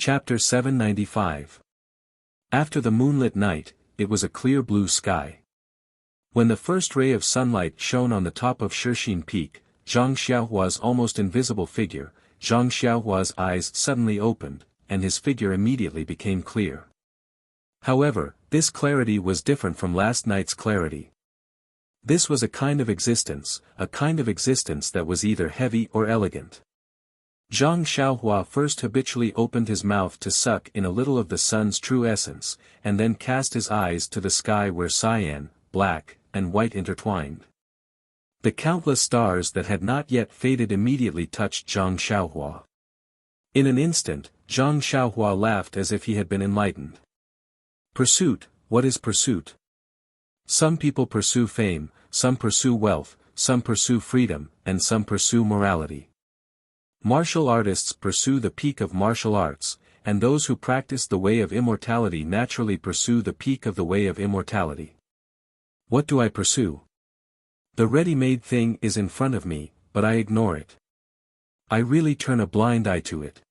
Chapter 795. After the moonlit night, it was a clear blue sky. When the first ray of sunlight shone on the top of Shixin Peak, Zhang Xiaohua's almost invisible figure, Zhang Xiaohua's eyes suddenly opened, and his figure immediately became clear. However, this clarity was different from last night's clarity. This was a kind of existence that was either heavy or elegant. Zhang Xiaohua first habitually opened his mouth to suck in a little of the sun's true essence, and then cast his eyes to the sky where cyan, black, and white intertwined. The countless stars that had not yet faded immediately touched Zhang Xiaohua. In an instant, Zhang Xiaohua laughed as if he had been enlightened. Pursuit, what is pursuit? Some people pursue fame, some pursue wealth, some pursue freedom, and some pursue morality. Martial artists pursue the peak of martial arts, and those who practice the way of immortality naturally pursue the peak of the way of immortality. What do I pursue? The ready-made thing is in front of me, but I ignore it. I really turn a blind eye to it.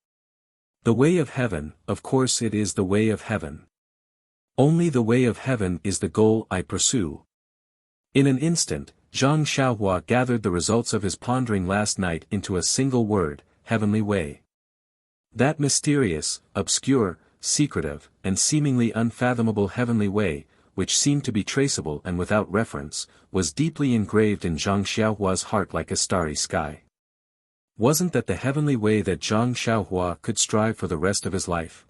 The way of heaven, of course it is the way of heaven. Only the way of heaven is the goal I pursue. In an instant, Zhang Xiaohua gathered the results of his pondering last night into a single word, heavenly way. That mysterious, obscure, secretive, and seemingly unfathomable heavenly way, which seemed to be traceable and without reference, was deeply engraved in Zhang Xiaohua's heart like a starry sky. Wasn't that the heavenly way that Zhang Xiaohua could strive for the rest of his life?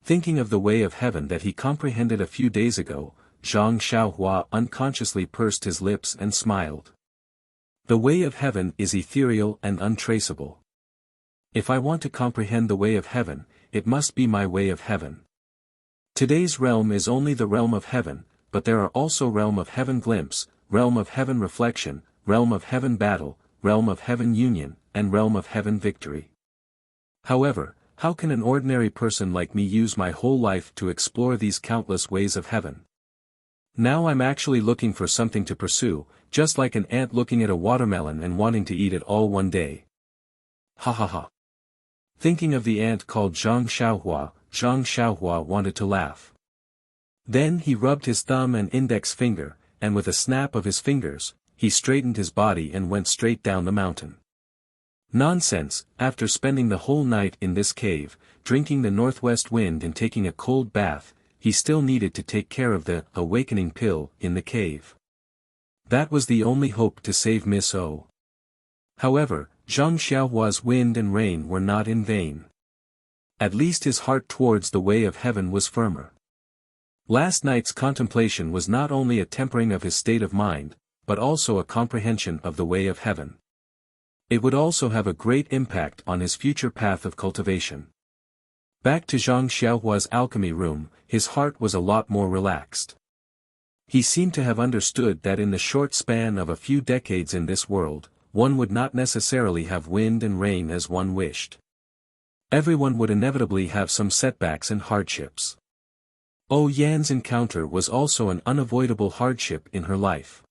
Thinking of the way of heaven that he comprehended a few days ago, Zhang Xiaohua unconsciously pursed his lips and smiled. The way of heaven is ethereal and untraceable. If I want to comprehend the way of heaven, it must be my way of heaven. Today's realm is only the realm of heaven, but there are also realm of heaven glimpse, realm of heaven reflection, realm of heaven battle, realm of heaven union, and realm of heaven victory. However, how can an ordinary person like me use my whole life to explore these countless ways of heaven? Now I'm actually looking for something to pursue, just like an ant looking at a watermelon and wanting to eat it all one day. Ha ha ha. Thinking of the ant called Zhang Xiaohua wanted to laugh. Then he rubbed his thumb and index finger, and with a snap of his fingers, he straightened his body and went straight down the mountain. Nonsense, after spending the whole night in this cave, drinking the northwest wind and taking a cold bath, he still needed to take care of the awakening pill in the cave. That was the only hope to save Miss O. However, Zhang Xiaohua's wind and rain were not in vain. At least his heart towards the way of heaven was firmer. Last night's contemplation was not only a tempering of his state of mind, but also a comprehension of the way of heaven. It would also have a great impact on his future path of cultivation. Back to Zhang Xiaohua's alchemy room, his heart was a lot more relaxed. He seemed to have understood that in the short span of a few decades in this world, one would not necessarily have wind and rain as one wished. Everyone would inevitably have some setbacks and hardships. Oh Yan's encounter was also an unavoidable hardship in her life.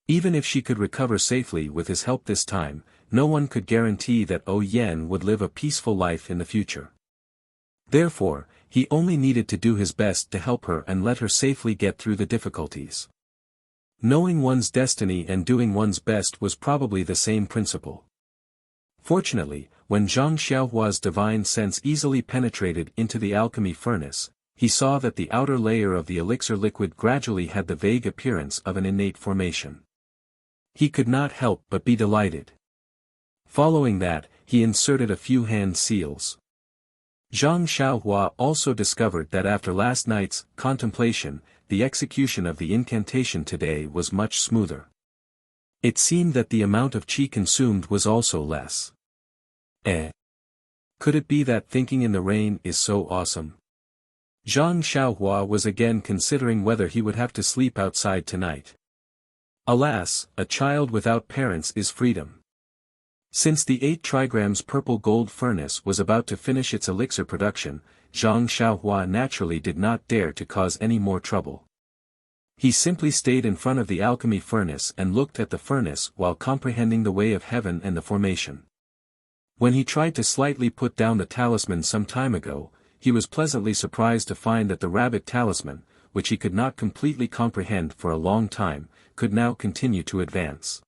Even if she could recover safely with his help this time, no one could guarantee that Oh Yan would live a peaceful life in the future. Therefore, he only needed to do his best to help her and let her safely get through the difficulties. Knowing one's destiny and doing one's best was probably the same principle. Fortunately, when Zhang Xiaohua's divine sense easily penetrated into the alchemy furnace, he saw that the outer layer of the elixir liquid gradually had the vague appearance of an innate formation. He could not help but be delighted. Following that, he inserted a few hand seals. Zhang Xiaohua also discovered that after last night's contemplation, the execution of the incantation today was much smoother. It seemed that the amount of qi consumed was also less. Could it be that thinking in the rain is so awesome? Zhang Xiaohua was again considering whether he would have to sleep outside tonight. Alas, a child without parents is freedom. Since the 8 trigrams purple gold furnace was about to finish its elixir production, Zhang Xiaohua naturally did not dare to cause any more trouble. He simply stayed in front of the alchemy furnace and looked at the furnace while comprehending the way of heaven and the formation. When he tried to slightly put down the talisman some time ago, he was pleasantly surprised to find that the rabbit talisman, which he could not completely comprehend for a long time, could now continue to advance.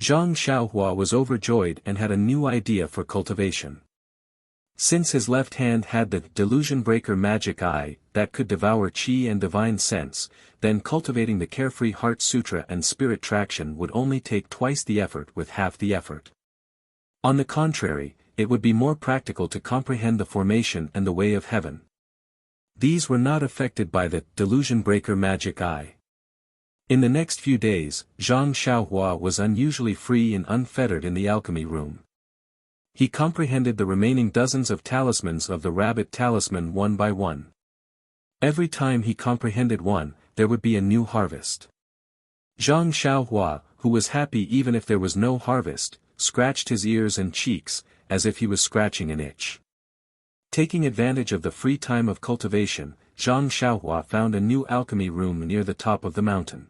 Zhang Xiaohua was overjoyed and had a new idea for cultivation. Since his left hand had the delusion breaker magic eye that could devour qi and divine sense, then cultivating the carefree heart sutra and spirit traction would only take twice the effort with half the effort. On the contrary, it would be more practical to comprehend the formation and the way of heaven. These were not affected by the delusion breaker magic eye. In the next few days, Zhang Xiaohua was unusually free and unfettered in the alchemy room. He comprehended the remaining dozens of talismans of the rabbit talisman one by one. Every time he comprehended one, there would be a new harvest. Zhang Xiaohua, who was happy even if there was no harvest, scratched his ears and cheeks, as if he was scratching an itch. Taking advantage of the free time of cultivation, Zhang Xiaohua found a new alchemy room near the top of the mountain.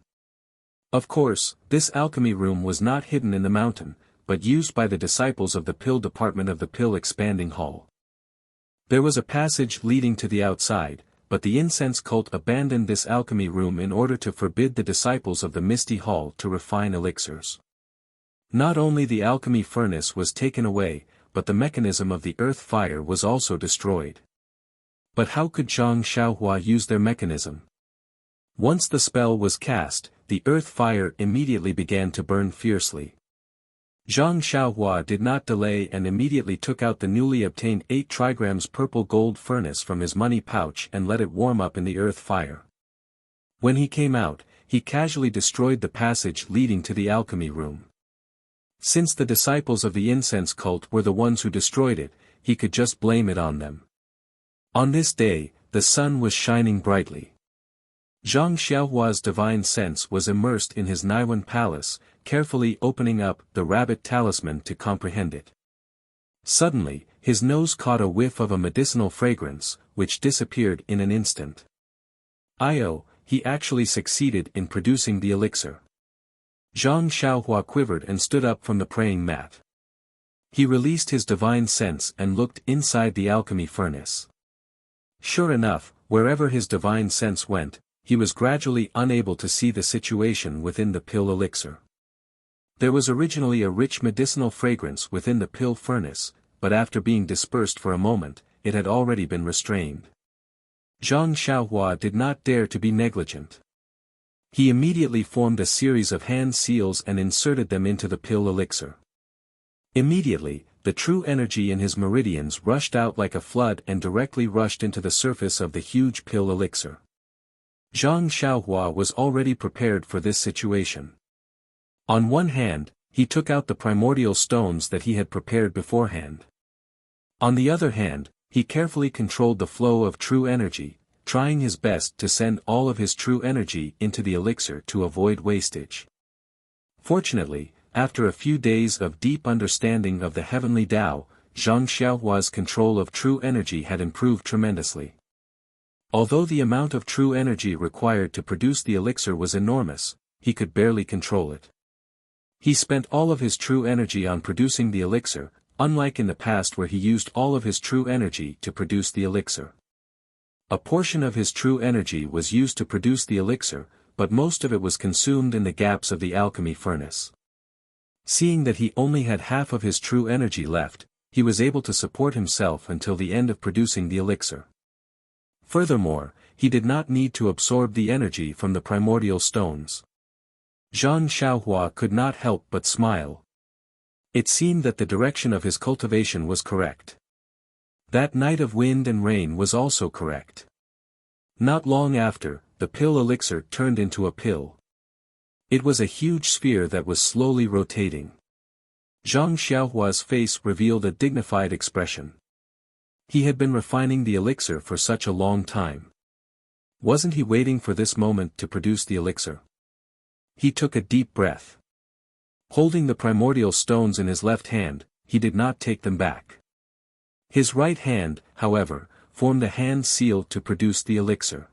Of course, this alchemy room was not hidden in the mountain, but used by the disciples of the pill department of the pill expanding hall. There was a passage leading to the outside, but the incense cult abandoned this alchemy room in order to forbid the disciples of the misty hall to refine elixirs. Not only the alchemy furnace was taken away, but the mechanism of the earth fire was also destroyed. But how could Zhang Xiaohua use their mechanism? Once the spell was cast, the earth fire immediately began to burn fiercely. Zhang Xiaohua did not delay and immediately took out the newly obtained 8 trigrams purple gold furnace from his money pouch and let it warm up in the earth fire. When he came out, he casually destroyed the passage leading to the alchemy room. Since the disciples of the incense cult were the ones who destroyed it, he could just blame it on them. On this day, the sun was shining brightly. Zhang Xiaohua's divine sense was immersed in his Naiwan palace, carefully opening up the rabbit talisman to comprehend it. Suddenly, his nose caught a whiff of a medicinal fragrance, which disappeared in an instant. He actually succeeded in producing the elixir. Zhang Xiaohua quivered and stood up from the praying mat. He released his divine sense and looked inside the alchemy furnace. Sure enough, wherever his divine sense went, he was gradually unable to see the situation within the pill elixir. There was originally a rich medicinal fragrance within the pill furnace, but after being dispersed for a moment, it had already been restrained. Zhang Xiaohua did not dare to be negligent. He immediately formed a series of hand seals and inserted them into the pill elixir. Immediately, the true energy in his meridians rushed out like a flood and directly rushed into the surface of the huge pill elixir. Zhang Xiaohua was already prepared for this situation. On one hand, he took out the primordial stones that he had prepared beforehand. On the other hand, he carefully controlled the flow of true energy, trying his best to send all of his true energy into the elixir to avoid wastage. Fortunately, after a few days of deep understanding of the heavenly Tao, Zhang Xiaohua's control of true energy had improved tremendously. Although the amount of true energy required to produce the elixir was enormous, he could barely control it. He spent all of his true energy on producing the elixir, unlike in the past where he used all of his true energy to produce the elixir. A portion of his true energy was used to produce the elixir, but most of it was consumed in the gaps of the alchemy furnace. Seeing that he only had half of his true energy left, he was able to support himself until the end of producing the elixir. Furthermore, he did not need to absorb the energy from the primordial stones. Zhang Xiaohua could not help but smile. It seemed that the direction of his cultivation was correct. That night of wind and rain was also correct. Not long after, the pill elixir turned into a pill. It was a huge sphere that was slowly rotating. Zhang Xiaohua's face revealed a dignified expression. He had been refining the elixir for such a long time. Wasn't he waiting for this moment to produce the elixir? He took a deep breath. Holding the primordial stones in his left hand, he did not take them back. His right hand, however, formed a hand seal to produce the elixir.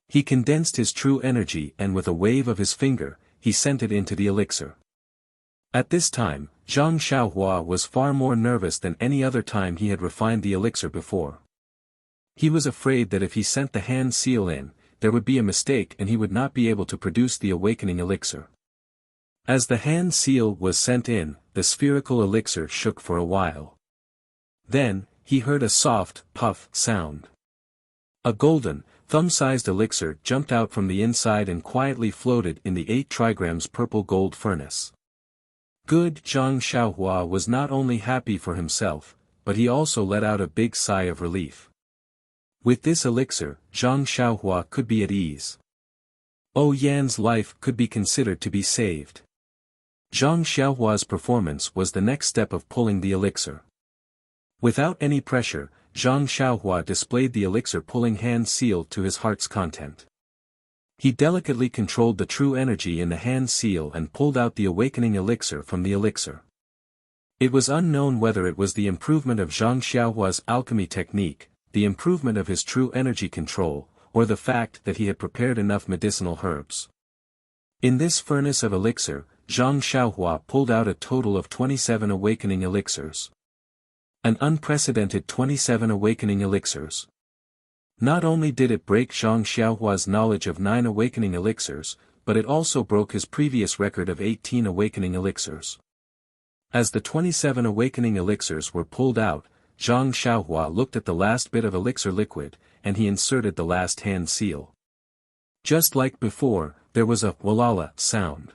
He condensed his true energy and with a wave of his finger, he sent it into the elixir. At this time, Zhang Xiaohua was far more nervous than any other time he had refined the elixir before. He was afraid that if he sent the hand seal in, there would be a mistake and he would not be able to produce the awakening elixir. As the hand seal was sent in, the spherical elixir shook for a while. Then, he heard a soft, puff sound. A golden, thumb-sized elixir jumped out from the inside and quietly floated in the 8 trigrams purple gold furnace. Good Zhang Xiaohua was not only happy for himself, but he also let out a big sigh of relief. With this elixir, Zhang Xiaohua could be at ease. Yan's life could be considered to be saved. Zhang Xiaohua's performance was the next step of pulling the elixir. Without any pressure, Zhang Xiaohua displayed the elixir pulling hand seal to his heart's content. He delicately controlled the true energy in the hand seal and pulled out the awakening elixir from the elixir. It was unknown whether it was the improvement of Zhang Xiaohua's alchemy technique, the improvement of his true energy control, or the fact that he had prepared enough medicinal herbs. In this furnace of elixir, Zhang Xiaohua pulled out a total of 27 awakening elixirs. An unprecedented 27 awakening elixirs. Not only did it break Zhang Xiaohua's knowledge of 9 awakening elixirs, but it also broke his previous record of 18 awakening elixirs. As the 27 awakening elixirs were pulled out, Zhang Xiaohua looked at the last bit of elixir liquid, and he inserted the last hand seal. Just like before, there was a walala sound.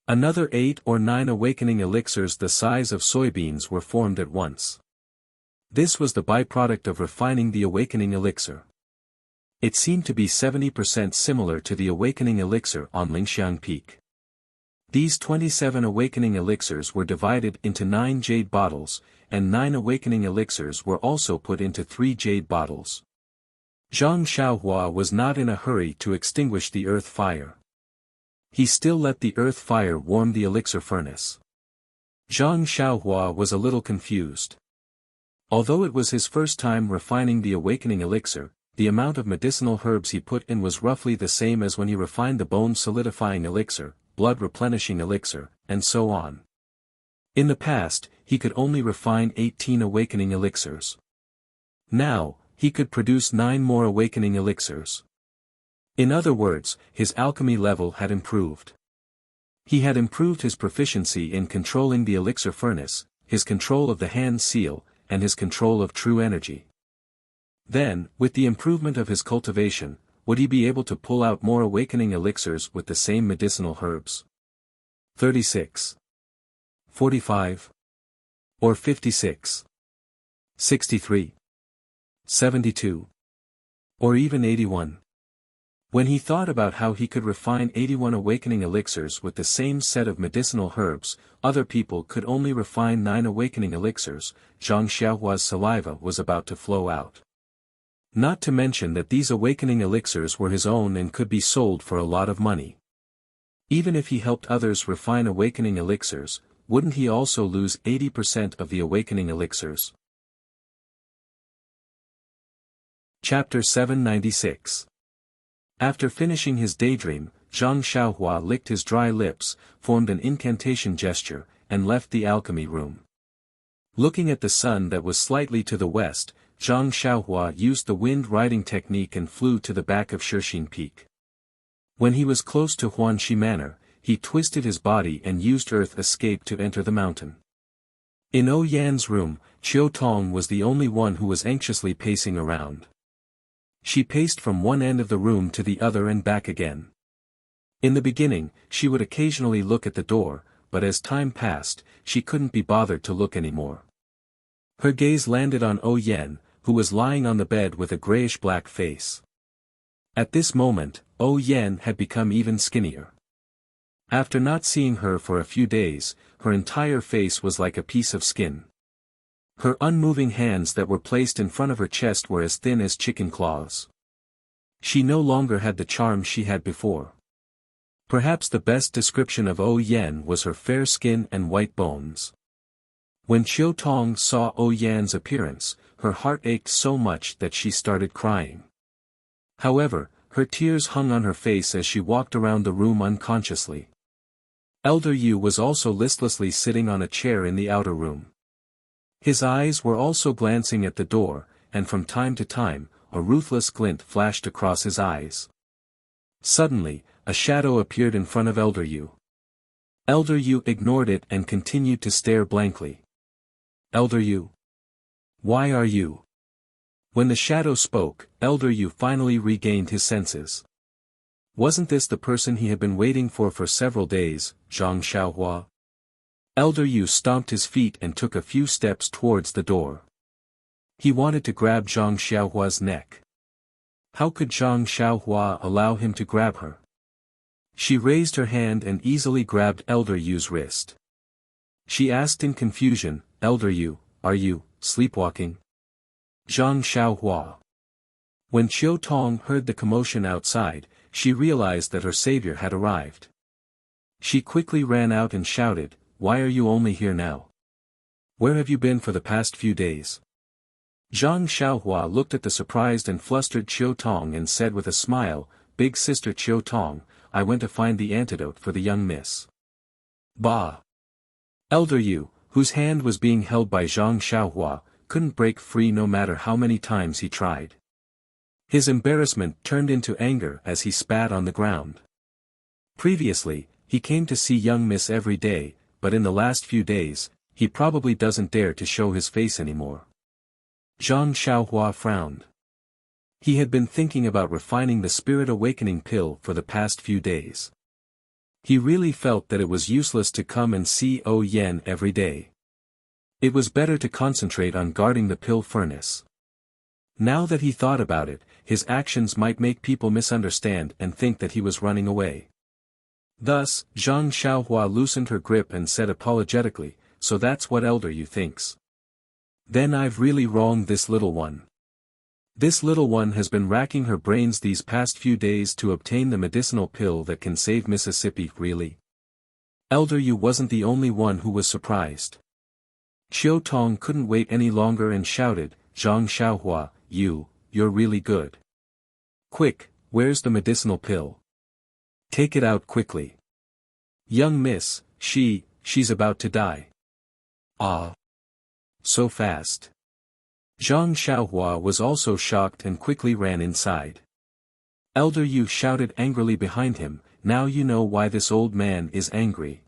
Another 8 or 9 awakening elixirs the size of soybeans were formed at once. This was the byproduct of refining the awakening elixir. It seemed to be 70% similar to the awakening elixir on Lingxiang Peak. These 27 awakening elixirs were divided into 9 jade bottles, and 9 awakening elixirs were also put into 3 jade bottles. Zhang Xiaohua was not in a hurry to extinguish the earth fire. He still let the earth fire warm the elixir furnace. Zhang Xiaohua was a little confused. Although it was his first time refining the awakening elixir, the amount of medicinal herbs he put in was roughly the same as when he refined the bone solidifying elixir, blood replenishing elixir, and so on. In the past, he could only refine 18 awakening elixirs. Now, he could produce 9 more awakening elixirs. In other words, his alchemy level had improved. He had improved his proficiency in controlling the elixir furnace, his control of the hand seal, and his control of true energy. Then, with the improvement of his cultivation, would he be able to pull out more awakening elixirs with the same medicinal herbs? 36. 45. Or 56. 63. 72. Or even 81. When he thought about how he could refine 81 awakening elixirs with the same set of medicinal herbs, other people could only refine 9 awakening elixirs, Zhang Xiaohua's saliva was about to flow out. Not to mention that these awakening elixirs were his own and could be sold for a lot of money. Even if he helped others refine awakening elixirs, wouldn't he also lose 80% of the awakening elixirs? Chapter 796. After finishing his daydream, Zhang Xiaohua licked his dry lips, formed an incantation gesture, and left the alchemy room. Looking at the sun that was slightly to the west, Zhang Xiaohua used the wind-riding technique and flew to the back of Shixin Peak. When he was close to Huanxi Manor, he twisted his body and used earth escape to enter the mountain. In Yan's room, Qiu Tong was the only one who was anxiously pacing around. She paced from one end of the room to the other and back again. In the beginning, she would occasionally look at the door, but as time passed, she couldn't be bothered to look anymore. Her gaze landed on Yan, who was lying on the bed with a grayish-black face. At this moment, Yan had become even skinnier. After not seeing her for a few days, her entire face was like a piece of skin. Her unmoving hands that were placed in front of her chest were as thin as chicken claws. She no longer had the charm she had before. Perhaps the best description of Yan was her fair skin and white bones. When Qiu Tong saw Yan's appearance, her heart ached so much that she started crying. However, her tears hung on her face as she walked around the room unconsciously. Elder Yu was also listlessly sitting on a chair in the outer room. His eyes were also glancing at the door, and from time to time, a ruthless glint flashed across his eyes. Suddenly, a shadow appeared in front of Elder Yu. Elder Yu ignored it and continued to stare blankly. Elder Yu? Why are you? When the shadow spoke, Elder Yu finally regained his senses. Wasn't this the person he had been waiting for several days, Zhang Xiaohua? Elder Yu stomped his feet and took a few steps towards the door. He wanted to grab Zhang Xiaohua's neck. How could Zhang Xiaohua allow him to grab her? She raised her hand and easily grabbed Elder Yu's wrist. She asked in confusion, Elder Yu, are you sleepwalking? Zhang Xiaohua. When Qiu Tong heard the commotion outside, she realized that her savior had arrived. She quickly ran out and shouted, why are you only here now? Where have you been for the past few days? Zhang Xiaohua looked at the surprised and flustered Qiu Tong and said with a smile, Big sister Qiu Tong, I went to find the antidote for the young miss. Bah! Elder Yu, whose hand was being held by Zhang Xiaohua, couldn't break free no matter how many times he tried. His embarrassment turned into anger as he spat on the ground. Previously, he came to see young miss every day, but in the last few days, he probably doesn't dare to show his face anymore. Zhang Xiaohua frowned. He had been thinking about refining the spirit awakening pill for the past few days. He really felt that it was useless to come and see O Yan every day. It was better to concentrate on guarding the pill furnace. Now that he thought about it, his actions might make people misunderstand and think that he was running away. Thus, Zhang Xiaohua loosened her grip and said apologetically, so that's what Elder Yu thinks. Then I've really wronged this little one. This little one has been racking her brains these past few days to obtain the medicinal pill that can save Mississippi, really. Elder Yu wasn't the only one who was surprised. Qiu Tong couldn't wait any longer and shouted, Zhang Xiaohua, you're really good. Quick, where's the medicinal pill? Take it out quickly. Young miss, she's about to die. Ah. So fast. Zhang Xiaohua was also shocked and quickly ran inside. Elder Yu shouted angrily behind him, now you know why this old man is angry.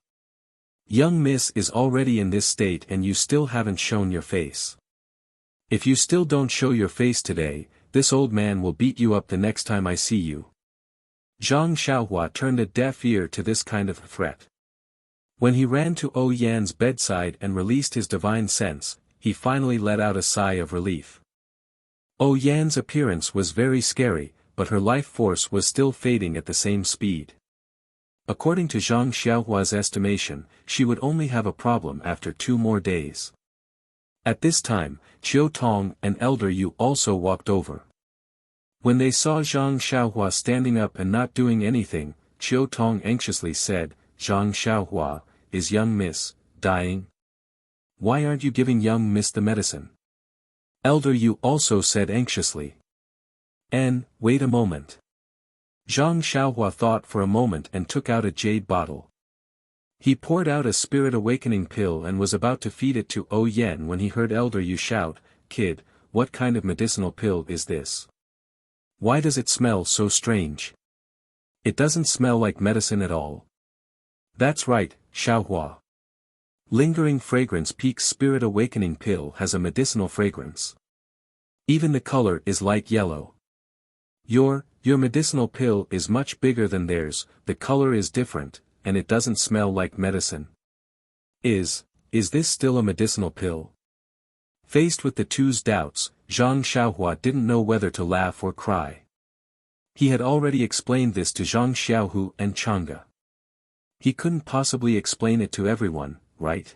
Young miss is already in this state and you still haven't shown your face. If you still don't show your face today, this old man will beat you up the next time I see you. Zhang Xiaohua turned a deaf ear to this kind of threat. When he ran to O Yan's bedside and released his divine sense, he finally let out a sigh of relief. O Yan's appearance was very scary, but her life force was still fading at the same speed. According to Zhang Xiaohua's estimation, she would only have a problem after 2 more days. At this time, Qiu Tong and Elder Yu also walked over. When they saw Zhang Xiaohua standing up and not doing anything, Qiu Tong anxiously said, Zhang Xiaohua, is young miss dying? Why aren't you giving young miss the medicine? Elder Yu also said anxiously. Wait a moment. Zhang Xiaohua thought for a moment and took out a jade bottle. He poured out a spirit awakening pill and was about to feed it to O Yan when he heard Elder Yu shout, Kid, what kind of medicinal pill is this? Why does it smell so strange? It doesn't smell like medicine at all. That's right, Xiaohua. Lingering Fragrance Peak's Spirit Awakening Pill has a medicinal fragrance. Even the color is light yellow. Your medicinal pill is much bigger than theirs, the color is different, and it doesn't smell like medicine. Is this still a medicinal pill? Faced with the two's doubts, Zhang Xiaohua didn't know whether to laugh or cry. He had already explained this to Zhang Xiaohu and Chang'e. He couldn't possibly explain it to everyone, right?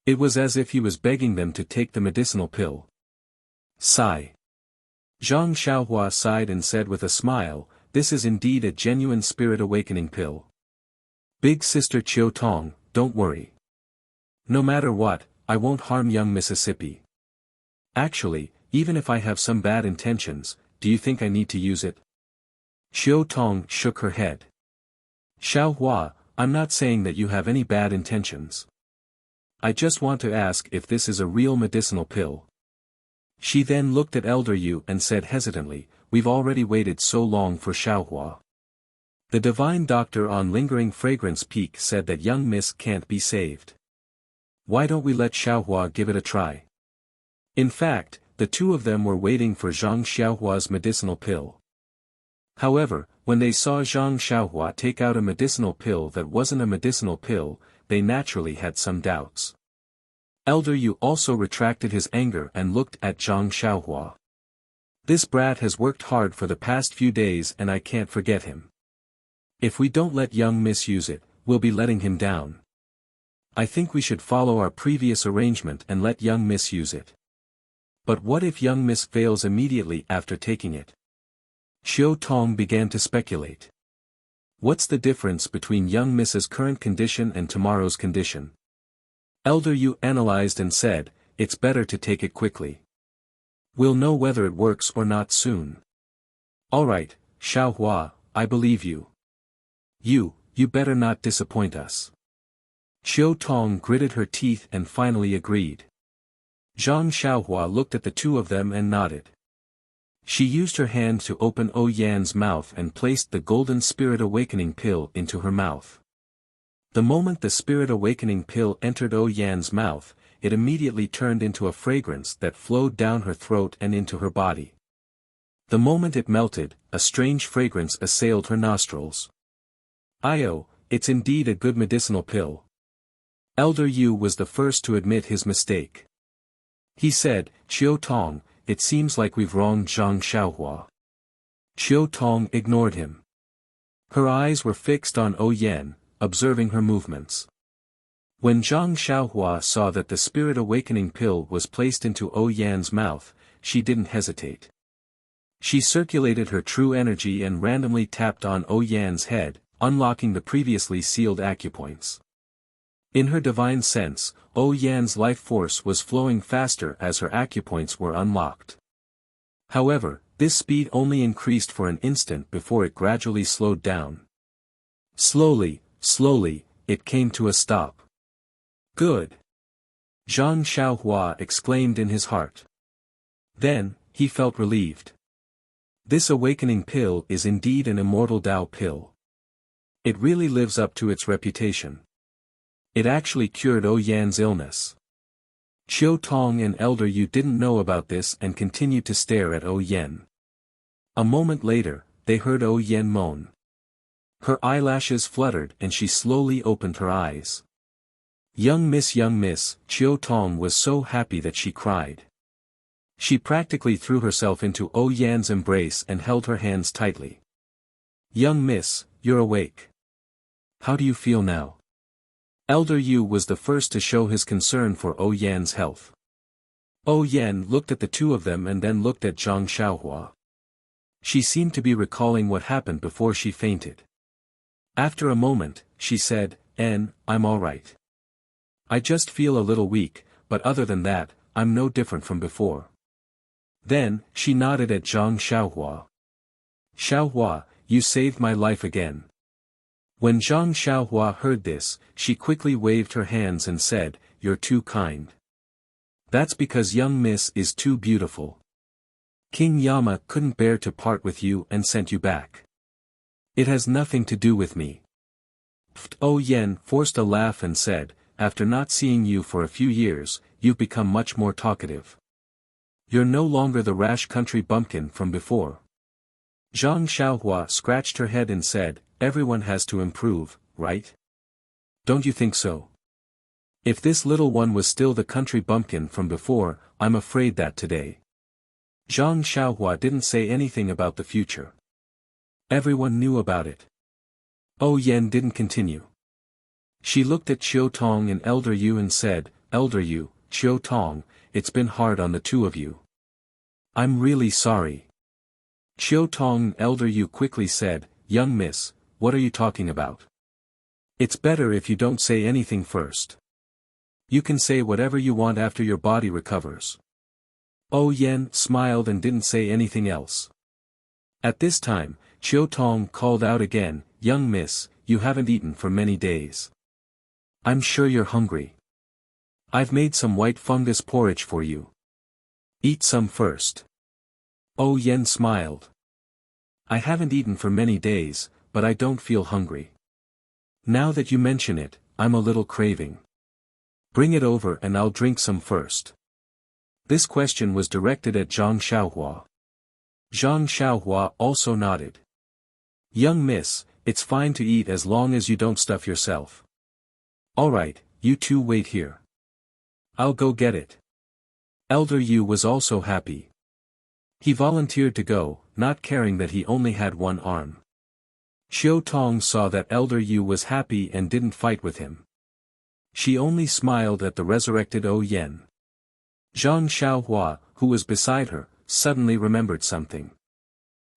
It was as if he was begging them to take the medicinal pill. Sigh. Zhang Xiaohua sighed and said with a smile, this is indeed a genuine spirit awakening pill. Big sister Qiu Tong, don't worry. No matter what, I won't harm young Mississippi. Actually, even if I have some bad intentions, do you think I need to use it? Qiu Tong shook her head. Xiaohua, I'm not saying that you have any bad intentions. I just want to ask if this is a real medicinal pill. She then looked at Elder Yu and said hesitantly, we've already waited so long for Xiaohua. The divine doctor on Lingering Fragrance Peak said that young miss can't be saved. Why don't we let Xiaohua give it a try? In fact, the two of them were waiting for Zhang Xiaohua's medicinal pill. However, when they saw Zhang Xiaohua take out a medicinal pill that wasn't a medicinal pill, they naturally had some doubts. Elder Yu also retracted his anger and looked at Zhang Xiaohua. This brat has worked hard for the past few days and I can't forget him. If we don't let young miss use it, we'll be letting him down. I think we should follow our previous arrangement and let young miss use it. But what if young miss fails immediately after taking it? Xiao Tong began to speculate. What's the difference between young miss's current condition and tomorrow's condition? Elder Yu analyzed and said, it's better to take it quickly. We'll know whether it works or not soon. Alright, Xiaohua, I believe you. You better not disappoint us. Xiao Tong gritted her teeth and finally agreed. Zhang Xiaohua looked at the two of them and nodded. She used her hand to open O Yan's mouth and placed the golden spirit awakening pill into her mouth. The moment the spirit awakening pill entered O Yan's mouth, it immediately turned into a fragrance that flowed down her throat and into her body. The moment it melted, a strange fragrance assailed her nostrils. It's indeed a good medicinal pill. Elder Yu was the first to admit his mistake. He said, Xiao Tong, it seems like we've wronged Zhang Xiaohua. Xiao Tong ignored him. Her eyes were fixed on O Yan, observing her movements. When Zhang Xiaohua saw that the spirit awakening pill was placed into O Yan's mouth, she didn't hesitate. She circulated her true energy and randomly tapped on O Yan's head, unlocking the previously sealed acupoints. In her divine sense, O Yan's life force was flowing faster as her acupoints were unlocked. However, this speed only increased for an instant before it gradually slowed down. Slowly, it came to a stop. Good! Zhang Xiaohua exclaimed in his heart. Then, he felt relieved. This awakening pill is indeed an immortal Tao pill. It really lives up to its reputation. It actually cured O Yan's illness. Xiao Tong and Elder Yu didn't know about this and continued to stare at O Yan. A moment later, they heard O Yan moan. Her eyelashes fluttered and she slowly opened her eyes. Young miss, Xiao Tong was so happy that she cried. She practically threw herself into O Yan's embrace and held her hands tightly. Young miss, you're awake. How do you feel now? Elder Yu was the first to show his concern for O Yan's health. O Yan looked at the two of them and then looked at Zhang Xiaohua. She seemed to be recalling what happened before she fainted. After a moment, she said, I'm alright. I just feel a little weak, but other than that, I'm no different from before. Then, she nodded at Zhang Xiaohua. Xiaohua, you saved my life again. When Zhang Xiaohua heard this, she quickly waved her hands and said, you're too kind. That's because young miss is too beautiful. King Yama couldn't bear to part with you and sent you back. It has nothing to do with me. O Yan forced a laugh and said, after not seeing you for a few years, you've become much more talkative. You're no longer the rash country bumpkin from before. Zhang Xiaohua scratched her head and said, everyone has to improve, right? Don't you think so? If this little one was still the country bumpkin from before, I'm afraid that today. Zhang Xiaohua didn't say anything about the future. Everyone knew about it. O Yan didn't continue. She looked at Xiao Tong and Elder Yu and said, Elder Yu, Xiao Tong, it's been hard on the two of you. I'm really sorry. Xiao Tong and Elder Yu quickly said, young miss, what are you talking about? It's better if you don't say anything first. You can say whatever you want after your body recovers. O Yan smiled and didn't say anything else. At this time, Xiao Tong called out again, young miss, you haven't eaten for many days. I'm sure you're hungry. I've made some white fungus porridge for you. Eat some first. Oh Yen smiled. I haven't eaten for many days, but I don't feel hungry. Now that you mention it, I'm a little craving. Bring it over and I'll drink some first. This question was directed at Zhang Xiaohua. Zhang Xiaohua also nodded. Young miss, it's fine to eat as long as you don't stuff yourself. Alright, you two wait here. I'll go get it. Elder Yu was also happy. He volunteered to go, not caring that he only had one arm. Xiao Tong saw that Elder Yu was happy and didn't fight with him. She only smiled at the resurrected O Yen. Zhang Xiaohua, who was beside her, suddenly remembered something.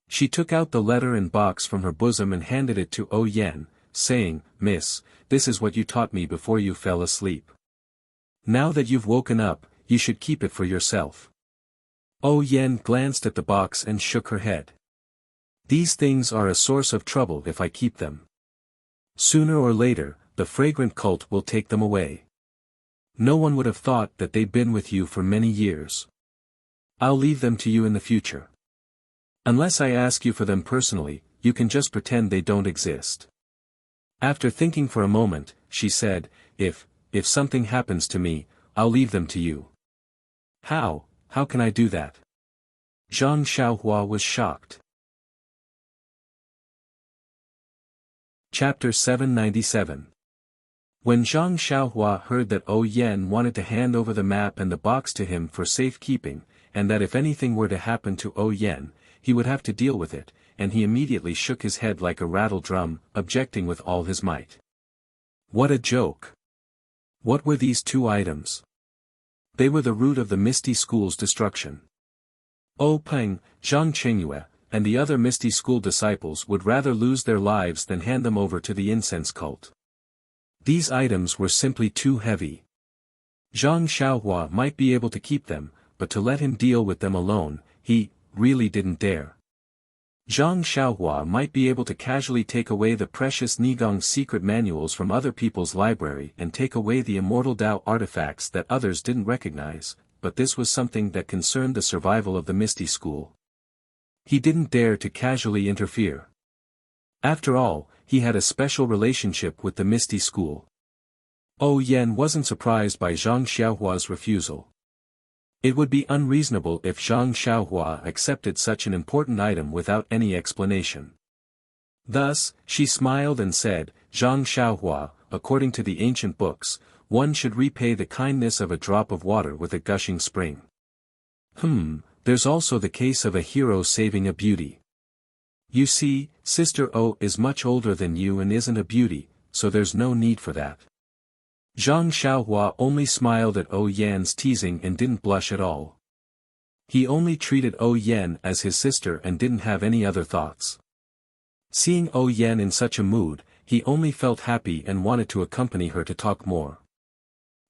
She took out the letter and box from her bosom and handed it to O Yen, saying, Miss, this is what you taught me before you fell asleep. Now that you've woken up, you should keep it for yourself. O Yen glanced at the box and shook her head. These things are a source of trouble if I keep them. Sooner or later, the fragrant cult will take them away. No one would have thought that they'd been with you for many years. I'll leave them to you in the future. Unless I ask you for them personally, you can just pretend they don't exist. After thinking for a moment, she said, If something happens to me, I'll leave them to you. How can I do that? Zhang Xiaohua was shocked. Chapter 797. When Zhang Xiaohua heard that O Yen wanted to hand over the map and the box to him for safekeeping, and that if anything were to happen to O Yen, he would have to deal with it, and he immediately shook his head like a rattle drum, objecting with all his might. What a joke! What were these two items? They were the root of the Misty School's destruction. O Peng, Zhang Qingyue, and the other Misty School disciples would rather lose their lives than hand them over to the incense cult. These items were simply too heavy. Zhang Xiaohua might be able to keep them, but to let him deal with them alone, he really didn't dare. Zhang Xiaohua might be able to casually take away the precious Nigong secret manuals from other people's library and take away the immortal Dao artifacts that others didn't recognize, but this was something that concerned the survival of the Misty School. He didn't dare to casually interfere. After all, he had a special relationship with the Misty School. O Yen wasn't surprised by Zhang Xiaohua's refusal. It would be unreasonable if Zhang Xiaohua accepted such an important item without any explanation. Thus, she smiled and said, Zhang Xiaohua, according to the ancient books, one should repay the kindness of a drop of water with a gushing spring. There's also the case of a hero saving a beauty. You see, Sister O is much older than you and isn't a beauty, so there's no need for that. Zhang Xiaohua only smiled at O Yan's teasing and didn't blush at all. He only treated O Yan as his sister and didn't have any other thoughts. Seeing O Yan in such a mood, he only felt happy and wanted to accompany her to talk more.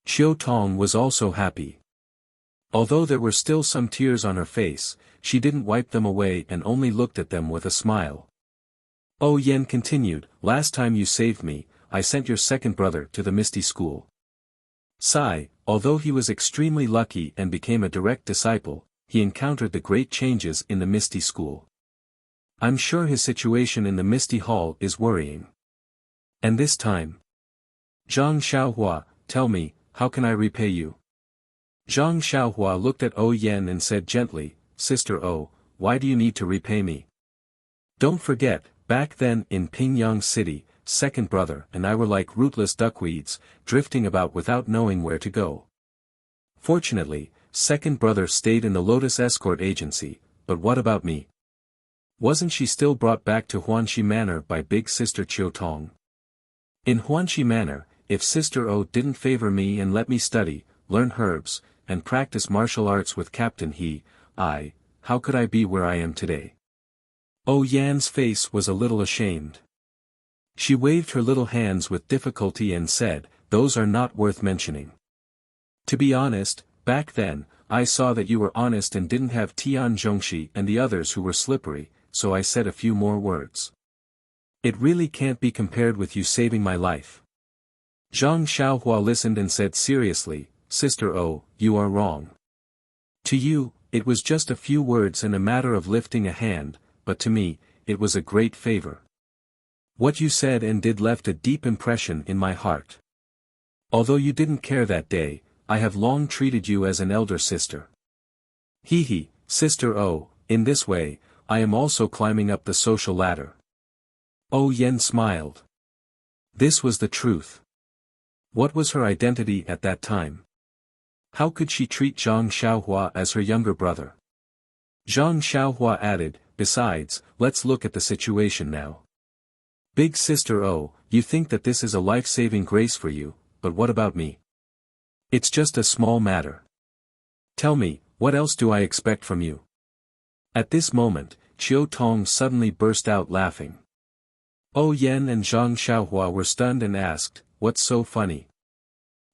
Xiao Tong was also happy. Although there were still some tears on her face, she didn't wipe them away and only looked at them with a smile. O Yan continued, Last time you saved me, I sent your second brother to the Misty School. Sai, although he was extremely lucky and became a direct disciple, he encountered the great changes in the Misty School. I'm sure his situation in the Misty Hall is worrying. And this time? Zhang Xiaohua, tell me, how can I repay you? Zhang Xiaohua looked at O Yan and said gently, Sister O, why do you need to repay me? Don't forget, back then in Pingyang City, second brother and I were like rootless duckweeds, drifting about without knowing where to go. Fortunately, second brother stayed in the Lotus Escort Agency, but what about me? Wasn't she still brought back to Huanxi Manor by big sister Qiu Tong? In Huanxi Manor, if Sister O didn't favor me and let me study, learn herbs, and practice martial arts with Captain how could I be where I am today? O Yan's face was a little ashamed. She waved her little hands with difficulty and said, Those are not worth mentioning. To be honest, back then, I saw that you were honest and didn't have Tian Zhongxi and the others who were slippery, so I said a few more words. It really can't be compared with you saving my life. Zhang Xiaohua listened and said seriously, Sister O, you are wrong. To you, it was just a few words and a matter of lifting a hand, but to me, it was a great favor. What you said and did left a deep impression in my heart. Although you didn't care that day, I have long treated you as an elder sister. Hee, Sister O, in this way, I am also climbing up the social ladder. O Yen smiled. This was the truth. What was her identity at that time? How could she treat Zhang Xiaohua as her younger brother? Zhang Xiaohua added, besides, let's look at the situation now. Big Sister O, you think that this is a life-saving grace for you, but what about me? It's just a small matter. Tell me, what else do I expect from you? At this moment, Qiu Tong suddenly burst out laughing. O Yen and Zhang Xiaohua were stunned and asked, what's so funny?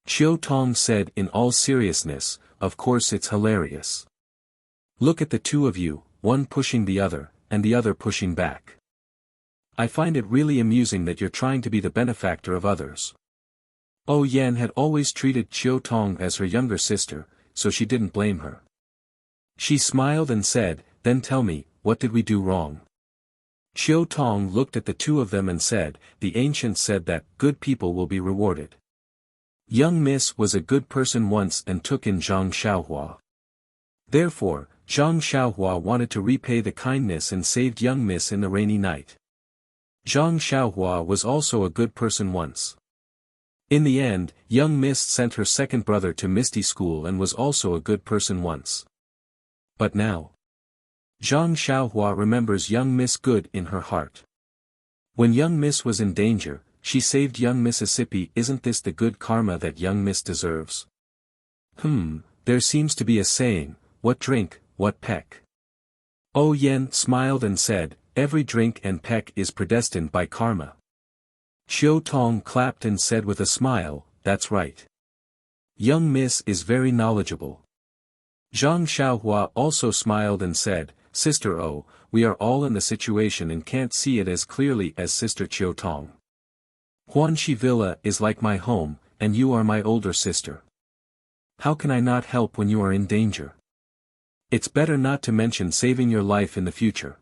Qiu Tong said in all seriousness, of course it's hilarious. Look at the two of you, one pushing the other, and the other pushing back. I find it really amusing that you're trying to be the benefactor of others. O Yan had always treated Qiu Tong as her younger sister, so she didn't blame her. She smiled and said, then tell me, what did we do wrong? Qiu Tong looked at the two of them and said, the ancients said that good people will be rewarded. Young Miss was a good person once and took in Zhang Xiaohua. Therefore, Zhang Xiaohua wanted to repay the kindness and saved young Miss in the rainy night. Zhang Xiaohua was also a good person once. In the end, young Miss sent her second brother to Misty School and was also a good person once. But now, Zhang Xiaohua remembers young Miss good in her heart. When young Miss was in danger, she saved young Mississippi. Isn't this the good karma that young Miss deserves? There seems to be a saying, what drink, what peck. O Yen smiled and said, every drink and peck is predestined by karma. Qiu Tong clapped and said with a smile, that's right. Young Miss is very knowledgeable. Zhang Xiaohua also smiled and said, Sister O, we are all in the situation and can't see it as clearly as Sister Qiu Tong. Huanxi Villa is like my home, and you are my older sister. How can I not help when you are in danger? It's better not to mention saving your life in the future.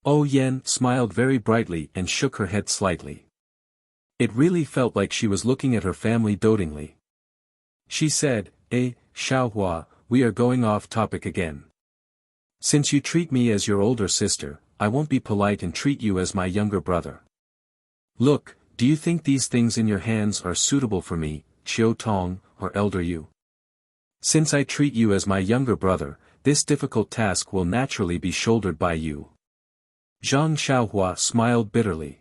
O Yen smiled very brightly and shook her head slightly. It really felt like she was looking at her family dotingly. She said, Xiaohua, we are going off topic again. Since you treat me as your older sister, I won't be polite and treat you as my younger brother. Look, do you think these things in your hands are suitable for me, Qiu Tong, or elder you? Since I treat you as my younger brother, this difficult task will naturally be shouldered by you. Zhang Xiaohua smiled bitterly.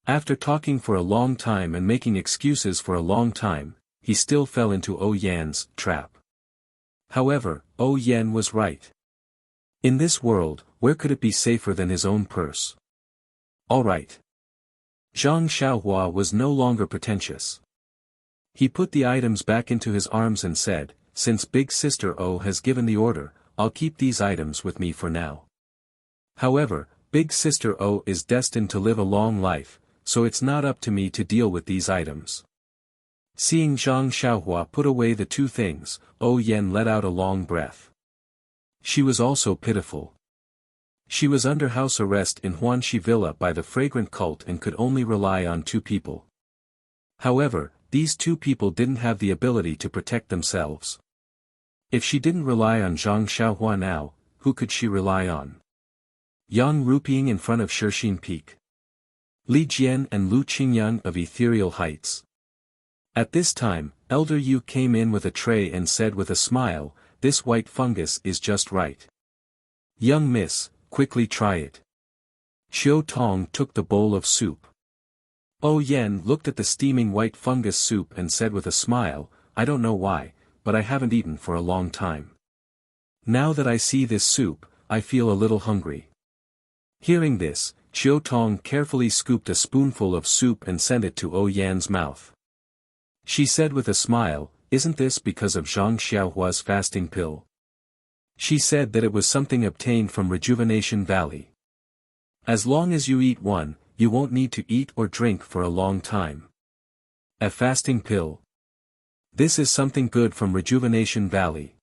After talking for a long time and making excuses for a long time, he still fell into O Yan's trap. However, O Yan was right. In this world, where could it be safer than his own purse? All right. Zhang Xiaohua was no longer pretentious. He put the items back into his arms and said, since Big Sister O has given the order, I'll keep these items with me for now. However, Big Sister O is destined to live a long life, so it's not up to me to deal with these items. Seeing Zhang Xiaohua put away the two things, O Yen let out a long breath. She was also pitiful. She was under house arrest in Huanxi Villa by the fragrant cult and could only rely on two people. However, these two people didn't have the ability to protect themselves. If she didn't rely on Zhang Xiaohua now, who could she rely on? Yang Rupiang in front of Shixin Peak. Li Jian and Lu Qingyang of Ethereal Heights. At this time, Elder Yu came in with a tray and said with a smile, this white fungus is just right. Young Miss, quickly try it. Qiu Tong took the bowl of soup. O Yen looked at the steaming white fungus soup and said with a smile, I don't know why, but I haven't eaten for a long time. Now that I see this soup, I feel a little hungry. Hearing this, Qiu Tong carefully scooped a spoonful of soup and sent it to O Yan's mouth. She said with a smile, isn't this because of Zhang Xiaohua's fasting pill? She said that it was something obtained from Rejuvenation Valley. As long as you eat one, you won't need to eat or drink for a long time. A fasting pill. This is something good from Rejuvenation Valley.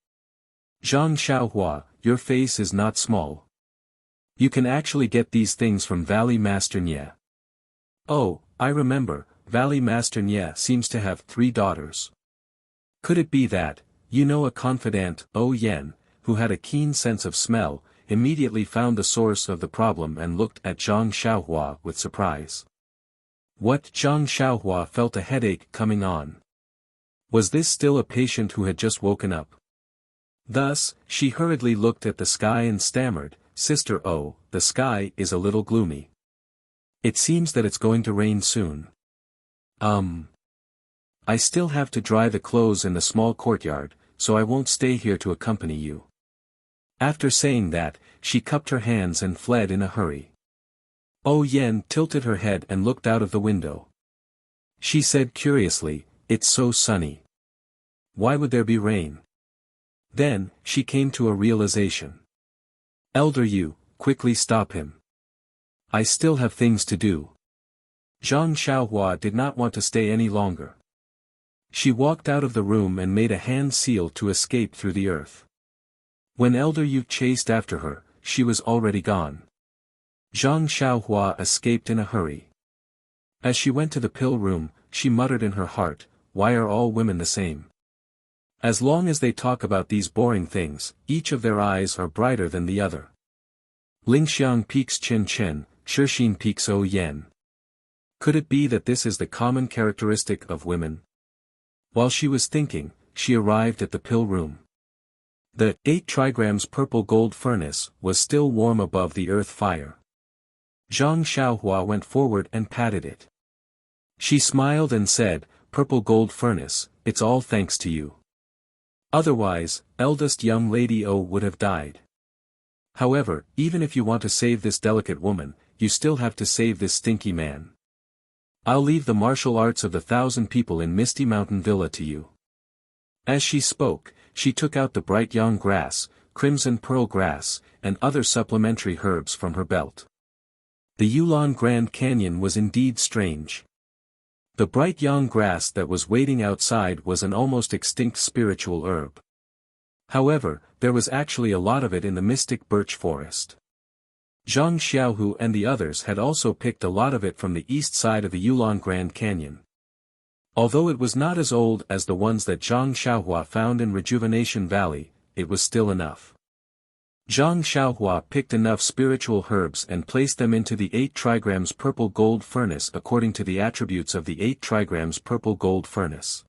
Zhang Xiaohua, your face is not small. You can actually get these things from Valley Master Nye. Oh, I remember, Valley Master Nye seems to have 3 daughters. Could it be that, a confidant, Yen, who had a keen sense of smell, immediately found the source of the problem and looked at Zhang Xiaohua with surprise. What? Zhang Xiaohua felt a headache coming on. Was this still a patient who had just woken up? Thus, she hurriedly looked at the sky and stammered, Sister Oh, the sky is a little gloomy. It seems that it's going to rain soon. I still have to dry the clothes in the small courtyard, so I won't stay here to accompany you. After saying that, she cupped her hands and fled in a hurry. Yen tilted her head and looked out of the window. She said curiously, it's so sunny. Why would there be rain? Then, she came to a realization. Elder Yu, quickly stop him. I still have things to do. Zhang Xiaohua did not want to stay any longer. She walked out of the room and made a hand seal to escape through the earth. When Elder Yu chased after her, she was already gone. Zhang Xiaohua escaped in a hurry. As she went to the pill room, she muttered in her heart, why are all women the same? As long as they talk about these boring things, each of their eyes are brighter than the other. Lingxiang peaks Chen Chen, Shixin peaks Yen. Could it be that this is the common characteristic of women? While she was thinking, she arrived at the pill room. The 8 trigrams purple gold furnace was still warm above the earth fire. Zhang Xiaohua went forward and patted it. She smiled and said, Purple gold furnace, it's all thanks to you. Otherwise, eldest young lady O would have died. However, even if you want to save this delicate woman, you still have to save this stinky man. I'll leave the martial arts of the 1,000 people in Misty Mountain Villa to you. As she spoke, she took out the bright yang grass, crimson pearl grass, and other supplementary herbs from her belt. The Yulon Grand Canyon was indeed strange. The bright yang grass that was waiting outside was an almost extinct spiritual herb. However, there was actually a lot of it in the mystic birch forest. Zhang Xiaohu and the others had also picked a lot of it from the east side of the Yulon Grand Canyon. Although it was not as old as the ones that Zhang Xiaohua found in Rejuvenation Valley, it was still enough. Zhang Xiaohua picked enough spiritual herbs and placed them into the 8 trigrams purple gold furnace according to the attributes of the 8 trigrams purple gold furnace.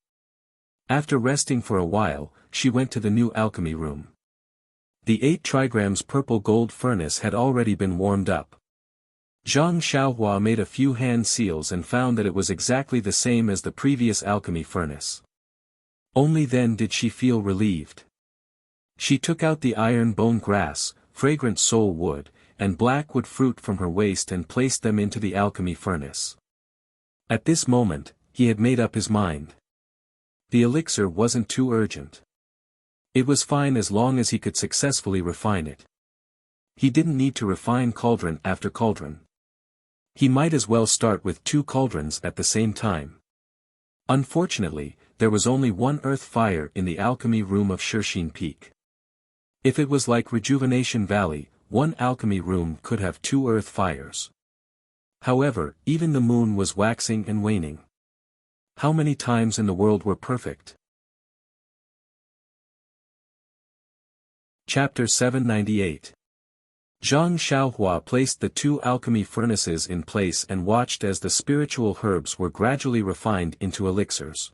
After resting for a while, she went to the new alchemy room. The 8 trigrams purple gold furnace had already been warmed up. Zhang Xiaohua made a few hand seals and found that it was exactly the same as the previous alchemy furnace. Only then did she feel relieved. She took out the iron bone grass, fragrant soul wood, and blackwood fruit from her waist and placed them into the alchemy furnace. At this moment, he had made up his mind. The elixir wasn't too urgent. It was fine as long as he could successfully refine it. He didn't need to refine cauldron after cauldron. He might as well start with 2 cauldrons at the same time. Unfortunately, there was only one earth fire in the alchemy room of Shixin Peak. If it was like Rejuvenation Valley, one alchemy room could have 2 earth fires. However, even the moon was waxing and waning. How many times in the world were perfect? Chapter 798. Zhang Xiaohua placed the 2 alchemy furnaces in place and watched as the spiritual herbs were gradually refined into elixirs.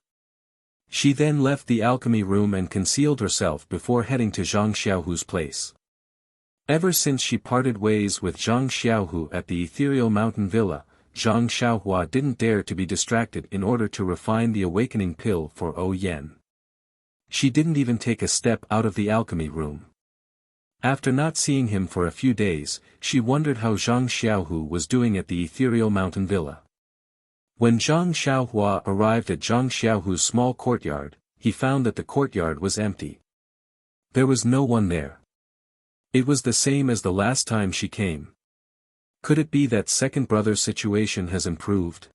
She then left the alchemy room and concealed herself before heading to Zhang Xiaohu's place. Ever since she parted ways with Zhang Xiaohu at the ethereal mountain villa, Zhang Xiaohua didn't dare to be distracted in order to refine the awakening pill for Yen. She didn't even take a step out of the alchemy room. After not seeing him for a few days, she wondered how Zhang Xiaohu was doing at the ethereal mountain villa. When Zhang Xiaohua arrived at Zhang Xiaohu's small courtyard, he found that the courtyard was empty. There was no one there. It was the same as the last time she came. Could it be that second brother's situation has improved?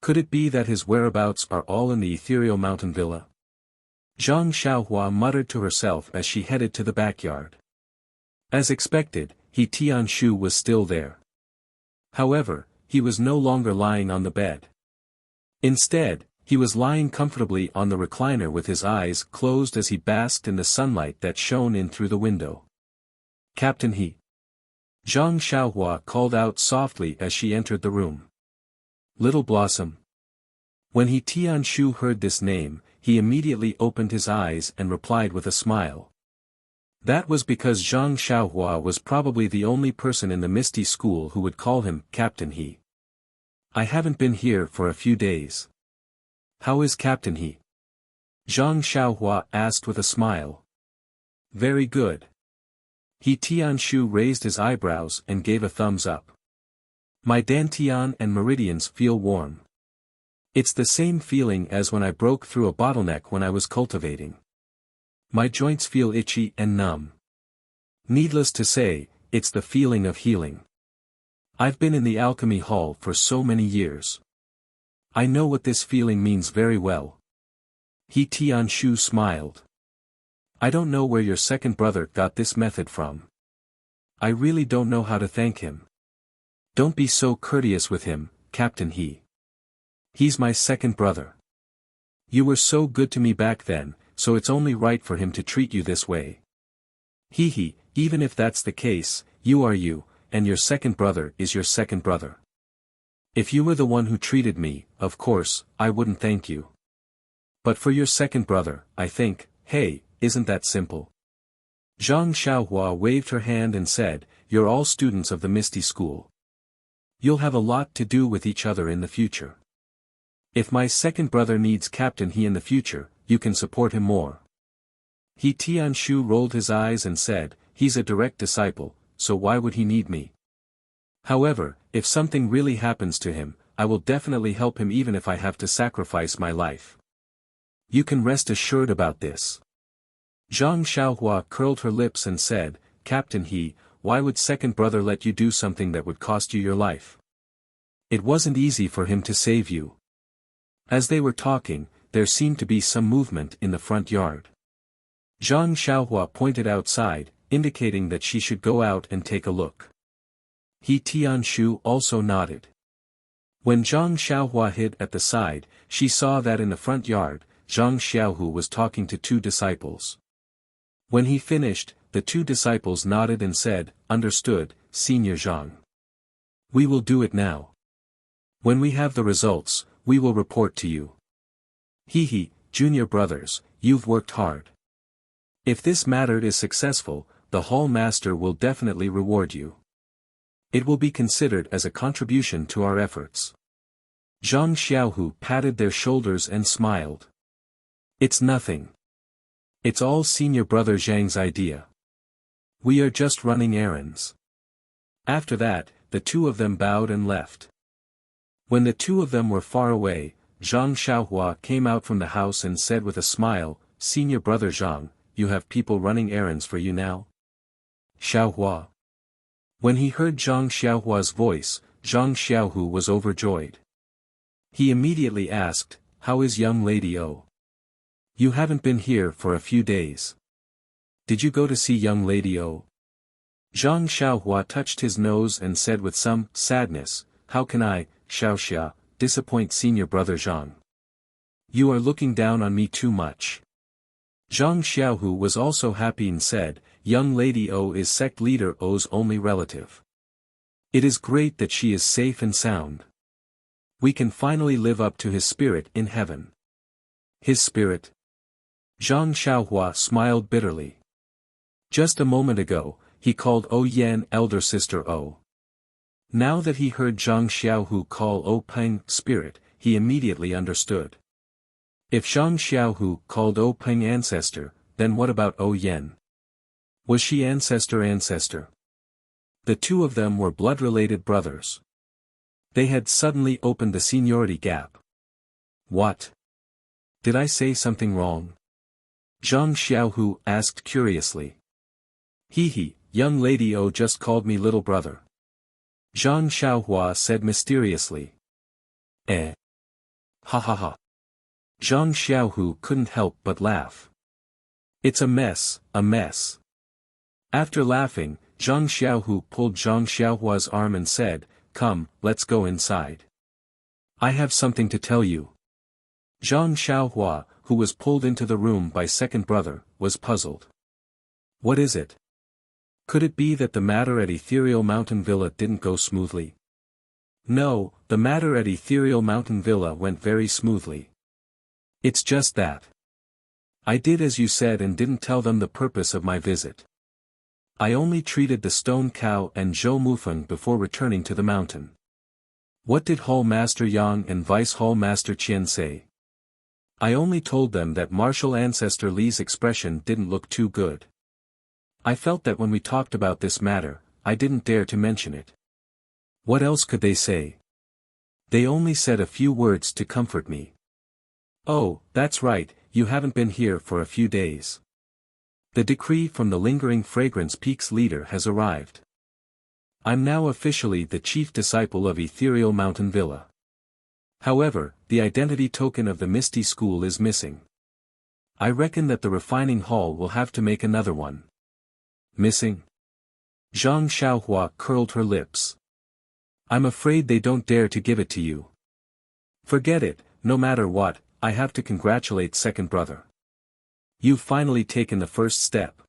Could it be that his whereabouts are all in the ethereal mountain villa? Zhang Xiaohua muttered to herself as she headed to the backyard. As expected, He Tianshu was still there. However, he was no longer lying on the bed. Instead, he was lying comfortably on the recliner with his eyes closed as he basked in the sunlight that shone in through the window. Captain He. Zhang Xiaohua called out softly as she entered the room. Little Blossom. When He Tianshu heard this name, he immediately opened his eyes and replied with a smile. That was because Zhang Xiaohua was probably the only person in the Misty School who would call him Captain He. I haven't been here for a few days. How is Captain He? Zhang Xiaohua asked with a smile. Very good. He Tianshu raised his eyebrows and gave a thumbs up. My dantian and meridians feel warm. It's the same feeling as when I broke through a bottleneck when I was cultivating. My joints feel itchy and numb. Needless to say, it's the feeling of healing. I've been in the alchemy hall for so many years. I know what this feeling means very well. He Tianshu smiled. I don't know where your second brother got this method from. I really don't know how to thank him. Don't be so courteous with him, Captain He. He's my second brother. You were so good to me back then, so it's only right for him to treat you this way. He, even if that's the case, you are you, and your second brother is your second brother. If you were the one who treated me, of course, I wouldn't thank you. But for your second brother, I think, hey, isn't that simple? Zhang Xiaohua waved her hand and said, you're all students of the Misty School. You'll have a lot to do with each other in the future. If my second brother needs Captain He in the future, you can support him more. He Tianshu rolled his eyes and said, he's a direct disciple, so why would he need me? However, if something really happens to him, I will definitely help him even if I have to sacrifice my life. You can rest assured about this. Zhang Xiaohua curled her lips and said, Captain He, why would second brother let you do something that would cost you your life? It wasn't easy for him to save you. As they were talking, there seemed to be some movement in the front yard. Zhang Xiaohua pointed outside, indicating that she should go out and take a look. He Tianshu also nodded. When Zhang Xiaohua hid at the side, she saw that in the front yard, Zhang Xiaohu was talking to two disciples. When he finished, the two disciples nodded and said, Understood, Senior Zhang. We will do it now. When we have the results, we will report to you. Junior brothers, you've worked hard. If this matter is successful, the Hall Master will definitely reward you. It will be considered as a contribution to our efforts. Zhang Xiaohu patted their shoulders and smiled. It's nothing. It's all Senior Brother Zhang's idea. We are just running errands. After that, the two of them bowed and left. When the two of them were far away, Zhang Xiaohua came out from the house and said with a smile, Senior Brother Zhang, you have people running errands for you now? Xiaohua. When he heard Zhang Xiaohua's voice, Zhang Xiaohu was overjoyed. He immediately asked, How is young Lady O? You haven't been here for a few days. Did you go to see young Lady O? Zhang Xiaohua touched his nose and said with some sadness, How can I, Xiaoxia, disappoint Senior Brother Zhang? You are looking down on me too much. Zhang Xiaohu was also happy and said, Young Lady O is sect leader O's only relative. It is great that she is safe and sound. We can finally live up to his spirit in heaven. His spirit? Zhang Xiaohua smiled bitterly. Just a moment ago, he called O Yan elder sister O. Now that he heard Zhang Xiaohu call O Peng spirit, he immediately understood. If Zhang Xiaohu called O Peng ancestor, then what about O Yan? Was she ancestor? The two of them were blood-related brothers. They had suddenly opened the seniority gap. What? Did I say something wrong? Zhang Xiaohu asked curiously. Young Lady O just called me little brother. Zhang Xiaohua said mysteriously. Eh? Ha ha ha. Zhang Xiaohu couldn't help but laugh. It's a mess, a mess. After laughing, Zhang Xiaohu pulled Zhang Xiaohua's arm and said, "Come, let's go inside. I have something to tell you." Zhang Xiaohua, who was pulled into the room by second brother, was puzzled. What is it? Could it be that the matter at Ethereal Mountain Villa didn't go smoothly? No, the matter at Ethereal Mountain Villa went very smoothly. It's just that I did as you said and didn't tell them the purpose of my visit. I only treated the stone cow and Zhou Mufeng before returning to the mountain. What did Hall Master Yang and Vice Hall Master Qian say? I only told them that Martial Ancestor Li's expression didn't look too good. I felt that when we talked about this matter, I didn't dare to mention it. What else could they say? They only said a few words to comfort me. Oh, that's right, you haven't been here for a few days. The decree from the Lingering Fragrance Peaks leader has arrived. I'm now officially the chief disciple of Ethereal Mountain Villa. However, the identity token of the Misty School is missing. I reckon that the refining hall will have to make another one. Missing? Zhang Xiaohua curled her lips. I'm afraid they don't dare to give it to you. Forget it, no matter what, I have to congratulate second brother. You've finally taken the first step.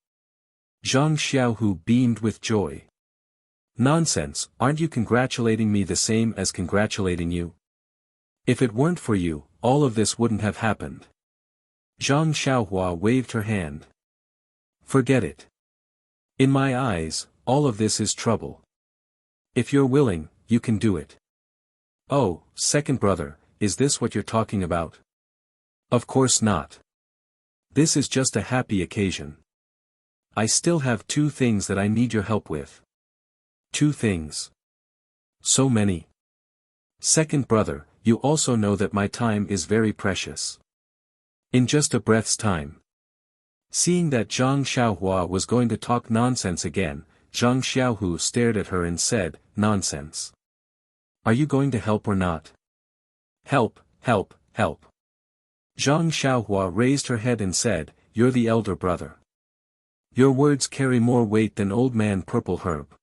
Zhang Xiaohu beamed with joy. Nonsense, aren't you congratulating me the same as congratulating you? If it weren't for you, all of this wouldn't have happened. Zhang Xiaohua waved her hand. Forget it. In my eyes, all of this is trouble. If you're willing, you can do it. Oh, second brother, is this what you're talking about? Of course not. This is just a happy occasion. I still have 2 things that I need your help with. 2 things. So many. Second brother, you also know that my time is very precious. In just a breath's time. Seeing that Zhang Xiaohua was going to talk nonsense again, Zhang Xiaohu stared at her and said, "Nonsense. Are you going to help or not?" Help, help, help. Zhang Xiaohua raised her head and said, "You're the elder brother. Your words carry more weight than Old Man Purple Herb.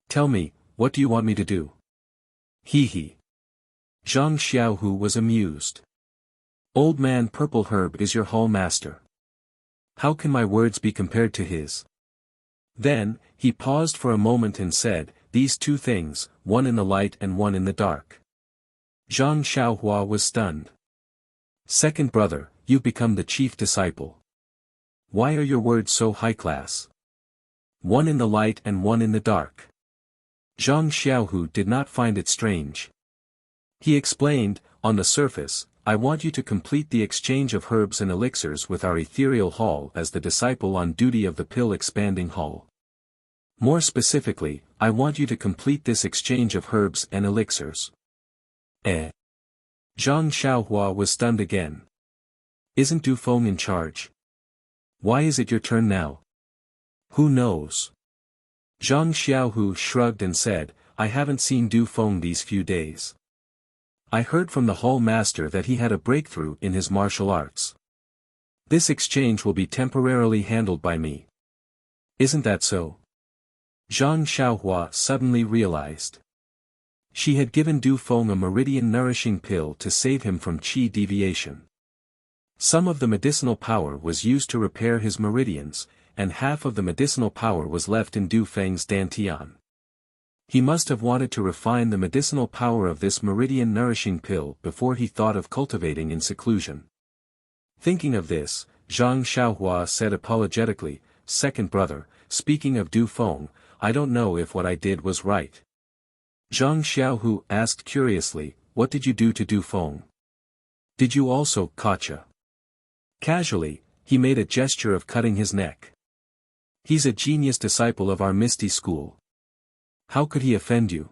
Tell me, what do you want me to do?" Hee hee. Zhang Xiaohu was amused. Old Man Purple Herb is your hall master. How can my words be compared to his? Then, he paused for a moment and said, "These 2 things, one in the light and one in the dark." Zhang Xiaohua was stunned. Second brother, you've become the chief disciple. Why are your words so high class? One in the light and one in the dark. Zhang Xiaohu did not find it strange. He explained, on the surface, I want you to complete the exchange of herbs and elixirs with our ethereal hall as the disciple on duty of the pill expanding hall. More specifically, I want you to complete this exchange of herbs and elixirs. Eh? Zhang Xiaohua was stunned again. Isn't Du Feng in charge? Why is it your turn now? Who knows? Zhang Xiaohu shrugged and said, I haven't seen Du Feng these few days. I heard from the hall master that he had a breakthrough in his martial arts. This exchange will be temporarily handled by me. Isn't that so? Zhang Xiaohua suddenly realized. She had given Du Feng a meridian nourishing pill to save him from qi deviation. Some of the medicinal power was used to repair his meridians, and half of the medicinal power was left in Du Feng's dantian. He must have wanted to refine the medicinal power of this meridian nourishing pill before he thought of cultivating in seclusion. Thinking of this, Zhang Xiaohua said apologetically, Second brother, speaking of Du Feng, I don't know if what I did was right. Zhang Xiaohu asked curiously, what did you do to Du Feng? Did you also, Kacha? Casually, he made a gesture of cutting his neck. He's a genius disciple of our Misty School. How could he offend you?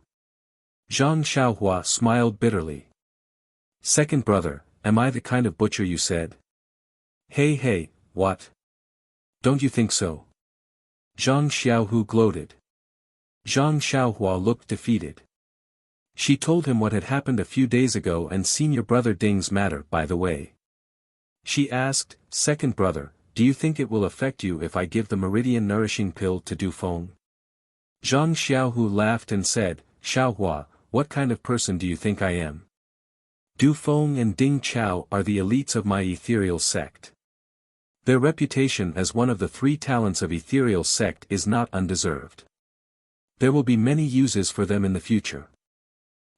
Zhang Xiaohua smiled bitterly. Second brother, am I the kind of butcher you said? Hey, what? Don't you think so? Zhang Xiaohu gloated. Zhang Xiaohua looked defeated. She told him what had happened a few days ago and senior brother Ding's matter, by the way. She asked, second brother, do you think it will affect you if I give the meridian nourishing pill to Du Feng? Zhang Xiaohu laughed and said, Xiaohua, what kind of person do you think I am? Du Feng and Ding Chao are the elites of my ethereal sect. Their reputation as one of the three talents of ethereal sect is not undeserved. There will be many uses for them in the future.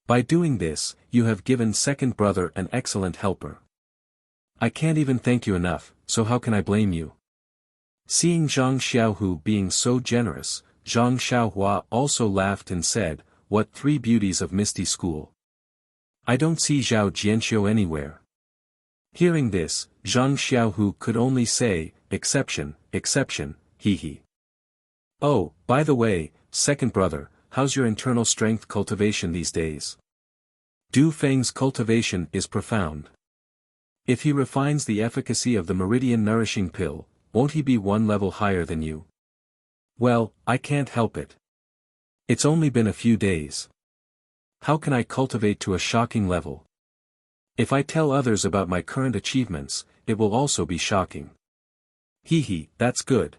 By doing this, you have given second brother an excellent helper. I can't even thank you enough, so how can I blame you? Seeing Zhang Xiaohu being so generous, Zhang Xiaohua also laughed and said, what three beauties of Misty School? I don't see Zhao Jianxiu anywhere. Hearing this, Zhang Xiaohu could only say, exception, hee hee. Oh, by the way, second brother, how's your internal strength cultivation these days? Du Feng's cultivation is profound. If he refines the efficacy of the meridian nourishing pill, won't he be one level higher than you? Well, I can't help it. It's only been a few days. How can I cultivate to a shocking level? If I tell others about my current achievements, it will also be shocking. Hee hee, that's good.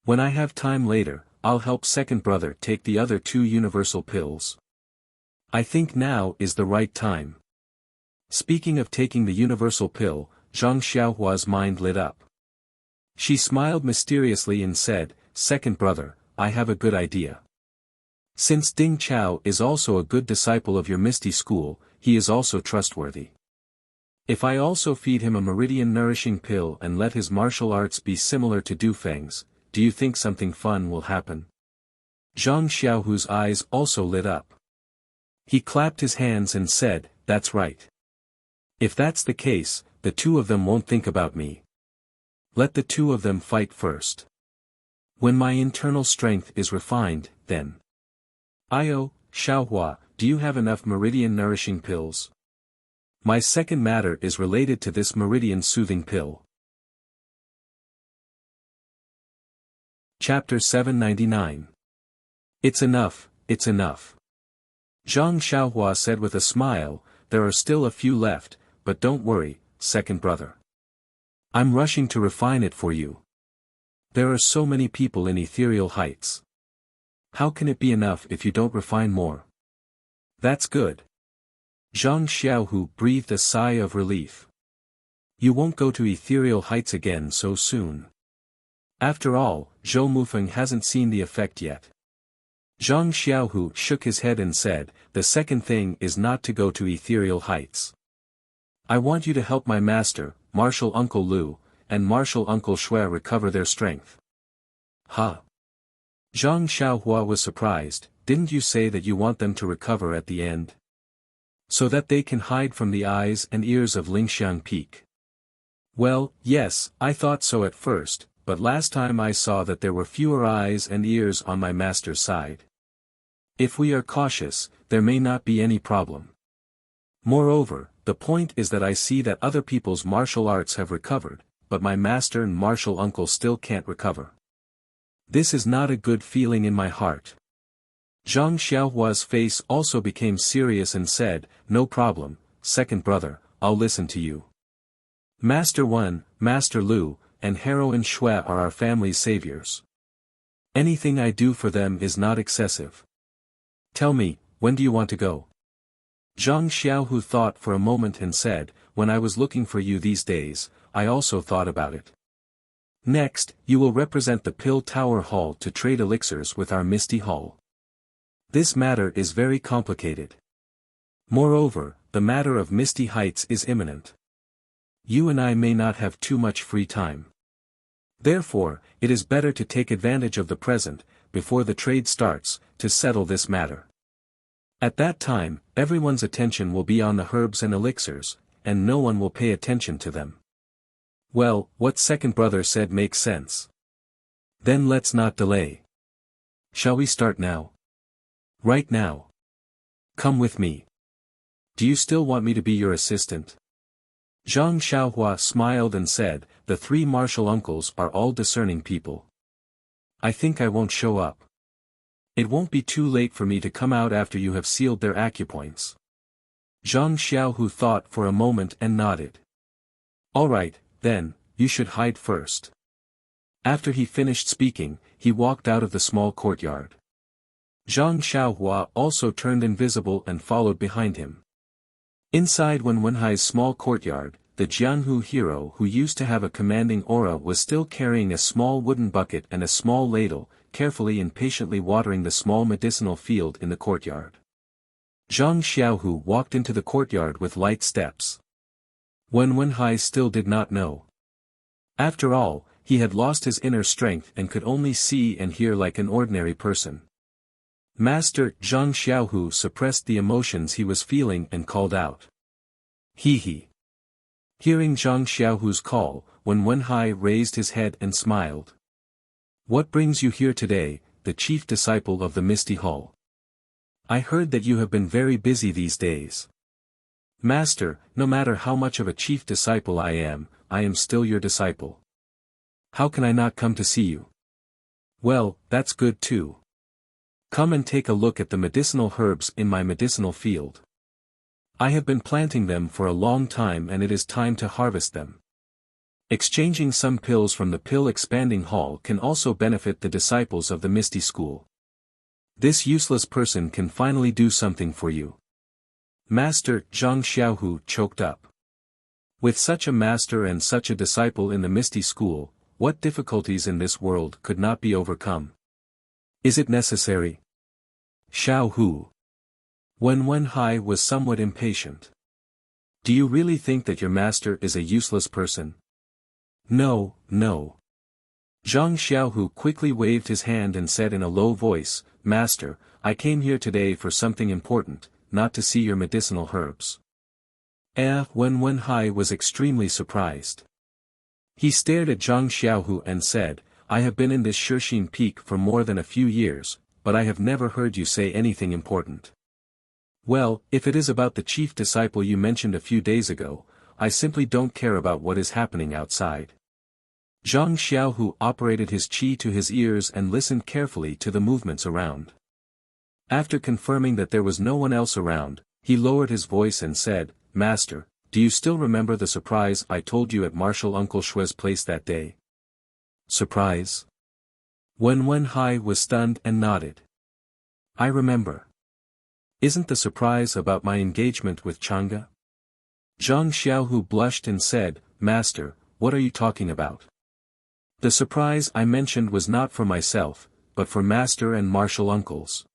When I have time later, I'll help second brother take the other two universal pills. I think now is the right time. Speaking of taking the universal pill, Zhang Xiaohua's mind lit up. She smiled mysteriously and said, second brother, I have a good idea. Since Ding Chao is also a good disciple of your Misty School, he is also trustworthy. If I also feed him a meridian nourishing pill and let his martial arts be similar to Du Feng's, do you think something fun will happen? Zhang Xiaohu's eyes also lit up. He clapped his hands and said, that's right. If that's the case, the two of them won't think about me. Let the two of them fight first. When my internal strength is refined, then. Io, Xiaohua, do you have enough meridian nourishing pills? My second matter is related to this meridian soothing pill. Chapter 799. It's enough, it's enough. Zhang Xiaohua said with a smile, there are still a few left, but don't worry, second brother. I'm rushing to refine it for you. There are so many people in ethereal heights. How can it be enough if you don't refine more? That's good. Zhang Xiaohu breathed a sigh of relief. You won't go to ethereal heights again so soon. After all, Zhou Mufeng hasn't seen the effect yet. Zhang Xiaohu shook his head and said, the second thing is not to go to ethereal heights. I want you to help my master, Martial Uncle Lu, and Martial Uncle Shui recover their strength. Huh? Zhang Xiaohua was surprised, didn't you say that you want them to recover at the end? So that they can hide from the eyes and ears of Lingxiang Peak. Well, yes, I thought so at first, but last time I saw that there were fewer eyes and ears on my master's side. If we are cautious, there may not be any problem. Moreover, the point is that I see that other people's martial arts have recovered, but my master and martial uncle still can't recover. This is not a good feeling in my heart. Zhang Xiaohua's face also became serious and said, no problem, second brother, I'll listen to you. Master Wen, Master Lu, and Heroine Shui are our family's saviors. Anything I do for them is not excessive. Tell me, when do you want to go? Zhang Xiaohu thought for a moment and said, when I was looking for you these days, I also thought about it. Next, you will represent the Pill Tower Hall to trade elixirs with our Misty Hall. This matter is very complicated. Moreover, the matter of Misty Heights is imminent. You and I may not have too much free time. Therefore, it is better to take advantage of the present, before the trade starts, to settle this matter. At that time, everyone's attention will be on the herbs and elixirs, and no one will pay attention to them. Well, what second brother said makes sense. Then let's not delay. Shall we start now? Right now. Come with me. Do you still want me to be your assistant? Zhang Xiaohua smiled and said, the three martial uncles are all discerning people. I think I won't show up. It won't be too late for me to come out after you have sealed their acupoints. Zhang Xiaohu thought for a moment and nodded. All right, then, you should hide first. After he finished speaking, he walked out of the small courtyard. Zhang Xiaohua also turned invisible and followed behind him. Inside Wen Wenhai's small courtyard, the Jianhu hero who used to have a commanding aura was still carrying a small wooden bucket and a small ladle, carefully and patiently watering the small medicinal field in the courtyard. Zhang Xiaohu walked into the courtyard with light steps. Wen Wenhai still did not know. After all, he had lost his inner strength and could only see and hear like an ordinary person. Master Zhang Xiaohu suppressed the emotions he was feeling and called out. He. Hearing Zhang Xiaohu's call, Wen Wenhai raised his head and smiled. What brings you here today, the chief disciple of the Misty Hall? I heard that you have been very busy these days. Master, no matter how much of a chief disciple I am still your disciple. How can I not come to see you? Well, that's good too. Come and take a look at the medicinal herbs in my medicinal field. I have been planting them for a long time and it is time to harvest them. Exchanging some pills from the pill expanding hall can also benefit the disciples of the Misty School. This useless person can finally do something for you. Master Zhang Xiaohu choked up. With such a master and such a disciple in the Misty School, what difficulties in this world could not be overcome? Is it necessary? Xiaohu. Wen Wenhai was somewhat impatient. Do you really think that your master is a useless person? No. Zhang Xiaohu quickly waved his hand and said in a low voice, Master, I came here today for something important, not to see your medicinal herbs. Wen Wenhai was extremely surprised. He stared at Zhang Xiaohu and said, I have been in this Shixin Peak for more than a few years, but I have never heard you say anything important. Well, if it is about the chief disciple you mentioned a few days ago, I simply don't care about what is happening outside. Zhang Xiaohu operated his qi to his ears and listened carefully to the movements around. After confirming that there was no one else around, he lowered his voice and said, Master, do you still remember the surprise I told you at Martial Uncle Shui's place that day? Surprise? Wen Wenhai was stunned and nodded. I remember. Isn't the surprise about my engagement with Chang'e? Zhang Xiaohu blushed and said, Master, what are you talking about? The surprise I mentioned was not for myself, but for Master and Martial Uncles.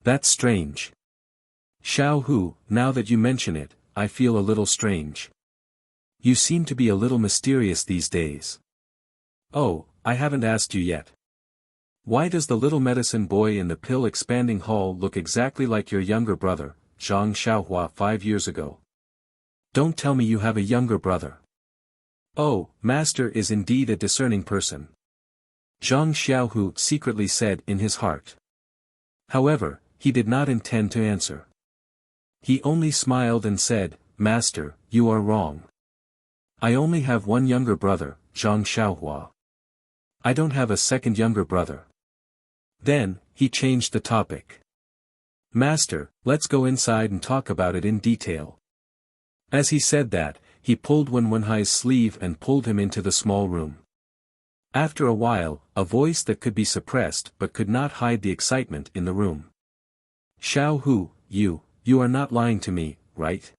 That's strange. Xiaohu, now that you mention it, I feel a little strange. You seem to be a little mysterious these days. Oh, I haven't asked you yet. Why does the little medicine boy in the pill expanding hall look exactly like your younger brother, Zhang Xiaohua 5 years ago? Don't tell me you have a younger brother. Oh, Master is indeed a discerning person. Zhang Xiaohu secretly said in his heart. However, he did not intend to answer. He only smiled and said, Master, you are wrong. I only have one younger brother, Zhang Xiaohua. I don't have a second younger brother. Then, he changed the topic. Master, let's go inside and talk about it in detail. As he said that, he pulled Wen Wenhai's sleeve and pulled him into the small room. After a while, a voice that could be suppressed but could not hide the excitement in the room. Xiaohu, you are not lying to me, right?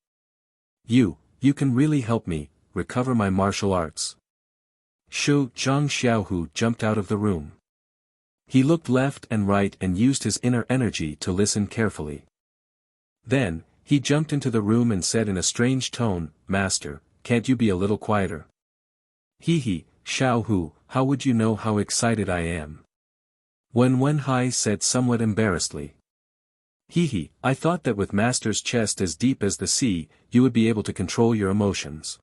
You can really help me recover my martial arts. Zhang Xiaohu jumped out of the room. He looked left and right and used his inner energy to listen carefully. Then, he jumped into the room and said in a strange tone, Master, can't you be a little quieter? Xiaohu, how would you know how excited I am? Wen Wenhai said somewhat embarrassedly. I thought that with Master's chest as deep as the sea, you would be able to control your emotions.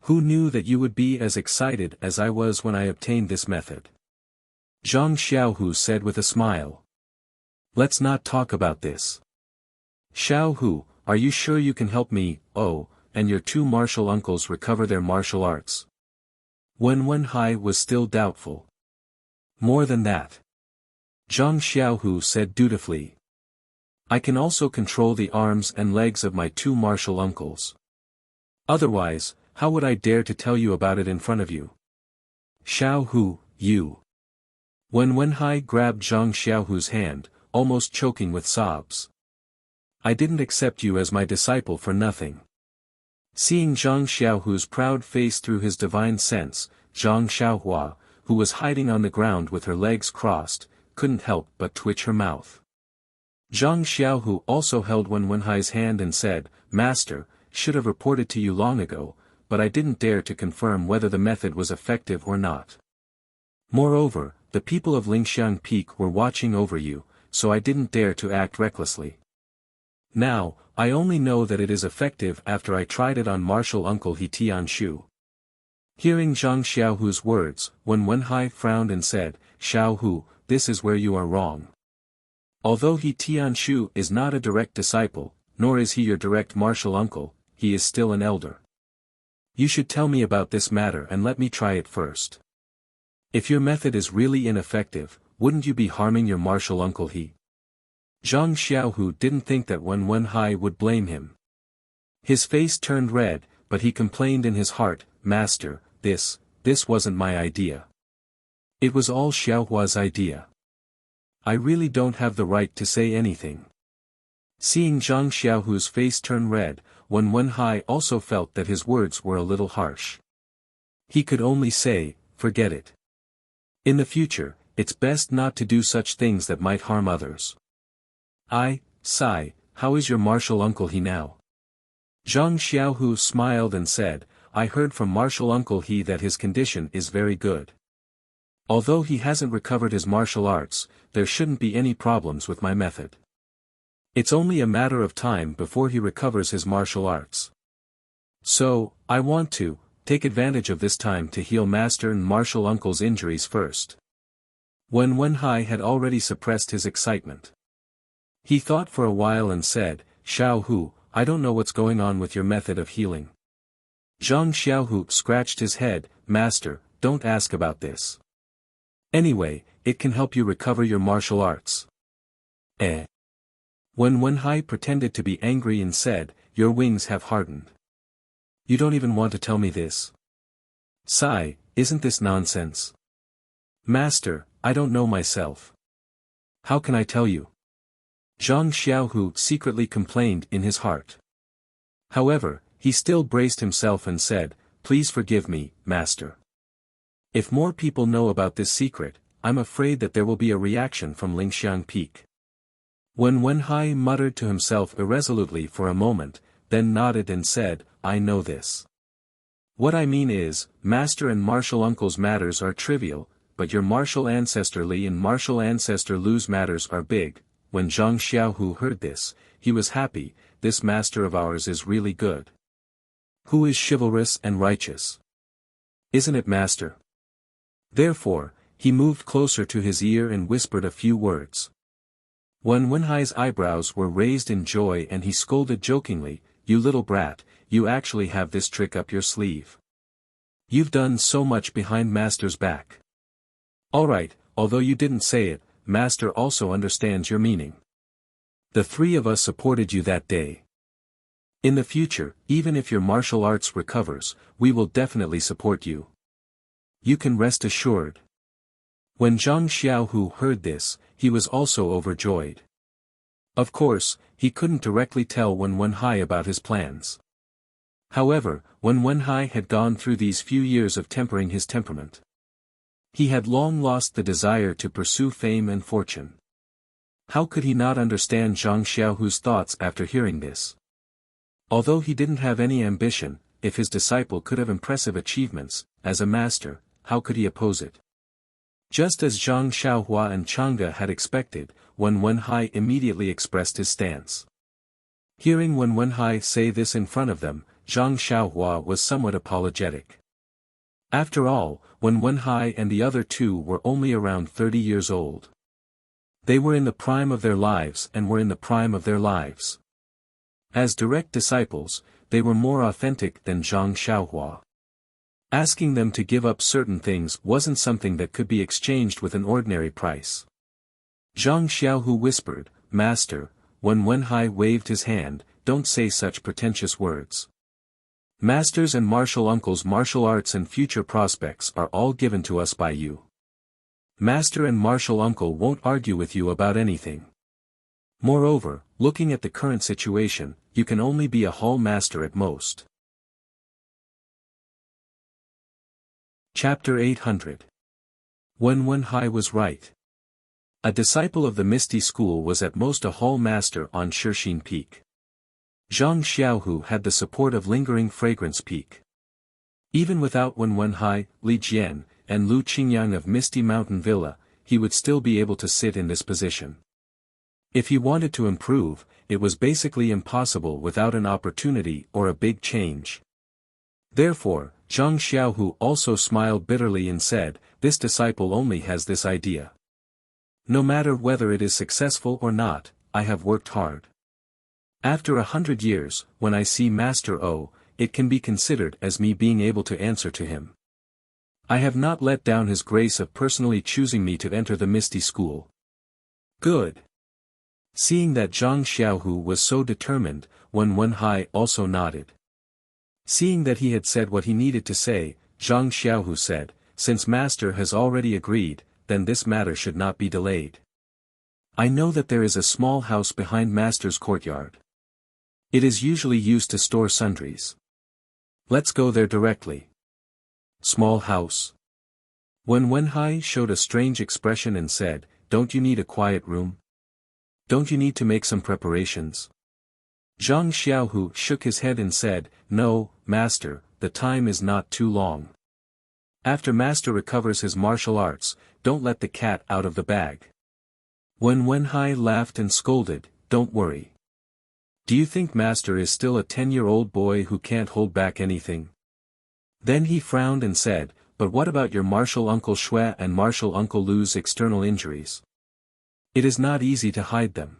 Who knew that you would be as excited as I was when I obtained this method? Zhang Xiaohu said with a smile. Let's not talk about this. Xiaohu, are you sure you can help me, and your two martial uncles recover their martial arts? Wen Wenhai was still doubtful. More than that. Zhang Xiaohu said dutifully. I can also control the arms and legs of my two martial uncles. Otherwise, how would I dare to tell you about it in front of you? Xiaohu, you. Wen Wenhai grabbed Zhang Xiaohu's hand, almost choking with sobs. I didn't accept you as my disciple for nothing. Seeing Zhang Xiaohu's proud face through his divine sense, Zhang Xiaohua, who was hiding on the ground with her legs crossed, couldn't help but twitch her mouth. Zhang Xiaohu also held Wen Wenhai's hand and said, Master, should have reported to you long ago, but I didn't dare to confirm whether the method was effective or not. Moreover, the people of Lingxiang Peak were watching over you, so I didn't dare to act recklessly. Now, I only know that it is effective after I tried it on martial uncle He Tianshu. Hearing Zhang Xiaohu's words, Wen Wenhai frowned and said, Xiaohu, this is where you are wrong. Although He Tianshu is not a direct disciple, nor is he your direct martial uncle, he is still an elder. You should tell me about this matter and let me try it first. If your method is really ineffective, wouldn't you be harming your martial uncle He? Zhang Xiaohu didn't think that Wen Wenhai would blame him. His face turned red, but he complained in his heart, Master, this wasn't my idea. It was all Xiaohua's idea. I really don't have the right to say anything. Seeing Zhang Xiaohu's face turn red, Wen Wenhai also felt that his words were a little harsh. He could only say, forget it. In the future, it's best not to do such things that might harm others. Sai, how is your martial uncle He now? Zhang Xiaohu smiled and said, I heard from martial uncle He that his condition is very good. Although he hasn't recovered his martial arts, there shouldn't be any problems with my method. It's only a matter of time before he recovers his martial arts. So, I want to take advantage of this time to heal Master and martial uncle's injuries first. Wen Wenhai had already suppressed his excitement. He thought for a while and said, Xiaohu, I don't know what's going on with your method of healing. Zhang Xiaohu scratched his head, Master, don't ask about this. Anyway, it can help you recover your martial arts. Wen Wenhai pretended to be angry and said, your wings have hardened. You don't even want to tell me this. Sai, isn't this nonsense? Master, I don't know myself. How can I tell you? Zhang Xiaohu secretly complained in his heart. However, he still braced himself and said, please forgive me, Master. If more people know about this secret, I'm afraid that there will be a reaction from Lingxiang Peak. Wen Wenhai muttered to himself irresolutely for a moment, then nodded and said, I know this. What I mean is, Master and martial uncle's matters are trivial, but your martial ancestor Li and martial ancestor Lu's matters are big. When Zhang Xiaohu heard this, he was happy, this master of ours is really good. Who is chivalrous and righteous? Isn't it Master? Therefore, he moved closer to his ear and whispered a few words. Wen Wenhai's eyebrows were raised in joy and he scolded jokingly, you little brat, you actually have this trick up your sleeve. You've done so much behind Master's back. Alright, although you didn't say it, Master also understands your meaning. The three of us supported you that day. In the future, even if your martial arts recovers, we will definitely support you. You can rest assured. When Zhang Xiaohu heard this, he was also overjoyed. Of course, he couldn't directly tell Wen Wenhai about his plans. However, Wen Wenhai had gone through these few years of tempering his temperament. He had long lost the desire to pursue fame and fortune. How could he not understand Zhang Xiaohu's thoughts after hearing this? Although he didn't have any ambition, if his disciple could have impressive achievements, as a master, how could he oppose it? Just as Zhang Xiaohua and Chang'e had expected, Wen Wenhai immediately expressed his stance. Hearing Wen Wenhai say this in front of them, Zhang Xiaohua was somewhat apologetic. After all, Wen Wenhai and the other two were only around 30 years old. They were in the prime of their lives and were in the prime of their lives. As direct disciples, they were more authentic than Zhang Xiaohua. Asking them to give up certain things wasn't something that could be exchanged with an ordinary price. Zhang Xiaohu whispered, Master. When Wenhai waved his hand, don't say such pretentious words. Masters and martial uncles, martial arts and future prospects are all given to us by you. Master and martial uncle won't argue with you about anything. Moreover, looking at the current situation, you can only be a hall master at most. Chapter 800. When Wenhai was right. A disciple of the Misty School was at most a hall master on Shixin Peak. Zhang Xiaohu had the support of Lingering Fragrance Peak. Even without Wenhai, Li Jian, and Lu Qingyang of Misty Mountain Villa, he would still be able to sit in this position. If he wanted to improve, it was basically impossible without an opportunity or a big change. Therefore, Zhang Xiaohu also smiled bitterly and said, this disciple only has this idea. No matter whether it is successful or not, I have worked hard. After 100 years, when I see Master O, it can be considered as me being able to answer to him. I have not let down his grace of personally choosing me to enter the Misty School. Good. Seeing that Zhang Xiaohu was so determined, Wenhai also nodded. Seeing that he had said what he needed to say, Zhang Xiaohu said, since Master has already agreed, then this matter should not be delayed. I know that there is a small house behind Master's courtyard. It is usually used to store sundries. Let's go there directly. Small house. When Wenhai showed a strange expression and said, don't you need a quiet room? Don't you need to make some preparations? Zhang Xiaohu shook his head and said, no, Master, the time is not too long. After Master recovers his martial arts, don't let the cat out of the bag. When Wenhai laughed and scolded, don't worry. Do you think Master is still a 10-year-old boy who can't hold back anything? Then he frowned and said, but what about your martial uncle Shui and martial uncle Lu's external injuries? It is not easy to hide them.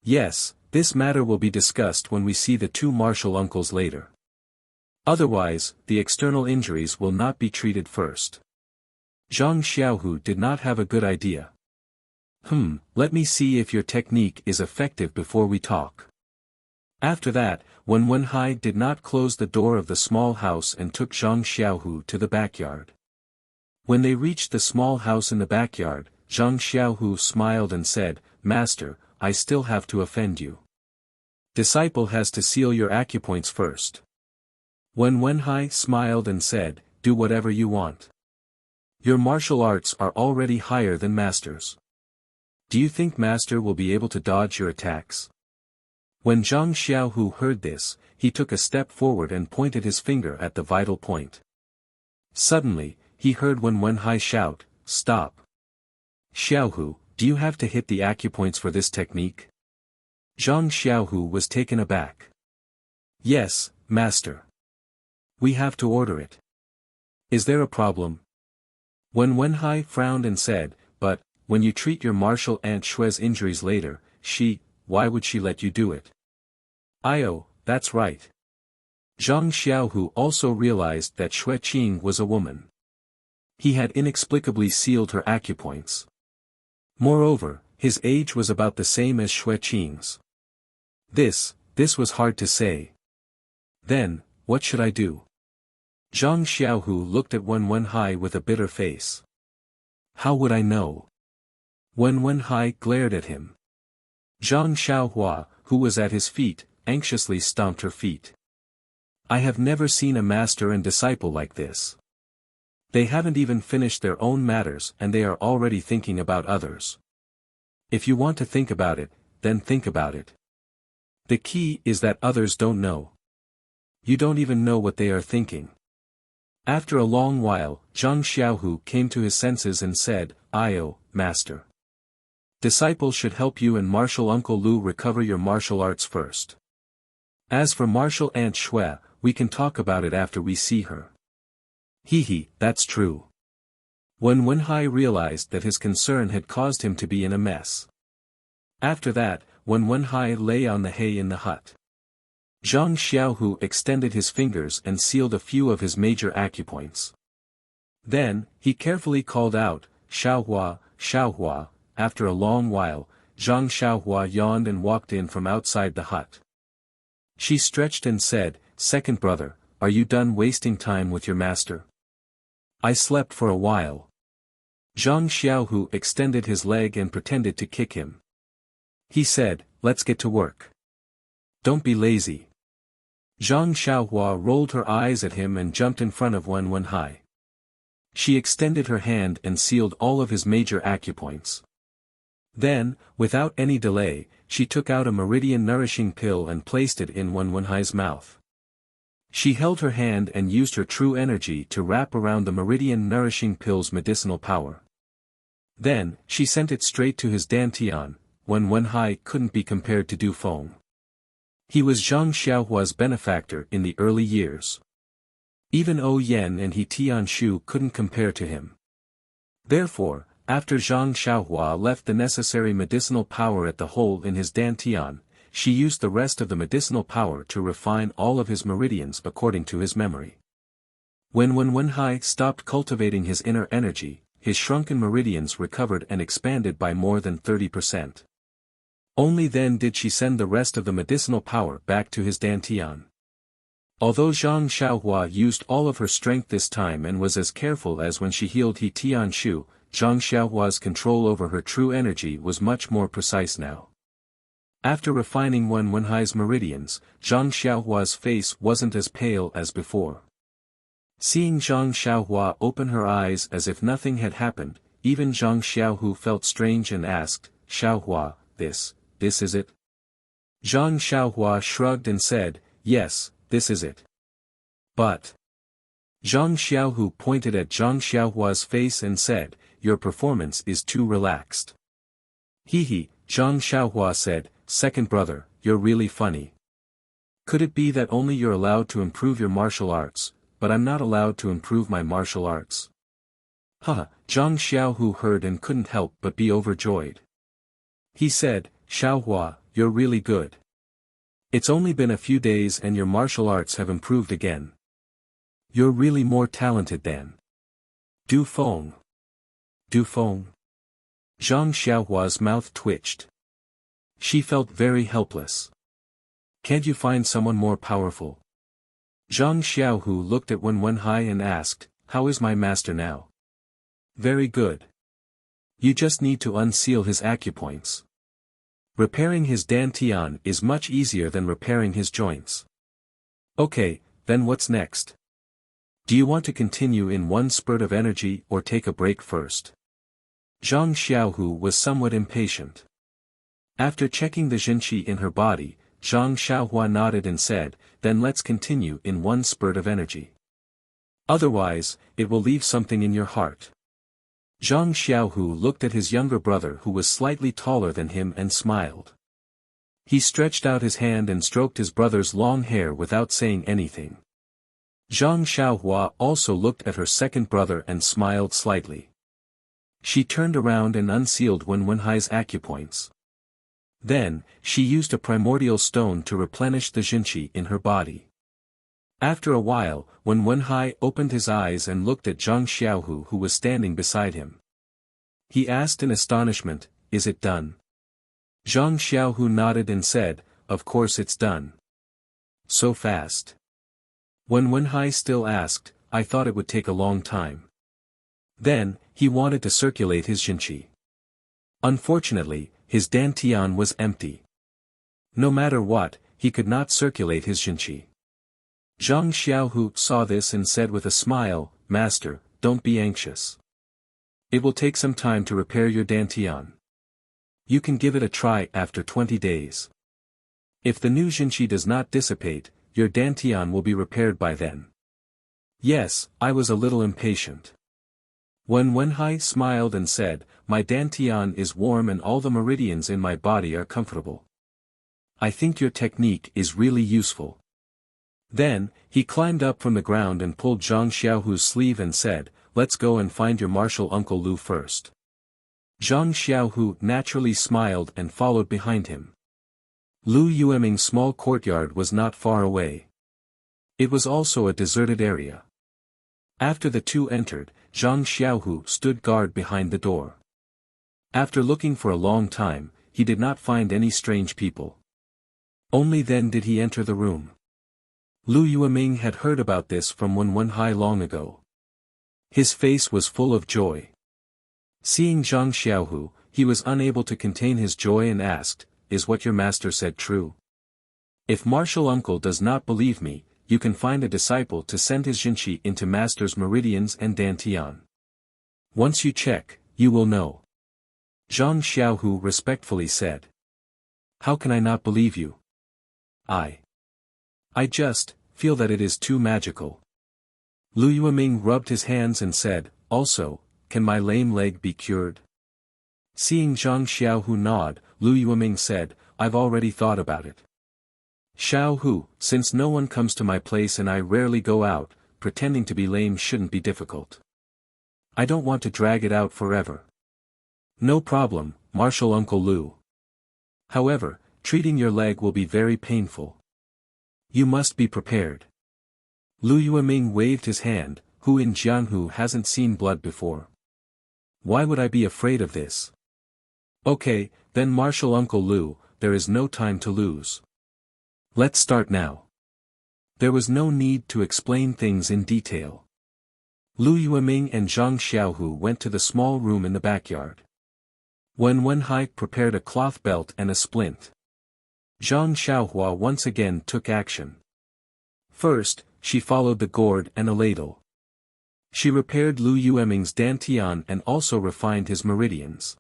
Yes, this matter will be discussed when we see the two martial uncles later. Otherwise, the external injuries will not be treated first. Zhang Xiaohu did not have a good idea. Let me see if your technique is effective before we talk. After that, when Wenhai did not close the door of the small house and took Zhang Xiaohu to the backyard. When they reached the small house in the backyard, Zhang Xiaohu smiled and said, Master, I still have to offend you. Disciple has to seal your acupoints first. When Wenhai smiled and said, do whatever you want. Your martial arts are already higher than Master's. Do you think Master will be able to dodge your attacks? When Zhang Xiaohu heard this, he took a step forward and pointed his finger at the vital point. Suddenly, he heard Wenhai shout, stop. Xiaohu, do you have to hit the acupoints for this technique? Zhang Xiaohu was taken aback. Yes, Master. We have to order it. Is there a problem? When Wenhai frowned and said, but, when you treat your martial aunt Shui's injuries later, why would she let you do it? That's right. Zhang Xiaohu also realized that Shui Qing was a woman. He had inexplicably sealed her acupoints. Moreover, his age was about the same as Shui Qing's. This was hard to say. Then, what should I do? Zhang Xiaohu looked at Wenhai with a bitter face. How would I know? Wenhai glared at him. Zhang Xiaohua, who was at his feet, anxiously stomped her feet. I have never seen a master and disciple like this. They haven't even finished their own matters and they are already thinking about others. If you want to think about it, then think about it. The key is that others don't know. You don't even know what they are thinking. After a long while, Zhang Xiaohu came to his senses and said, Master. Disciple should help you and martial uncle Lu recover your martial arts first. As for martial aunt Shui, we can talk about it after we see her. That's true. When Wenhai realized that his concern had caused him to be in a mess. After that, when Wenhai lay on the hay in the hut, Zhang Xiaohu extended his fingers and sealed a few of his major acupoints. Then, he carefully called out, Xiaohua, Xiaohua, After a long while, Zhang Xiaohua yawned and walked in from outside the hut. She stretched and said, "Second brother, are you done wasting time with your master?" "I slept for a while." Zhang Xiaohu extended his leg and pretended to kick him. He said, "Let's get to work. Don't be lazy." Zhang Xiaohua rolled her eyes at him and jumped in front of Wen Wenhai. She extended her hand and sealed all of his major acupoints. Then, without any delay, she took out a meridian nourishing pill and placed it in Wen Wenhai's mouth. She held her hand and used her true energy to wrap around the meridian nourishing pill's medicinal power. Then, she sent it straight to his dantian. Wen Wenhai couldn't be compared to Du Feng. He was Zhang Xiaohua's benefactor in the early years. Even O Yen and He Tianshu couldn't compare to him. Therefore, after Zhang Xiaohua left the necessary medicinal power at the hole in his dantian, she used the rest of the medicinal power to refine all of his meridians according to his memory. When Wen Wenhai stopped cultivating his inner energy, his shrunken meridians recovered and expanded by more than 30%. Only then did she send the rest of the medicinal power back to his dantian. Although Zhang Xiaohua used all of her strength this time and was as careful as when she healed He Tianshu, Zhang Xiaohua's control over her true energy was much more precise now. After refining Wen Wenhai's meridians, Zhang Xiaohua's face wasn't as pale as before. Seeing Zhang Xiaohua open her eyes as if nothing had happened, even Zhang Xiaohu felt strange and asked, "Xiaohua, this is it?" Zhang Xiaohua shrugged and said, "Yes, this is it." But Zhang Xiaohu pointed at Zhang Xiaohua's face and said, "Your performance is too relaxed." He, Zhang Xiaohua said, "Second brother, you're really funny. Could it be that only you're allowed to improve your martial arts, but I'm not allowed to improve my martial arts?" Haha, Zhang Xiaohu heard and couldn't help but be overjoyed. He said, "Xiaohua, you're really good. It's only been a few days and your martial arts have improved again. You're really more talented than Du Feng." Du Feng? Zhang Xiaohua's mouth twitched. She felt very helpless. "Can't you find someone more powerful?" Zhang Xiaohu looked at Wen Wenhai and asked, "How is my master now?" "Very good. You just need to unseal his acupoints. Repairing his dantian is much easier than repairing his joints." "Okay, then what's next? Do you want to continue in one spurt of energy or take a break first?" Zhang Xiaohu was somewhat impatient. After checking the jinqi in her body, Zhang Xiaohua nodded and said, "Then let's continue in one spurt of energy. Otherwise, it will leave something in your heart." Zhang Xiaohu looked at his younger brother who was slightly taller than him and smiled. He stretched out his hand and stroked his brother's long hair without saying anything. Zhang Xiaohua also looked at her second brother and smiled slightly. She turned around and unsealed Wen Wenhai's acupoints. Then, she used a primordial stone to replenish the jinqi in her body. After a while, Wen Wenhai opened his eyes and looked at Zhang Xiaohu who was standing beside him. He asked in astonishment, "Is it done?" Zhang Xiaohu nodded and said, "Of course it's done. So fast." Wen Wenhai still asked, "I thought it would take a long time." Then, he wanted to circulate his jinqi. Unfortunately, his dantian was empty. No matter what, he could not circulate his jinqi. Zhang Xiaohu saw this and said with a smile, "Master, don't be anxious. It will take some time to repair your dantian. You can give it a try after 20 days. If the new jinqi does not dissipate, your dantian will be repaired by then." Yes, I was a little impatient. Wen Wenhai smiled and said, "My dantian is warm and all the meridians in my body are comfortable. I think your technique is really useful." Then, he climbed up from the ground and pulled Zhang Xiaohu's sleeve and said, "Let's go and find your martial uncle Lu first." Zhang Xiaohu naturally smiled and followed behind him. Lu Yueming's small courtyard was not far away. It was also a deserted area. After the two entered, Zhang Xiaohu stood guard behind the door. After looking for a long time, he did not find any strange people. Only then did he enter the room. Lu Yueming had heard about this from Wenwenhai long ago. His face was full of joy. Seeing Zhang Xiaohu, he was unable to contain his joy and asked, "Is what your master said true? If martial uncle does not believe me, you can find a disciple to send his Jinqi into master's meridians and dantian. Once you check, you will know." Zhang Xiaohu respectfully said. "How can I not believe you? I just feel that it is too magical." Lu Yueming rubbed his hands and said, "Also, can my lame leg be cured?" Seeing Zhang Xiaohu nod, Lu Yueming said, "I've already thought about it. Xiaohu, since no one comes to my place and I rarely go out, pretending to be lame shouldn't be difficult. I don't want to drag it out forever." "No problem, martial Uncle Lu. However, treating your leg will be very painful. You must be prepared." Lu Yueming waved his hand, "Who in Jianghu hasn't seen blood before? Why would I be afraid of this? Okay, then martial Uncle Lu, there is no time to lose. Let's start now." There was no need to explain things in detail. Lu Yueming and Zhang Xiaohu went to the small room in the backyard. Wenwenhai prepared a cloth belt and a splint. Zhang Xiaohua once again took action. First, she followed the gourd and a ladle. She repaired Lu Yueming's dantian and also refined his meridians.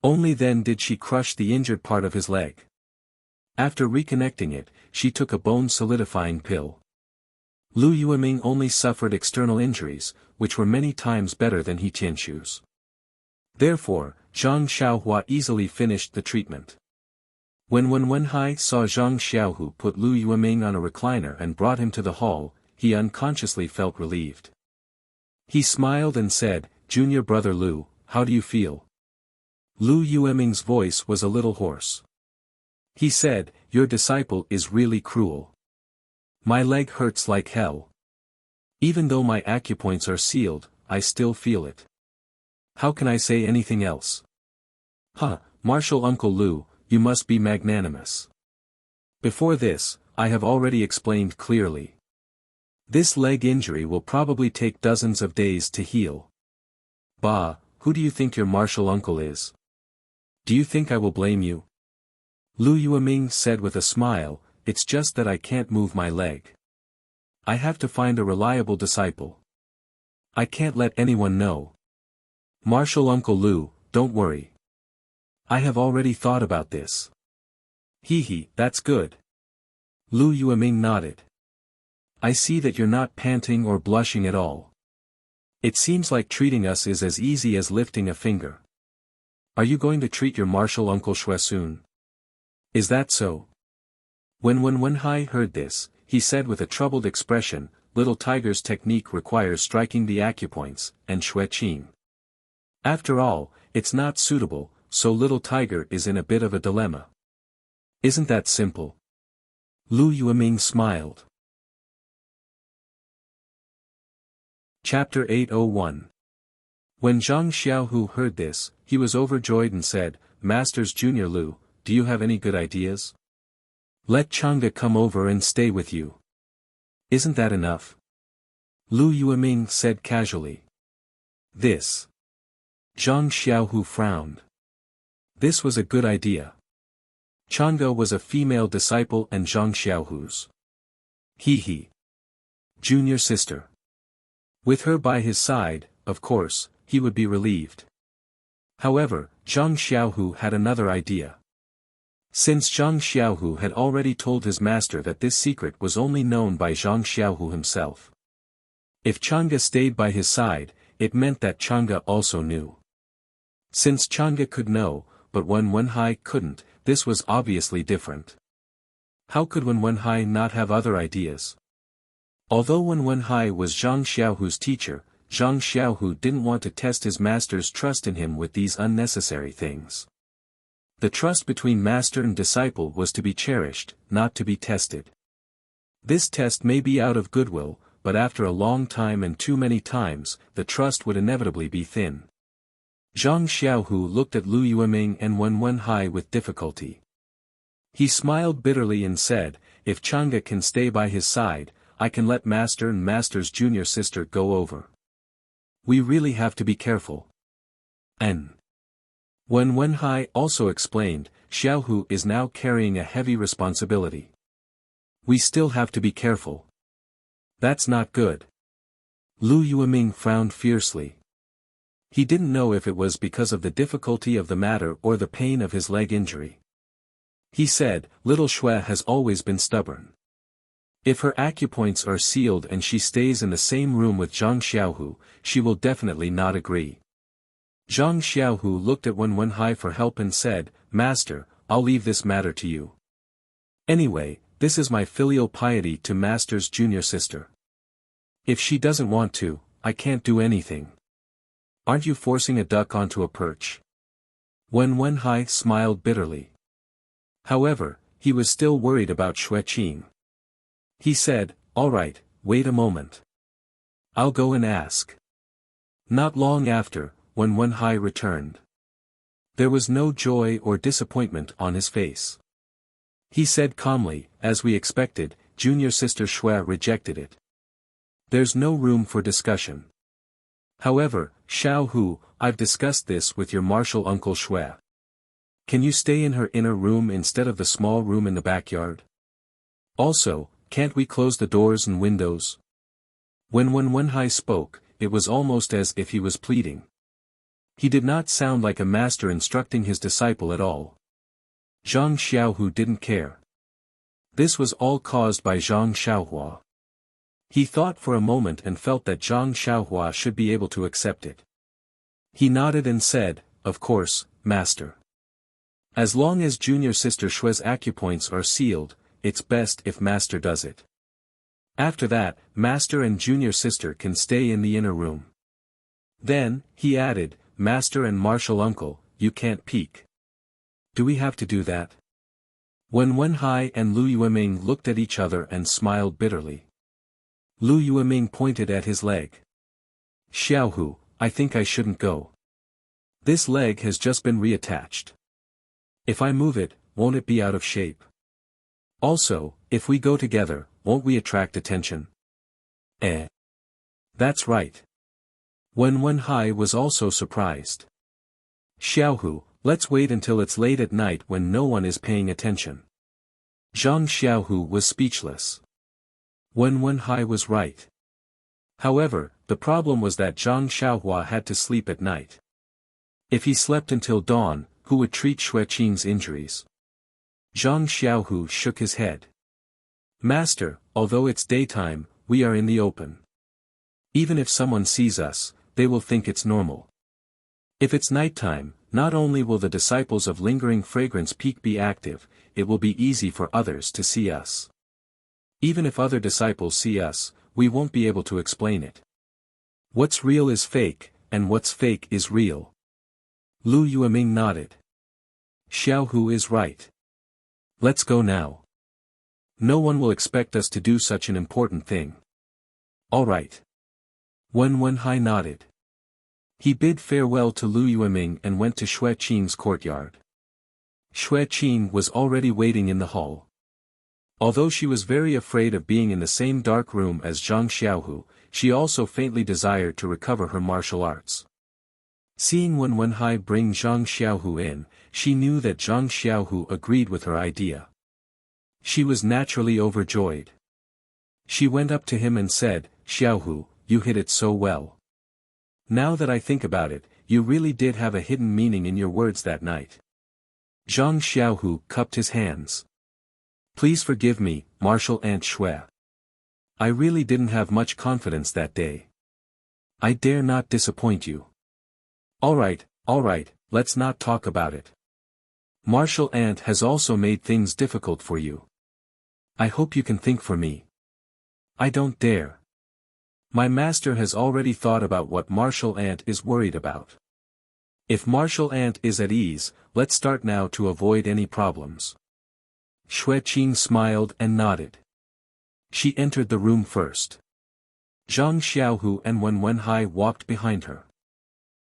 Only then did she crush the injured part of his leg. After reconnecting it, she took a bone-solidifying pill. Lu Yueming only suffered external injuries, which were many times better than He Tianshu's. Therefore, Zhang Xiaohua easily finished the treatment. When Wenwenhai saw Zhang Xiaohu put Lu Yueming on a recliner and brought him to the hall, he unconsciously felt relieved. He smiled and said, "Junior brother Lu, how do you feel?" Lu Yueming's voice was a little hoarse. He said, "Your disciple is really cruel. My leg hurts like hell. Even though my acupoints are sealed, I still feel it. How can I say anything else?" Martial Uncle Lu, you must be magnanimous. Before this, I have already explained clearly. This leg injury will probably take dozens of days to heal. Bah, who do you think your martial uncle is? Do you think I will blame you?" Lu Yueming said with a smile, "It's just that I can't move my leg. I have to find a reliable disciple. I can't let anyone know. Martial Uncle Lu, don't worry. I have already thought about this." He, that's good." Lu Yueming nodded. "I see that you're not panting or blushing at all. It seems like treating us is as easy as lifting a finger. Are you going to treat your martial uncle Shui soon? Is that so?" When Wenwenhai heard this, he said with a troubled expression, "Little Tiger's technique requires striking the acupoints, and Shui Qing. After all, it's not suitable, so Little Tiger is in a bit of a dilemma. Isn't that simple?" Lu Yueming smiled. Chapter 801. When Zhang Xiaohu heard this, he was overjoyed and said, "Masters Junior Lu, do you have any good ideas? Let Chang'e come over and stay with you. Isn't that enough?" Lu Yueming said casually. "This." Zhang Xiaohu frowned. This was a good idea. Chang'e was a female disciple and Zhang Xiaohu's junior sister. With her by his side, of course, he would be relieved. However, Zhang Xiaohu had another idea. Since Zhang Xiaohu had already told his master that this secret was only known by Zhang Xiaohu himself. If Chang'e stayed by his side, it meant that Chang'e also knew. Since Chang'e could know, but Wenwenhai couldn't, this was obviously different. How could Wenwenhai not have other ideas? Although Wenwenhai was Zhang Xiaohu's teacher, Zhang Xiaohu didn't want to test his master's trust in him with these unnecessary things. The trust between master and disciple was to be cherished, not to be tested. This test may be out of goodwill, but after a long time and too many times, the trust would inevitably be thin. Zhang Xiaohu looked at Lu Yueming and Wen Wenhai with difficulty. He smiled bitterly and said, if Chang'e can stay by his side, I can let Master and Master's junior sister go over. We really have to be careful. Wen Wenhai also explained, Xiaohu is now carrying a heavy responsibility. We still have to be careful. That's not good. Lu Yueming frowned fiercely. He didn't know if it was because of the difficulty of the matter or the pain of his leg injury. He said, little Xue has always been stubborn. If her acupoints are sealed and she stays in the same room with Zhang Xiaohu, she will definitely not agree. Zhang Xiaohu looked at Wen Wenhai for help and said, Master, I'll leave this matter to you. Anyway, this is my filial piety to Master's junior sister. If she doesn't want to, I can't do anything. Aren't you forcing a duck onto a perch? Wen Wenhai smiled bitterly. However, he was still worried about Xue Qing. He said, all right, wait a moment. I'll go and ask. Not long after, Wen Wenhai returned. There was no joy or disappointment on his face. He said calmly, as we expected, junior sister Xue rejected it. There's no room for discussion. However, Xiaohu, I've discussed this with your martial uncle Xue. Can you stay in her inner room instead of the small room in the backyard? Also, can't we close the doors and windows? When Wen Wenhai spoke, it was almost as if he was pleading. He did not sound like a master instructing his disciple at all. Zhang Xiaohu didn't care. This was all caused by Zhang Xiaohua. He thought for a moment and felt that Zhang Xiaohua should be able to accept it. He nodded and said, of course, master. As long as junior sister Xue's acupoints are sealed, it's best if master does it. After that, master and junior sister can stay in the inner room. Then, he added, master and martial uncle, you can't peek. Do we have to do that? Wen Wenhai and Lu Yueming looked at each other and smiled bitterly. Lu Yueming pointed at his leg. Xiaohu, I think I shouldn't go. This leg has just been reattached. If I move it, won't it be out of shape? Also, if we go together, won't we attract attention? That's right. Wen Wenhai was also surprised. Xiaohu, let's wait until it's late at night when no one is paying attention. Zhang Xiaohu was speechless. Wen Wenhai was right. However, the problem was that Zhang Xiaohua had to sleep at night. If he slept until dawn, who would treat Xue Qing's injuries? Zhang Xiaohu shook his head. Master, although it's daytime, we are in the open. Even if someone sees us, they will think it's normal. If it's nighttime, not only will the disciples of Lingering Fragrance Peak be active, it will be easy for others to see us. Even if other disciples see us, we won't be able to explain it. What's real is fake, and what's fake is real. Lu Yueming nodded. Xiaohu is right. Let's go now. No one will expect us to do such an important thing. All right. Wen Wenhai nodded. He bid farewell to Lu Yueming and went to Xue Qing's courtyard. Xue Qing was already waiting in the hall. Although she was very afraid of being in the same dark room as Zhang Xiaohu, she also faintly desired to recover her martial arts. Seeing Wen Wenhai bring Zhang Xiaohu in, she knew that Zhang Xiaohu agreed with her idea. She was naturally overjoyed. She went up to him and said, Xiaohu, you hit it so well. Now that I think about it, you really did have a hidden meaning in your words that night. Zhang Xiaohu cupped his hands. Please forgive me, Martial Aunt Xue. I really didn't have much confidence that day. I dare not disappoint you. All right, let's not talk about it. Martial Aunt has also made things difficult for you. I hope you can think for me. I don't dare. My master has already thought about what Martial Aunt is worried about. If Martial Aunt is at ease, let's start now to avoid any problems. Xue Qing smiled and nodded. She entered the room first. Zhang Xiaohu and Wen Wenhai walked behind her.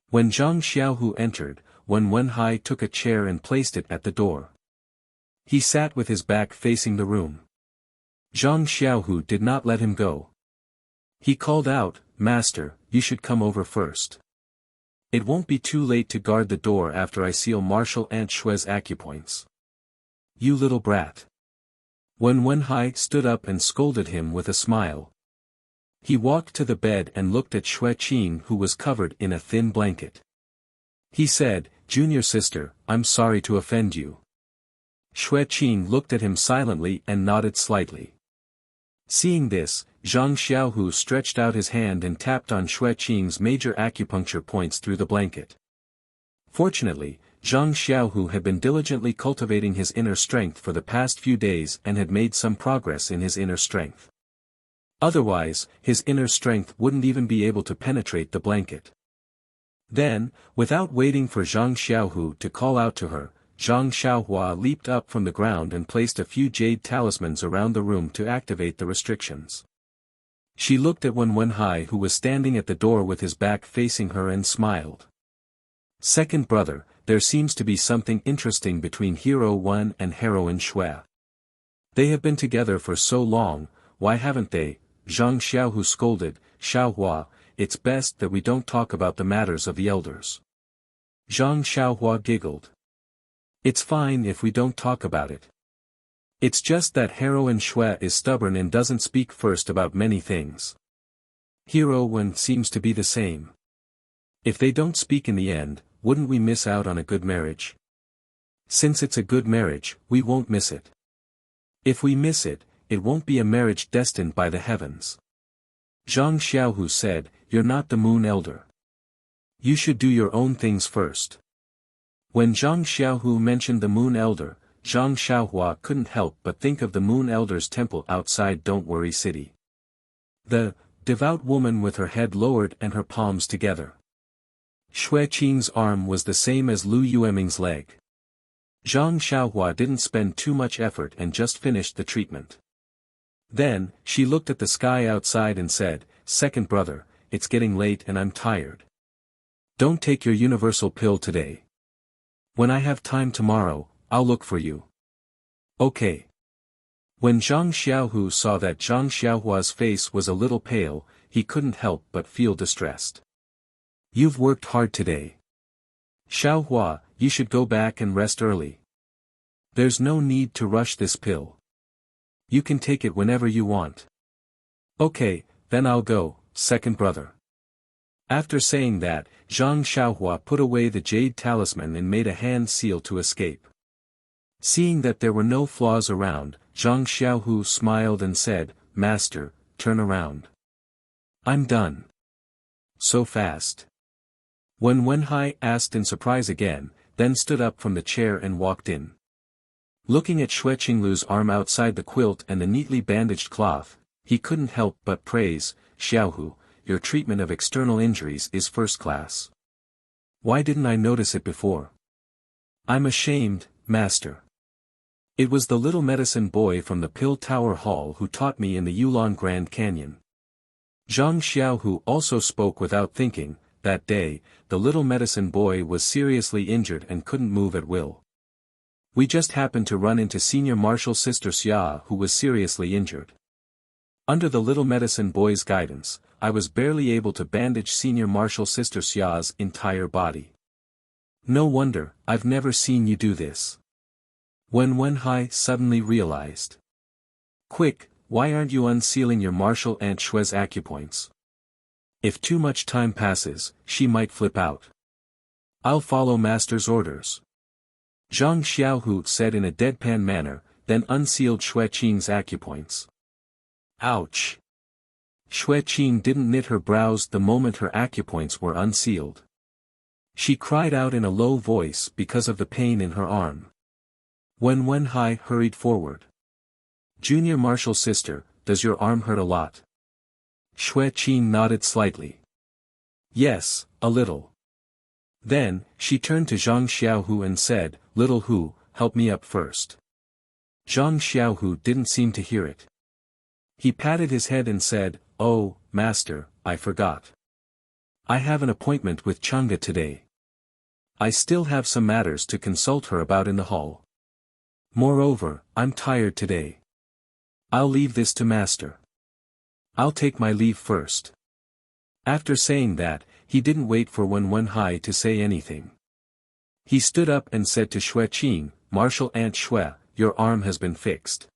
When Zhang Xiaohu entered, Wen Wenhai took a chair and placed it at the door. He sat with his back facing the room. Zhang Xiaohu did not let him go. He called out, "Master, you should come over first. It won't be too late to guard the door after I seal Marshal Aunt Shue's acupoints. You little brat." Wen Wenhai stood up and scolded him with a smile. He walked to the bed and looked at Xue Qing, who was covered in a thin blanket. He said, "Junior sister, I'm sorry to offend you." Xue Qing looked at him silently and nodded slightly. Seeing this, Zhang Xiaohu stretched out his hand and tapped on Xue Qing's major acupuncture points through the blanket. Fortunately, Zhang Xiaohu had been diligently cultivating his inner strength for the past few days and had made some progress in his inner strength. Otherwise, his inner strength wouldn't even be able to penetrate the blanket. Then, without waiting for Zhang Xiaohu to call out to her, Zhang Xiaohua leaped up from the ground and placed a few jade talismans around the room to activate the restrictions. She looked at Wen Wenhai, who was standing at the door with his back facing her, and smiled. "Second brother, there seems to be something interesting between Hero Wen and Heroine Xue. They have been together for so long, why haven't they?" Zhang Xiaohu scolded. "Xiaohua, it's best that we don't talk about the matters of the elders." Zhang Xiaohua giggled. "It's fine if we don't talk about it. It's just that Heroine Xue is stubborn and doesn't speak first about many things. Hero Wen seems to be the same. If they don't speak in the end, wouldn't we miss out on a good marriage? Since it's a good marriage, we won't miss it. If we miss it, it won't be a marriage destined by the heavens." Zhang Xiaohu said, "You're not the Moon Elder. You should do your own things first." When Zhang Xiaohu mentioned the Moon Elder, Zhang Xiaohua couldn't help but think of the Moon Elder's temple outside Don't Worry City. The devout woman with her head lowered and her palms together. Xue Qing's arm was the same as Lu Yueming's leg. Zhang Xiaohua didn't spend too much effort and just finished the treatment. Then, she looked at the sky outside and said, "Second brother, it's getting late and I'm tired. Don't take your universal pill today. When I have time tomorrow, I'll look for you." "Okay." When Zhang Xiaohu saw that Zhang Xiaohua's face was a little pale, he couldn't help but feel distressed. "You've worked hard today. Xiaohua, you should go back and rest early. There's no need to rush this pill. You can take it whenever you want." "Okay, then I'll go, second brother." After saying that, Zhang Xiaohua put away the jade talisman and made a hand seal to escape. Seeing that there were no flaws around, Zhang Xiaohu smiled and said, "Master, turn around. I'm done." "So fast?" Wen Wenhai asked in surprise again, then stood up from the chair and walked in. Looking at Xue Qinglu's arm outside the quilt and the neatly bandaged cloth, he couldn't help but praise, "Xiaohu, your treatment of external injuries is first class. Why didn't I notice it before?" "I'm ashamed, master. It was the little medicine boy from the Pill Tower Hall who taught me in the Yulon Grand Canyon." Zhang Xiaohu also spoke without thinking. That day, the little medicine boy was seriously injured and couldn't move at will. We just happened to run into Senior Marshal Sister Xia, who was seriously injured. Under the little medicine boy's guidance, I was barely able to bandage Senior Marshal Sister Xia's entire body. No wonder, I've never seen you do this. Wen Wenhai suddenly realized. "Quick, why aren't you unsealing your Marshal Aunt Shue's acupoints? If too much time passes, she might flip out." "I'll follow master's orders," Zhang Xiaohu said in a deadpan manner, then unsealed Xue Qing's acupoints. Ouch! Xue Qing didn't knit her brows the moment her acupoints were unsealed. She cried out in a low voice because of the pain in her arm. Wen Wenhai hurried forward. "Junior Marshal Sister, does your arm hurt a lot?" Xue Qing nodded slightly. "Yes, a little." Then, she turned to Zhang Xiaohu and said, "Little Hu, help me up first." Zhang Xiaohu didn't seem to hear it. He patted his head and said, "Oh, master, I forgot. I have an appointment with Chang'e today. I still have some matters to consult her about in the hall. Moreover, I'm tired today. I'll leave this to master. I'll take my leave first. After saying that, he didn't wait for Wen Wenhai to say anything. He stood up and said to Xue Qing, Martial Aunt Xue, your arm has been fixed.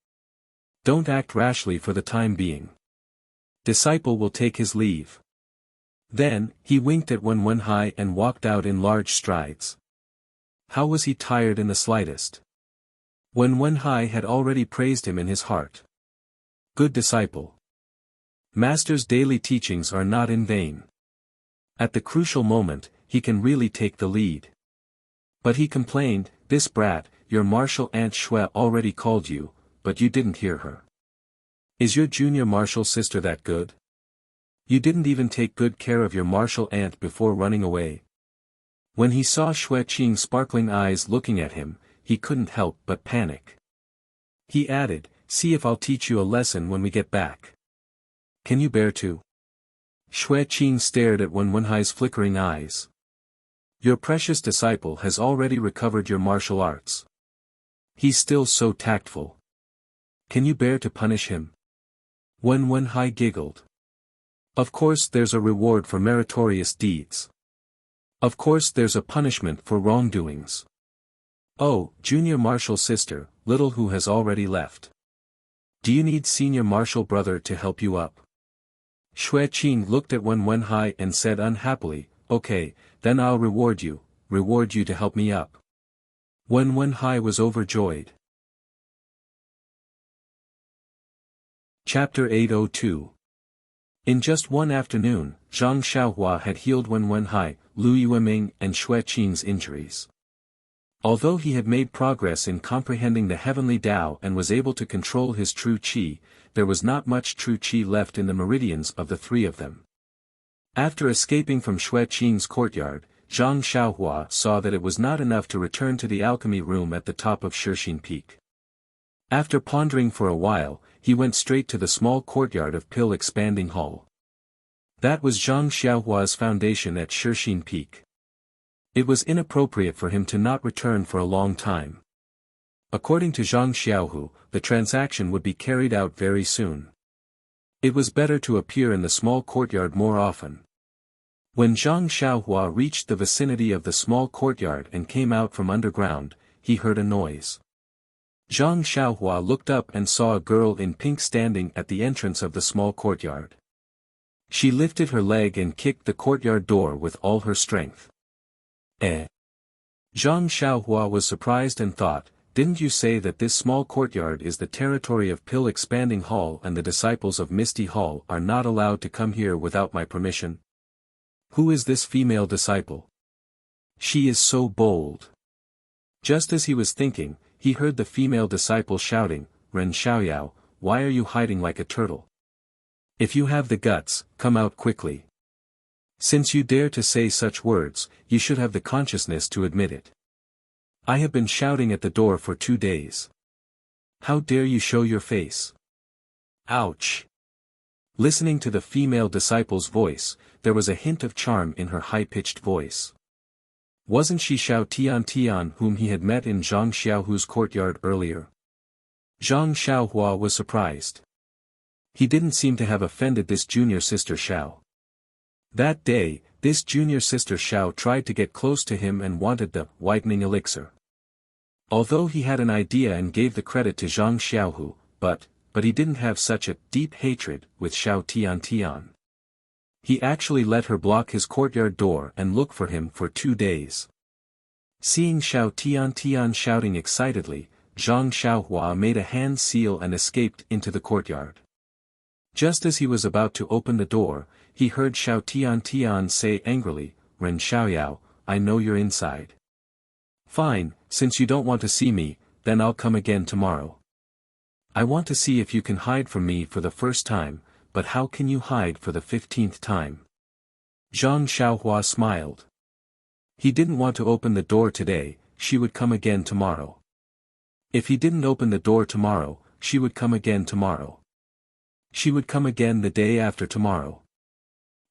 Don't act rashly for the time being. Disciple will take his leave. Then, he winked at Wen Wenhai and walked out in large strides. How was he tired in the slightest? Wen Wenhai had already praised him in his heart. Good disciple. Master's daily teachings are not in vain. At the crucial moment, he can really take the lead. But he complained, this brat, your martial Aunt Xue already called you, but you didn't hear her. Is your junior martial sister that good? You didn't even take good care of your martial aunt before running away. When he saw Xue Qing's sparkling eyes looking at him, he couldn't help but panic. He added, see if I'll teach you a lesson when we get back. Can you bear to? Xue Qing stared at Wen Wenhai's flickering eyes. Your precious disciple has already recovered your martial arts. He's still so tactful. Can you bear to punish him? Wen Wenhai giggled. Of course there's a reward for meritorious deeds. Of course there's a punishment for wrongdoings. Oh, junior martial sister, little who has already left. Do you need senior martial brother to help you up? Xue Qing looked at Wen Wenhai and said unhappily, okay, then I'll reward you to help me up. Wen Wenhai was overjoyed. Chapter 802. In just one afternoon, Zhang Xiaohua had healed Wen Wenhai, Lu Yueming and Xue Qing's injuries. Although he had made progress in comprehending the heavenly Tao and was able to control his true qi, there was not much true qi left in the meridians of the three of them. After escaping from Xue Qing's courtyard, Zhang Xiaohua saw that it was not enough to return to the alchemy room at the top of Shixin Peak. After pondering for a while, he went straight to the small courtyard of Pill Expanding Hall. That was Zhang Xiaohua's foundation at Shixin Peak. It was inappropriate for him to not return for a long time. According to Zhang Xiaohu, the transaction would be carried out very soon. It was better to appear in the small courtyard more often. When Zhang Xiaohua reached the vicinity of the small courtyard and came out from underground, he heard a noise. Zhang Xiaohua looked up and saw a girl in pink standing at the entrance of the small courtyard. She lifted her leg and kicked the courtyard door with all her strength. Eh? Zhang Xiaohua was surprised and thought, didn't you say that this small courtyard is the territory of Pill Expanding Hall and the disciples of Misty Hall are not allowed to come here without my permission? Who is this female disciple? She is so bold. Just as he was thinking, he heard the female disciple shouting, Ren Xiaoyao, why are you hiding like a turtle? If you have the guts, come out quickly. Since you dare to say such words, you should have the consciousness to admit it. I have been shouting at the door for 2 days. How dare you show your face? Ouch! Listening to the female disciple's voice, there was a hint of charm in her high-pitched voice. Wasn't she Xiao Tian whom he had met in Zhang Xiaohu's courtyard earlier? Zhang Xiaohua was surprised. He didn't seem to have offended this junior sister Xiao. That day, this junior sister Xiao tried to get close to him and wanted the whitening elixir. Although he had an idea and gave the credit to Zhang Xiaohu, but he didn't have such a deep hatred with Xiao Tian. He actually let her block his courtyard door and look for him for 2 days. Seeing Xiao Tian shouting excitedly, Zhang Xiaohua made a hand seal and escaped into the courtyard. Just as he was about to open the door, he heard Xiao Tian say angrily, Ren Xiaoyao, I know you're inside. Fine, since you don't want to see me, then I'll come again tomorrow. I want to see if you can hide from me for the first time, but how can you hide for the 15th time? Zhang Xiaohua smiled. He didn't want to open the door today, she would come again tomorrow. If he didn't open the door tomorrow, she would come again tomorrow. She would come again the day after tomorrow.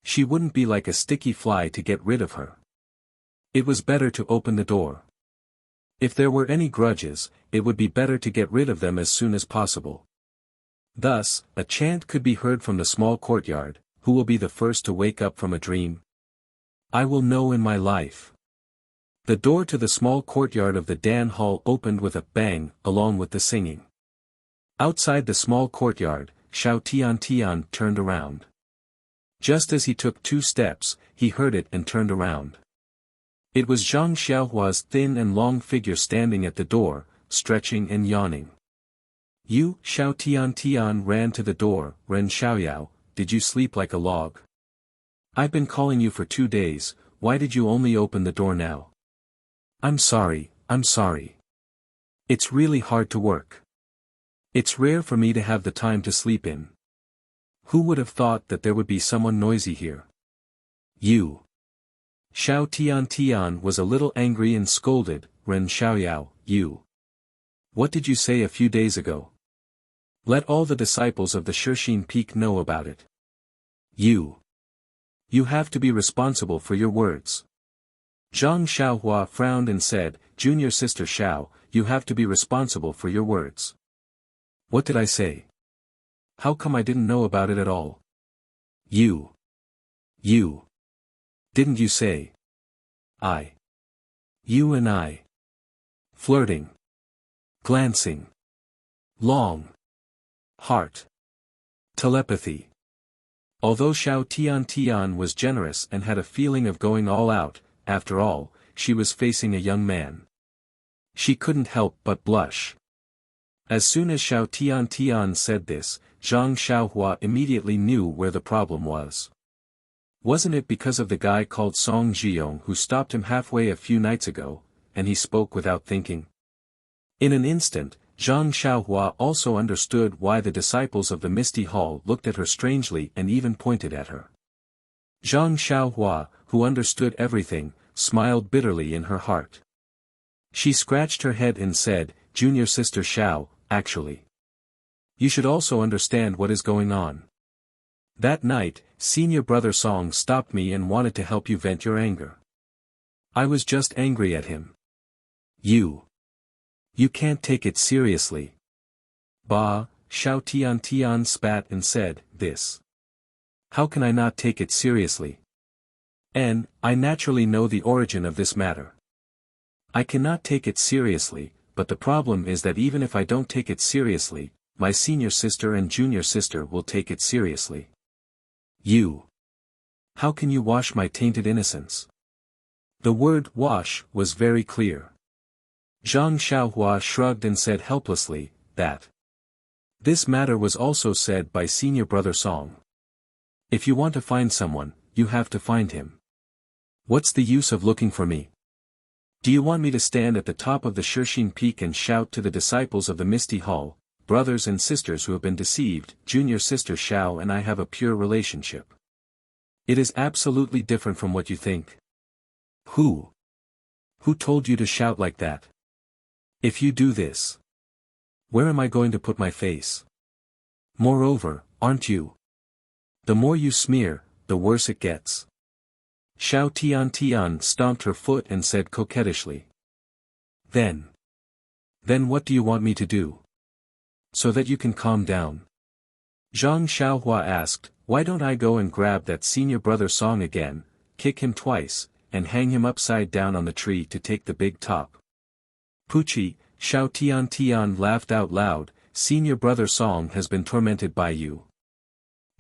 She wouldn't be like a sticky fly to get rid of her. It was better to open the door. If there were any grudges, it would be better to get rid of them as soon as possible. Thus, a chant could be heard from the small courtyard, "Who will be the first to wake up from a dream? I will know in my life." The door to the small courtyard of the Dan Hall opened with a bang, along with the singing. Outside the small courtyard, Xiao Tian turned around. Just as he took 2 steps, he heard it and turned around. It was Zhang Xiaohua's thin and long figure standing at the door, stretching and yawning. "You," Xiao Tian ran to the door. "Ren Xiaoyao, did you sleep like a log? I've been calling you for 2 days, why did you only open the door now?" I'm sorry. It's really hard to work. It's rare for me to have the time to sleep in. Who would have thought that there would be someone noisy here? You." Xiao Tian was a little angry and scolded. "Ren Xiaoyao, you. What did you say a few days ago? Let all the disciples of the Shixin Peak know about it. You have to be responsible for your words." Zhang Xiaohua frowned and said, "Junior sister Xiao, you have to be responsible for your words." "What did I say? How come I didn't know about it at all?" You. Didn't you say? You and I. Flirting. Glancing. Long. Heart. Telepathy. Although Xiao Tian was generous and had a feeling of going all out, after all, she was facing a young man. She couldn't help but blush. As soon as Xiao Tian said this, Zhang Xiaohua immediately knew where the problem was. Wasn't it because of the guy called Song Zhiyong who stopped him halfway a few nights ago, and he spoke without thinking? In an instant, Zhang Xiaohua also understood why the disciples of the Misty Hall looked at her strangely and even pointed at her. Zhang Xiaohua, who understood everything, smiled bitterly in her heart. She scratched her head and said, "Junior sister Xiao, actually. You should also understand what is going on. That night, senior brother Song stopped me and wanted to help you vent your anger. I was just angry at him. You can't take it seriously." "Bah," Xiao Tian spat and said, "This. How can I not take it seriously? And, I naturally know the origin of this matter. I cannot take it seriously, but the problem is that even if I don't take it seriously, my senior sister and junior sister will take it seriously. You. How can you wash my tainted innocence?" The word wash was very clear. Zhang Xiaohua shrugged and said helplessly, "That. This matter was also said by senior brother Song. If you want to find someone, you have to find him. What's the use of looking for me? Do you want me to stand at the top of the Shixin Peak and shout to the disciples of the Misty Hall, 'Brothers and sisters who have been deceived, junior sister Xiao and I have a pure relationship'? It is absolutely different from what you think." Who told you to shout like that? If you do this, where am I going to put my face? Moreover, aren't you? The more you smear, the worse it gets. Xiao Tian stomped her foot and said coquettishly. Then what do you want me to do? So that you can calm down. Zhang Xiaohua asked, "Why don't I go and grab that senior brother Song again, kick him twice, and hang him upside down on the tree to take the big top?" "Puchi," Xiao Tian laughed out loud, "senior brother Song has been tormented by you.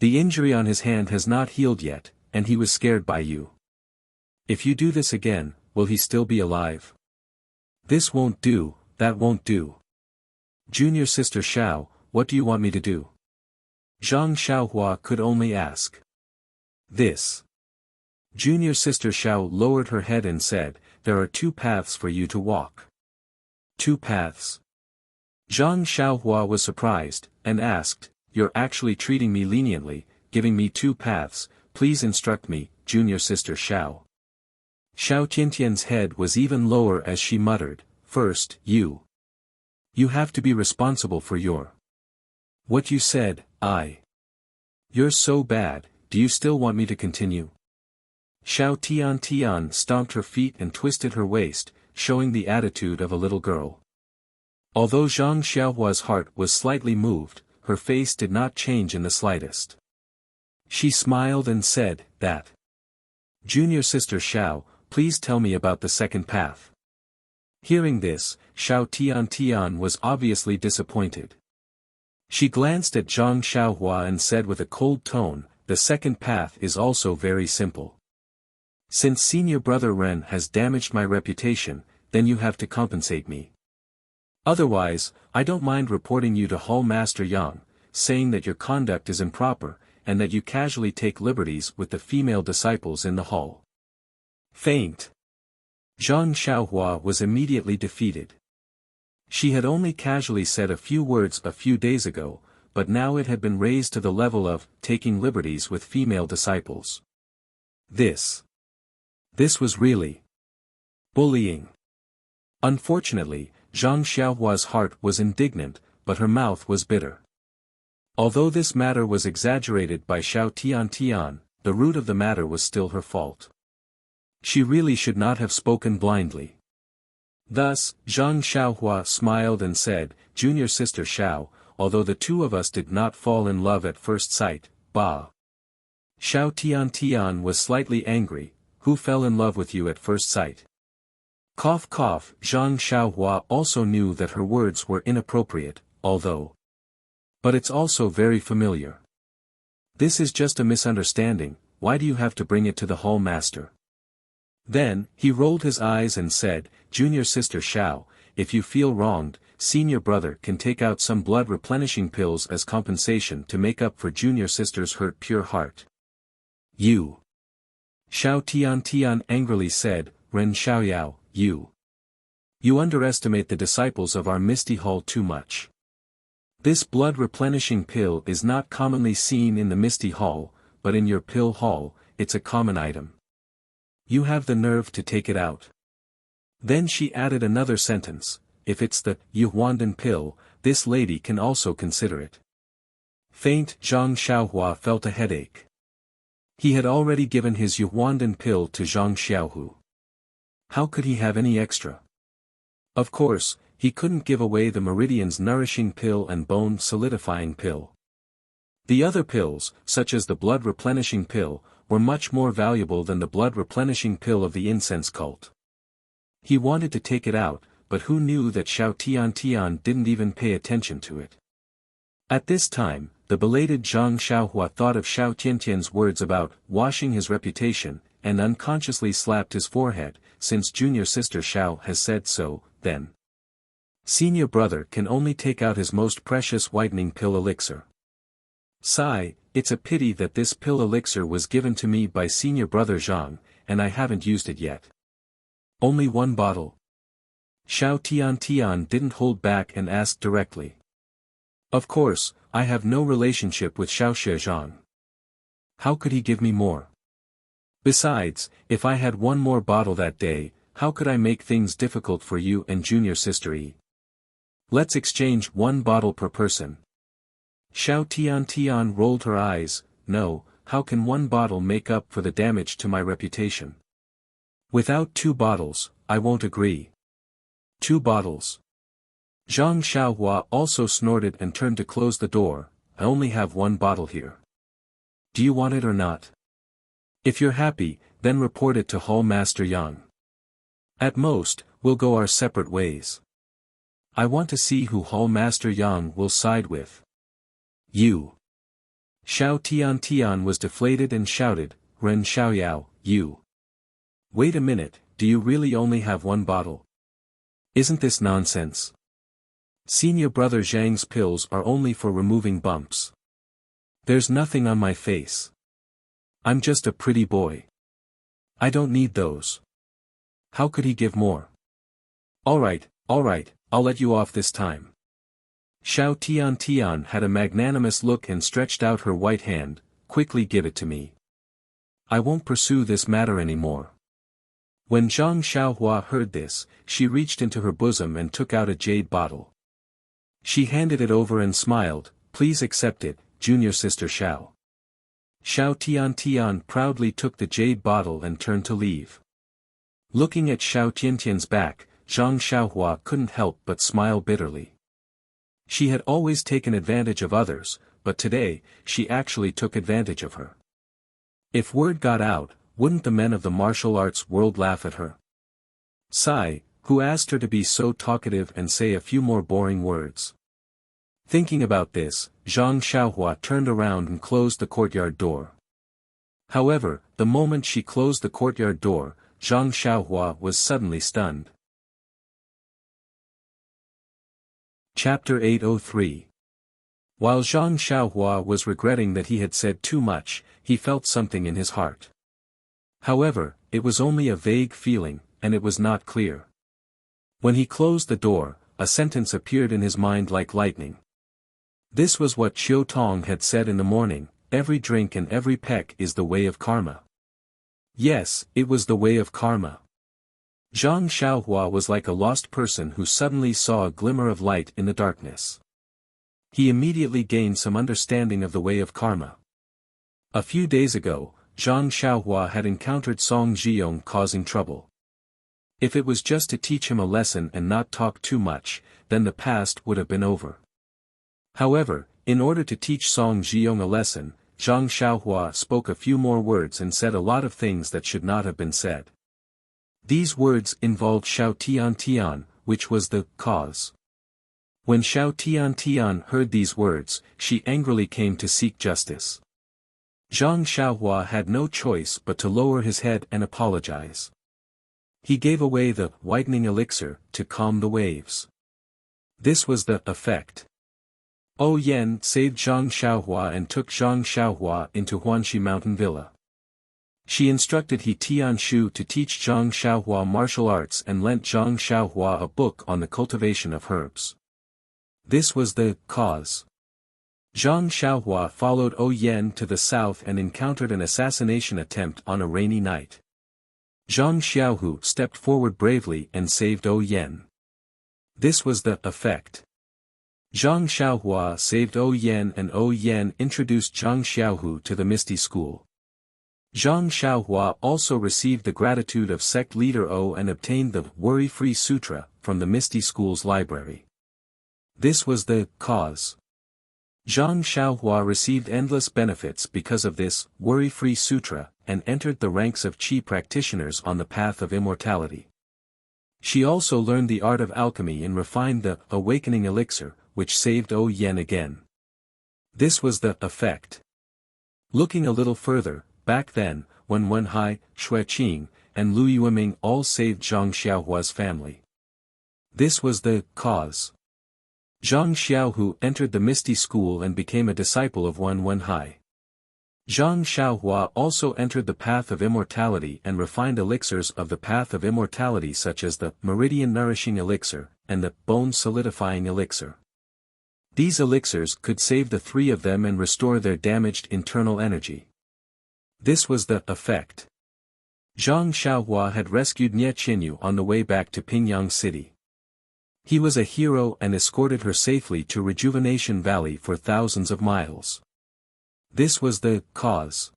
The injury on his hand has not healed yet, and he was scared by you. If you do this again, will he still be alive? This won't do, that won't do. Junior sister Xiao, what do you want me to do?" Zhang Xiaohua could only ask this. Junior sister Xiao lowered her head and said, "There are 2 paths for you to walk." 2 paths? Zhang Xiaohua was surprised, and asked, "You're actually treating me leniently, giving me 2 paths, please instruct me, junior sister Xiao." Xiao Tiantian's head was even lower as she muttered, "First, you have to be responsible for what you said. You're so bad, do you still want me to continue? Xiao Tian stomped her feet and twisted her waist, showing the attitude of a little girl. Although Zhang Xiaohua's heart was slightly moved, her face did not change in the slightest. She smiled and said, that. Junior sister Xiao, please tell me about the second path. Hearing this, Xiao Tian was obviously disappointed. She glanced at Zhang Xiaohua and said with a cold tone, the second path is also very simple. Since senior brother Ren has damaged my reputation, then you have to compensate me. Otherwise, I don't mind reporting you to Hall Master Yang, saying that your conduct is improper, and that you casually take liberties with the female disciples in the hall. Faint. Zhang Xiaohua was immediately defeated. She had only casually said a few words a few days ago, but now it had been raised to the level of taking liberties with female disciples. This was really bullying. Unfortunately, Zhang Xiaohua's heart was indignant, but her mouth was bitter. Although this matter was exaggerated by Xiao Tian, the root of the matter was still her fault. She really should not have spoken blindly. Thus, Zhang Xiaohua smiled and said, Junior sister Xiao, although the two of us did not fall in love at first sight, bah. Xiao Tian was slightly angry, who fell in love with you at first sight? Cough cough. Zhang Xiaohua also knew that her words were inappropriate, although. But it's also very familiar. This is just a misunderstanding, why do you have to bring it to the hall master? Then, he rolled his eyes and said, Junior sister Xiao, if you feel wronged, senior brother can take out some blood replenishing pills as compensation to make up for junior sister's hurt pure heart. You. Xiao Tian angrily said, Ren Xiaoyao, you. You underestimate the disciples of our Misty Hall too much. This blood replenishing pill is not commonly seen in the Misty Hall, but in your pill hall, it's a common item. You have the nerve to take it out. Then she added another sentence, if it's the Yuhuandan pill, this lady can also consider it. Faint. Zhang Xiaohua felt a headache. He had already given his Yuhuandan pill to Zhang Xiaohu. How could he have any extra? Of course, he couldn't give away the Meridian's nourishing pill and bone solidifying pill. The other pills, such as the blood replenishing pill, were much more valuable than the blood replenishing pill of the incense cult. He wanted to take it out, but who knew that Xiao Tian didn't even pay attention to it. At this time, the belated Zhang Xiaohua thought of Xiao Tiantian's words about washing his reputation, and unconsciously slapped his forehead, since junior sister Xiao has said so, then. Senior brother can only take out his most precious whitening pill elixir. Sigh, it's a pity that this pill elixir was given to me by senior brother Zhang, and I haven't used it yet. Only one bottle. Xiao Tian didn't hold back and asked directly. Of course, I have no relationship with Xiao Zhang. How could he give me more? Besides, if I had one more bottle that day, how could I make things difficult for you and junior sister E? Let's exchange one bottle per person. Xiao Tian rolled her eyes, no, how can one bottle make up for the damage to my reputation? Without 2 bottles, I won't agree. 2 bottles. Zhang Xiaohua also snorted and turned to close the door, I only have 1 bottle here. Do you want it or not? If you're happy, then report it to Hall Master Yang. At most, we'll go our separate ways. I want to see who Hall Master Yang will side with. You. Xiao Tian was deflated and shouted, Ren Xiaoyao, you. Wait a minute, do you really only have 1 bottle? Isn't this nonsense? Senior brother Zhang's pills are only for removing bumps. There's nothing on my face. I'm just a pretty boy. I don't need those. How could he give more? Alright, I'll let you off this time. Xiao Tian had a magnanimous look and stretched out her white hand, quickly give it to me. I won't pursue this matter anymore. When Zhang Xiaohua heard this, she reached into her bosom and took out a jade bottle. She handed it over and smiled, please accept it, junior sister Xiao. Xiao Tian proudly took the jade bottle and turned to leave. Looking at Xiao Tiantian's back, Zhang Xiaohua couldn't help but smile bitterly. She had always taken advantage of others, but today, she actually took advantage of her. If word got out, wouldn't the men of the martial arts world laugh at her? Sai, who asked her to be so talkative and say a few more boring words. Thinking about this, Zhang Xiaohua turned around and closed the courtyard door. However, the moment she closed the courtyard door, Zhang Xiaohua was suddenly stunned. Chapter 803. While Zhang Xiaohua was regretting that he had said too much, he felt something in his heart. However, it was only a vague feeling, and it was not clear. When he closed the door, a sentence appeared in his mind like lightning. This was what Qiu Tong had said in the morning: every drink and every peck is the way of karma. Yes, it was the way of karma. Zhang Xiaohua was like a lost person who suddenly saw a glimmer of light in the darkness. He immediately gained some understanding of the way of karma. A few days ago, Zhang Xiaohua had encountered Song Zhiyong causing trouble. If it was just to teach him a lesson and not talk too much, then the past would have been over. However, in order to teach Song Zhiyong a lesson, Zhang Xiaohua spoke a few more words and said a lot of things that should not have been said. These words involved Xiao Tian, which was the cause. When Xiao Tian heard these words, she angrily came to seek justice. Zhang Xiaohua had no choice but to lower his head and apologize. He gave away the whitening elixir to calm the waves. This was the effect. O Yen saved Zhang Xiaohua and took Zhang Xiaohua into Huanxi Mountain Villa. She instructed He Tianshu to teach Zhang Xiaohua martial arts and lent Zhang Xiaohua a book on the cultivation of herbs. This was the cause. Zhang Xiaohua followed O Yen to the south and encountered an assassination attempt on a rainy night. Zhang Xiaohu stepped forward bravely and saved O Yen. This was the effect. Zhang Xiaohua saved O Yen and O Yen introduced Zhang Xiaohu to the Misty School. Zhang Xiaohua also received the gratitude of sect leader O and obtained the Worry-Free Sutra from the Misty School's library. This was the cause. Zhang Xiaohua received endless benefits because of this Worry-Free Sutra and entered the ranks of Qi practitioners on the path of immortality. She also learned the art of alchemy and refined the awakening elixir, which saved O Yen again. This was the effect. Looking a little further, back then, when Wen Hai, Xue Qing, and Lu Yueming all saved Zhang Xiaohua's family. This was the cause. Zhang Xiaohu entered the Misty School and became a disciple of Wen Hai. Zhang Xiaohua also entered the path of immortality and refined elixirs of the path of immortality such as the meridian nourishing elixir and the bone solidifying elixir. These elixirs could save the three of them and restore their damaged internal energy. This was the effect. Zhang Xiaohua had rescued Nie Qinyu on the way back to Pingyang City. He was a hero and escorted her safely to Rejuvenation Valley for thousands of miles. This was the cause.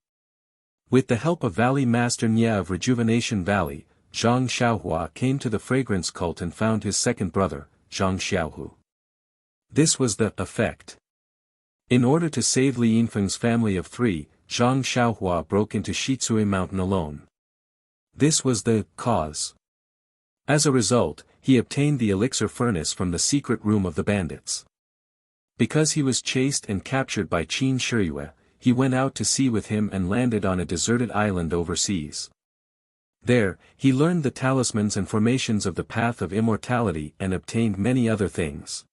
With the help of Valley Master Nie of Rejuvenation Valley, Zhang Xiaohua came to the fragrance cult and found his second brother, Zhang Xiaohu. This was the effect. In order to save Li Yinfeng's family of three, Zhang Xiaohua broke into Shitsui Mountain alone. This was the cause. As a result, he obtained the elixir furnace from the secret room of the bandits. Because he was chased and captured by Qin Shiyue, he went out to sea with him and landed on a deserted island overseas. There, he learned the talismans and formations of the path of immortality and obtained many other things.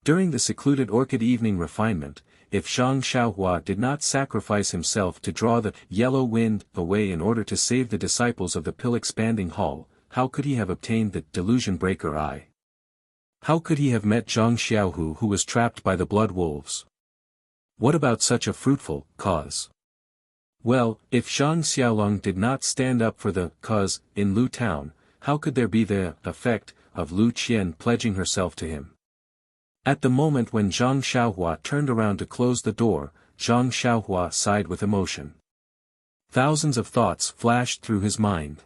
During the secluded orchid evening refinement, if Zhang Xiaohua did not sacrifice himself to draw the yellow wind away in order to save the disciples of the pill-expanding hall, how could he have obtained the delusion breaker eye? How could he have met Zhang Xiaohu who was trapped by the blood wolves? What about such a fruitful cause? Well, if Zhang Xiaolong did not stand up for the cause in Lu Town, how could there be the effect of Lu Qian pledging herself to him? At the moment when Zhang Xiaohua turned around to close the door, Zhang Xiaohua sighed with emotion. Thousands of thoughts flashed through his mind.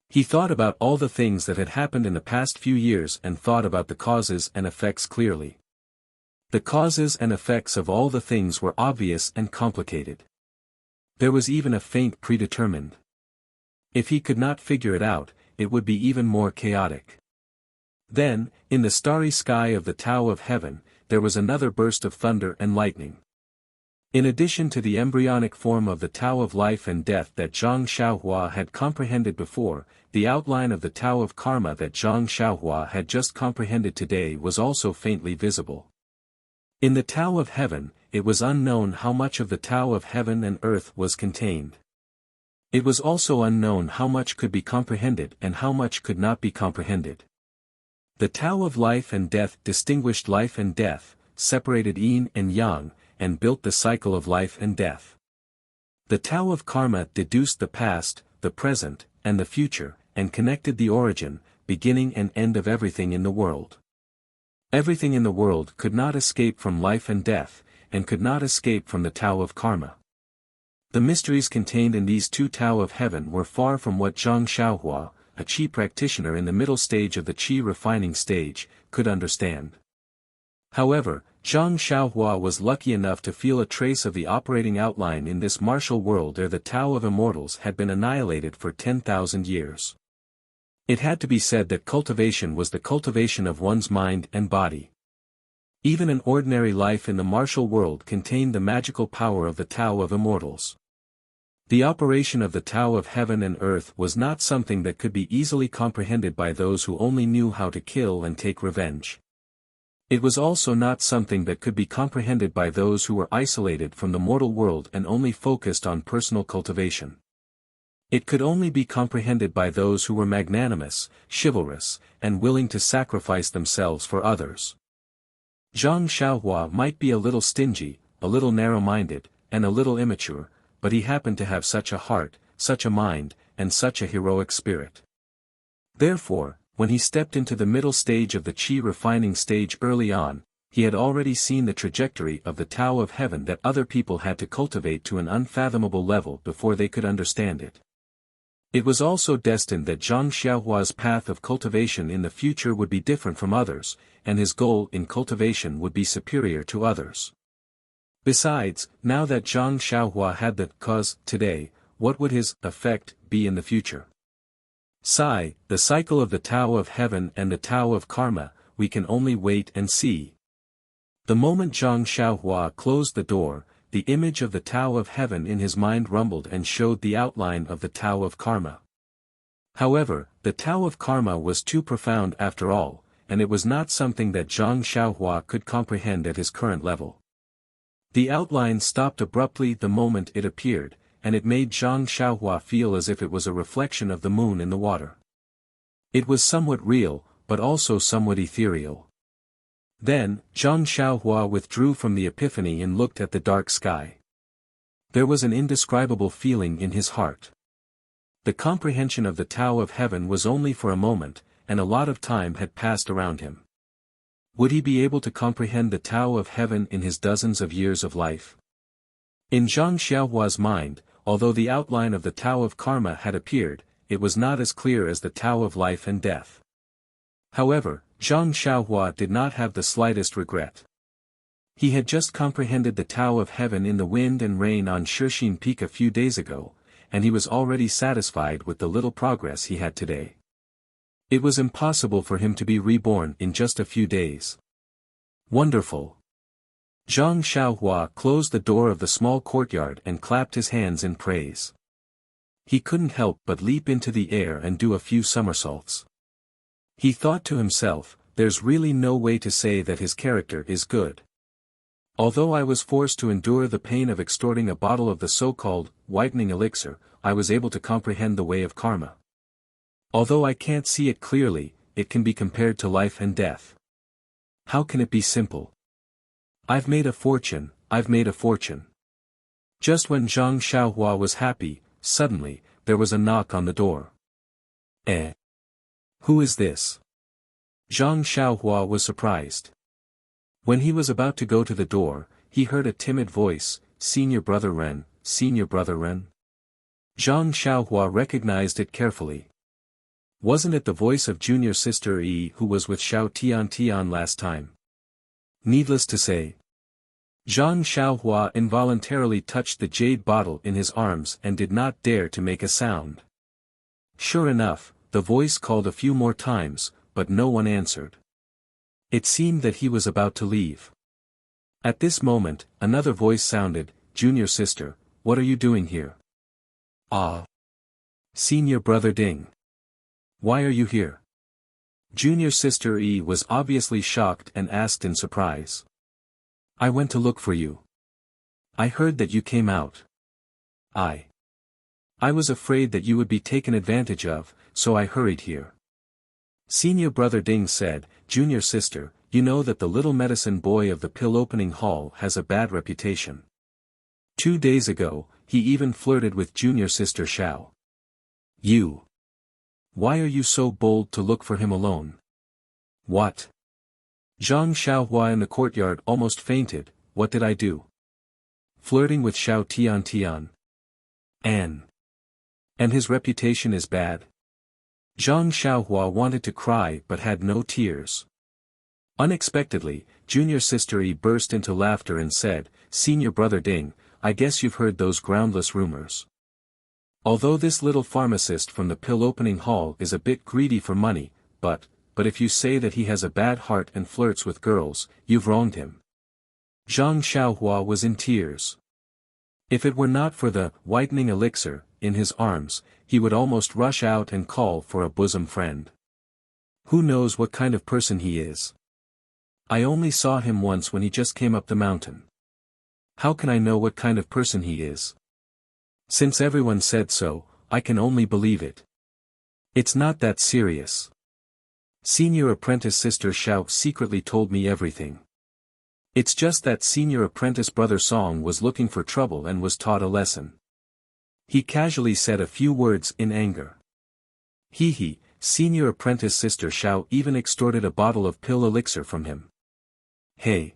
He thought about all the things that had happened in the past few years and thought about the causes and effects clearly. The causes and effects of all the things were obvious and complicated. There was even a faint predetermined. If he could not figure it out, it would be even more chaotic. Then, in the starry sky of the Tao of Heaven, there was another burst of thunder and lightning. In addition to the embryonic form of the Tao of Life and Death that Zhang Xiaohua had comprehended before, the outline of the Tao of Karma that Zhang Xiaohua had just comprehended today was also faintly visible. In the Tao of Heaven, it was unknown how much of the Tao of Heaven and Earth was contained. It was also unknown how much could be comprehended and how much could not be comprehended. The Tao of Life and Death distinguished life and death, separated yin and yang, and built the cycle of life and death. The Tao of Karma deduced the past, the present, and the future, and connected the origin, beginning and end of everything in the world. Everything in the world could not escape from life and death, and could not escape from the Tao of Karma. The mysteries contained in these two Tao of Heaven were far from what Zhang Xiaohua, a Qi practitioner in the middle stage of the Qi refining stage, could understand. However, Zhang Xiaohua was lucky enough to feel a trace of the operating outline in this martial world ere the Tao of Immortals had been annihilated for 10,000 years. It had to be said that cultivation was the cultivation of one's mind and body. Even an ordinary life in the martial world contained the magical power of the Tao of Immortals. The operation of the Tao of Heaven and Earth was not something that could be easily comprehended by those who only knew how to kill and take revenge. It was also not something that could be comprehended by those who were isolated from the mortal world and only focused on personal cultivation. It could only be comprehended by those who were magnanimous, chivalrous, and willing to sacrifice themselves for others. Zhang Xiaohua might be a little stingy, a little narrow-minded, and a little immature, but he happened to have such a heart, such a mind, and such a heroic spirit. Therefore, when he stepped into the middle stage of the Qi refining stage early on, he had already seen the trajectory of the Tao of Heaven that other people had to cultivate to an unfathomable level before they could understand it. It was also destined that Zhang Xiaohua's path of cultivation in the future would be different from others, and his goal in cultivation would be superior to others. Besides, now that Zhang Xiaohua had the cause today, what would his effect be in the future? The cycle of the Tao of Heaven and the Tao of Karma, we can only wait and see. The moment Zhang Xiaohua closed the door, the image of the Tao of Heaven in his mind rumbled and showed the outline of the Tao of Karma. However, the Tao of Karma was too profound after all, and it was not something that Zhang Xiaohua could comprehend at his current level. The outline stopped abruptly the moment it appeared, and it made Zhang Xiaohua feel as if it was a reflection of the moon in the water. It was somewhat real, but also somewhat ethereal. Then, Zhang Xiaohua withdrew from the epiphany and looked at the dark sky. There was an indescribable feeling in his heart. The comprehension of the Tao of Heaven was only for a moment, and a lot of time had passed around him. Would he be able to comprehend the Tao of Heaven in his dozens of years of life? In Zhang Xiaohua's mind, although the outline of the Tao of Karma had appeared, it was not as clear as the Tao of Life and Death. However, Zhang Xiaohua did not have the slightest regret. He had just comprehended the Tao of Heaven in the wind and rain on Shixin Peak a few days ago, and he was already satisfied with the little progress he had today. It was impossible for him to be reborn in just a few days. Wonderful! Zhang Xiaohua closed the door of the small courtyard and clapped his hands in praise. He couldn't help but leap into the air and do a few somersaults. He thought to himself, there's really no way to say that his character is good. Although I was forced to endure the pain of extorting a bottle of the so-called whitening elixir, I was able to comprehend the way of karma. Although I can't see it clearly, it can be compared to life and death. How can it be simple? I've made a fortune, I've made a fortune. Just when Zhang Xiaohua was happy, suddenly, there was a knock on the door. Who is this? Zhang Xiaohua was surprised. When he was about to go to the door, he heard a timid voice, "Senior Brother Ren, Senior Brother Ren?" Zhang Xiaohua recognized it carefully. Wasn't it the voice of junior sister Yi who was with Xiao Tian last time? Needless to say, Zhang Xiaohua involuntarily touched the jade bottle in his arms and did not dare to make a sound. Sure enough, the voice called a few more times, but no one answered. It seemed that he was about to leave. At this moment, another voice sounded, "Junior sister, what are you doing here?" "Ah. Senior Brother Ding. Why are you here?" Junior sister Yi was obviously shocked and asked in surprise. "I went to look for you. I heard that you came out. I was afraid that you would be taken advantage of, so I hurried here." Senior Brother Ding said, "Junior sister, you know that the little medicine boy of the pill-opening hall has a bad reputation. 2 days ago, he even flirted with junior sister Xiao. Why are you so bold to look for him alone?" "What?" Zhang Xiaohua in the courtyard almost fainted. "What did I do? Flirting with Xiao Tian. And his reputation is bad?" Zhang Xiaohua wanted to cry but had no tears. Unexpectedly, junior sister Yi burst into laughter and said, "Senior Brother Ding, I guess you've heard those groundless rumors. Although this little pharmacist from the pill-opening hall is a bit greedy for money, but if you say that he has a bad heart and flirts with girls, you've wronged him." Zhang Xiaohua was in tears. If it were not for the whitening elixir in his arms, he would almost rush out and call for a bosom friend. Who knows what kind of person he is? I only saw him once when he just came up the mountain. How can I know what kind of person he is? Since everyone said so, I can only believe it. It's not that serious. Senior apprentice sister Xiao secretly told me everything. It's just that senior apprentice brother Song was looking for trouble and was taught a lesson. He casually said a few words in anger. Senior apprentice sister Xiao even extorted a bottle of pill elixir from him. Hey.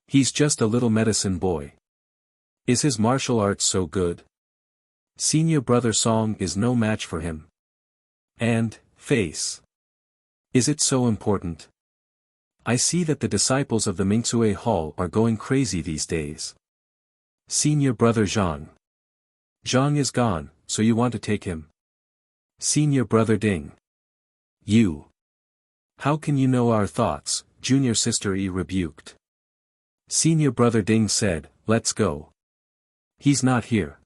He's just a little medicine boy. Is his martial arts so good? Senior brother Song is no match for him. And, face. Is it so important? I see that the disciples of the Mingcue Hall are going crazy these days. Senior brother Zhang. Zhang is gone, so you want to take him? Senior brother Ding. You. How can you know our thoughts? Junior sister Yi rebuked. Senior brother Ding said, "Let's go. He's not here.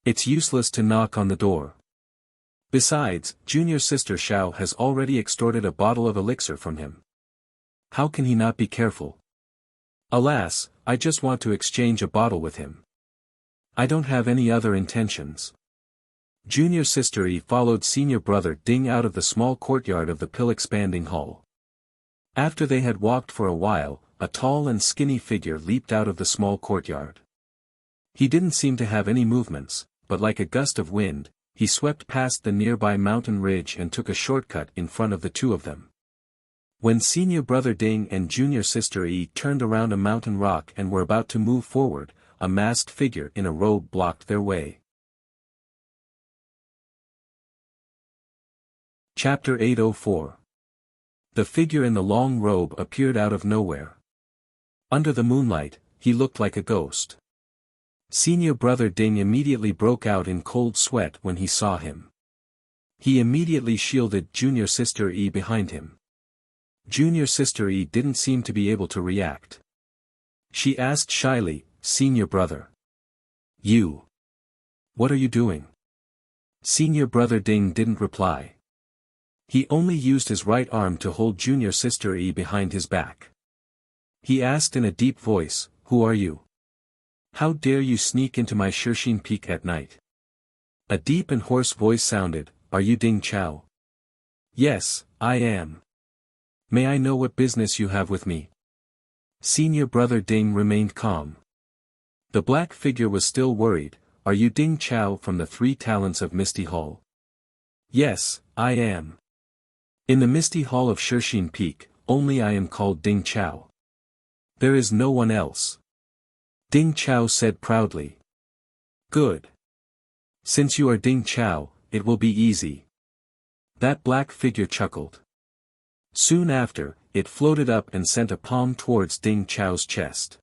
It's useless to knock on the door. Besides, junior sister Xiao has already extorted a bottle of elixir from him. How can he not be careful? Alas, I just want to exchange a bottle with him. I don't have any other intentions." Junior sister Yi followed senior brother Ding out of the small courtyard of the pill-expanding hall. After they had walked for a while, a tall and skinny figure leaped out of the small courtyard. He didn't seem to have any movements, but like a gust of wind, he swept past the nearby mountain ridge and took a shortcut in front of the two of them. When senior brother Ding and junior sister Yi turned around a mountain rock and were about to move forward, a masked figure in a robe blocked their way. Chapter 804. The figure in the long robe appeared out of nowhere. Under the moonlight, he looked like a ghost. Senior brother Ding immediately broke out in cold sweat when he saw him. He immediately shielded junior sister Yi behind him. Junior sister Yi didn't seem to be able to react. She asked shyly, "Senior brother. What are you doing?" Senior brother Ding didn't reply. He only used his right arm to hold junior sister Yi behind his back. He asked in a deep voice, "Who are you? How dare you sneak into my Shishine Peak at night?" A deep and hoarse voice sounded, "Are you Ding Chao?" "Yes, I am. May I know what business you have with me?" Senior brother Ding remained calm. The black figure was still worried. "Are you Ding Chao from the 3 Talents of Misty Hall?" "Yes, I am. In the Misty Hall of Shishine Peak, only I am called Ding Chao. There is no one else." Ding Chao said proudly. Good. Since you are Ding Chao, it will be easy. That black figure chuckled. Soon after, it floated up and sent a palm towards Ding Chao's chest.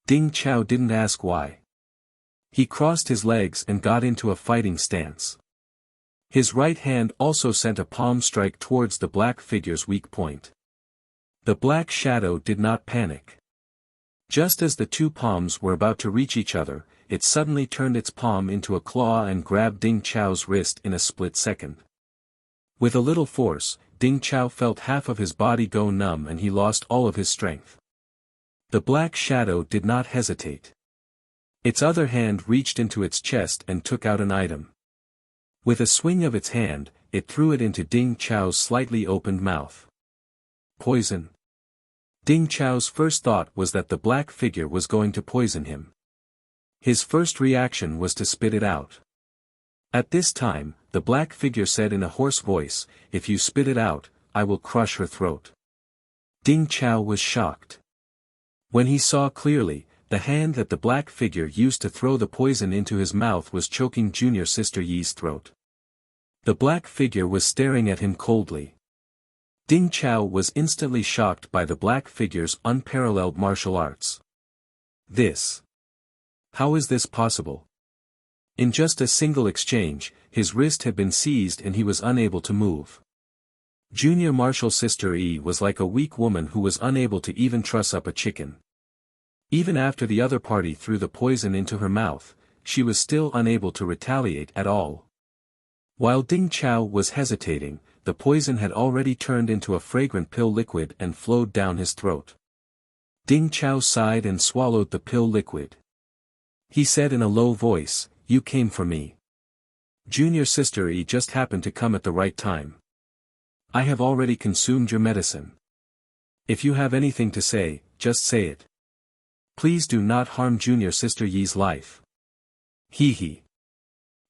Ding Chao didn't ask why. He crossed his legs and got into a fighting stance. His right hand also sent a palm strike towards the black figure's weak point. The black shadow did not panic. Just as the two palms were about to reach each other, it suddenly turned its palm into a claw and grabbed Ding Chao's wrist in a split second. With a little force, Ding Chao felt half of his body go numb and he lost all of his strength. The black shadow did not hesitate. Its other hand reached into its chest and took out an item. With a swing of its hand, it threw it into Ding Chao's slightly opened mouth. Poison. Ding Chao's first thought was that the black figure was going to poison him. His first reaction was to spit it out. At this time, the black figure said in a hoarse voice, "If you spit it out, I will crush her throat." Ding Chao was shocked. When he saw clearly, the hand that the black figure used to throw the poison into his mouth was choking junior sister Yi's throat. The black figure was staring at him coldly. Ding Chao was instantly shocked by the black figure's unparalleled martial arts. How is this possible? In just a single exchange, his wrist had been seized and he was unable to move. Junior martial sister Yi was like a weak woman who was unable to even truss up a chicken. Even after the other party threw the poison into her mouth, she was still unable to retaliate at all. While Ding Chao was hesitating, the poison had already turned into a fragrant pill liquid and flowed down his throat. Ding Chao sighed and swallowed the pill liquid. He said in a low voice, "You came for me. Junior sister Yi just happened to come at the right time. I have already consumed your medicine. If you have anything to say, just say it. Please do not harm junior sister Yi's life." Hee hee.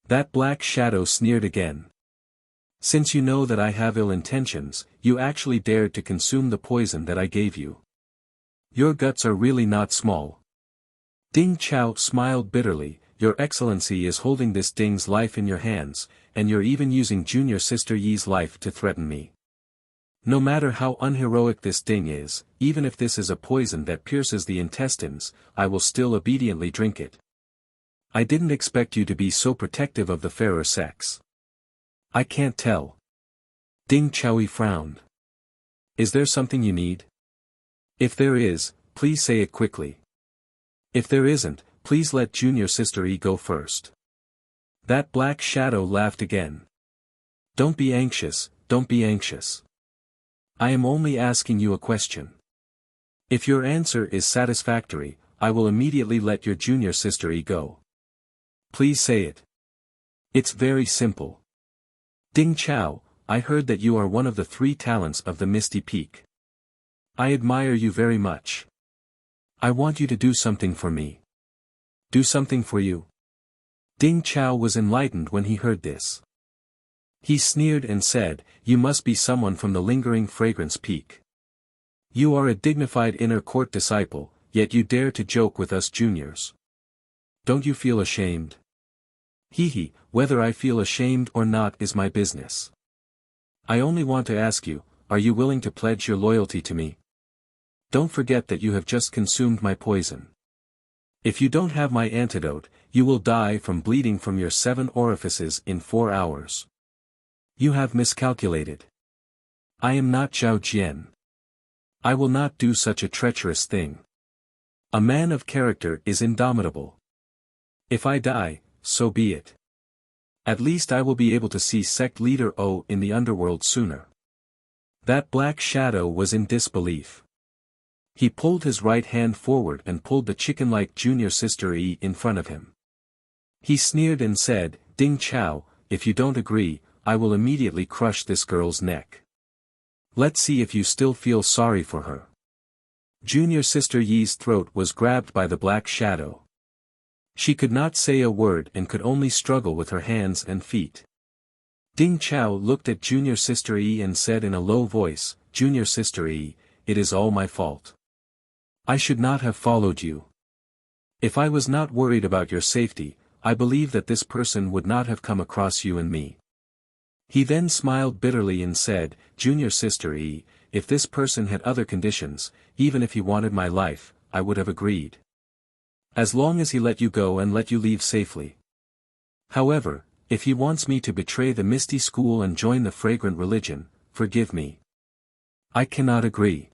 That black shadow sneered again. "Since you know that I have ill intentions, you actually dared to consume the poison that I gave you. Your guts are really not small." Ding Chao smiled bitterly. "Your Excellency is holding this Ding's life in your hands, and you're even using junior sister Yi's life to threaten me. No matter how unheroic this Ding is, even if this is a poison that pierces the intestines, I will still obediently drink it. I didn't expect you to be so protective of the fairer sex." "I can't tell." Ding Chao frowned. "Is there something you need? If there is, please say it quickly. If there isn't, please let junior sister Yi go first." That black shadow laughed again. "Don't be anxious, don't be anxious. I am only asking you a question. If your answer is satisfactory, I will immediately let your junior sister Yi go. Please say it. It's very simple. Ding Chao, I heard that you are one of the 3 talents of the Misty Peak. I admire you very much. I want you to do something for me." "Do something for you?" Ding Chao was enlightened when he heard this. He sneered and said, "You must be someone from the lingering fragrance peak. You are a dignified inner court disciple, yet you dare to joke with us juniors. Don't you feel ashamed?" "Hee hee, whether I feel ashamed or not is my business. I only want to ask you, are you willing to pledge your loyalty to me? Don't forget that you have just consumed my poison. If you don't have my antidote, you will die from bleeding from your 7 orifices in 4 hours. You have miscalculated. I am not Zhao Jian. I will not do such a treacherous thing. A man of character is indomitable. If I die, so be it. At least I will be able to see sect leader O in the underworld sooner." That black shadow was in disbelief. He pulled his right hand forward and pulled the chicken-like junior sister Yi in front of him. He sneered and said, "Ding Chao, if you don't agree, I will immediately crush this girl's neck. Let's see if you still feel sorry for her." Junior sister Yi's throat was grabbed by the black shadow. She could not say a word and could only struggle with her hands and feet. Ding Chao looked at junior sister Yi and said in a low voice, "Junior sister Yi, it is all my fault. I should not have followed you. If I was not worried about your safety, I believe that this person would not have come across you and me. He then smiled bitterly and said, Junior Sister E, if this person had other conditions, even if he wanted my life, I would have agreed. As long as he let you go and let you leave safely. However, if he wants me to betray the misty school and join the fragrant religion, forgive me. I cannot agree.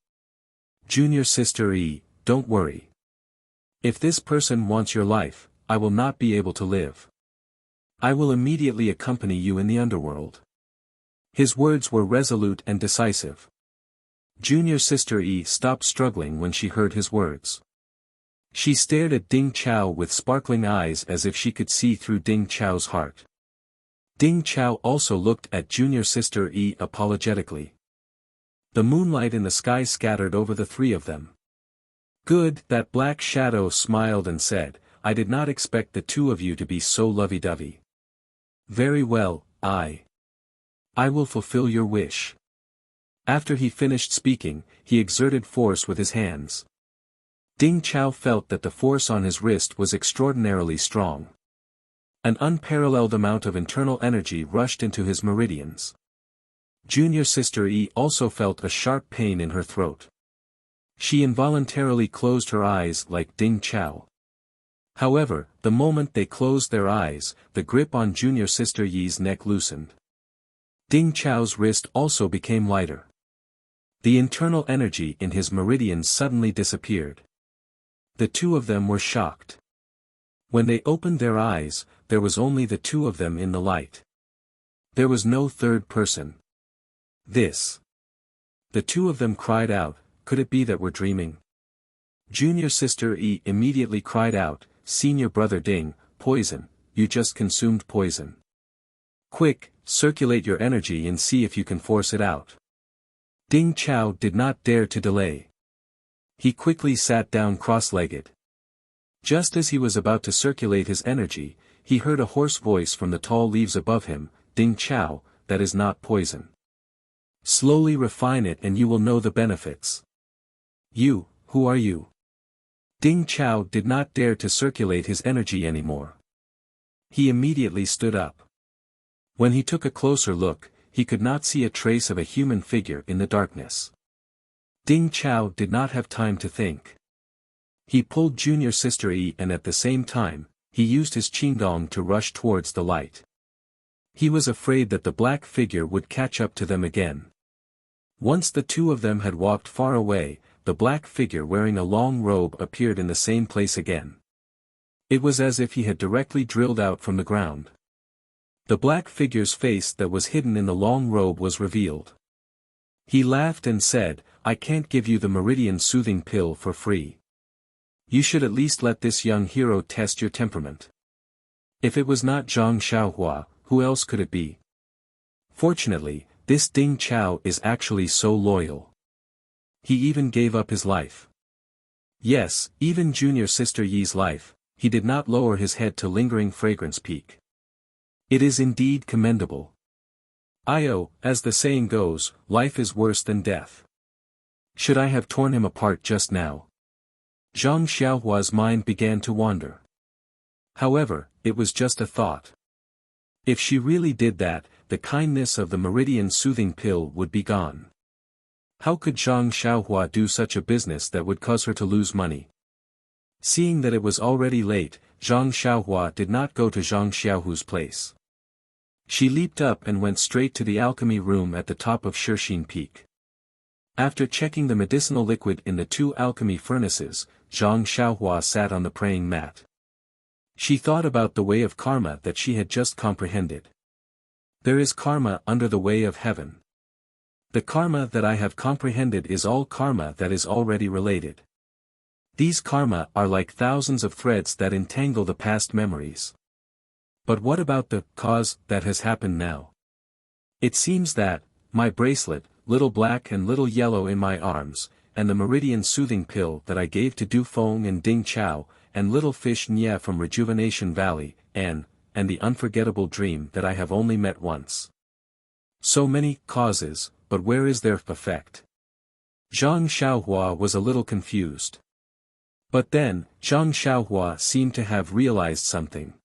Junior Sister E, don't worry. If this person wants your life, I will not be able to live. I will immediately accompany you in the underworld. His words were resolute and decisive. Junior Sister E stopped struggling when she heard his words. She stared at Ding Chao with sparkling eyes as if she could see through Ding Chao's heart. Ding Chao also looked at Junior Sister E apologetically. The moonlight in the sky scattered over the three of them. Good, that black shadow smiled and said, I did not expect the two of you to be so lovey-dovey. Very well, I will fulfill your wish. After he finished speaking, he exerted force with his hands. Ding Chao felt that the force on his wrist was extraordinarily strong. An unparalleled amount of internal energy rushed into his meridians. Junior Sister E also felt a sharp pain in her throat. She involuntarily closed her eyes like Ding Chao. However, the moment they closed their eyes, the grip on Junior Sister Yi's neck loosened. Ding Chao's wrist also became lighter. The internal energy in his meridians suddenly disappeared. The two of them were shocked. When they opened their eyes, there was only the two of them in the light. There was no third person. This. The two of them cried out, could it be that we're dreaming? Junior Sister E immediately cried out, Senior Brother Ding, poison, you just consumed poison. Quick, circulate your energy and see if you can force it out. Ding Chao did not dare to delay. He quickly sat down cross-legged. Just as he was about to circulate his energy, he heard a hoarse voice from the tall leaves above him, Ding Chao, that is not poison. Slowly refine it and you will know the benefits. You, who are you? Ding Chao did not dare to circulate his energy anymore. He immediately stood up. When he took a closer look, he could not see a trace of a human figure in the darkness. Ding Chao did not have time to think. He pulled Junior Sister E and at the same time, he used his Qingdong to rush towards the light. He was afraid that the black figure would catch up to them again. Once the two of them had walked far away, the black figure wearing a long robe appeared in the same place again. It was as if he had directly drilled out from the ground. The black figure's face that was hidden in the long robe was revealed. He laughed and said, I can't give you the meridian soothing pill for free. You should at least let this young hero test your temperament. If it was not Zhang Xiaohua, who else could it be? Fortunately, this Ding Chao is actually so loyal. He even gave up his life. Yes, even Junior Sister Yi's life, he did not lower his head to lingering fragrance peak. It is indeed commendable. As the saying goes, life is worse than death. Should I have torn him apart just now? Zhang Xiaohua's mind began to wander. However, it was just a thought. If she really did that, the kindness of the meridian soothing pill would be gone. How could Zhang Xiaohua do such a business that would cause her to lose money? Seeing that it was already late, Zhang Xiaohua did not go to Zhang Xiaohu's place. She leaped up and went straight to the alchemy room at the top of Shixin Peak. After checking the medicinal liquid in the two alchemy furnaces, Zhang Xiaohua sat on the praying mat. She thought about the way of karma that she had just comprehended. There is karma under the way of heaven. The karma that I have comprehended is all karma that is already related. These karma are like thousands of threads that entangle the past memories. But what about the cause that has happened now? It seems that, my bracelet, little black and little yellow in my arms, and the meridian soothing pill that I gave to Du Feng and Ding Chao, and little fish Nye from Rejuvenation Valley, and the unforgettable dream that I have only met once. So many causes, but where is their effect? Zhang Xiaohua was a little confused. But then, Zhang Xiaohua seemed to have realized something.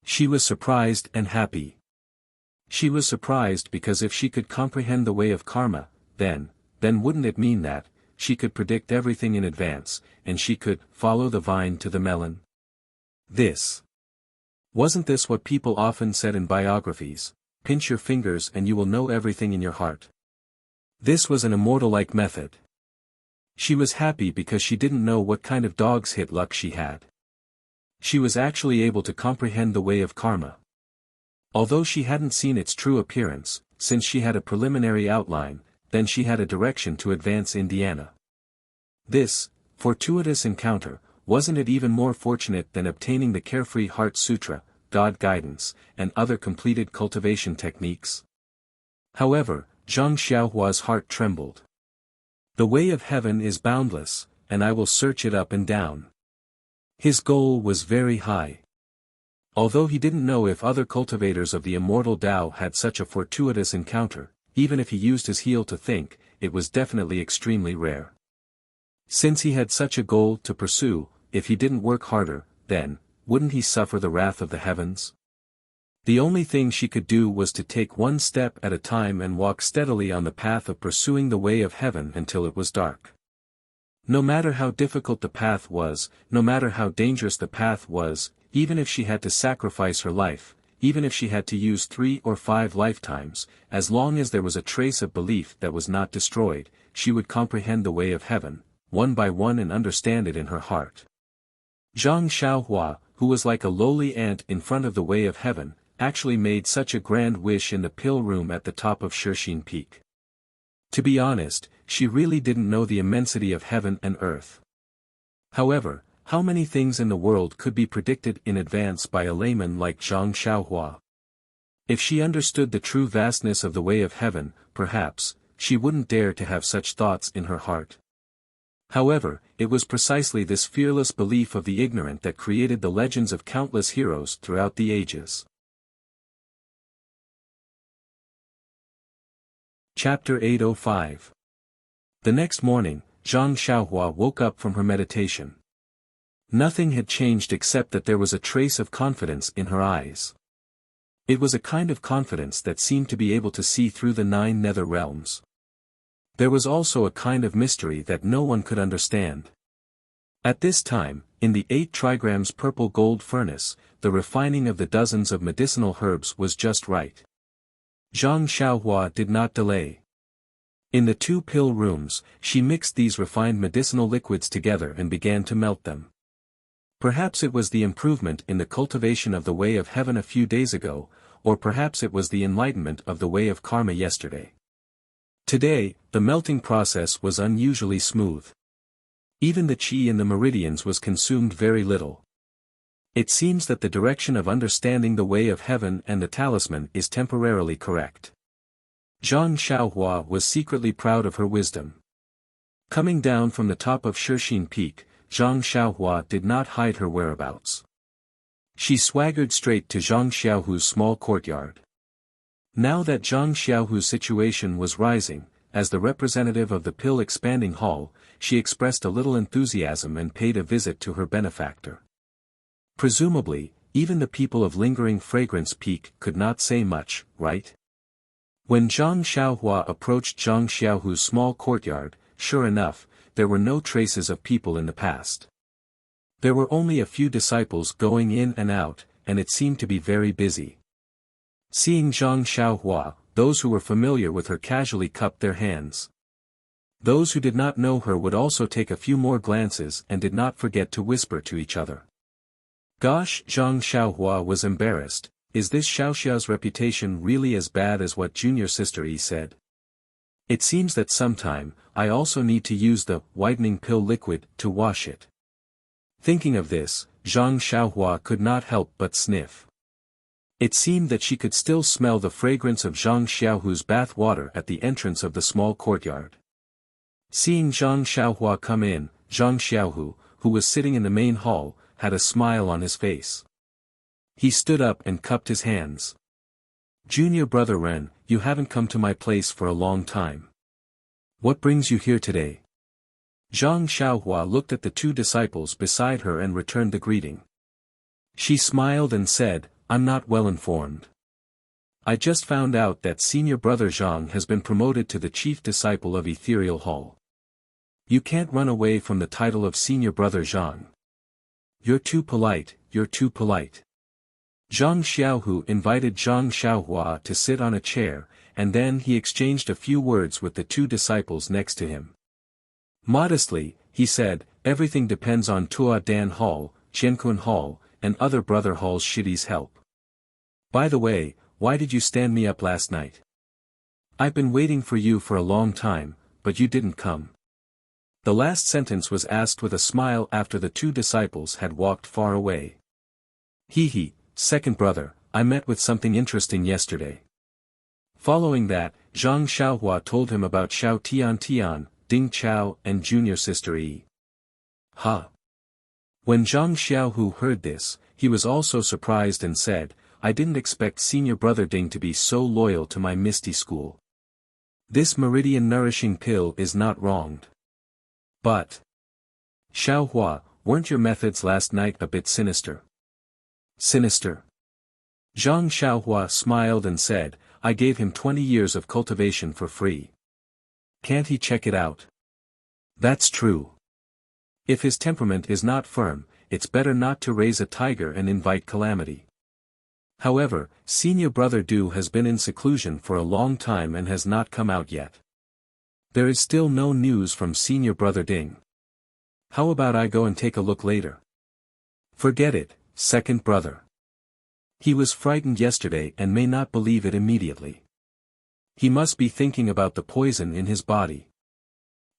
She was surprised and happy. She was surprised because if she could comprehend the way of karma, then wouldn't it mean that she could predict everything in advance, and she could follow the vine to the melon? Wasn't this what people often said in biographies? Pinch your fingers and you will know everything in your heart. This was an immortal-like method. She was happy because she didn't know what kind of dog's hit luck she had. She was actually able to comprehend the way of karma. Although she hadn't seen its true appearance, since she had a preliminary outline, then she had a direction to advance Indiana. This fortuitous encounter, wasn't it even more fortunate than obtaining the Carefree Heart Sutra, God guidance, and other completed cultivation techniques? However, Zhang Xiaohua's heart trembled. The way of heaven is boundless, and I will search it up and down. His goal was very high. Although he didn't know if other cultivators of the immortal Tao had such a fortuitous encounter, even if he used his heel to think, it was definitely extremely rare. Since he had such a goal to pursue, if he didn't work harder, then wouldn't he suffer the wrath of the heavens? The only thing she could do was to take one step at a time and walk steadily on the path of pursuing the way of heaven until it was dark. No matter how difficult the path was, no matter how dangerous the path was, even if she had to sacrifice her life, even if she had to use 3 or 5 lifetimes, as long as there was a trace of belief that was not destroyed, she would comprehend the way of heaven, one by one, and understand it in her heart. Zhang Xiaohua, who was like a lowly ant in front of the way of heaven, actually made such a grand wish in the pill room at the top of Shishine Peak. To be honest, she really didn't know the immensity of heaven and earth. However, how many things in the world could be predicted in advance by a layman like Zhang Xiaohua? If she understood the true vastness of the way of heaven, perhaps, she wouldn't dare to have such thoughts in her heart. However, it was precisely this fearless belief of the ignorant that created the legends of countless heroes throughout the ages. Chapter 805. The next morning, Zhang Xiaohua woke up from her meditation. Nothing had changed except that there was a trace of confidence in her eyes. It was a kind of confidence that seemed to be able to see through the 9 nether realms. There was also a kind of mystery that no one could understand. At this time, in the 8 trigrams purple gold furnace, the refining of the dozens of medicinal herbs was just right. Zhang Xiaohua did not delay. In the 2 pill rooms, she mixed these refined medicinal liquids together and began to melt them. Perhaps it was the improvement in the cultivation of the way of heaven a few days ago, or perhaps it was the enlightenment of the way of karma yesterday. Today, the melting process was unusually smooth. Even the qi in the meridians was consumed very little. It seems that the direction of understanding the way of heaven and the talisman is temporarily correct. Zhang Xiaohua was secretly proud of her wisdom. Coming down from the top of Shishine Peak, Zhang Xiaohua did not hide her whereabouts. She swaggered straight to Zhang Xiaohu's small courtyard. Now that Zhang Xiaohu's situation was rising, as the representative of the pill expanding hall, she expressed a little enthusiasm and paid a visit to her benefactor. Presumably, even the people of Lingering Fragrance Peak could not say much, right? When Zhang Xiaohua approached Zhang Xiaohu's small courtyard, sure enough, there were no traces of people in the past. There were only a few disciples going in and out, and it seemed to be very busy. Seeing Zhang Xiaohua, those who were familiar with her casually cupped their hands. Those who did not know her would also take a few more glances and did not forget to whisper to each other. Gosh, Zhang Xiaohua was embarrassed. Is this Xiaoxiao's reputation really as bad as what junior sister Yi said? It seems that sometime, I also need to use the whitening pill liquid to wash it. Thinking of this, Zhang Xiaohua could not help but sniff. It seemed that she could still smell the fragrance of Zhang Xiaohu's bath water at the entrance of the small courtyard. Seeing Zhang Xiaohua come in, Zhang Xiaohu, who was sitting in the main hall, had a smile on his face. He stood up and cupped his hands. Junior brother Ren, you haven't come to my place for a long time. What brings you here today? Zhang Xiaohua looked at the two disciples beside her and returned the greeting. She smiled and said, "I'm not well informed. I just found out that senior brother Zhang has been promoted to the chief disciple of Ethereal Hall. You can't run away from the title of senior brother Zhang. You're too polite, you're too polite." Zhang Xiaohu invited Zhang Xiaohua to sit on a chair, and then he exchanged a few words with the two disciples next to him. Modestly, he said, "Everything depends on Tua Dan Hall, Qiankun Hall, and other brother halls Shidi's help. By the way, why did you stand me up last night? I've been waiting for you for a long time, but you didn't come." The last sentence was asked with a smile after the two disciples had walked far away. "He, second brother, I met with something interesting yesterday." Following that, Zhang Xiaohua told him about Xiao Tian, Ding Chao and junior sister Yi. "Huh." When Zhang Xiaohu heard this, he was also surprised and said, "I didn't expect senior brother Ding to be so loyal to my Misty school. This meridian nourishing pill is not wronged. But, Xiaohua, weren't your methods last night a bit sinister?" "Sinister?" Zhang Xiaohua smiled and said, "I gave him 20 years of cultivation for free. Can't he check it out?" "That's true. If his temperament is not firm, it's better not to raise a tiger and invite calamity. However, senior brother Du has been in seclusion for a long time and has not come out yet. There is still no news from senior brother Ding. How about I go and take a look later?" "Forget it, second brother. He was frightened yesterday and may not believe it immediately. He must be thinking about the poison in his body."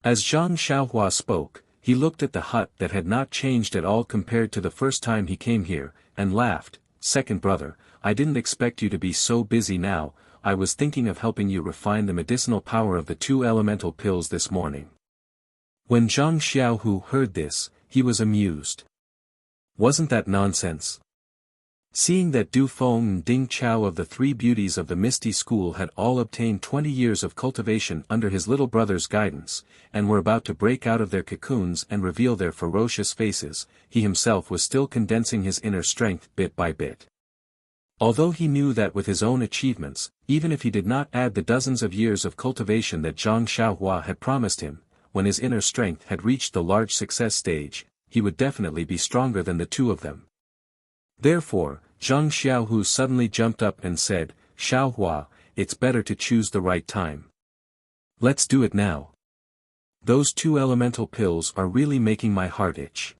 As Zhang Xiaohua spoke, he looked at the hut that had not changed at all compared to the first time he came here, and laughed. "Second brother, I didn't expect you to be so busy now. I was thinking of helping you refine the medicinal power of the two elemental pills this morning." When Zhang Xiaohu heard this, he was amused. Wasn't that nonsense? Seeing that Du Feng and Ding Chao of the three beauties of the Misty School had all obtained 20 years of cultivation under his little brother's guidance, and were about to break out of their cocoons and reveal their ferocious faces, he himself was still condensing his inner strength bit by bit. Although he knew that with his own achievements, even if he did not add the dozens of years of cultivation that Zhang Xiaohua had promised him, when his inner strength had reached the large success stage, he would definitely be stronger than the two of them. Therefore, Zhang Xiaohu suddenly jumped up and said, "Xiaohua, it's better to choose the right time. Let's do it now. Those two elemental pills are really making my heart itch.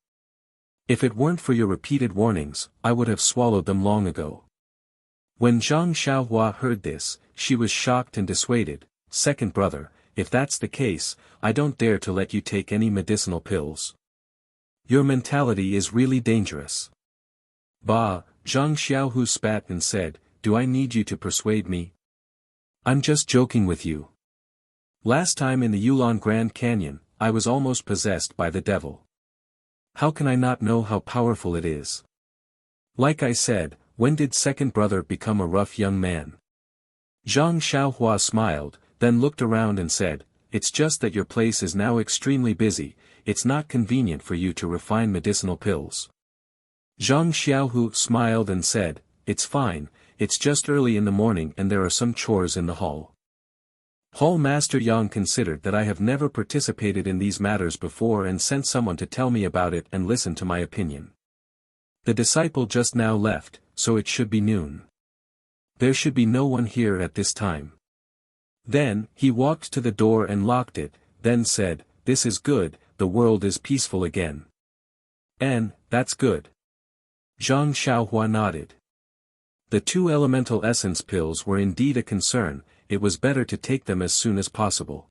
If it weren't for your repeated warnings, I would have swallowed them long ago." When Zhang Xiaohua heard this, she was shocked and dissuaded. "Second brother, if that's the case, I don't dare to let you take any medicinal pills. Your mentality is really dangerous." "Bah," Zhang Xiaohu spat and said, "Do I need you to persuade me? I'm just joking with you. Last time in the Yulon Grand Canyon, I was almost possessed by the devil. How can I not know how powerful it is? Like I said, when did second brother become a rough young man?" Zhang Xiaohua smiled, then looked around and said, "It's just that your place is now extremely busy, it's not convenient for you to refine medicinal pills." Zhang Xiaohu smiled and said, "It's fine, it's just early in the morning and there are some chores in the hall." Hall Master Yang considered that I have never participated in these matters before and sent someone to tell me about it and listen to my opinion. The disciple just now left, so it should be noon. There should be no one here at this time. Then, he walked to the door and locked it, then said, "This is good, the world is peaceful again." "And, that's good." Zhang Xiaohua nodded. The two elemental essence pills were indeed a concern, it was better to take them as soon as possible.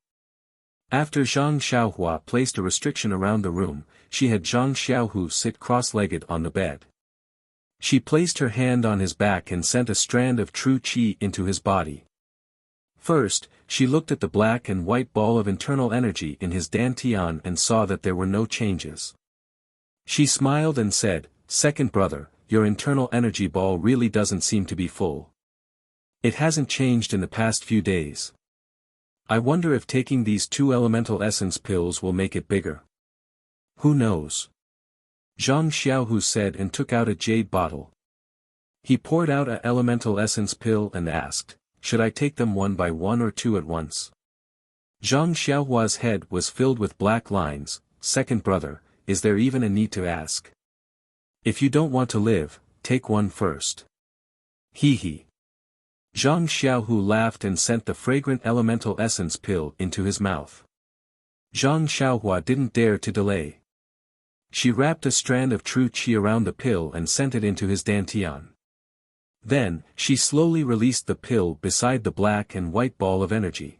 After Zhang Xiaohua placed a restriction around the room, she had Zhang Xiaohu sit cross-legged on the bed. She placed her hand on his back and sent a strand of true qi into his body. First, she looked at the black and white ball of internal energy in his dantian and saw that there were no changes. She smiled and said, "Second brother, your internal energy ball really doesn't seem to be full. It hasn't changed in the past few days. I wonder if taking these two elemental essence pills will make it bigger." Who knows? Zhang Xiaohu said and took out a jade bottle. He poured out a elemental essence pill and asked, should I take them one by one or two at once? Zhang Xiaohua's head was filled with black lines. Second brother, is there even a need to ask? If you don't want to live, take one first. Hee hee. Zhang Xiaohu laughed and sent the fragrant elemental essence pill into his mouth. Zhang Xiaohua didn't dare to delay. She wrapped a strand of true qi around the pill and sent it into his dantian. Then, she slowly released the pill beside the black and white ball of energy.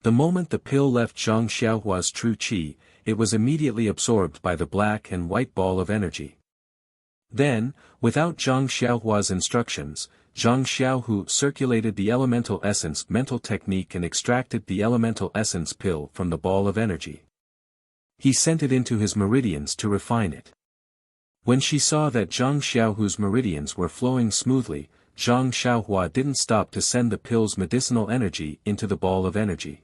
The moment the pill left Zhang Xiaohua's true qi, it was immediately absorbed by the black and white ball of energy. Then, without Zhang Xiaohua's instructions, Zhang Xiaohu circulated the elemental essence mental technique and extracted the elemental essence pill from the ball of energy. He sent it into his meridians to refine it. When she saw that Zhang Xiaohu's meridians were flowing smoothly, Zhang Xiaohua didn't stop to send the pill's medicinal energy into the ball of energy.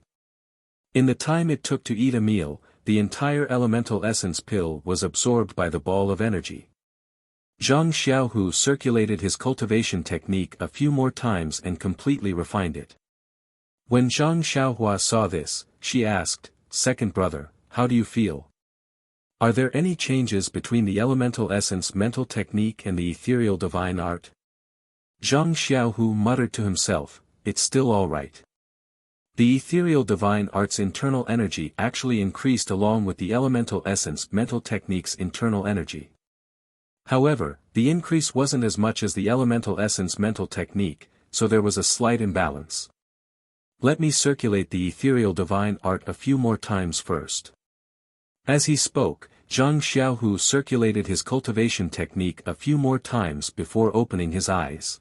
In the time it took to eat a meal, the entire elemental essence pill was absorbed by the ball of energy. Zhang Xiaohu circulated his cultivation technique a few more times and completely refined it. When Zhang Xiaohua saw this, she asked, second brother, how do you feel? Are there any changes between the elemental essence mental technique and the ethereal divine art? Zhang Xiaohu muttered to himself, it's still all right. The ethereal divine art's internal energy actually increased along with the elemental essence mental technique's internal energy. However, the increase wasn't as much as the elemental essence mental technique, so there was a slight imbalance. Let me circulate the ethereal divine art a few more times first. As he spoke, Zhang Xiaohu circulated his cultivation technique a few more times before opening his eyes.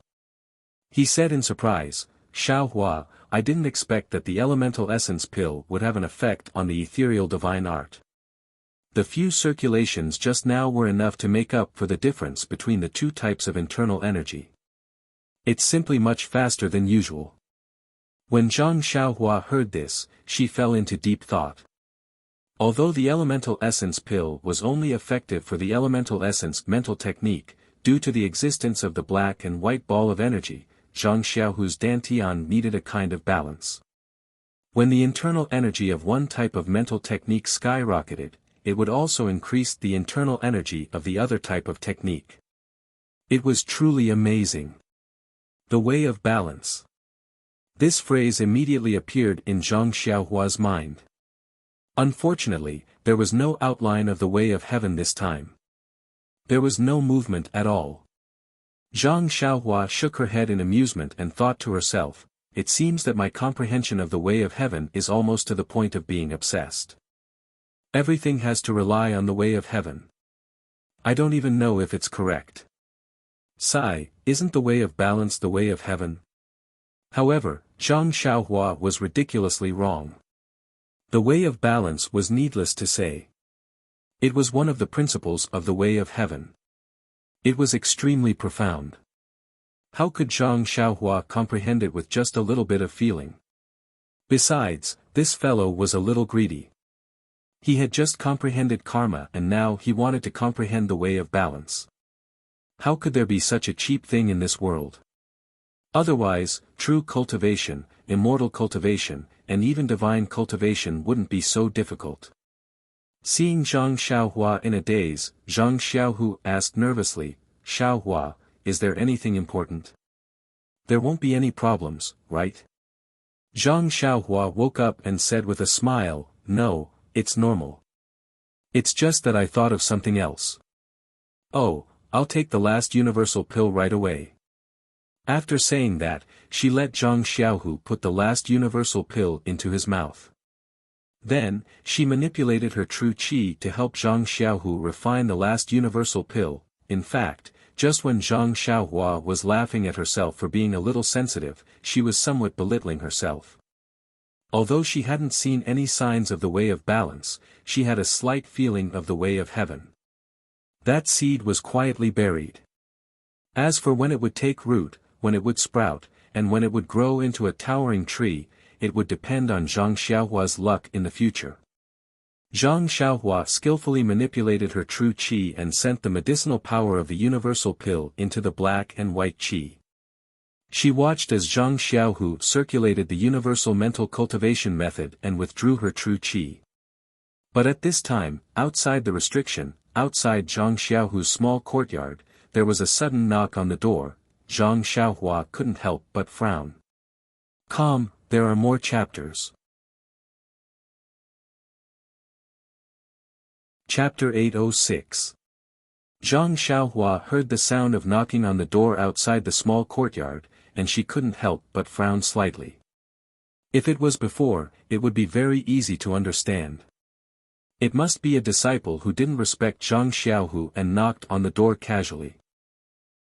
He said in surprise, Xiaohua, I didn't expect that the elemental essence pill would have an effect on the ethereal divine art. The few circulations just now were enough to make up for the difference between the two types of internal energy. It's simply much faster than usual. When Zhang Xiaohua heard this, she fell into deep thought. Although the elemental essence pill was only effective for the elemental essence mental technique, due to the existence of the black and white ball of energy, Zhang Xiaohu's dantian needed a kind of balance. When the internal energy of one type of mental technique skyrocketed, it would also increase the internal energy of the other type of technique. It was truly amazing. The way of balance. This phrase immediately appeared in Zhang Xiaohua's mind. Unfortunately, there was no outline of the way of heaven this time. There was no movement at all. Zhang Xiaohua shook her head in amusement and thought to herself, it seems that my comprehension of the way of heaven is almost to the point of being obsessed. Everything has to rely on the way of heaven. I don't even know if it's correct. Sigh, isn't the way of balance the way of heaven? However, Zhang Xiaohua was ridiculously wrong. The way of balance was needless to say. It was one of the principles of the way of heaven. It was extremely profound. How could Zhang Xiaohua comprehend it with just a little bit of feeling? Besides, this fellow was a little greedy. He had just comprehended karma and now he wanted to comprehend the way of balance. How could there be such a cheap thing in this world? Otherwise, true cultivation, immortal cultivation, and even divine cultivation wouldn't be so difficult. Seeing Zhang Xiaohua in a daze, Zhang Xiaohu asked nervously, Xiaohua, is there anything important? There won't be any problems, right? Zhang Xiaohua woke up and said with a smile, no, it's normal. It's just that I thought of something else. Oh, I'll take the last universal pill right away. After saying that, she let Zhang Xiaohu put the last universal pill into his mouth. Then, she manipulated her true qi to help Zhang Xiaohu refine the last universal pill. In fact, just when Zhang Xiaohua was laughing at herself for being a little sensitive, she was somewhat belittling herself. Although she hadn't seen any signs of the way of balance, she had a slight feeling of the way of heaven. That seed was quietly buried. As for when it would take root, when it would sprout, and when it would grow into a towering tree, it would depend on Zhang Xiaohua's luck in the future. Zhang Xiaohua skillfully manipulated her true qi and sent the medicinal power of the universal pill into the black and white qi. She watched as Zhang Xiaohu circulated the universal mental cultivation method and withdrew her true qi. But at this time, outside the restriction, outside Zhang Xiaohu's small courtyard, there was a sudden knock on the door. Zhang Xiaohua couldn't help but frown. Calm, there are more chapters. Chapter 806. Zhang Xiaohua heard the sound of knocking on the door outside the small courtyard, and she couldn't help but frown slightly. If it was before, it would be very easy to understand. It must be a disciple who didn't respect Zhang Xiaohu and knocked on the door casually.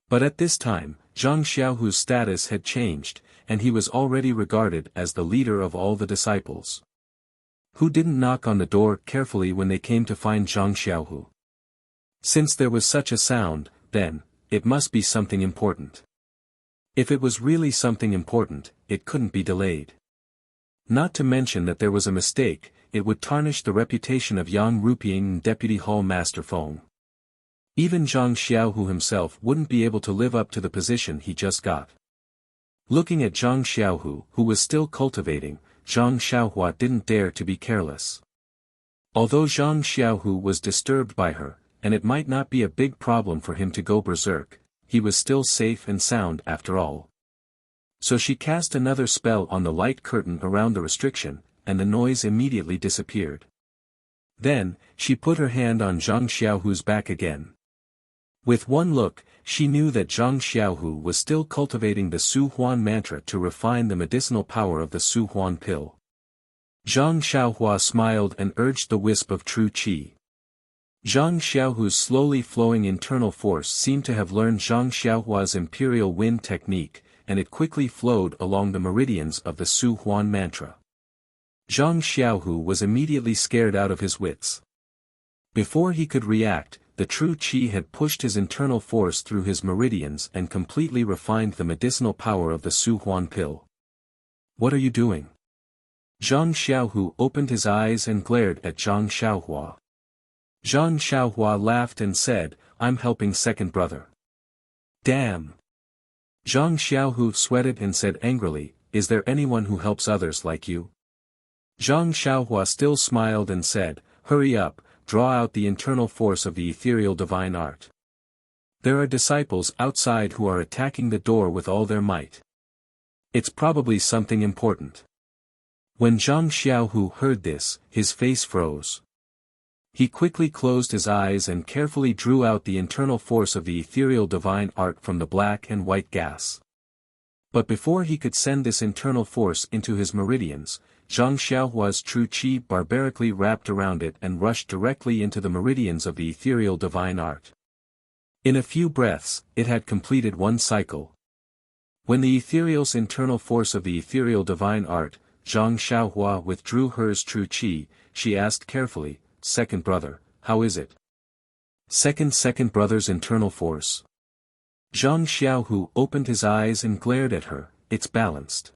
But at this time, Zhang Xiaohu's status had changed, and he was already regarded as the leader of all the disciples. Who didn't knock on the door carefully when they came to find Zhang Xiaohu? Since there was such a sound, then, it must be something important. If it was really something important, it couldn't be delayed. Not to mention that there was a mistake, it would tarnish the reputation of Yang Ruping and Deputy Hall Master Feng. Even Zhang Xiaohu himself wouldn't be able to live up to the position he just got. Looking at Zhang Xiaohu, who was still cultivating, Zhang Xiaohua didn't dare to be careless. Although Zhang Xiaohu was disturbed by her, and it might not be a big problem for him to go berserk, he was still safe and sound after all. So she cast another spell on the light curtain around the restriction, and the noise immediately disappeared. Then, she put her hand on Zhang Xiaohu's back again. With one look, she knew that Zhang Xiaohu was still cultivating the Su Huan mantra to refine the medicinal power of the Su Huan pill. Zhang Xiaohua smiled and urged the wisp of true qi. Zhang Xiaohu's slowly flowing internal force seemed to have learned Zhang Xiaohua's imperial wind technique, and it quickly flowed along the meridians of the Su Huan mantra. Zhang Xiaohu was immediately scared out of his wits. Before he could react, the true qi had pushed his internal force through his meridians and completely refined the medicinal power of the Su Huan pill. What are you doing? Zhang Xiaohu opened his eyes and glared at Zhang Xiaohua. Zhang Xiaohua laughed and said, "I'm helping second brother." Damn! Zhang Xiaohu sweated and said angrily, "Is there anyone who helps others like you?" Zhang Xiaohua still smiled and said, "Hurry up, draw out the internal force of the ethereal divine art. There are disciples outside who are attacking the door with all their might. It's probably something important." When Zhang Xiaohu heard this, his face froze. He quickly closed his eyes and carefully drew out the internal force of the ethereal divine art from the black and white gas. But before he could send this internal force into his meridians, Zhang Xiaohua's true qi barbarically wrapped around it and rushed directly into the meridians of the ethereal divine art. In a few breaths, it had completed one cycle. When the ethereal's internal force of the ethereal divine art, Zhang Xiaohua withdrew hers true qi, she asked carefully, "Second brother, how is it?" Second brother's internal force. Zhang Xiaohu opened his eyes and glared at her, "It's balanced.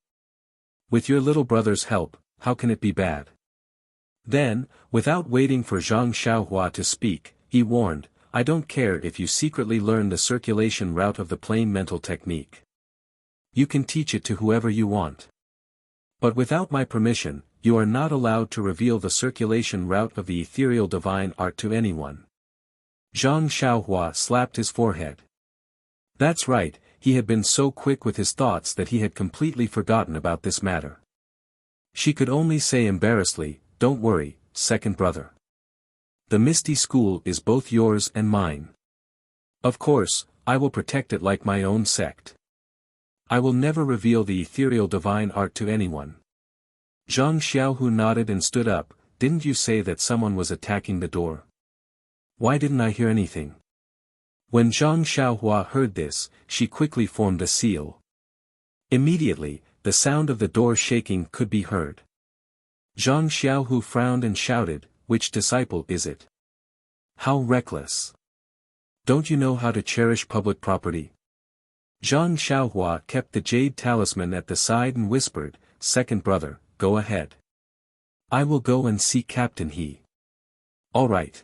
With your little brother's help, how can it be bad?" Then, without waiting for Zhang Xiaohua to speak, he warned, "I don't care if you secretly learn the circulation route of the plain mental technique. You can teach it to whoever you want. But without my permission, you are not allowed to reveal the circulation route of the ethereal divine art to anyone." Zhang Xiaohua slapped his forehead. That's right, he had been so quick with his thoughts that he had completely forgotten about this matter. She could only say embarrassedly, "Don't worry, second brother. The Misty School is both yours and mine. Of course, I will protect it like my own sect. I will never reveal the ethereal divine art to anyone." Zhang Xiaohu nodded and stood up. "Didn't you say that someone was attacking the door? Why didn't I hear anything?" When Zhang Xiaohua heard this, she quickly formed a seal. Immediately, the sound of the door shaking could be heard. Zhang Xiaohu frowned and shouted, "Which disciple is it? How reckless! Don't you know how to cherish public property?" Zhang Xiaohua kept the jade talisman at the side and whispered, "Second brother, go ahead. I will go and see Captain He." All right.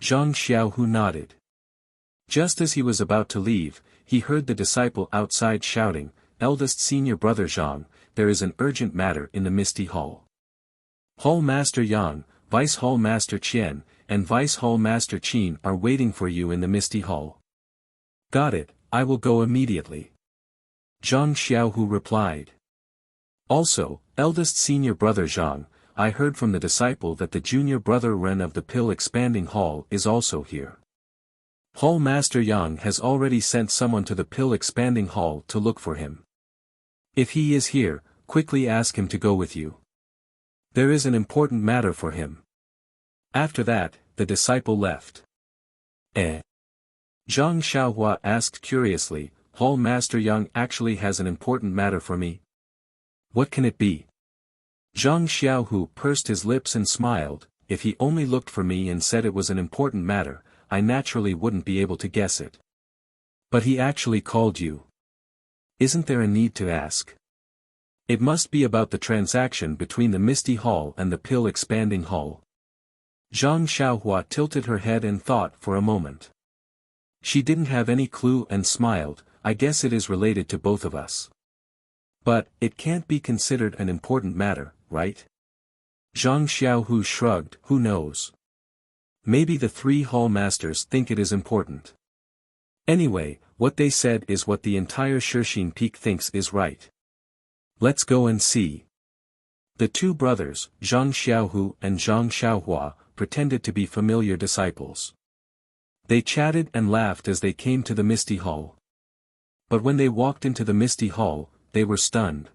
Zhang Xiaohu nodded. Just as he was about to leave, he heard the disciple outside shouting, "Eldest senior brother Zhang, there is an urgent matter in the Misty Hall. Hall Master Yang, Vice Hall Master Qian, and Vice Hall Master Qin are waiting for you in the Misty Hall." "Got it, I will go immediately," Zhang Xiaohu replied. "Also, eldest senior brother Zhang, I heard from the disciple that the junior brother Ren of the Pill Expanding Hall is also here. Hall Master Yang has already sent someone to the Pill Expanding Hall to look for him. If he is here, quickly ask him to go with you. There is an important matter for him." After that, the disciple left. Zhang Xiaohua asked curiously, "Hall Master Yang actually has an important matter for me? What can it be?" Zhang Xiaohu pursed his lips and smiled. "If he only looked for me and said it was an important matter, I naturally wouldn't be able to guess it. But he actually called you. Isn't there a need to ask? It must be about the transaction between the Misty Hall and the Pill Expanding Hall." Zhang Xiaohua tilted her head and thought for a moment. She didn't have any clue and smiled. "I guess it is related to both of us. But, it can't be considered an important matter, right?" Zhang Xiaohu shrugged. "Who knows? Maybe the three hall masters think it is important. Anyway, what they said is what the entire Shishine Peak thinks is right. Let's go and see." The two brothers, Zhang Xiaohu and Zhang Xiaohua, pretended to be familiar disciples. They chatted and laughed as they came to the Misty Hall. But when they walked into the Misty Hall, they were stunned.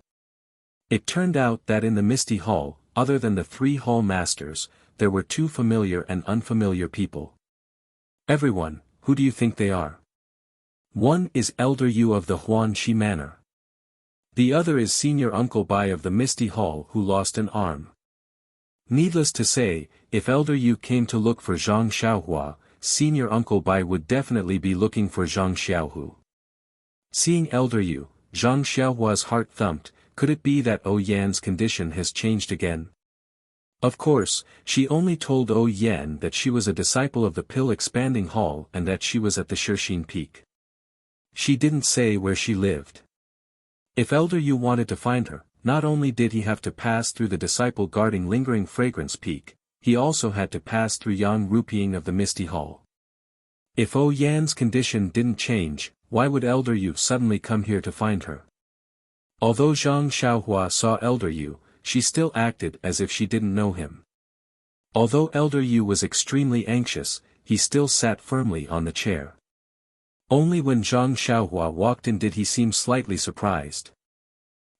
It turned out that in the Misty Hall, other than the three hall masters, there were two familiar and unfamiliar people. "Everyone, who do you think they are?" "One is Elder Yu of the Huanxi Manor. The other is Senior Uncle Bai of the Misty Hall who lost an arm." Needless to say, if Elder Yu came to look for Zhang Xiaohua, Senior Uncle Bai would definitely be looking for Zhang Xiaohu. Seeing Elder Yu, Zhang Xiaohua's heart thumped. Could it be that O Yan's condition has changed again? Of course, she only told O Yan that she was a disciple of the Pill Expanding Hall and that she was at the Shishine Peak. She didn't say where she lived. If Elder Yu wanted to find her, not only did he have to pass through the disciple guarding Lingering Fragrance Peak, he also had to pass through Yang Rupiang of the Misty Hall. If O Yan's condition didn't change, why would Elder Yu suddenly come here to find her? Although Zhang Xiaohua saw Elder Yu, she still acted as if she didn't know him. Although Elder Yu was extremely anxious, he still sat firmly on the chair. Only when Zhang Xiaohua walked in did he seem slightly surprised.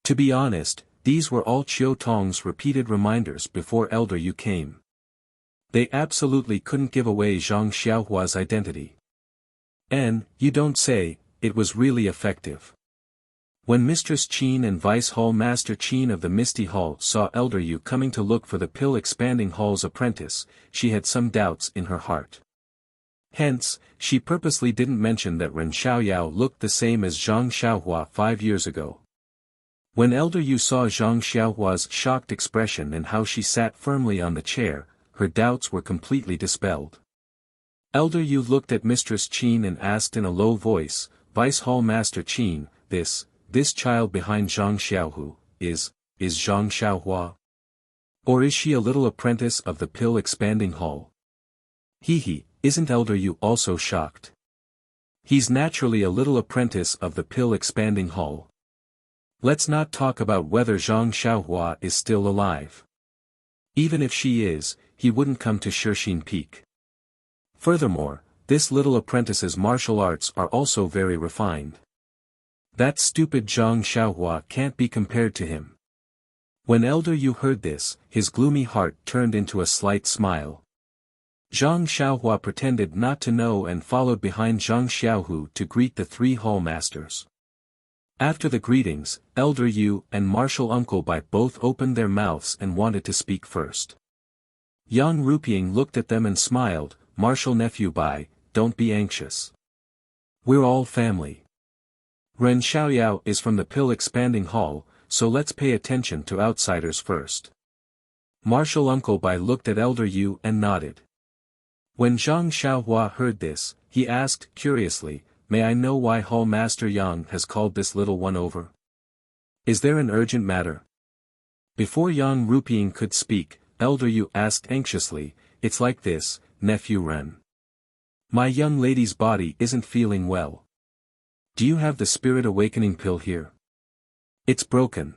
To be honest, these were all Chiu Tong's repeated reminders before Elder Yu came. They absolutely couldn't give away Zhang Xiaohua's identity. And, you don't say, it was really effective. When Mistress Qin and Vice Hall Master Qin of the Misty Hall saw Elder Yu coming to look for the Pill Expanding Hall's apprentice, she had some doubts in her heart. Hence, she purposely didn't mention that Ren Xiaoyao looked the same as Zhang Xiaohua 5 years ago. When Elder Yu saw Zhang Xiaohua's shocked expression and how she sat firmly on the chair, her doubts were completely dispelled. Elder Yu looked at Mistress Qin and asked in a low voice, "Vice Hall Master Qin, this child behind Zhang Xiaohu, is Zhang Xiaohua? Or is she a little apprentice of the Pill Expanding Hall?" Isn't Elder Yu also shocked? He's naturally a little apprentice of the Pill Expanding Hall. Let's not talk about whether Zhang Xiaohua is still alive. Even if she is, he wouldn't come to Shishine Peak. Furthermore, this little apprentice's martial arts are also very refined. That stupid Zhang Xiaohua can't be compared to him. When Elder Yu heard this, his gloomy heart turned into a slight smile. Zhang Xiaohua pretended not to know and followed behind Zhang Xiaohu to greet the three hall masters. After the greetings, Elder Yu and Martial Uncle Bai both opened their mouths and wanted to speak first. Yang Rupiang looked at them and smiled. "Martial Nephew Bai, don't be anxious. We're all family. Ren Xiaoyao is from the Pill Expanding Hall, so let's pay attention to outsiders first." Martial Uncle Bai looked at Elder Yu and nodded. When Zhang Xiaohua heard this, he asked curiously, "May I know why Hall Master Yang has called this little one over? Is there an urgent matter?" Before Yang Ruping could speak, Elder Yu asked anxiously, "It's like this, nephew Ren. My young lady's body isn't feeling well. Do you have the spirit awakening pill here? It's broken."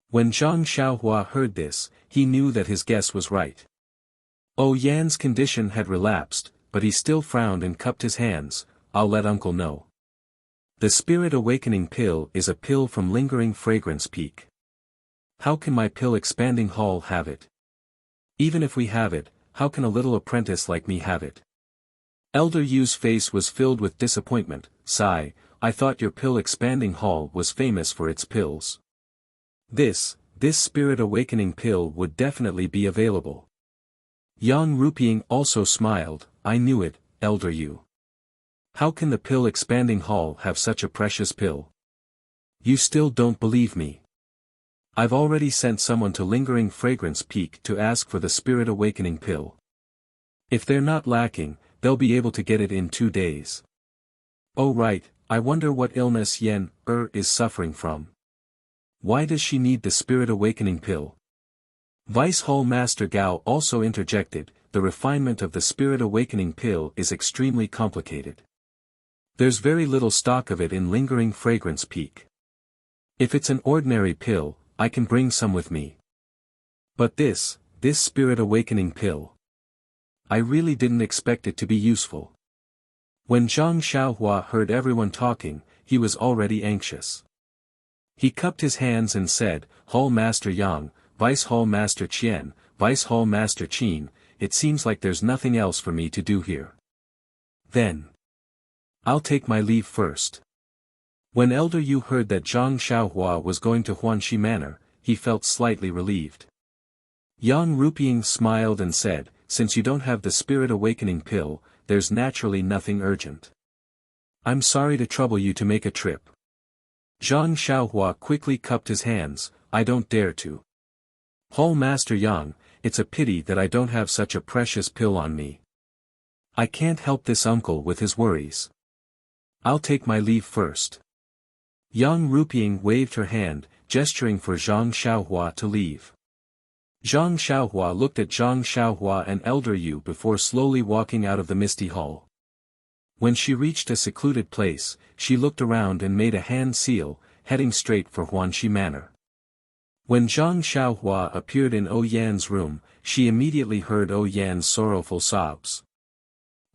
When Zhang Xiaohua heard this, he knew that his guess was right. Yan's condition had relapsed, but he still frowned and cupped his hands. "I'll let uncle know. The spirit awakening pill is a pill from Lingering Fragrance Peak. How can my pill expanding hall have it? Even if we have it, how can a little apprentice like me have it?" Elder Yu's face was filled with disappointment. "Sigh, I thought your pill expanding hall was famous for its pills. This spirit awakening pill would definitely be available." Yang Ruping also smiled. "I knew it, Elder Yu. How can the pill expanding hall have such a precious pill? You still don't believe me? I've already sent someone to Lingering Fragrance Peak to ask for the spirit awakening pill. If they're not lacking, they'll be able to get it in 2 days. Oh right, I wonder what illness Yen is suffering from. Why does she need the spirit awakening pill?" Vice Hall Master Gao also interjected, "The refinement of the spirit awakening pill is extremely complicated. There's very little stock of it in Lingering Fragrance Peak. If it's an ordinary pill, I can bring some with me. But this spirit awakening pill. I really didn't expect it to be useful." When Zhang Xiaohua heard everyone talking, he was already anxious. He cupped his hands and said, "Hall Master Yang, Vice Hall Master Qian, Vice Hall Master Qin, it seems like there's nothing else for me to do here. Then I'll take my leave first." When Elder Yu heard that Zhang Xiaohua was going to Huanxi Manor, he felt slightly relieved. Yang Ruping smiled and said, "Since you don't have the spirit awakening pill, there's naturally nothing urgent. I'm sorry to trouble you to make a trip." Zhang Xiaohua quickly cupped his hands. "I don't dare to. Hall Master Yang, it's a pity that I don't have such a precious pill on me. I can't help this uncle with his worries. I'll take my leave first." Yang Ruping waved her hand, gesturing for Zhang Xiaohua to leave. Zhang Xiaohua looked at Zhang Xiaohua and Elder Yu before slowly walking out of the misty hall. When she reached a secluded place, she looked around and made a hand seal, heading straight for Huanxi Manor. When Zhang Xiaohua appeared in Yan's room, she immediately heard Yan's sorrowful sobs.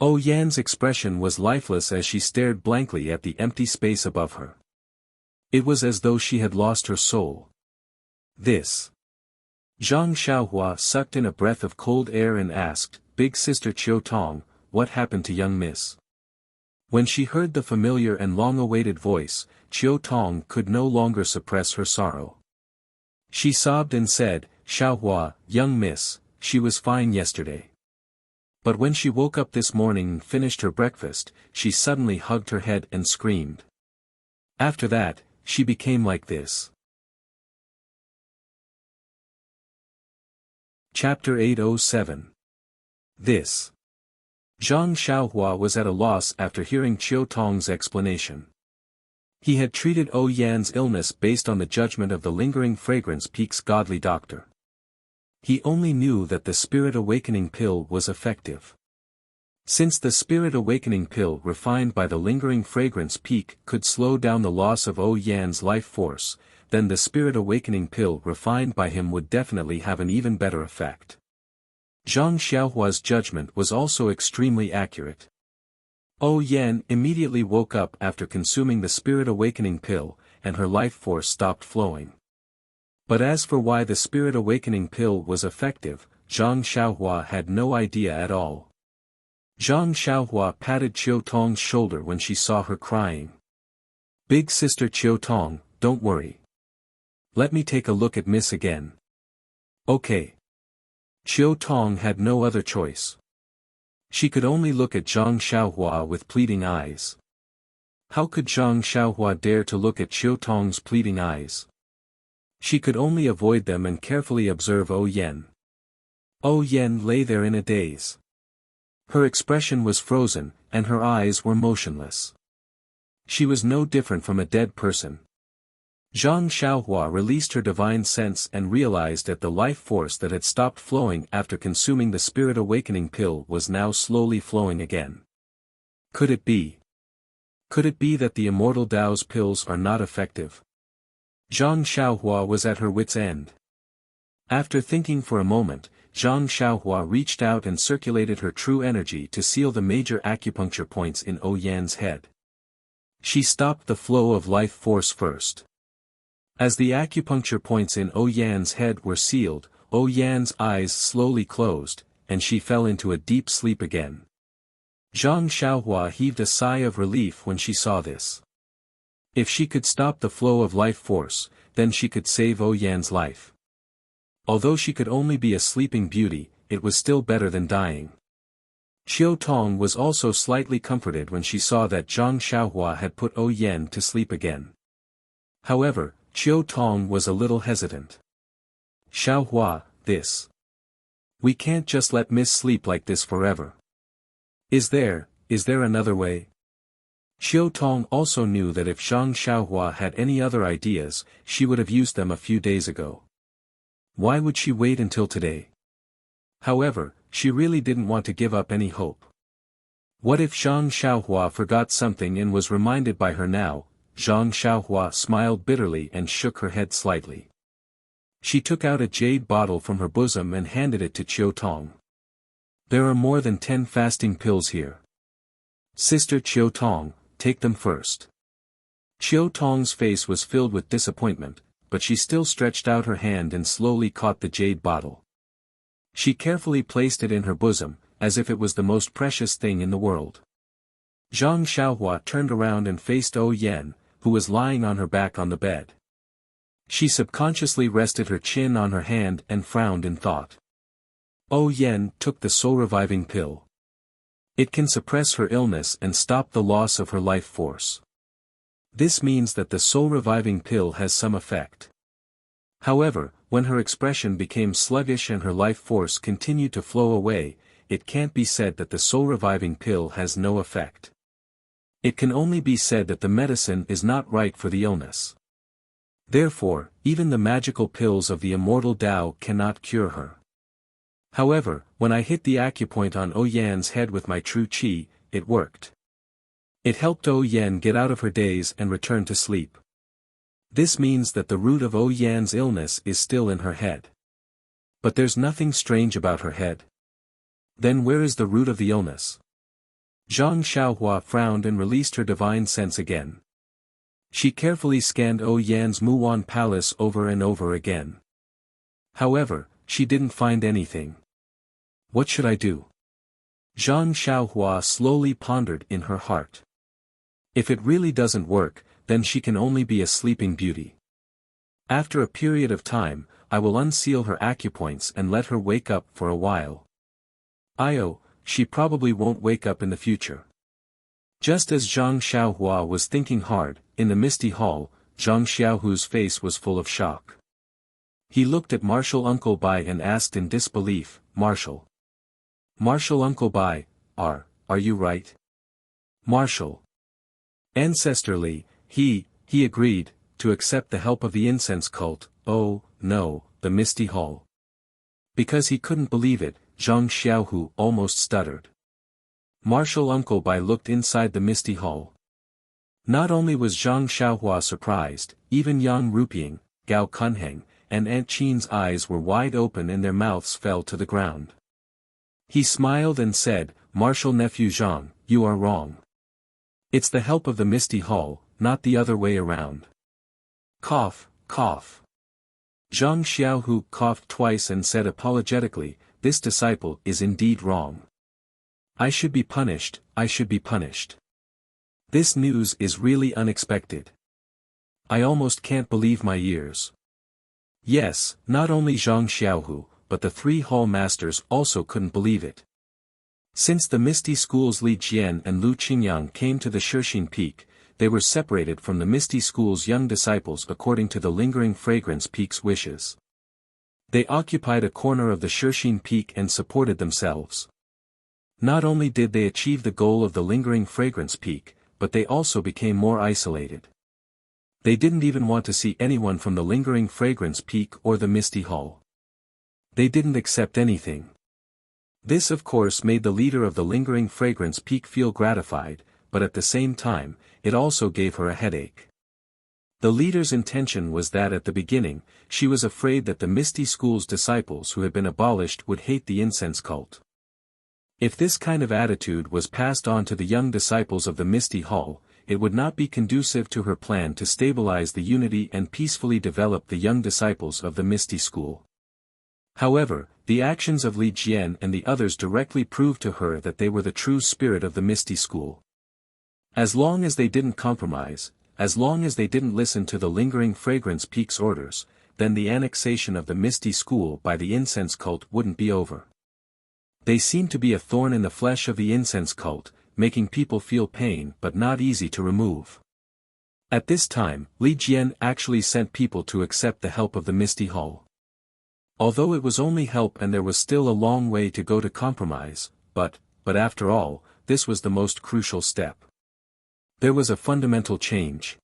Yan's expression was lifeless as she stared blankly at the empty space above her. It was as though she had lost her soul. Zhang Xiaohua sucked in a breath of cold air and asked, "Big Sister Qiu Tong, what happened to young miss?" When she heard the familiar and long-awaited voice, Qiu Tong could no longer suppress her sorrow. She sobbed and said, "Xiaohua, young miss, she was fine yesterday. But when she woke up this morning and finished her breakfast, she suddenly hugged her head and screamed. After that, she became like this." Chapter 807. Zhang Xiaohua was at a loss after hearing Qiu Tong's explanation. He had treated Yan's illness based on the judgment of the Lingering Fragrance Peak's godly doctor. He only knew that the spirit awakening pill was effective. Since the spirit awakening pill refined by the Lingering Fragrance Peak could slow down the loss of Yan's life force, then the spirit awakening pill refined by him would definitely have an even better effect. Zhang Xiaohua's judgment was also extremely accurate. Yan immediately woke up after consuming the spirit awakening pill, and her life force stopped flowing. But as for why the spirit awakening pill was effective, Zhang Xiaohua had no idea at all. Zhang Xiaohua patted Qiu Tong's shoulder when she saw her crying. "Big Sister Qiu Tong, don't worry. Let me take a look at Miss again." "Okay." Qiu Tong had no other choice. She could only look at Zhang Xiaohua with pleading eyes. How could Zhang Xiaohua dare to look at Qiu Tong's pleading eyes? She could only avoid them and carefully observe Yan. Yan lay there in a daze. Her expression was frozen, and her eyes were motionless. She was no different from a dead person. Zhang Xiaohua released her divine sense and realized that the life force that had stopped flowing after consuming the spirit awakening pill was now slowly flowing again. Could it be? Could it be that the immortal Tao's pills are not effective? Zhang Xiaohua was at her wit's end. After thinking for a moment, Zhang Xiaohua reached out and circulated her true energy to seal the major acupuncture points in Yan's head. She stopped the flow of life force first. As the acupuncture points in Yan's head were sealed, Yan's eyes slowly closed, and she fell into a deep sleep again. Zhang Xiaohua heaved a sigh of relief when she saw this. If she could stop the flow of life force, then she could save Yan's life. Although she could only be a sleeping beauty, it was still better than dying. Qiu Tong was also slightly comforted when she saw that Zhang Xiaohua had put Yan to sleep again. However, Qiu Tong was a little hesitant. Xiaohua, this. We can't just let Miss sleep like this forever. Is there another way? Qiu Tong also knew that if Zhang Xiaohua had any other ideas, she would have used them a few days ago. Why would she wait until today? However, she really didn't want to give up any hope. What if Zhang Xiaohua forgot something and was reminded by her now? Zhang Xiaohua smiled bitterly and shook her head slightly. She took out a jade bottle from her bosom and handed it to Qiu Tong. There are more than 10 fasting pills here. Sister Qiu Tong, take them first. Qiu Tong's face was filled with disappointment, but she still stretched out her hand and slowly caught the jade bottle. She carefully placed it in her bosom, as if it was the most precious thing in the world. Zhang Xiaohua turned around and faced Yan, who was lying on her back on the bed. She subconsciously rested her chin on her hand and frowned in thought. Yan took the soul-reviving pill. It can suppress her illness and stop the loss of her life force. This means that the soul-reviving pill has some effect. However, when her expression became sluggish and her life force continued to flow away, it can't be said that the soul-reviving pill has no effect. It can only be said that the medicine is not right for the illness. Therefore, even the magical pills of the immortal Tao cannot cure her. However, when I hit the acupoint on Yan's head with my true qi, it worked. It helped Yan get out of her daze and return to sleep. This means that the root of Yan's illness is still in her head. But there's nothing strange about her head. Then where is the root of the illness? Zhang Xiaohua frowned and released her divine sense again. She carefully scanned Yan's Muwan palace over and over again. However, she didn't find anything. What should I do? Zhang Xiaohua slowly pondered in her heart. If it really doesn't work, then she can only be a sleeping beauty. After a period of time, I will unseal her acupoints and let her wake up for a while. She probably won't wake up in the future. Just as Zhang Xiaohua was thinking hard, in the misty hall, Zhang Xiaohu's face was full of shock. He looked at Martial Uncle Bai and asked in disbelief, Martial Uncle Bai, are you right? Martial. Ancestrally, he agreed, to accept the help of the incense cult, no, the misty hall. Because he couldn't believe it, Zhang Xiaohu almost stuttered. Martial Uncle Bai looked inside the misty hall. Not only was Zhang Xiaohua surprised, even Yang Rupiang, Gao Kunheng, and Aunt Qin's eyes were wide open and their mouths fell to the ground. He smiled and said, Martial Nephew Zhang, you are wrong. It's the help of the misty hall, not the other way around. Cough, cough. Zhang Xiaohu coughed twice and said apologetically, this disciple is indeed wrong. I should be punished, I should be punished. This news is really unexpected. I almost can't believe my ears. Yes, not only Zhang Xiaohu, but the 3 hall masters also couldn't believe it. Since the Misty School's Li Jian and Lu Qingyang came to the Shixin Peak, they were separated from the Misty School's young disciples according to the Lingering Fragrance Peak's wishes. They occupied a corner of the Shixin Peak and supported themselves. Not only did they achieve the goal of the lingering fragrance peak, but they also became more isolated. They didn't even want to see anyone from the lingering fragrance peak or the misty hall. They didn't accept anything. This of course made the leader of the lingering fragrance peak feel gratified, but at the same time, it also gave her a headache. The leader's intention was that at the beginning, she was afraid that the Misty School's disciples who had been abolished would hate the incense cult. If this kind of attitude was passed on to the young disciples of the Misty Hall, it would not be conducive to her plan to stabilize the unity and peacefully develop the young disciples of the Misty School. However, the actions of Li Jian and the others directly proved to her that they were the true spirit of the Misty School. As long as they didn't compromise, as long as they didn't listen to the lingering fragrance peak's orders, then the annexation of the Misty School by the incense cult wouldn't be over. They seemed to be a thorn in the flesh of the incense cult, making people feel pain but not easy to remove. At this time, Li Jian actually sent people to accept the help of the Misty Hall. Although it was only help and there was still a long way to go to compromise, but after all, this was the most crucial step. There was a fundamental change.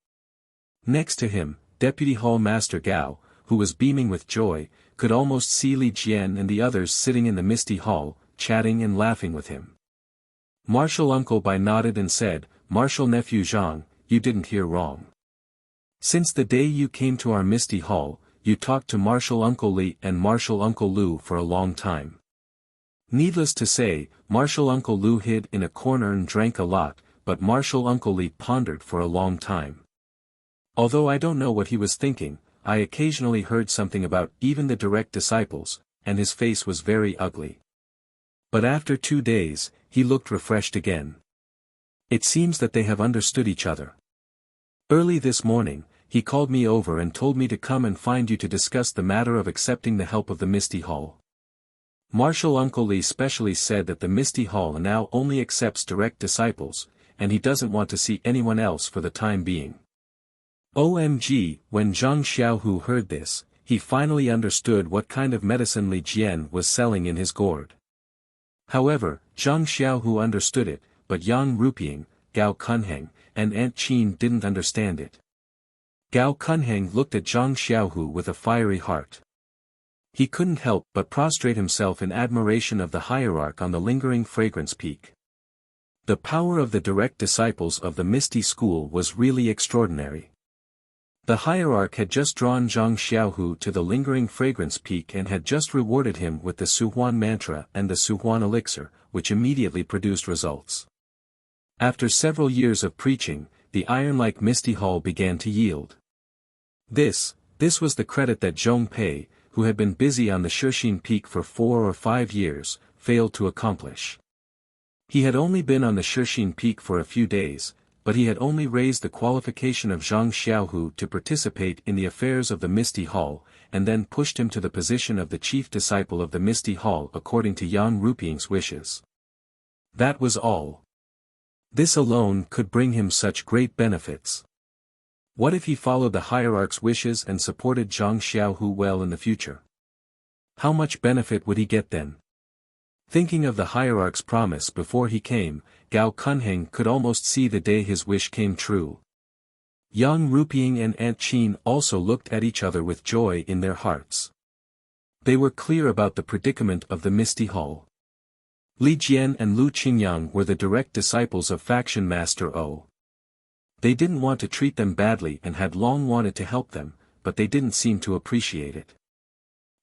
Next to him, Deputy Hall Master Gao, who was beaming with joy, could almost see Li Jian and the others sitting in the Misty Hall, chatting and laughing with him. Martial Uncle Bai nodded and said, "Martial Nephew Zhang, you didn't hear wrong. Since the day you came to our Misty Hall, you talked to Martial Uncle Li and Martial Uncle Lu for a long time." Needless to say, Martial Uncle Lu hid in a corner and drank a lot, but Martial Uncle Li pondered for a long time. Although I don't know what he was thinking, I occasionally heard something about even the direct disciples, and his face was very ugly. But after 2 days, he looked refreshed again. It seems that they have understood each other. Early this morning, he called me over and told me to come and find you to discuss the matter of accepting the help of the Misty Hall. Martial Uncle Li specially said that the Misty Hall now only accepts direct disciples, and he doesn't want to see anyone else for the time being. OMG, when Zhang Xiaohu heard this, he finally understood what kind of medicine Li Jian was selling in his gourd. However, Zhang Xiaohu understood it, but Yang Ruping, Gao Kunheng, and Aunt Qin didn't understand it. Gao Kunheng looked at Zhang Xiaohu with a fiery heart. He couldn't help but prostrate himself in admiration of the hierarch on the lingering fragrance peak. The power of the direct disciples of the Misty School was really extraordinary. The hierarch had just drawn Zhang Xiaohu to the lingering fragrance peak and had just rewarded him with the Suhuan mantra and the Suhuan elixir, which immediately produced results. After several years of preaching, the iron-like Misty Hall began to yield. This was the credit that Zhong Pei, who had been busy on the Shixin Peak for 4 or 5 years, failed to accomplish. He had only been on the Shixin Peak for a few days, but he had only raised the qualification of Zhang Xiaohu to participate in the affairs of the Misty Hall, and then pushed him to the position of the chief disciple of the Misty Hall according to Yang Ruping's wishes. That was all. This alone could bring him such great benefits. What if he followed the hierarch's wishes and supported Zhang Xiaohu well in the future? How much benefit would he get then? Thinking of the hierarch's promise before he came, Gao Kunheng could almost see the day his wish came true. Yang Ruping and Aunt Qin also looked at each other with joy in their hearts. They were clear about the predicament of the Misty Hall. Li Jian and Lu Qingyang were the direct disciples of Faction Master O. They didn't want to treat them badly and had long wanted to help them, but they didn't seem to appreciate it.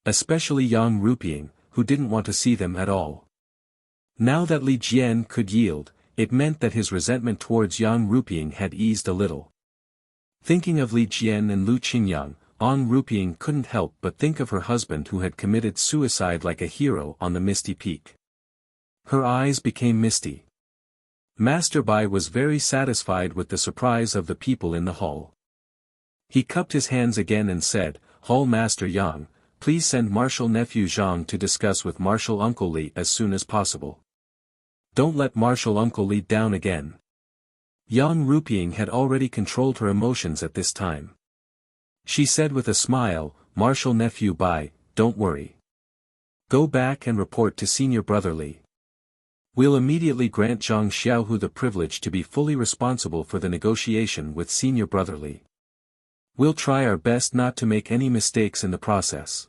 Especially Yang Ruping, who didn't want to see them at all. Now that Li Jian could yield, it meant that his resentment towards Yang Ruping had eased a little. Thinking of Li Jian and Lu Qingyang, Yang Ruping couldn't help but think of her husband who had committed suicide like a hero on the Misty Peak. Her eyes became misty. Master Bai was very satisfied with the surprise of the people in the hall. He cupped his hands again and said, "Hall Master Yang, please send Martial Nephew Zhang to discuss with Martial Uncle Li as soon as possible. Don't let Martial Uncle Li down again." Yang Ruping had already controlled her emotions at this time. She said with a smile, "Martial Nephew Bai, don't worry. Go back and report to Senior Brother Li. We'll immediately grant Zhang Xiaohu the privilege to be fully responsible for the negotiation with Senior Brother Li. We'll try our best not to make any mistakes in the process.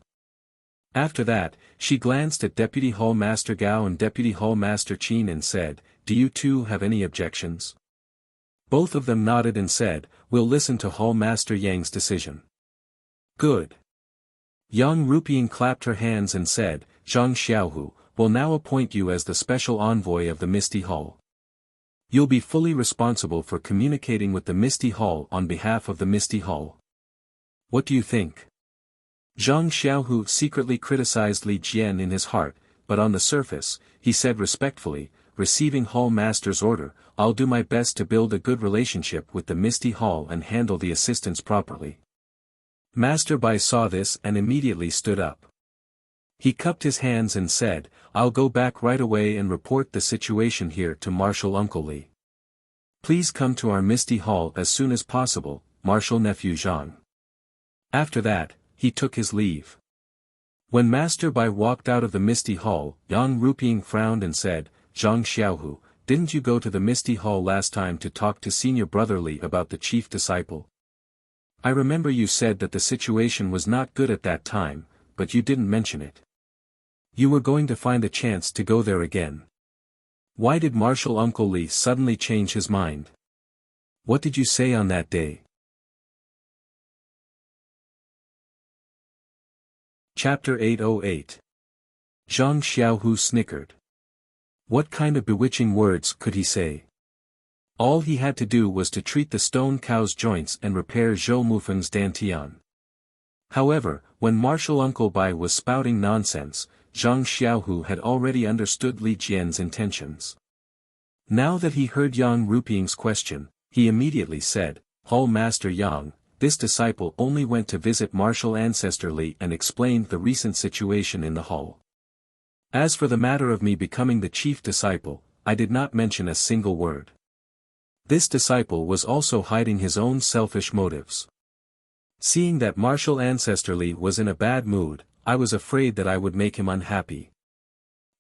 After that, she glanced at Deputy Hall Master Gao and Deputy Hall Master Qin and said, "Do you two have any objections?" Both of them nodded and said, "We'll listen to Hall Master Yang's decision." Good. Yang Ruping clapped her hands and said, "Zhang Xiaohu, will now appoint you as the special envoy of the Misty Hall. You'll be fully responsible for communicating with the Misty Hall on behalf of the Misty Hall. What do you think?" Zhang Xiaohu secretly criticized Li Jian in his heart, but on the surface, he said respectfully, "Receiving Hall Master's order, I'll do my best to build a good relationship with the Misty Hall and handle the assistants properly." Master Bai saw this and immediately stood up. He cupped his hands and said, "I'll go back right away and report the situation here to Marshal Uncle Li. Please come to our Misty Hall as soon as possible, Marshal Nephew Zhang." After that, he took his leave. When Master Bai walked out of the Misty Hall, Yang Ruping frowned and said, "Zhang Xiaohu, didn't you go to the Misty Hall last time to talk to Senior Brother Li about the chief disciple? I remember you said that the situation was not good at that time, but you didn't mention it. You were going to find a chance to go there again. Why did Marshal Uncle Li suddenly change his mind? What did you say on that day?" Chapter 808. Zhang Xiaohu snickered. What kind of bewitching words could he say? All he had to do was to treat the stone cow's joints and repair Zhou Mufeng's dantian. However, when Marshal Uncle Bai was spouting nonsense, Zhang Xiaohu had already understood Li Jian's intentions. Now that he heard Yang Ruping's question, he immediately said, "Hall Master Yang, this disciple only went to visit Marshal Ancestor Li and explained the recent situation in the hall. As for the matter of me becoming the chief disciple, I did not mention a single word." This disciple was also hiding his own selfish motives. Seeing that Marshal Ancestor Li was in a bad mood, I was afraid that I would make him unhappy.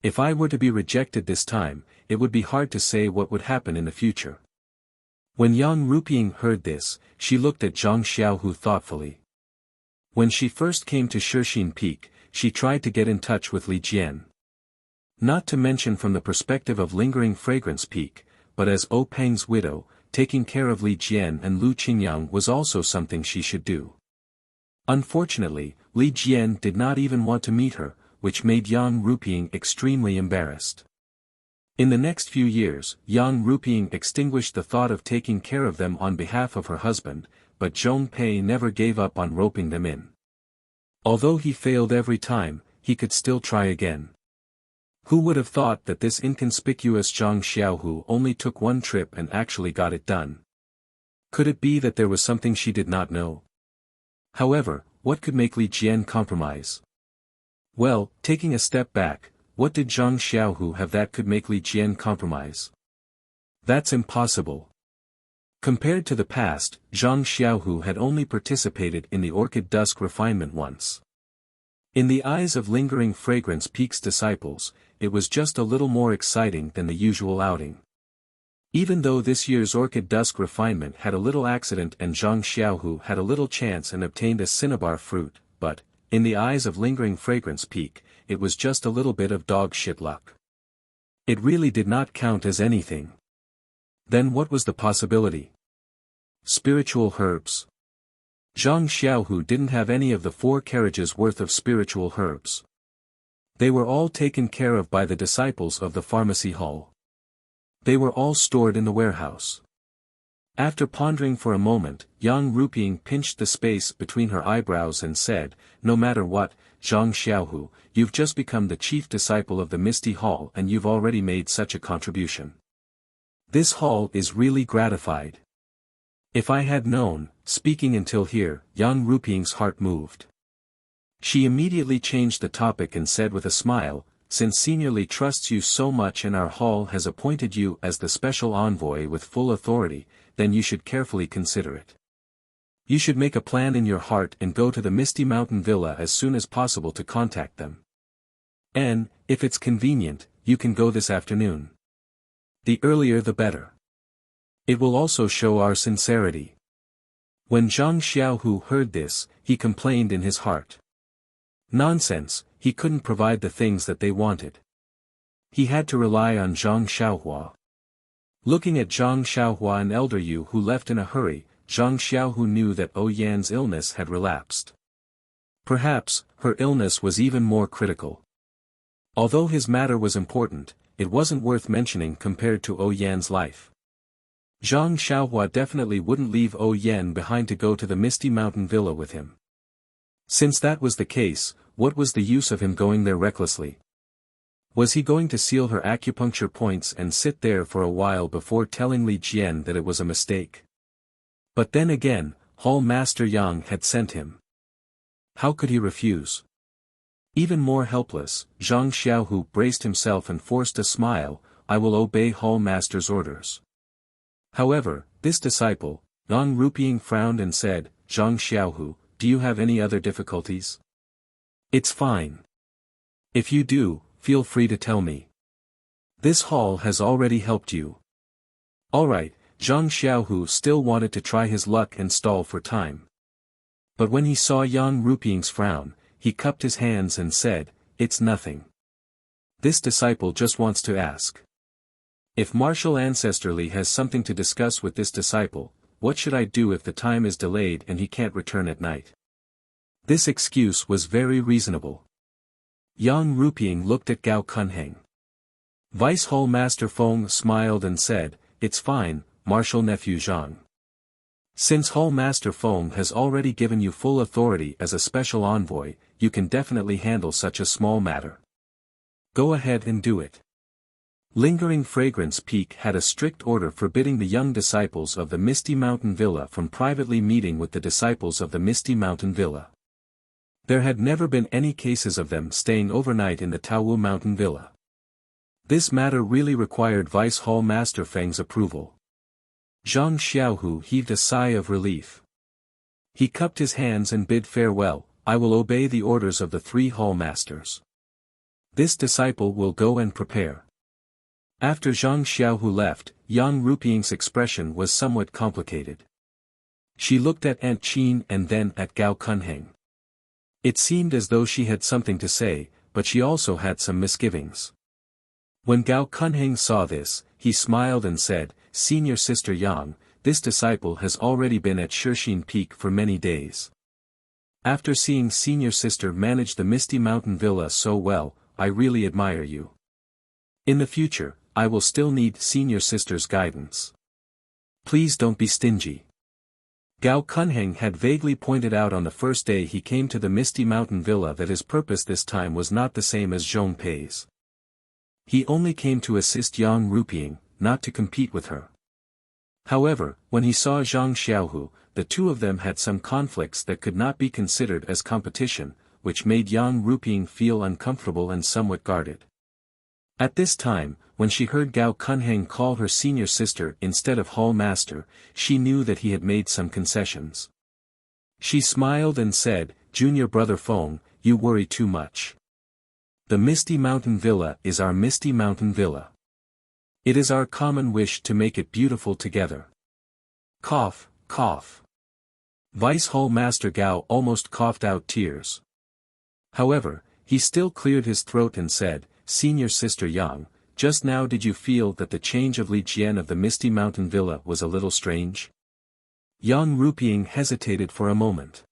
If I were to be rejected this time, it would be hard to say what would happen in the future. When Yang Ruping heard this, she looked at Zhang Xiaohu thoughtfully. When she first came to Shixin Peak, she tried to get in touch with Li Jian. Not to mention from the perspective of Lingering Fragrance Peak, but as O Peng's widow, taking care of Li Jian and Lu Qingyang was also something she should do. Unfortunately, Li Jian did not even want to meet her, which made Yang Ruping extremely embarrassed. In the next few years, Yang Ruping extinguished the thought of taking care of them on behalf of her husband, but Zhong Pei never gave up on roping them in. Although he failed every time, he could still try again. Who would have thought that this inconspicuous Zhang Xiaohu only took one trip and actually got it done? Could it be that there was something she did not know? However, what could make Li Jian compromise? Well, taking a step back, what did Zhang Xiaohu have that could make Li Jian compromise? That's impossible. Compared to the past, Zhang Xiaohu had only participated in the Orchid Dusk refinement once. In the eyes of Lingering Fragrance Peak's disciples, it was just a little more exciting than the usual outing. Even though this year's Orchid Dusk refinement had a little accident and Zhang Xiaohu had a little chance and obtained a cinnabar fruit, but, in the eyes of Lingering Fragrance Peak, it was just a little bit of dog shit luck. It really did not count as anything. Then what was the possibility? Spiritual herbs. Zhang Xiaohu didn't have any of the 4 carriages worth of spiritual herbs. They were all taken care of by the disciples of the pharmacy hall. They were all stored in the warehouse. After pondering for a moment, Yang Ruping pinched the space between her eyebrows and said, "No matter what, Zhang Xiaohu, you've just become the chief disciple of the Misty Hall and you've already made such a contribution. This hall is really gratified. If I had known," speaking until here, Yang Ruping's heart moved. She immediately changed the topic and said with a smile, "Since Senior Li trusts you so much and our hall has appointed you as the special envoy with full authority, then you should carefully consider it. You should make a plan in your heart and go to the Misty Mountain Villa as soon as possible to contact them. And, if it's convenient, you can go this afternoon. The earlier the better. It will also show our sincerity. When Zhang Xiaohu heard this, he complained in his heart. Nonsense, he couldn't provide the things that they wanted. He had to rely on Zhang Xiaohua. Looking at Zhang Xiaohua and Elder Yu who left in a hurry, Zhang Xiaohu knew that Yan's illness had relapsed. Perhaps, her illness was even more critical. Although his matter was important, it wasn't worth mentioning compared to Yan's life. Zhang Xiaohua definitely wouldn't leave Yan behind to go to the Misty Mountain Villa with him. Since that was the case, what was the use of him going there recklessly? Was he going to seal her acupuncture points and sit there for a while before telling Li Jian that it was a mistake? But then again, Hall Master Yang had sent him. How could he refuse? Even more helpless, Zhang Xiaohu braced himself and forced a smile, I will obey Hall Master's orders. However, this disciple, Yang Ruping frowned and said, Zhang Xiaohu, do you have any other difficulties? It's fine. If you do, feel free to tell me. This hall has already helped you. Alright, Zhang Xiaohu still wanted to try his luck and stall for time. But when he saw Yang Ruping's frown, he cupped his hands and said, it's nothing. This disciple just wants to ask. If Martial Ancestrally has something to discuss with this disciple, what should I do if the time is delayed and he can't return at night? This excuse was very reasonable. Yang Ruping looked at Gao Kunheng. Vice Hall Master Feng smiled and said, it's fine, Martial Nephew Zhang. Since Hall Master Feng has already given you full authority as a special envoy, you can definitely handle such a small matter. Go ahead and do it. Lingering Fragrance Peak had a strict order forbidding the young disciples of the Misty Mountain Villa from privately meeting with the disciples of the Misty Mountain Villa. There had never been any cases of them staying overnight in the Taowu Mountain Villa. This matter really required Vice Hall Master Feng's approval. Zhang Xiaohu heaved a sigh of relief. He cupped his hands and bid farewell, I will obey the orders of the 3 Hall Masters. This disciple will go and prepare. After Zhang Xiaohu left, Yang Ruping's expression was somewhat complicated. She looked at Aunt Qin and then at Gao Kunheng. It seemed as though she had something to say, but she also had some misgivings. When Gao Kunheng saw this, he smiled and said, Senior Sister Yang, this disciple has already been at Shixin Peak for many days. After seeing Senior Sister manage the Misty Mountain Villa so well, I really admire you. In the future, I will still need Senior Sister's guidance. Please don't be stingy. Gao Kunheng had vaguely pointed out on the first day he came to the Misty Mountain Villa that his purpose this time was not the same as Zhong Pei's. He only came to assist Yang Ruping, not to compete with her. However, when he saw Zhang Xiaohu, the two of them had some conflicts that could not be considered as competition, which made Yang Ruping feel uncomfortable and somewhat guarded. At this time, when she heard Gao Kunheng call her senior sister instead of Hall Master, she knew that he had made some concessions. She smiled and said, Junior Brother Feng, you worry too much. The Misty Mountain Villa is our Misty Mountain Villa. It is our common wish to make it beautiful together. Cough, cough. Vice Hall Master Gao almost coughed out tears. However, he still cleared his throat and said, Senior Sister Yang, just now did you feel that the change of Li Jian of the Misty Mountain Villa was a little strange? Yang Ruping hesitated for a moment.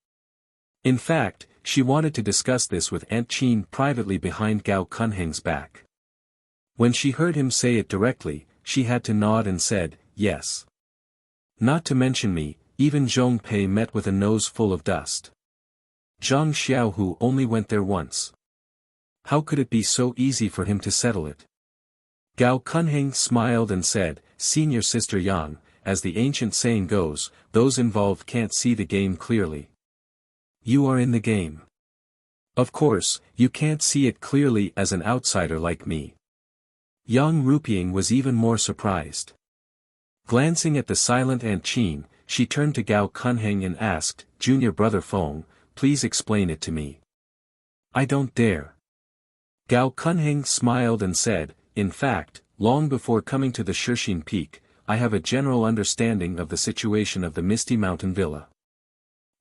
In fact, she wanted to discuss this with Aunt Qin privately behind Gao Kunheng's back. When she heard him say it directly, she had to nod and said, yes. Not to mention me, even Zhong Pei met with a nose full of dust. Zhang Xiaohu only went there once. How could it be so easy for him to settle it? Gao Kunheng smiled and said, Senior Sister Yang, as the ancient saying goes, those involved can't see the game clearly. You are in the game. Of course, you can't see it clearly as an outsider like me. Yang Ruping was even more surprised. Glancing at the silent Aunt Qin, she turned to Gao Kunheng and asked, Junior Brother Feng, please explain it to me. I don't dare. Gao Kunheng smiled and said, in fact, long before coming to the Shishine Peak, I have a general understanding of the situation of the Misty Mountain Villa.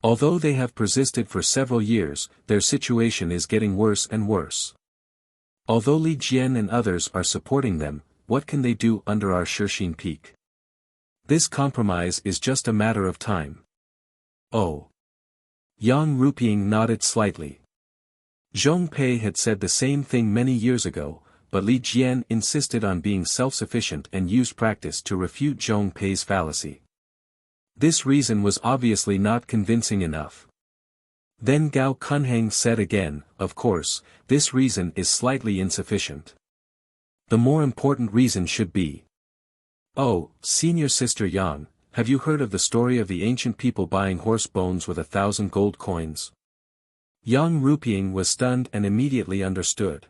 Although they have persisted for several years, their situation is getting worse and worse. Although Li Jian and others are supporting them, what can they do under our Shishine Peak? This compromise is just a matter of time. Oh. Yang Ruping nodded slightly. Zhong Pei had said the same thing many years ago, but Li Jian insisted on being self-sufficient and used practice to refute Zhong Pei's fallacy. This reason was obviously not convincing enough. Then Gao Kunheng said again, of course, this reason is slightly insufficient. The more important reason should be. Oh, senior sister Yang, have you heard of the story of the ancient people buying horse bones with 1,000 gold coins? Yang Ruping was stunned and immediately understood.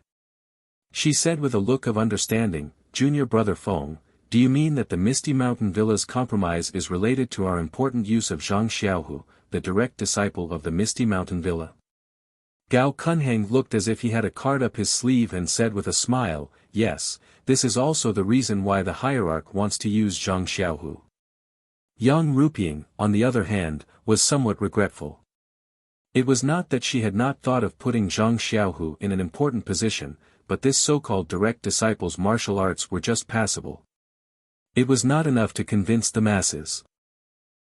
She said with a look of understanding, Junior brother Feng, do you mean that the Misty Mountain Villa's compromise is related to our important use of Zhang Xiaohu, the direct disciple of the Misty Mountain Villa? Gao Kunheng looked as if he had a card up his sleeve and said with a smile, yes, this is also the reason why the hierarch wants to use Zhang Xiaohu. Yang Ruping, on the other hand, was somewhat regretful. It was not that she had not thought of putting Zhang Xiaohu in an important position, but this so-called direct disciple's martial arts were just passable. It was not enough to convince the masses.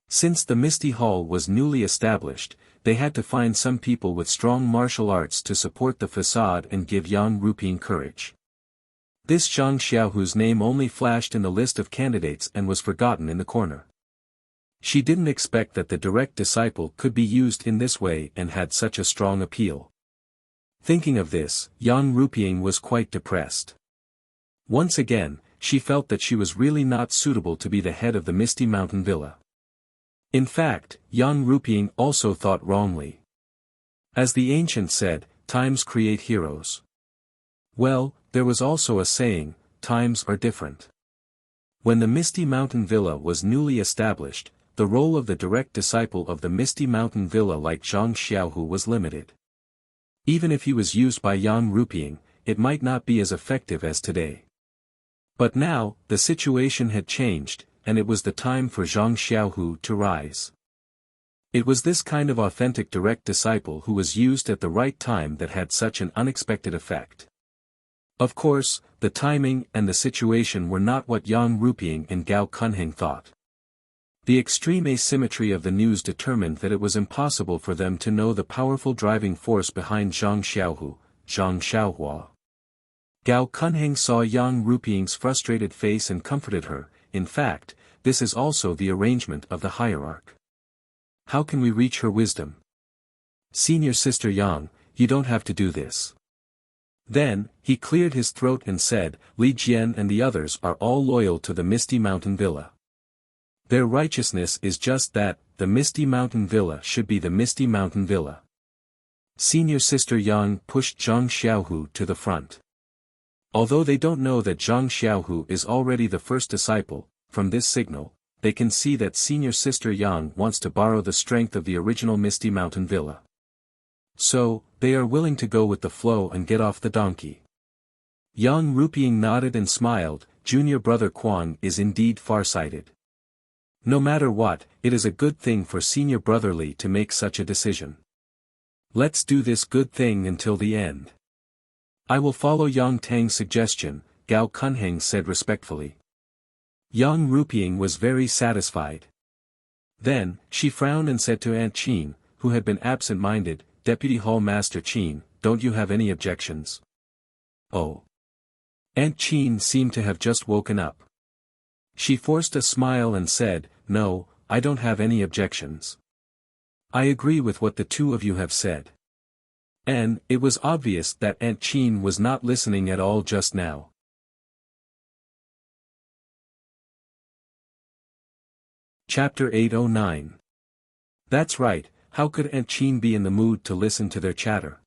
Since the Misty Hall was newly established, they had to find some people with strong martial arts to support the facade and give Yang Ruping courage. This Zhang Xiaohu's name only flashed in the list of candidates and was forgotten in the corner. She didn't expect that the direct disciple could be used in this way and had such a strong appeal. Thinking of this, Yang Ruping was quite depressed. Once again, she felt that she was really not suitable to be the head of the Misty Mountain Villa. In fact, Yang Ruping also thought wrongly. As the ancient said, times create heroes. Well, there was also a saying, times are different. When the Misty Mountain Villa was newly established, the role of the direct disciple of the Misty Mountain Villa like Zhang Xiaohu was limited. Even if he was used by Yang Ruping, it might not be as effective as today. But now, the situation had changed, and it was the time for Zhang Xiaohu to rise. It was this kind of authentic direct disciple who was used at the right time that had such an unexpected effect. Of course, the timing and the situation were not what Yang Ruping and Gao Kunheng thought. The extreme asymmetry of the news determined that it was impossible for them to know the powerful driving force behind Zhang Xiaohu, Zhang Xiaohua. Gao Kunheng saw Yang Ruping's frustrated face and comforted her. In fact, this is also the arrangement of the hierarch. How can we reach her wisdom? Senior sister Yang, you don't have to do this. Then, he cleared his throat and said, Li Jian and the others are all loyal to the Misty Mountain Villa. Their righteousness is just that, the Misty Mountain Villa should be the Misty Mountain Villa. Senior sister Yang pushed Zhang Xiaohu to the front. Although they don't know that Zhang Xiaohu is already the first disciple, from this signal, they can see that senior sister Yang wants to borrow the strength of the original Misty Mountain Villa. So, they are willing to go with the flow and get off the donkey. Yang Ruping nodded and smiled. Junior brother Quan is indeed far-sighted. No matter what, it is a good thing for senior brother Li to make such a decision. Let's do this good thing until the end. I will follow Yang Tang's suggestion, Gao Kunheng said respectfully. Yang Ruping was very satisfied. Then, she frowned and said to Aunt Qin, who had been absent-minded, Deputy Hall Master Qin, don't you have any objections? Oh. Aunt Qin seemed to have just woken up. She forced a smile and said, no, I don't have any objections. I agree with what the two of you have said. And, it was obvious that Aunt Qin was not listening at all just now. Chapter 809. That's right, how could Aunt Qin be in the mood to listen to their chatter?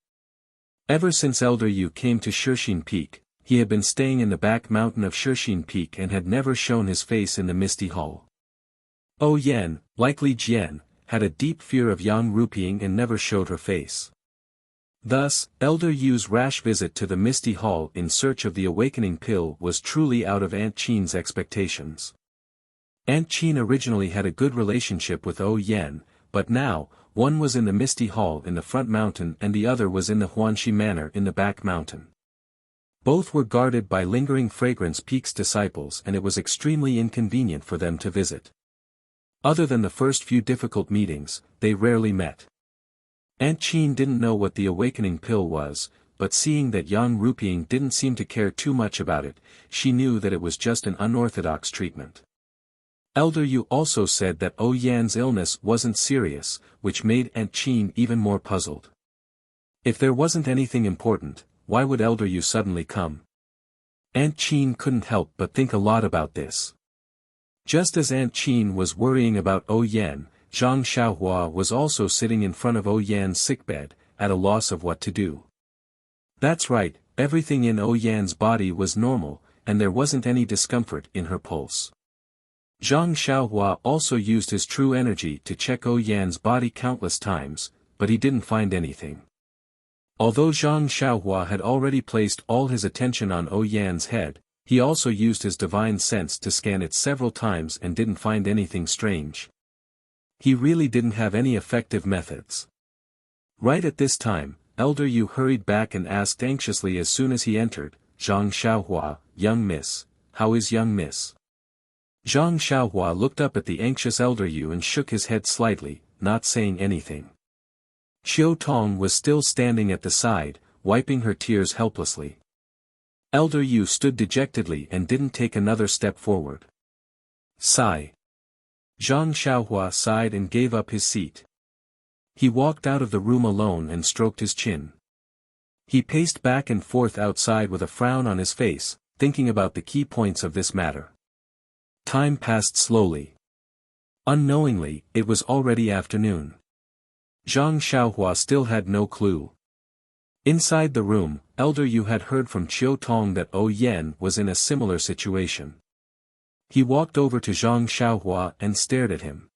Ever since Elder Yu came to Shishine Peak, he had been staying in the back mountain of Shishine Peak and had never shown his face in the Misty Hall. Oh Yan, like Li Jian, had a deep fear of Yang Ruping and never showed her face. Thus, Elder Yu's rash visit to the Misty Hall in search of the awakening pill was truly out of Aunt Qin's expectations. Aunt Qin originally had a good relationship with O Yan, but now, one was in the Misty Hall in the front mountain and the other was in the Huanxi Manor in the back mountain. Both were guarded by lingering Fragrance Peak's disciples and it was extremely inconvenient for them to visit. Other than the first few difficult meetings, they rarely met. Aunt Qin didn't know what the awakening pill was, but seeing that Yang Ruping didn't seem to care too much about it, she knew that it was just an unorthodox treatment. Elder Yu also said that O Yan's illness wasn't serious, which made Aunt Qin even more puzzled. If there wasn't anything important, why would Elder Yu suddenly come? Aunt Qin couldn't help but think a lot about this. Just as Aunt Qin was worrying about O Yan, Zhang Xiaohua was also sitting in front of O Yan's sickbed, at a loss of what to do. That's right, everything in O Yan's body was normal, and there wasn't any discomfort in her pulse. Zhang Xiaohua also used his true energy to check O Yan's body countless times, but he didn't find anything. Although Zhang Xiaohua had already placed all his attention on O Yan's head, he also used his divine sense to scan it several times and didn't find anything strange. He really didn't have any effective methods. Right at this time, Elder Yu hurried back and asked anxiously as soon as he entered, Zhang Xiaohua, young miss, how is young miss? Zhang Xiaohua looked up at the anxious Elder Yu and shook his head slightly, not saying anything. Xiao Tong was still standing at the side, wiping her tears helplessly. Elder Yu stood dejectedly and didn't take another step forward. Sigh. Zhang Xiaohua sighed and gave up his seat. He walked out of the room alone and stroked his chin. He paced back and forth outside with a frown on his face, thinking about the key points of this matter. Time passed slowly. Unknowingly, it was already afternoon. Zhang Xiaohua still had no clue. Inside the room, Elder Yu had heard from Qiu Tong that O Yan was in a similar situation. He walked over to Zhang Xiaohua and stared at him.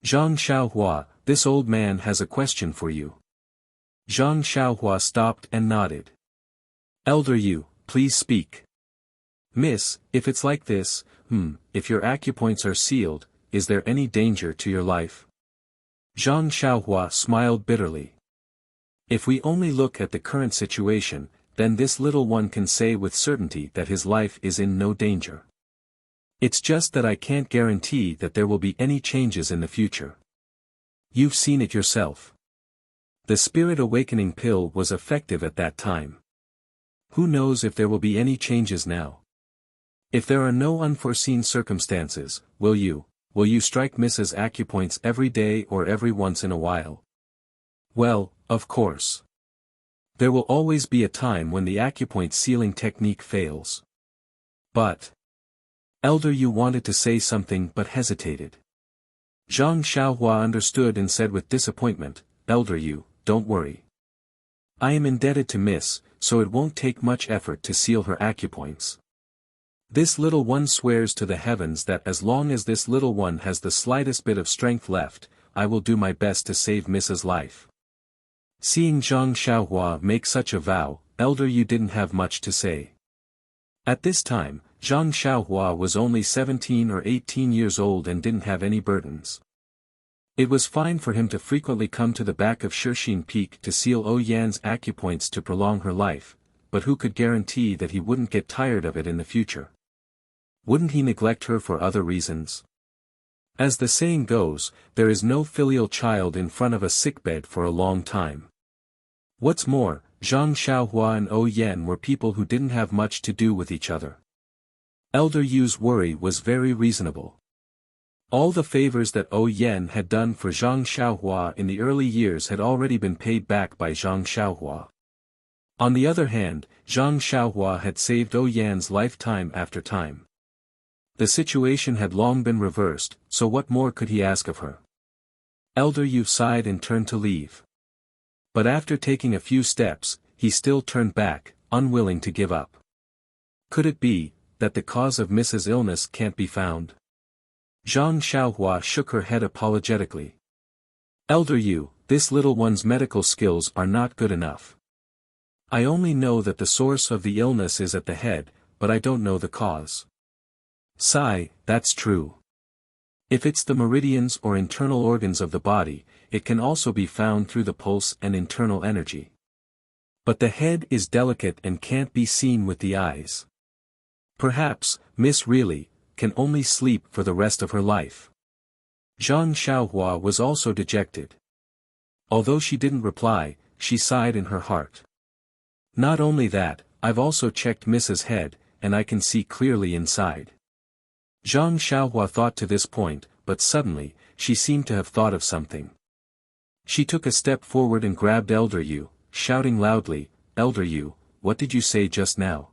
Zhang Xiaohua, this old man has a question for you. Zhang Xiaohua stopped and nodded. Elder Yu, please speak. Miss, if it's like this, if your acupoints are sealed, is there any danger to your life? Zhang Xiaohua smiled bitterly. If we only look at the current situation, then this little one can say with certainty that his life is in no danger. It's just that I can't guarantee that there will be any changes in the future. You've seen it yourself. The Spirit Awakening pill was effective at that time. Who knows if there will be any changes now? If there are no unforeseen circumstances, will you strike Mrs. Acupoints every day or every once in a while? Well, of course. There will always be a time when the acupoint sealing technique fails. But Elder Yu wanted to say something but hesitated. Zhang Xiaohua understood and said with disappointment, Elder Yu, don't worry. I am indebted to Miss, so it won't take much effort to seal her acupoints. This little one swears to the heavens that as long as this little one has the slightest bit of strength left, I will do my best to save Mrs. life. Seeing Zhang Xiaohua make such a vow, Elder Yu didn't have much to say. At this time, Zhang Xiaohua was only 17 or 18 years old and didn't have any burdens. It was fine for him to frequently come to the back of Shixin Peak to seal O Yan's acupoints to prolong her life, but who could guarantee that he wouldn't get tired of it in the future? Wouldn't he neglect her for other reasons? As the saying goes, there is no filial child in front of a sickbed for a long time. What's more, Zhang Xiaohua and O Yan were people who didn't have much to do with each other. Elder Yu's worry was very reasonable. All the favors that O Yan had done for Zhang Xiaohua in the early years had already been paid back by Zhang Xiaohua. On the other hand, Zhang Xiaohua had saved O Yan's life time after time. The situation had long been reversed, so what more could he ask of her? Elder Yu sighed and turned to leave. But after taking a few steps, he still turned back, unwilling to give up. Could it be that the cause of Mrs. illness can't be found? Zhang Xiaohua shook her head apologetically. Elder Yu, this little one's medical skills are not good enough. I only know that the source of the illness is at the head, but I don't know the cause. Sigh, that's true. If it's the meridians or internal organs of the body, it can also be found through the pulse and internal energy. But the head is delicate and can't be seen with the eyes. Perhaps, Miss really, can only sleep for the rest of her life. Zhang Xiaohua was also dejected. Although she didn't reply, she sighed in her heart. Not only that, I've also checked Mrs. Head, and I can see clearly inside. Zhang Xiaohua thought to this point, but suddenly, she seemed to have thought of something. She took a step forward and grabbed Elder Yu, shouting loudly, Elder Yu, what did you say just now?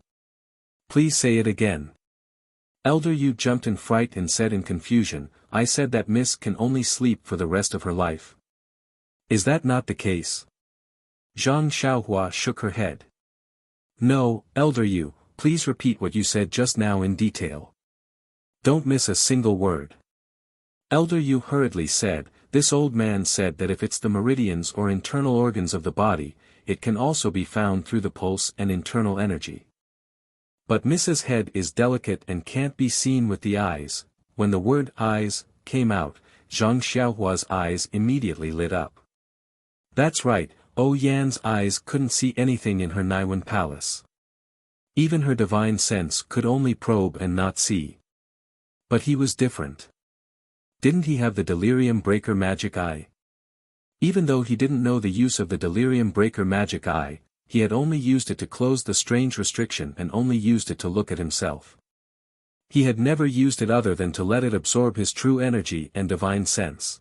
Please say it again. Elder Yu jumped in fright and said in confusion, I said that Miss can only sleep for the rest of her life. Is that not the case? Zhang Xiaohua shook her head. No, Elder Yu, please repeat what you said just now in detail. Don't miss a single word. Elder Yu hurriedly said, this old man said that if it's the meridians or internal organs of the body, it can also be found through the pulse and internal energy. But Mrs. Head is delicate and can't be seen with the eyes. When the word eyes came out, Zhang Xiaohua's eyes immediately lit up. That's right, Yan's eyes couldn't see anything in her Naiwan palace. Even her divine sense could only probe and not see. But he was different. Didn't he have the delirium breaker magic eye? Even though he didn't know the use of the delirium breaker magic eye, he had only used it to close the strange restriction and only used it to look at himself. He had never used it other than to let it absorb his true energy and divine sense.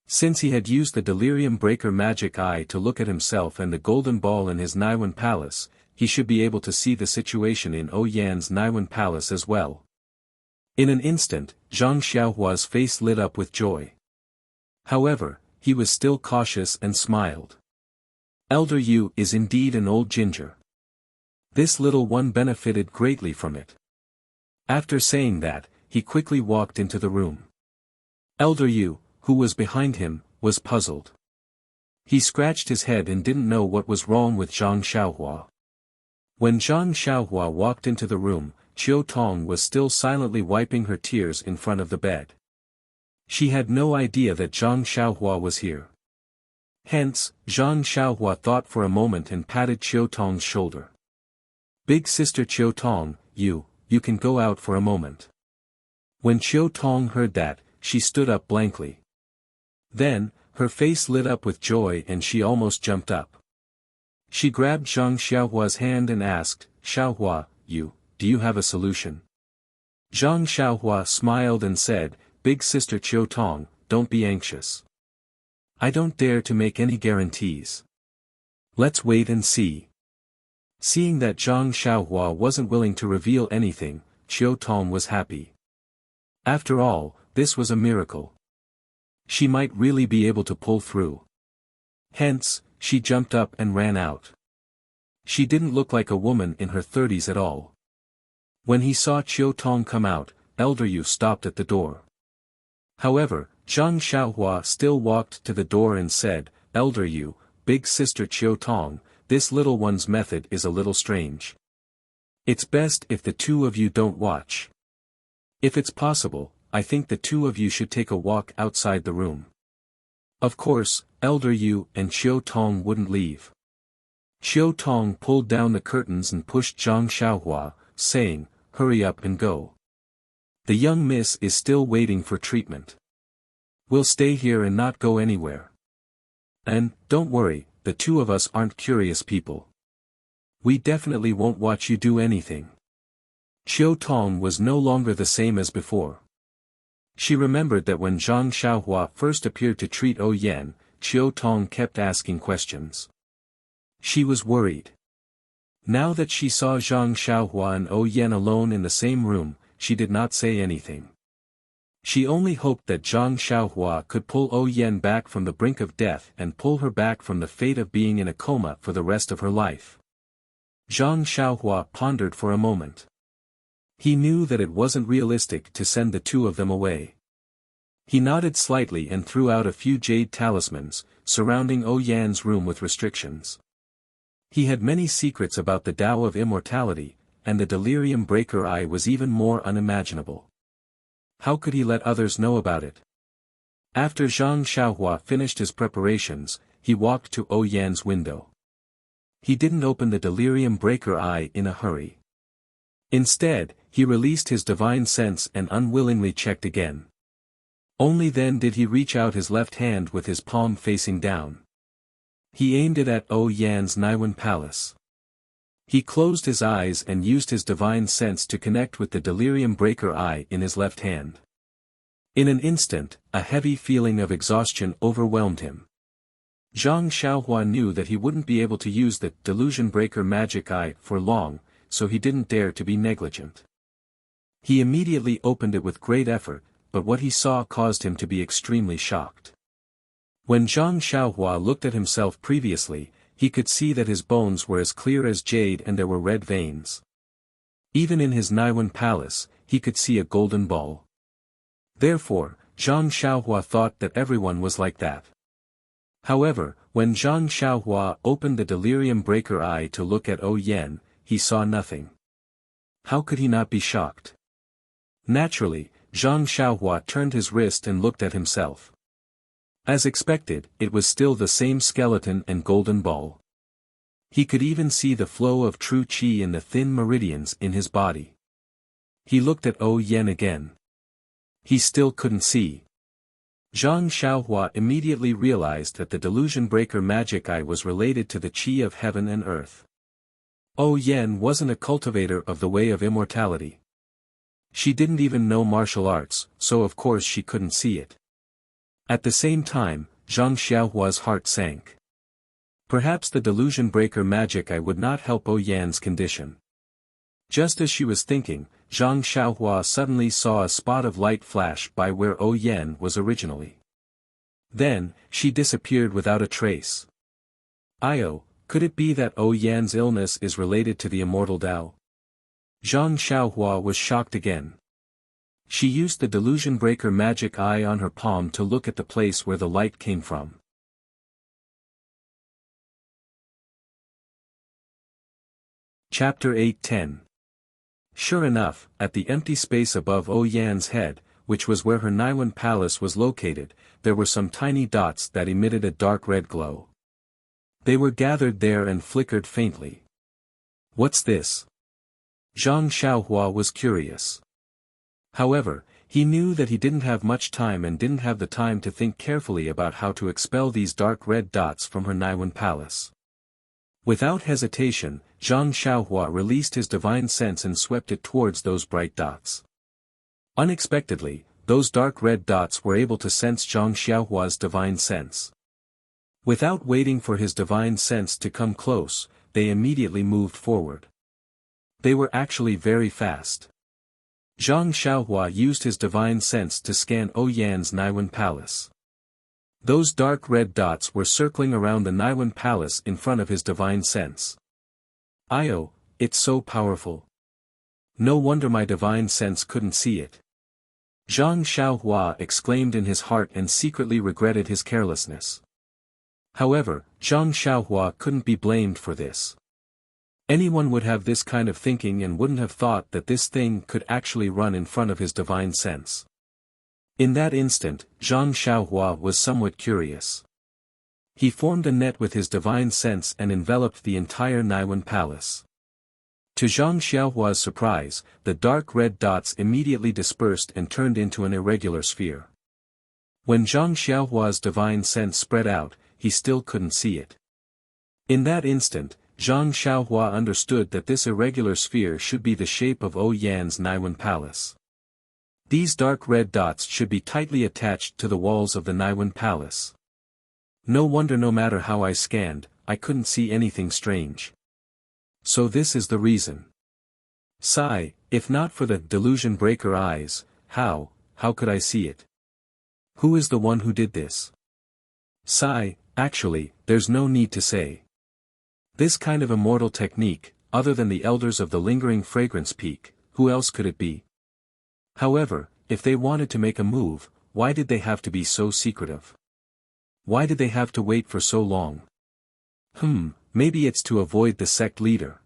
Since he had used the delirium breaker magic eye to look at himself and the golden ball in his Naiwan palace, he should be able to see the situation in Yan's Naiwan palace as well. In an instant, Zhang Xiaohua's face lit up with joy. However, he was still cautious and smiled. Elder Yu is indeed an old ginger. This little one benefited greatly from it. After saying that, he quickly walked into the room. Elder Yu, who was behind him, was puzzled. He scratched his head and didn't know what was wrong with Zhang Xiaohua. When Zhang Xiaohua walked into the room, Qiu Tong was still silently wiping her tears in front of the bed. She had no idea that Zhang Xiaohua was here. Hence, Zhang Xiaohua thought for a moment and patted Qiu Tong's shoulder. Big sister Qiu Tong, you can go out for a moment. When Qiu Tong heard that, she stood up blankly. Then, her face lit up with joy and she almost jumped up. She grabbed Zhang Xiaohua's hand and asked, Xiaohua, do you have a solution? Zhang Xiaohua smiled and said, Big sister Qiu Tong, don't be anxious. I don't dare to make any guarantees. Let's wait and see. Seeing that Zhang Xiaohua wasn't willing to reveal anything, Qiu Tong was happy. After all, this was a miracle. She might really be able to pull through. Hence, she jumped up and ran out. She didn't look like a woman in her 30s at all. When he saw Qiu Tong come out, Elder Yu stopped at the door. However, Zhang Xiaohua still walked to the door and said, Elder Yu, big sister Qiu Tong, this little one's method is a little strange. It's best if the two of you don't watch. If it's possible, I think the two of you should take a walk outside the room. Of course, Elder Yu and Qiu Tong wouldn't leave. Qiu Tong pulled down the curtains and pushed Zhang Xiaohua, saying, hurry up and go. The young miss is still waiting for treatment. We'll stay here and not go anywhere. And, don't worry, the two of us aren't curious people. We definitely won't watch you do anything. Qiu Tong was no longer the same as before. She remembered that when Zhang Xiaohua first appeared to treat Yan, Qiu Tong kept asking questions. She was worried. Now that she saw Zhang Xiaohua and Yan alone in the same room, she did not say anything. She only hoped that Zhang Xiaohua could pull Yan back from the brink of death and pull her back from the fate of being in a coma for the rest of her life. Zhang Xiaohua pondered for a moment. He knew that it wasn't realistic to send the two of them away. He nodded slightly and threw out a few jade talismans, surrounding Yan's room with restrictions. He had many secrets about the Tao of immortality, and the delirium breaker eye was even more unimaginable. How could he let others know about it? After Zhang Xiaohua finished his preparations, he walked to Yan's window. He didn't open the delirium breaker eye in a hurry. Instead, he released his divine sense and unwillingly checked again. Only then did he reach out his left hand with his palm facing down. He aimed it at Yan's Naiwan palace. He closed his eyes and used his divine sense to connect with the delirium breaker eye in his left hand. In an instant, a heavy feeling of exhaustion overwhelmed him. Zhang Xiaohua knew that he wouldn't be able to use the delusion breaker magic eye for long, so he didn't dare to be negligent. He immediately opened it with great effort, but what he saw caused him to be extremely shocked. When Zhang Xiaohua looked at himself previously, he could see that his bones were as clear as jade and there were red veins. Even in his Naiwan palace, he could see a golden ball. Therefore, Zhang Xiaohua thought that everyone was like that. However, when Zhang Xiaohua opened the delirium breaker eye to look at Yan, he saw nothing. How could he not be shocked? Naturally, Zhang Xiaohua turned his wrist and looked at himself. As expected, it was still the same skeleton and golden ball. He could even see the flow of true qi in the thin meridians in his body. He looked at Yan again. He still couldn't see. Zhang Xiaohua immediately realized that the delusion breaker magic eye was related to the qi of heaven and earth. Yan wasn't a cultivator of the way of immortality. She didn't even know martial arts, so of course she couldn't see it. At the same time, Zhang Xiaohua's heart sank. Perhaps the delusion breaker magic eye would not help Yan's condition. Just as she was thinking, Zhang Xiaohua suddenly saw a spot of light flash by where Yan was originally. Then, she disappeared without a trace. Could it be that Yan's illness is related to the immortal Tao? Zhang Xiaohua was shocked again. She used the delusion breaker magic eye on her palm to look at the place where the light came from. Chapter 8:10. Sure enough, at the empty space above Yan's head, which was where her Naiwan palace was located, there were some tiny dots that emitted a dark red glow. They were gathered there and flickered faintly. What's this? Zhang Xiaohua was curious. However, he knew that he didn't have much time and didn't have the time to think carefully about how to expel these dark red dots from her Naiwan palace. Without hesitation, Zhang Xiaohua released his divine sense and swept it towards those bright dots. Unexpectedly, those dark red dots were able to sense Zhang Xiaohua's divine sense. Without waiting for his divine sense to come close, they immediately moved forward. They were actually very fast. Zhang Xiaohua used his divine sense to scan Yan's Naiwan palace. Those dark red dots were circling around the Naiwan palace in front of his divine sense. It's so powerful. No wonder my divine sense couldn't see it. Zhang Xiaohua exclaimed in his heart and secretly regretted his carelessness. However, Zhang Xiaohua couldn't be blamed for this. Anyone would have this kind of thinking and wouldn't have thought that this thing could actually run in front of his divine sense. In that instant, Zhang Xiaohua was somewhat curious. He formed a net with his divine sense and enveloped the entire Naiwan palace. To Zhang Xiaohua's surprise, the dark red dots immediately dispersed and turned into an irregular sphere. When Zhang Xiaohua's divine sense spread out, he still couldn't see it. In that instant, Zhang Xiaohua understood that this irregular sphere should be the shape of Yan's Naiwan palace. These dark red dots should be tightly attached to the walls of the Naiwan palace. No wonder no matter how I scanned, I couldn't see anything strange. So this is the reason. Sigh, if not for the delusion breaker eyes, how could I see it? Who is the one who did this? Sigh, actually, there's no need to say. This kind of immortal technique, other than the elders of the lingering fragrance peak, who else could it be? However, if they wanted to make a move, why did they have to be so secretive? Why did they have to wait for so long? Maybe it's to avoid the sect leader.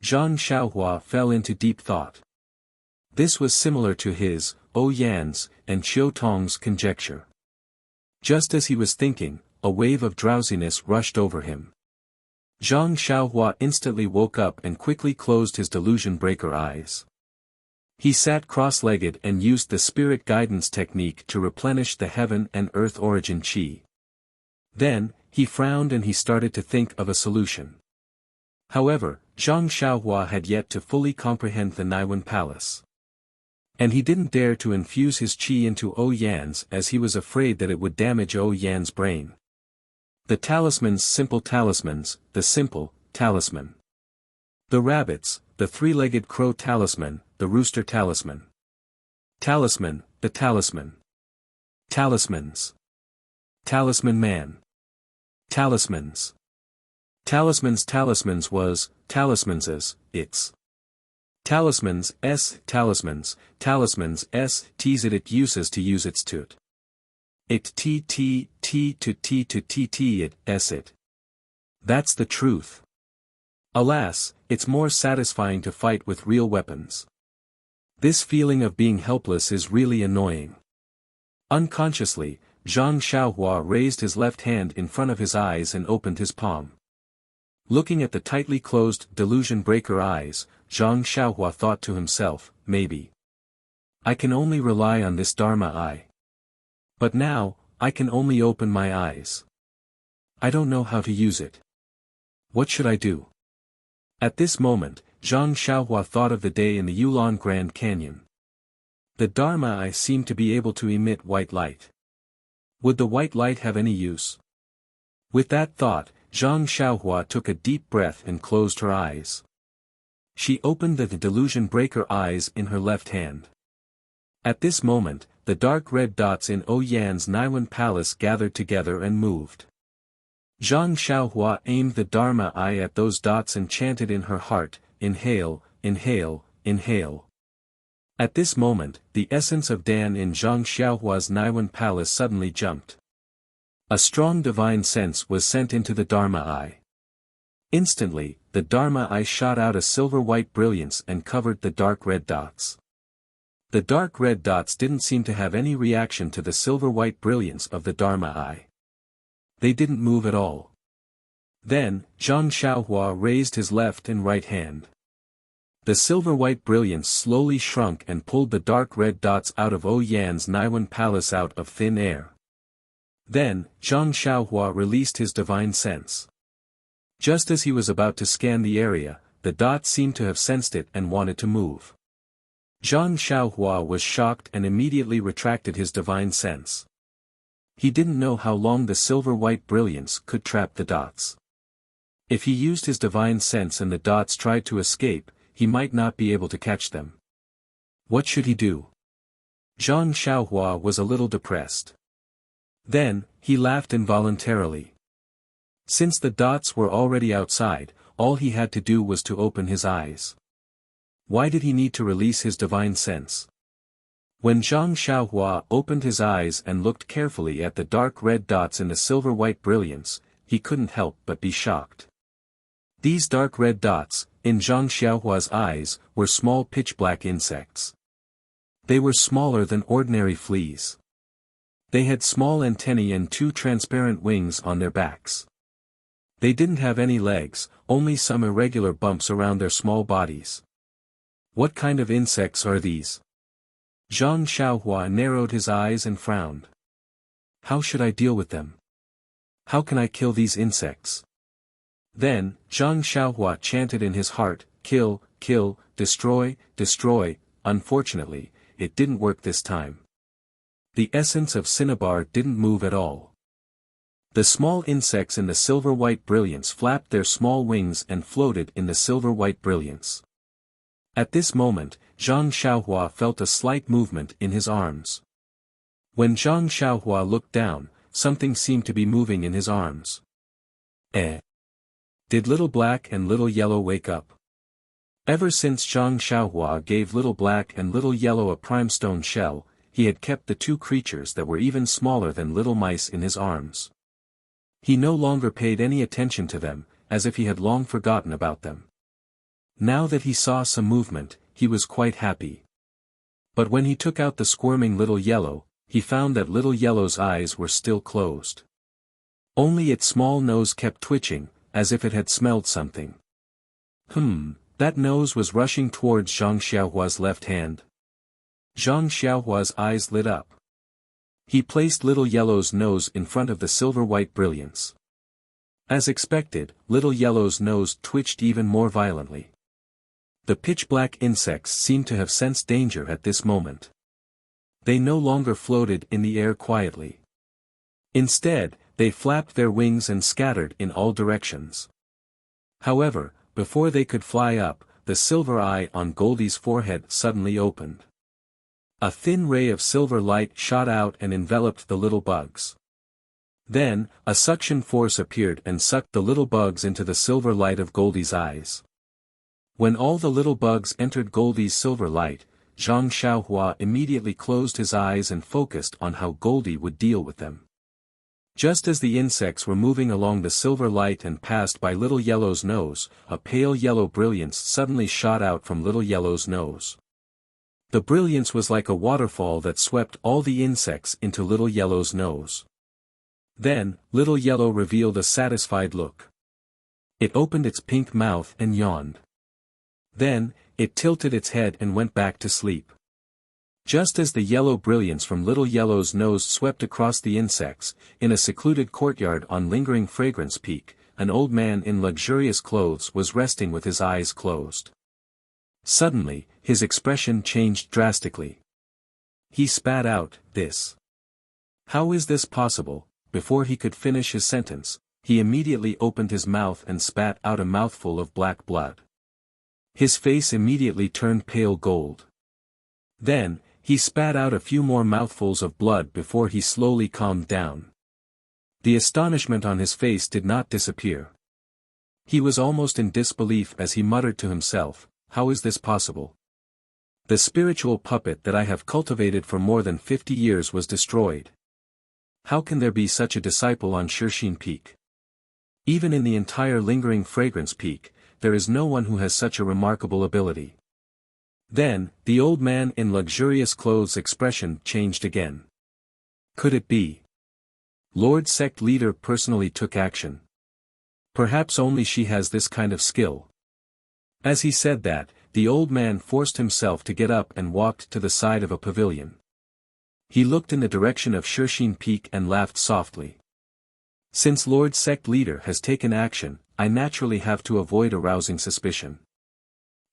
Zhang Xiaohua fell into deep thought. This was similar to his, Yan's, and Qiu Tong's conjecture. Just as he was thinking, a wave of drowsiness rushed over him. Zhang Xiaohua instantly woke up and quickly closed his delusion breaker eyes. He sat cross-legged and used the spirit guidance technique to replenish the heaven and earth origin qi. Then, he frowned and he started to think of a solution. However, Zhang Xiaohua had yet to fully comprehend the Naiwen Palace. And he didn't dare to infuse his qi into Yan's as he was afraid that it would damage Yan's brain. The talismans, simple talismans, the simple talisman. The rabbits, the three-legged crow talisman, the rooster talisman. Talisman, the talisman. Talismans. Talisman man. Talismans. Talismans was, talismans it's. Talismans s, talismans s, tease it uses to use its toot. It t to it s it. That's the truth. Alas, it's more satisfying to fight with real weapons. This feeling of being helpless is really annoying. Unconsciously, Zhang Xiaohua raised his left hand in front of his eyes and opened his palm. Looking at the tightly closed, delusion breaker eyes, Zhang Xiaohua thought to himself, maybe I can only rely on this Dharma eye. But now, I can only open my eyes. I don't know how to use it. What should I do? At this moment, Zhang Xiaohua thought of the day in the Yulon Grand Canyon. The Dharma eye seemed to be able to emit white light. Would the white light have any use? With that thought, Zhang Xiaohua took a deep breath and closed her eyes. She opened the delusion breaker eyes in her left hand. At this moment, the dark red dots in Yan's Naiwen Palace gathered together and moved. Zhang Xiaohua aimed the Dharma eye at those dots and chanted in her heart, inhale, inhale, inhale. At this moment, the essence of Dan in Zhang Xiaohua's Naiwen Palace suddenly jumped. A strong divine sense was sent into the Dharma eye. Instantly, the Dharma eye shot out a silver-white brilliance and covered the dark red dots. The dark red dots didn't seem to have any reaction to the silver-white brilliance of the Dharma eye. They didn't move at all. Then, Zhang Xiaohua raised his left and right hand. The silver-white brilliance slowly shrunk and pulled the dark red dots out of Yan's Naiwen Palace out of thin air. Then, Zhang Xiaohua released his divine sense. Just as he was about to scan the area, the dots seemed to have sensed it and wanted to move. Zhang Xiaohua was shocked and immediately retracted his divine sense. He didn't know how long the silver-white brilliance could trap the dots. If he used his divine sense and the dots tried to escape, he might not be able to catch them. What should he do? Zhang Xiaohua was a little depressed. Then, he laughed involuntarily. Since the dots were already outside, all he had to do was to open his eyes. Why did he need to release his divine sense? When Zhang Xiaohua opened his eyes and looked carefully at the dark red dots in the silver-white brilliance, he couldn't help but be shocked. These dark red dots, in Zhang Xiaohua's eyes, were small pitch-black insects. They were smaller than ordinary fleas. They had small antennae and two transparent wings on their backs. They didn't have any legs, only some irregular bumps around their small bodies. What kind of insects are these? Zhang Xiaohua narrowed his eyes and frowned. How should I deal with them? How can I kill these insects? Then, Zhang Xiaohua chanted in his heart, kill, kill, destroy, destroy. Unfortunately, it didn't work this time. The essence of cinnabar didn't move at all. The small insects in the silver-white brilliance flapped their small wings and floated in the silver-white brilliance. At this moment, Zhang Xiaohua felt a slight movement in his arms. When Zhang Xiaohua looked down, something seemed to be moving in his arms. Did Little Black and Little Yellow wake up? Ever since Zhang Xiaohua gave Little Black and Little Yellow a primestone shell, he had kept the two creatures that were even smaller than little mice in his arms. He no longer paid any attention to them, as if he had long forgotten about them. Now that he saw some movement, he was quite happy. But when he took out the squirming little yellow, he found that little yellow's eyes were still closed. Only its small nose kept twitching, as if it had smelled something. That nose was rushing towards Zhang Xiaohua's left hand. Zhang Xiaohua's eyes lit up. He placed little yellow's nose in front of the silver-white brilliance. As expected, little yellow's nose twitched even more violently. The pitch-black insects seemed to have sensed danger at this moment. They no longer floated in the air quietly. Instead, they flapped their wings and scattered in all directions. However, before they could fly up, the silver eye on Goldie's forehead suddenly opened. A thin ray of silver light shot out and enveloped the little bugs. Then, a suction force appeared and sucked the little bugs into the silver light of Goldie's eyes. When all the little bugs entered Goldie's silver light, Zhang Xiaohua immediately closed his eyes and focused on how Goldie would deal with them. Just as the insects were moving along the silver light and passed by Little Yellow's nose, a pale yellow brilliance suddenly shot out from Little Yellow's nose. The brilliance was like a waterfall that swept all the insects into Little Yellow's nose. Then, Little Yellow revealed a satisfied look. It opened its pink mouth and yawned. Then, it tilted its head and went back to sleep. Just as the yellow brilliance from Little Yellow's nose swept across the insects, in a secluded courtyard on Lingering Fragrance Peak, an old man in luxurious clothes was resting with his eyes closed. Suddenly, his expression changed drastically. He spat out, "This. How is this possible?" Before he could finish his sentence, he immediately opened his mouth and spat out a mouthful of black blood. His face immediately turned pale gold. Then, he spat out a few more mouthfuls of blood before he slowly calmed down. The astonishment on his face did not disappear. He was almost in disbelief as he muttered to himself, "How is this possible? The spiritual puppet that I have cultivated for more than 50 years was destroyed. How can there be such a disciple on Shirxin Peak? Even in the entire Lingering Fragrance Peak, there is no one who has such a remarkable ability." Then, the old man in luxurious clothes' expression changed again. Could it be? Lord Sect Leader personally took action. Perhaps only she has this kind of skill. As he said that, the old man forced himself to get up and walked to the side of a pavilion. He looked in the direction of Shirxin Peak and laughed softly. Since Lord Sect Leader has taken action, I naturally have to avoid arousing suspicion.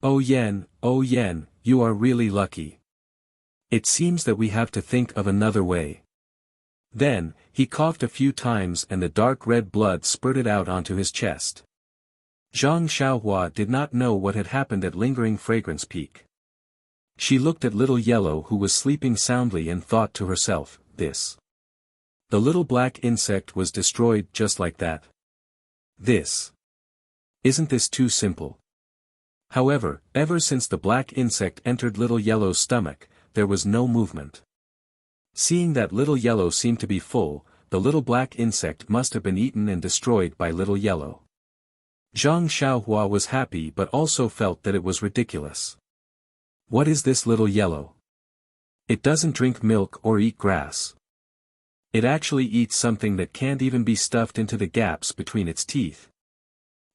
Oh Yen, you are really lucky. It seems that we have to think of another way. Then, he coughed a few times and the dark red blood spurted out onto his chest. Zhang Xiaohua did not know what had happened at Lingering Fragrance Peak. She looked at Little Yellow who was sleeping soundly and thought to herself, "This. The little black insect was destroyed just like that. This. Isn't this too simple?" However, ever since the black insect entered Little Yellow's stomach, there was no movement. Seeing that Little Yellow seemed to be full, the little black insect must have been eaten and destroyed by Little Yellow. Zhang Xiaohua was happy but also felt that it was ridiculous. What is this Little Yellow? It doesn't drink milk or eat grass. It actually eats something that can't even be stuffed into the gaps between its teeth.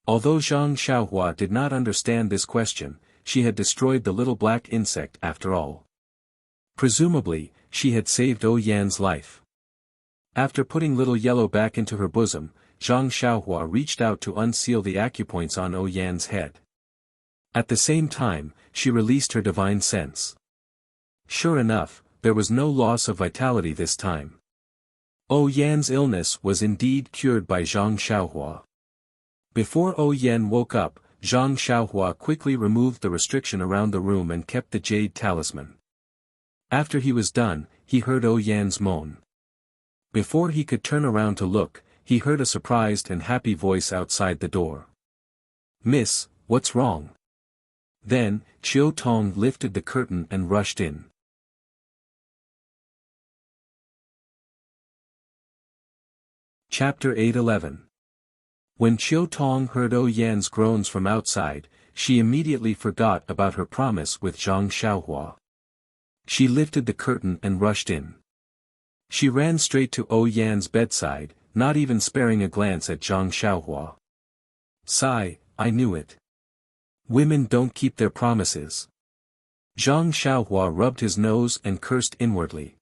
Although Zhang Xiaohua did not understand this question, she had destroyed the little black insect after all. Presumably, she had saved O Yan's life. After putting Little Yellow back into her bosom, Zhang Xiaohua reached out to unseal the acupoints on O Yan's head. At the same time, she released her divine sense. Sure enough, there was no loss of vitality this time. O Yan's illness was indeed cured by Zhang Xiaohua. Before O Yan woke up, Zhang Xiaohua quickly removed the restriction around the room and kept the jade talisman. After he was done, he heard O Yan's moan. Before he could turn around to look, he heard a surprised and happy voice outside the door. "Miss, what's wrong?" Then, Chiu Tong lifted the curtain and rushed in. Chapter 8:11. When Chiu Tong heard O Yan's groans from outside, she immediately forgot about her promise with Zhang Xiaohua. She lifted the curtain and rushed in. She ran straight to O Yan's bedside, not even sparing a glance at Zhang Xiaohua. Sigh, I knew it. Women don't keep their promises. Zhang Xiaohua rubbed his nose and cursed inwardly.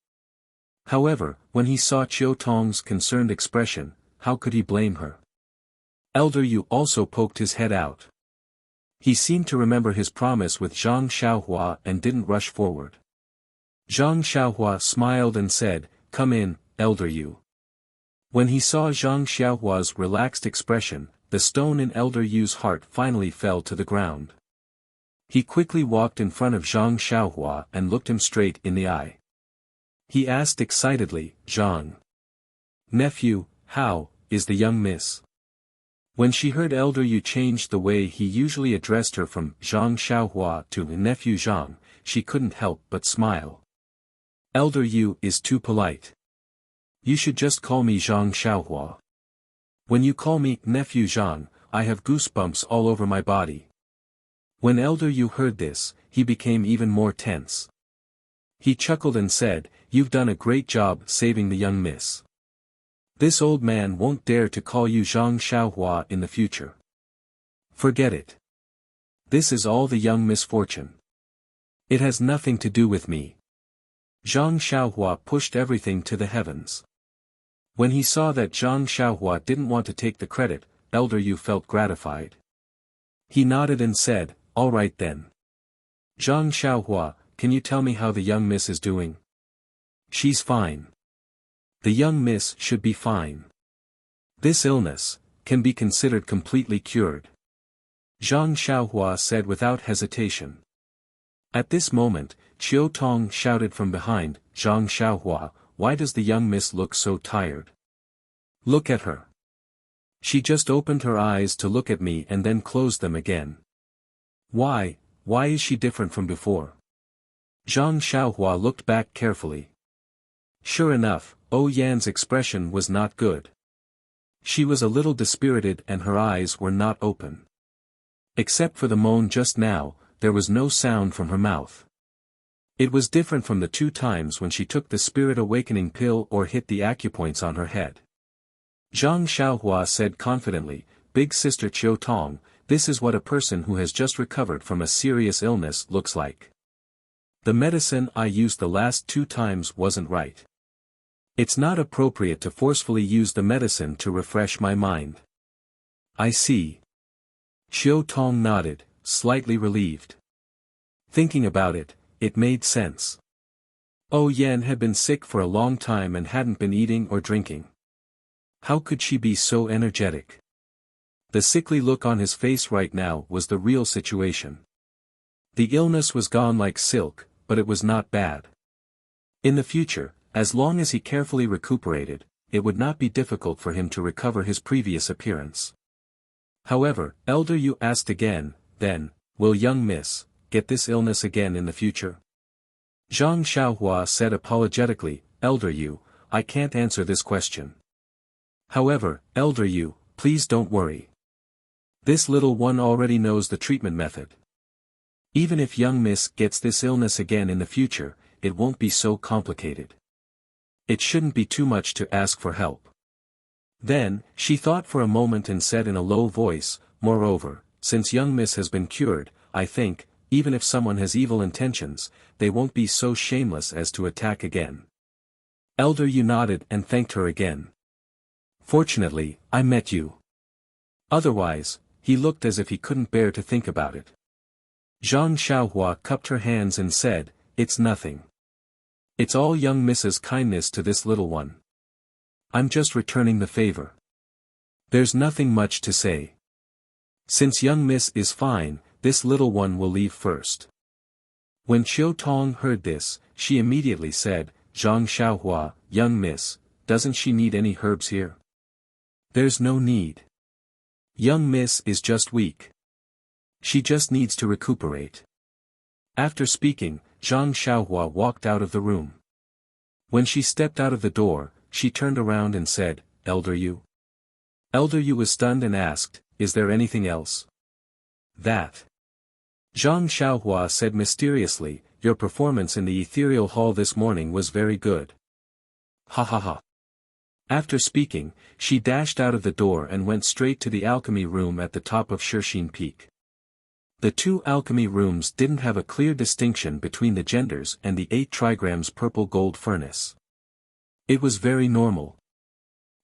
However, when he saw Chiu Tong's concerned expression, how could he blame her? Elder Yu also poked his head out. He seemed to remember his promise with Zhang Xiaohua and didn't rush forward. Zhang Xiaohua smiled and said, "Come in, Elder Yu." When he saw Zhang Xiaohua's relaxed expression, the stone in Elder Yu's heart finally fell to the ground. He quickly walked in front of Zhang Xiaohua and looked him straight in the eye. He asked excitedly, "Zhang nephew, how is the young miss?" When she heard Elder Yu change the way he usually addressed her from Zhang Xiaohua to nephew Zhang, she couldn't help but smile. Elder Yu is too polite. You should just call me Zhang Xiaohua. When you call me nephew Zhang, I have goosebumps all over my body. When Elder Yu heard this, he became even more tense. He chuckled and said, "You've done a great job saving the young miss. This old man won't dare to call you Zhang Xiaohua in the future. Forget it. This is all the young misfortune. It has nothing to do with me." Zhang Xiaohua pushed everything to the heavens. When he saw that Zhang Xiaohua didn't want to take the credit, Elder Yu felt gratified. He nodded and said, "All right then. Zhang Xiaohua, can you tell me how the young miss is doing?" "She's fine. The young miss should be fine. This illness can be considered completely cured," Zhang Xiaohua said without hesitation. At this moment, Chiu Tong shouted from behind, "Zhang Xiaohua, why does the young miss look so tired? Look at her. She just opened her eyes to look at me and then closed them again. Why is she different from before?" Zhang Xiaohua looked back carefully. Sure enough, O Yan's expression was not good. She was a little dispirited and her eyes were not open. Except for the moan just now, there was no sound from her mouth. It was different from the 2 times when she took the spirit awakening pill or hit the acupoints on her head. Zhang Xiaohua said confidently, "Big sister Chiu Tong, this is what a person who has just recovered from a serious illness looks like. The medicine I used the last 2 times wasn't right. It's not appropriate to forcefully use the medicine to refresh my mind." "I see." Chiu Tong nodded, slightly relieved. Thinking about it, it made sense. O Yan had been sick for a long time and hadn't been eating or drinking. How could she be so energetic? The sickly look on his face right now was the real situation. The illness was gone like silk, but it was not bad. In the future, as long as he carefully recuperated, it would not be difficult for him to recover his previous appearance. However, Elder Yu asked again, "Then, will young miss get this illness again in the future?" Zhang Xiaohua said apologetically, "Elder Yu, I can't answer this question. However, Elder Yu, please don't worry. This little one already knows the treatment method. Even if young miss gets this illness again in the future, it won't be so complicated. It shouldn't be too much to ask for help." Then, she thought for a moment and said in a low voice, "Moreover, since young miss has been cured, I think, even if someone has evil intentions, they won't be so shameless as to attack again." Elder Yu nodded and thanked her again. "Fortunately, I met you. Otherwise," he looked as if he couldn't bear to think about it. Zhang Xiaohua cupped her hands and said, "It's nothing. It's all young Miss's kindness to this little one. I'm just returning the favor. There's nothing much to say. Since young Miss is fine, this little one will leave first." When Chiu Tong heard this, she immediately said, "Zhang Xiaohua, young Miss, doesn't she need any herbs here?" "There's no need. Young Miss is just weak. She just needs to recuperate." After speaking, Zhang Xiaohua walked out of the room. When she stepped out of the door, she turned around and said, Elder Yu? Elder Yu was stunned and asked, is there anything else? That. Zhang Xiaohua said mysteriously, your performance in the ethereal hall this morning was very good. Ha ha ha. After speaking, she dashed out of the door and went straight to the alchemy room at the top of Shixin Peak. The two alchemy rooms didn't have a clear distinction between the genders and the 8 trigrams purple gold furnace. It was very normal.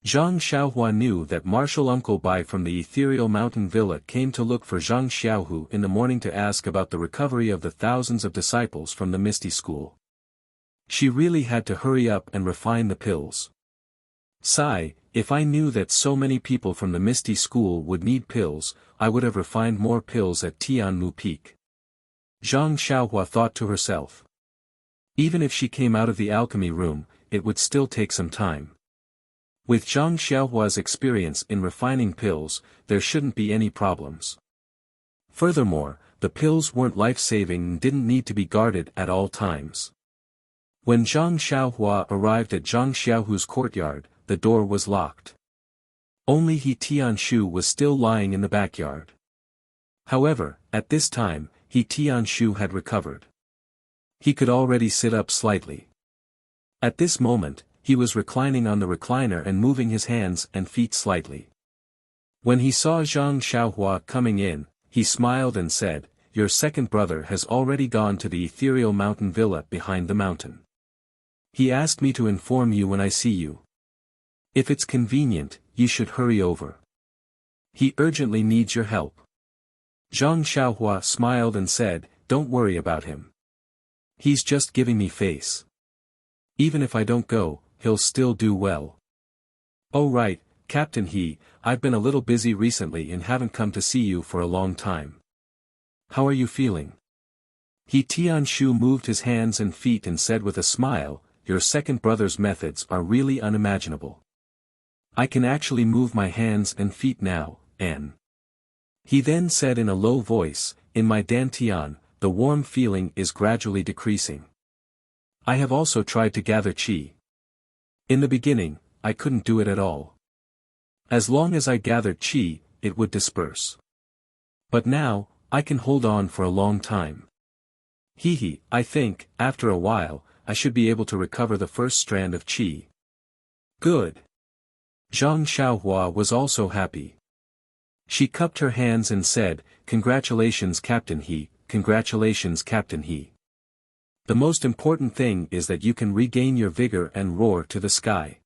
Zhang Xiaohua knew that Martial Uncle Bai from the ethereal mountain villa came to look for Zhang Xiaohu in the morning to ask about the recovery of the thousands of disciples from the Misty School. She really had to hurry up and refine the pills. Sigh, if I knew that so many people from the Misty School would need pills, I would have refined more pills at Tianmu Peak. Zhang Xiaohua thought to herself. Even if she came out of the alchemy room, it would still take some time. With Zhang Xiaohua's experience in refining pills, there shouldn't be any problems. Furthermore, the pills weren't life-saving and didn't need to be guarded at all times. When Zhang Xiaohua arrived at Zhang Xiaohu's courtyard, the door was locked. Only He Tianshu was still lying in the backyard. However, at this time, He Tianshu had recovered. He could already sit up slightly. At this moment, he was reclining on the recliner and moving his hands and feet slightly. When he saw Zhang Xiaohua coming in, he smiled and said, your second brother has already gone to the ethereal mountain villa behind the mountain. He asked me to inform you when I see you. If it's convenient, you should hurry over. He urgently needs your help. Zhang Xiaohua smiled and said, don't worry about him. He's just giving me face. Even if I don't go, he'll still do well. Oh right, Captain He, I've been a little busy recently and haven't come to see you for a long time. How are you feeling? He Tianshu moved his hands and feet and said with a smile, your second brother's methods are really unimaginable. I can actually move my hands and feet now, and. He then said in a low voice, in my dantian, the warm feeling is gradually decreasing. I have also tried to gather qi. In the beginning, I couldn't do it at all. As long as I gathered qi, it would disperse. But now, I can hold on for a long time. I think, after a while, I should be able to recover the first strand of qi. Good. Zhang Xiaohua was also happy. She cupped her hands and said, congratulations Captain He, congratulations Captain He. The most important thing is that you can regain your vigor and roar to the sky.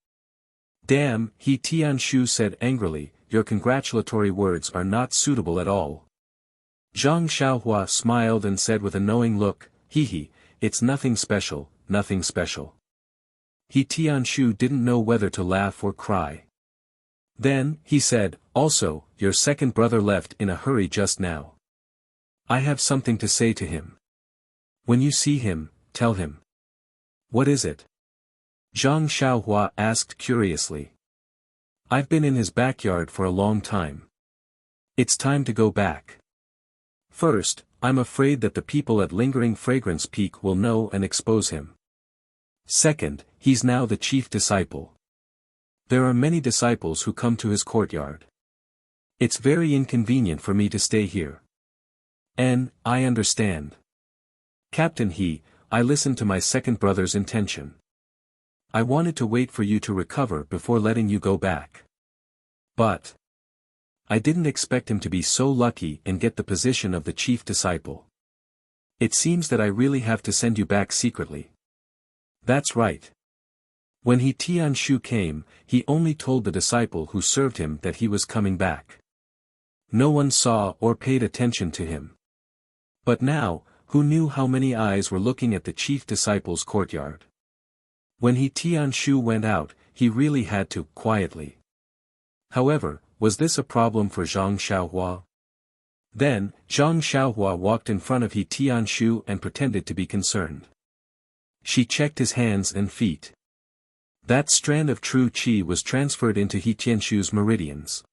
Damn, He Tianshu said angrily, your congratulatory words are not suitable at all. Zhang Xiaohua smiled and said with a knowing look, it's nothing special, nothing special. He Tianshu didn't know whether to laugh or cry. Then, he said, also, your second brother left in a hurry just now. I have something to say to him. When you see him, tell him. What is it? Zhang Xiaohua asked curiously. I've been in his backyard for a long time. It's time to go back. First, I'm afraid that the people at Lingering Fragrance Peak will know and expose him. Second, he's now the chief disciple. There are many disciples who come to his courtyard. It's very inconvenient for me to stay here. I understand. Captain He, I listened to my second brother's intention. I wanted to wait for you to recover before letting you go back. But I didn't expect him to be so lucky and get the position of the chief disciple. It seems that I really have to send you back secretly. That's right. When He Tianshu came, he only told the disciple who served him that he was coming back. No one saw or paid attention to him. But now, who knew how many eyes were looking at the chief disciple's courtyard? When He Tianshu went out, he really had to, quietly. However, was this a problem for Zhang Xiaohua? Then, Zhang Xiaohua walked in front of He Tianshu and pretended to be concerned. She checked his hands and feet. That strand of true qi was transferred into He Tianshu's meridians.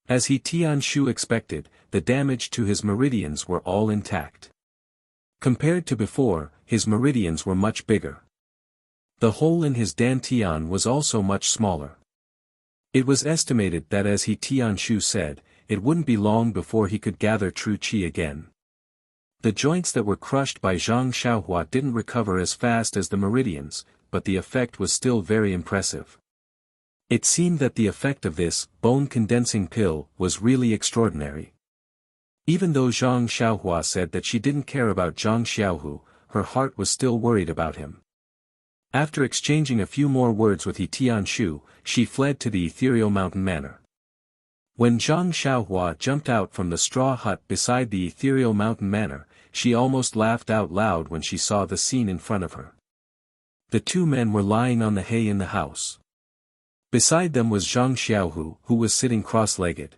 As He Tianshu expected, the damage to his meridians were all intact. Compared to before, his meridians were much bigger. The hole in his dantian was also much smaller. It was estimated that as he Tianshu said, it wouldn't be long before he could gather true qi again. The joints that were crushed by Zhang Xiaohua didn't recover as fast as the meridians, but the effect was still very impressive. It seemed that the effect of this bone-condensing pill was really extraordinary. Even though Zhang Xiaohua said that she didn't care about Zhang Xiaohu, her heart was still worried about him. After exchanging a few more words with He Tianshu, she fled to the ethereal mountain manor. When Zhang Xiaohua jumped out from the straw hut beside the ethereal mountain manor, she almost laughed out loud when she saw the scene in front of her. The two men were lying on the hay in the house. Beside them was Zhang Xiaohu, who was sitting cross-legged.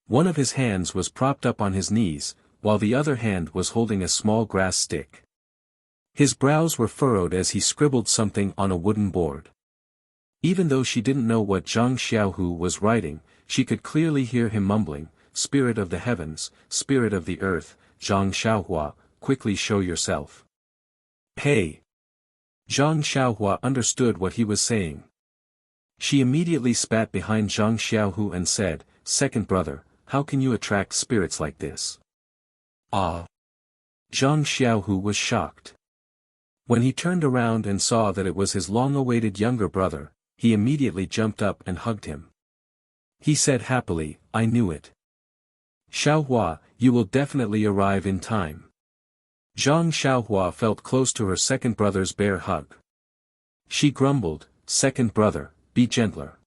One of his hands was propped up on his knees, while the other hand was holding a small grass stick. His brows were furrowed as he scribbled something on a wooden board. Even though she didn't know what Zhang Xiaohu was writing, she could clearly hear him mumbling, "Spirit of the heavens, spirit of the earth, Zhang Xiaohua, quickly show yourself." Hey! Zhang Xiaohua understood what he was saying. She immediately spat behind Zhang Xiaohu and said, "Second brother, how can you attract spirits like this?" Ah! Zhang Xiaohu was shocked. When he turned around and saw that it was his long-awaited younger brother, he immediately jumped up and hugged him. He said happily, "I knew it. Xiaohua, you will definitely arrive in time." Zhang Xiaohua felt close to her second brother's bare hug. She grumbled, "Second brother, be gentler.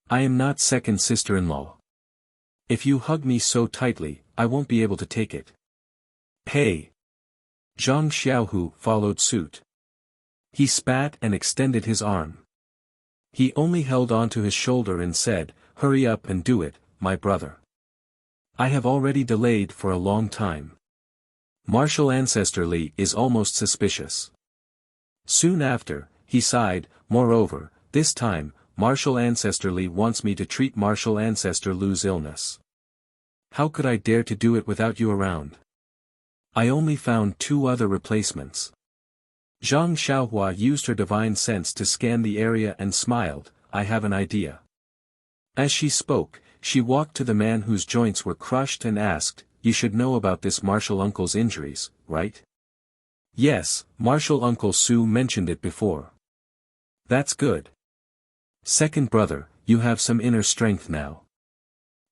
I am not second sister-in-law. If you hug me so tightly, I won't be able to take it." Hey! Zhang Xiaohu followed suit. He spat and extended his arm. He only held onto his shoulder and said, "Hurry up and do it, my brother. I have already delayed for a long time. Martial Ancestorly is almost suspicious." Soon after, he sighed, "Moreover, this time, Martial Ancestorly wants me to treat Martial Ancestor Lu's illness. How could I dare to do it without you around? I only found 2 other replacements." Zhang Xiaohua used her divine sense to scan the area and smiled, "I have an idea." As she spoke, she walked to the man whose joints were crushed and asked, "You should know about this Martial Uncle's injuries, right?" "Yes, Martial Uncle Su mentioned it before." "That's good. Second brother, you have some inner strength now.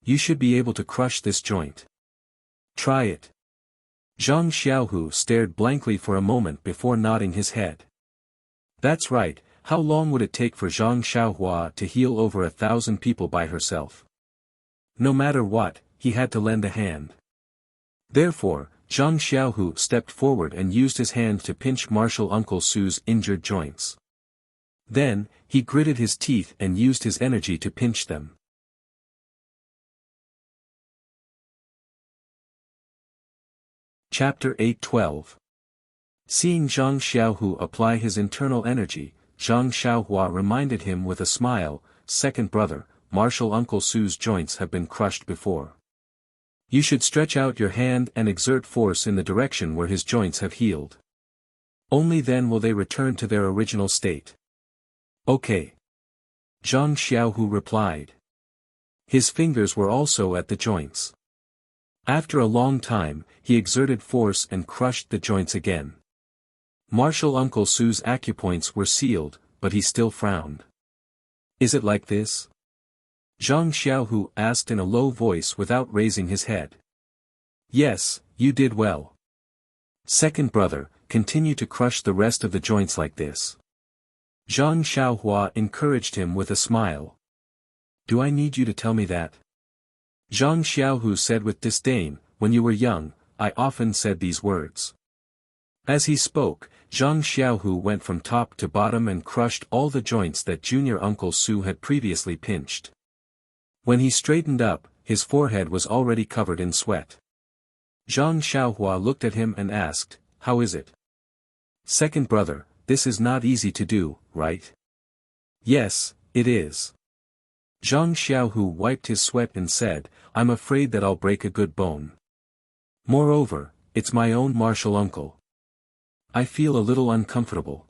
You should be able to crush this joint. Try it." Zhang Xiaohu stared blankly for a moment before nodding his head. "That's right, how long would it take for Zhang Xiaohua to heal over 1,000 people by herself?" No matter what, he had to lend a hand. Therefore, Zhang Xiaohu stepped forward and used his hand to pinch Martial Uncle Su's injured joints. Then, he gritted his teeth and used his energy to pinch them. Chapter 8:12. Seeing Zhang Xiaohu apply his internal energy, Zhang Xiaohua reminded him with a smile, "Second brother, Martial Uncle Su's joints have been crushed before. You should stretch out your hand and exert force in the direction where his joints have healed. Only then will they return to their original state." "Okay." Zhang Xiaohu replied. His fingers were also at the joints. After a long time, he exerted force and crushed the joints again. Martial Uncle Su's acupoints were sealed, but he still frowned. "Is it like this?" Zhang Xiaohu asked in a low voice without raising his head. "Yes, you did well. Second brother, continue to crush the rest of the joints like this." Zhang Xiaohua encouraged him with a smile. "Do I need you to tell me that?" Zhang Xiaohu said with disdain, "When you were young, I often said these words." As he spoke, Zhang Xiaohu went from top to bottom and crushed all the joints that Junior Uncle Su had previously pinched. When he straightened up, his forehead was already covered in sweat. Zhang Xiaohua looked at him and asked, "How is it?" "Second brother, this is not easy to do, right?" "Yes, it is." Zhang Xiaohu wiped his sweat and said, "I'm afraid that I'll break a good bone. Moreover, it's my own martial uncle. I feel a little uncomfortable."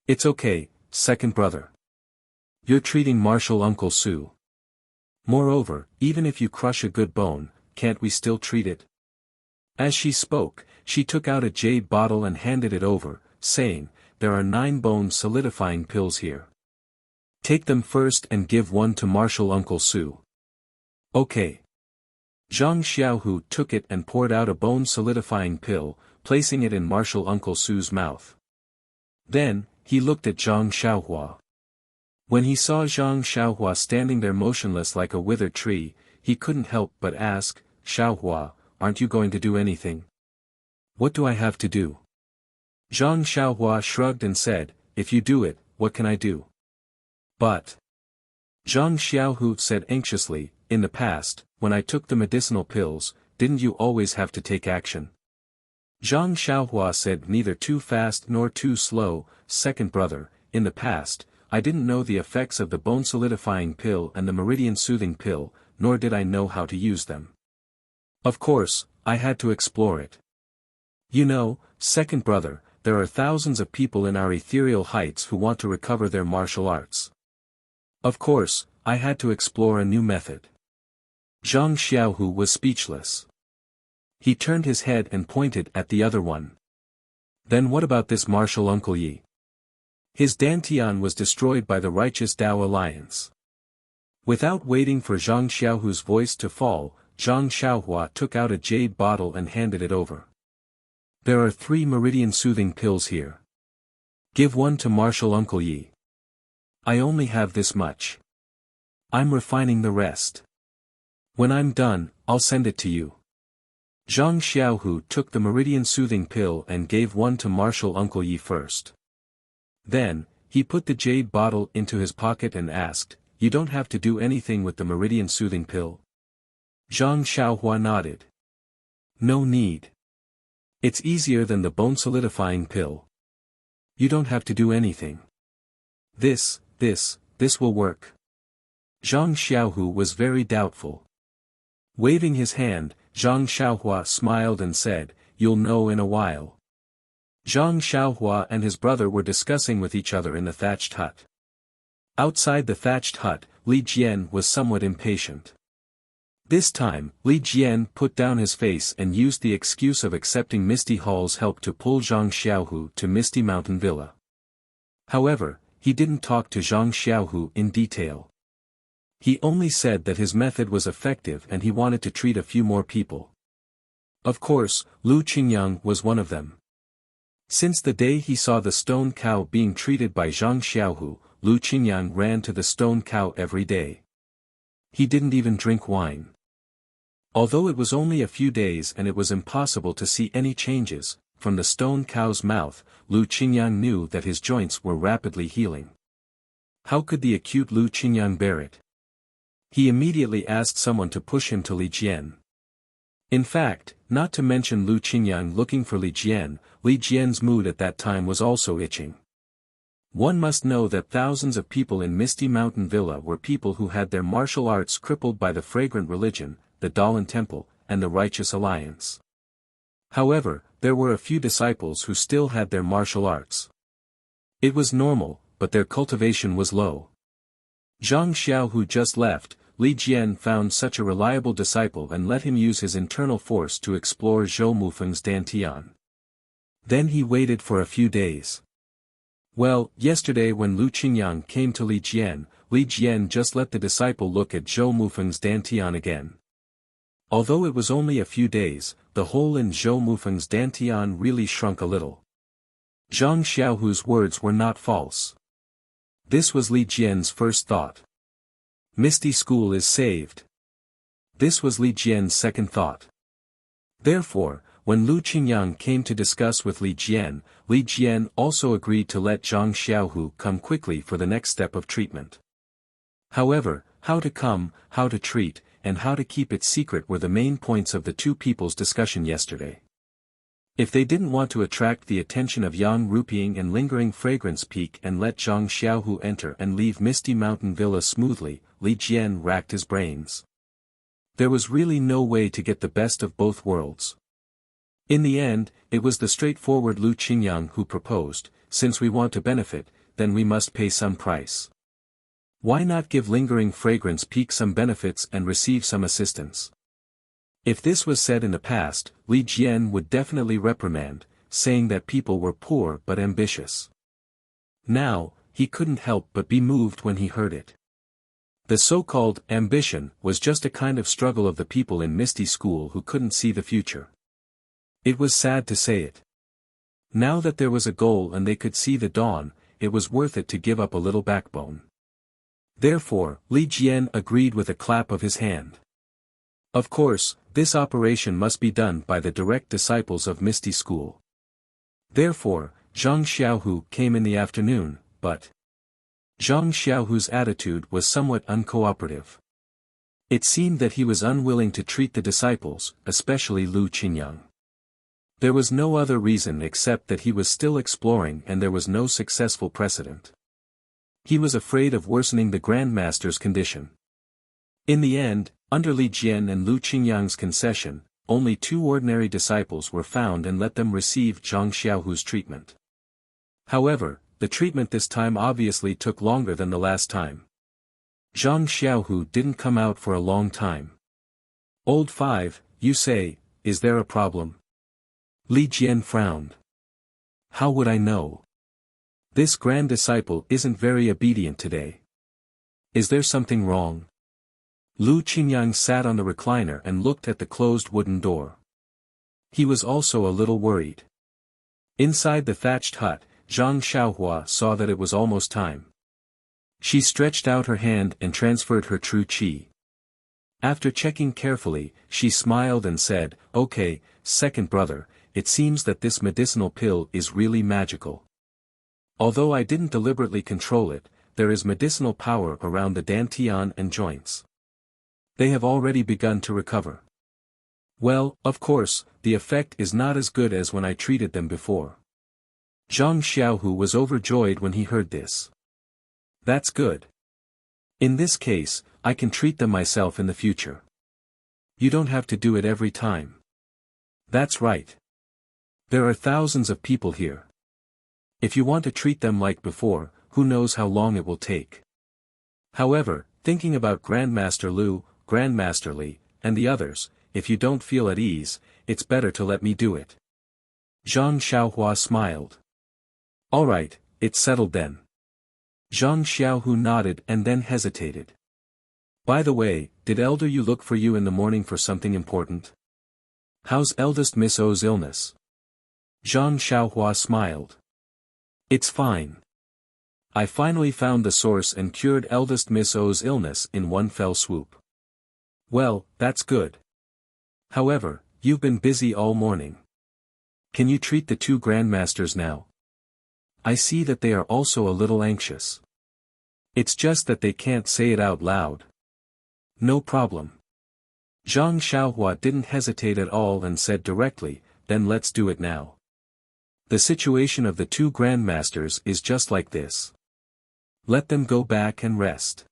"It's okay, second brother. You're treating martial Uncle Su. Moreover, even if you crush a good bone, can't we still treat it? As she spoke, she took out a jade bottle and handed it over, saying, there are 9 bone solidifying pills here. Take them first and give one to martial Uncle Su. Okay. Zhang Xiaohu took it and poured out a bone solidifying pill, placing it in martial Uncle Su's mouth. Then, he looked at Zhang Xiaohua. When he saw Zhang Xiaohua standing there motionless like a withered tree, he couldn't help but ask, Xiaohua, aren't you going to do anything? What do I have to do? Zhang Xiaohua shrugged and said, if you do it, what can I do? But Zhang Xiaohu said anxiously, in the past, when I took the medicinal pills, didn't you always have to take action? Zhang Xiaohua said neither too fast nor too slow, second brother, in the past, I didn't know the effects of the bone solidifying pill and the meridian soothing pill, nor did I know how to use them. Of course, I had to explore it. You know, second brother, there are thousands of people in our ethereal heights who want to recover their martial arts. Of course, I had to explore a new method. Zhang Xiaohu was speechless. He turned his head and pointed at the other one. Then what about this martial Uncle Yi? His Dantian was destroyed by the righteous Tao alliance. Without waiting for Zhang Xiaohu's voice to fall, Zhang Xiaohua took out a jade bottle and handed it over. There are 3 meridian soothing pills here. Give one to martial Uncle Yi. I only have this much. I'm refining the rest. When I'm done, I'll send it to you. Zhang Xiaohu took the meridian soothing pill and gave one to martial Uncle Yi first. Then, he put the jade bottle into his pocket and asked, you don't have to do anything with the meridian soothing pill? Zhang Xiaohua nodded. No need. It's easier than the bone solidifying pill. You don't have to do anything. This will work. Zhang Xiaohu was very doubtful. Waving his hand, Zhang Xiaohua smiled and said, you'll know in a while. Zhang Xiaohua and his brother were discussing with each other in the thatched hut. Outside the thatched hut, Li Jian was somewhat impatient. This time, Li Jian put down his face and used the excuse of accepting Misty Hall's help to pull Zhang Xiaohu to Misty Mountain Villa. However, he didn't talk to Zhang Xiaohu in detail. He only said that his method was effective and he wanted to treat a few more people. Of course, Lu Qingyang was one of them. Since the day he saw the stone cow being treated by Zhang Xiaohu, Lu Qingyang ran to the stone cow every day. He didn't even drink wine. Although it was only a few days and it was impossible to see any changes, from the stone cow's mouth, Lu Qingyang knew that his joints were rapidly healing. How could the acute Lu Qingyang bear it? He immediately asked someone to push him to Li Jian. In fact, not to mention Lu Qingyang looking for Li Jian's mood at that time was also itching. One must know that thousands of people in Misty Mountain Villa were people who had their martial arts crippled by the fragrant religion, the Dalan Temple, and the Righteous Alliance. However, there were a few disciples who still had their martial arts. It was normal, but their cultivation was low. Zhang Xiao, who just left, Li Jian found such a reliable disciple and let him use his internal force to explore Zhou Mufeng's Dantian. Then he waited for a few days. Well, yesterday when Lu Qingyang came to Li Jian just let the disciple look at Zhou Mufeng's Dantian again. Although it was only a few days, the hole in Zhou Mufeng's Dantian really shrunk a little. Zhang Xiaohu's words were not false. This was Li Jian's first thought. Misty School is saved. This was Li Jian's second thought. Therefore, when Lu Qingyang came to discuss with Li Jian also agreed to let Zhang Xiaohu come quickly for the next step of treatment. However, how to come, how to treat, and how to keep it secret were the main points of the two people's discussion yesterday. If they didn't want to attract the attention of Yang Rupiang and Lingering Fragrance Peak and let Zhang Xiaohu enter and leave Misty Mountain Villa smoothly, Li Jian racked his brains. There was really no way to get the best of both worlds. In the end, it was the straightforward Lu Qingyang who proposed, since we want to benefit, then we must pay some price. Why not give lingering fragrance peak some benefits and receive some assistance? If this was said in the past, Li Jian would definitely reprimand, saying that people were poor but ambitious. Now, he couldn't help but be moved when he heard it. The so-called ambition was just a kind of struggle of the people in Misty School who couldn't see the future. It was sad to say it. Now that there was a goal and they could see the dawn, it was worth it to give up a little backbone. Therefore, Li Jian agreed with a clap of his hand. Of course, this operation must be done by the direct disciples of Misty School. Therefore, Zhang Xiaohu came in the afternoon, but Zhang Xiaohu's attitude was somewhat uncooperative. It seemed that he was unwilling to treat the disciples, especially Lu Qingyang. There was no other reason except that he was still exploring and there was no successful precedent. He was afraid of worsening the Grand Master's condition. In the end, under Li Jian and Lu Qingyang's concession, only 2 ordinary disciples were found and let them receive Zhang Xiaohu's treatment. However, the treatment this time obviously took longer than the last time. Zhang Xiaohu didn't come out for a long time. Old 5, you say, is there a problem? Li Jian frowned. How would I know? This grand disciple isn't very obedient today. Is there something wrong? Lu Qingyang sat on the recliner and looked at the closed wooden door. He was also a little worried. Inside the thatched hut, Zhang Xiaohua saw that it was almost time. She stretched out her hand and transferred her true qi. After checking carefully, she smiled and said, "Okay, second brother, it seems that this medicinal pill is really magical. Although I didn't deliberately control it, there is medicinal power around the dantian and joints. They have already begun to recover. Well, of course, the effect is not as good as when I treated them before." Zhang Xiaohu was overjoyed when he heard this. That's good. In this case, I can treat them myself in the future. You don't have to do it every time. That's right. There are thousands of people here. If you want to treat them like before, who knows how long it will take. However, thinking about Grandmaster Lu, Grandmaster Li, and the others, if you don't feel at ease, it's better to let me do it. Zhang Xiaohua smiled. All right, it's settled then. Zhang Xiaohu nodded and then hesitated. By the way, did Elder Yu look for you in the morning for something important? How's eldest Miss O's illness? Zhang Xiaohua smiled. It's fine. I finally found the source and cured eldest Miss O's illness in one fell swoop. Well, that's good. However, you've been busy all morning. Can you treat the 2 grandmasters now? I see that they are also a little anxious. It's just that they can't say it out loud. No problem. Zhang Xiaohua didn't hesitate at all and said directly, then let's do it now. The situation of the 2 grandmasters is just like this. Let them go back and rest.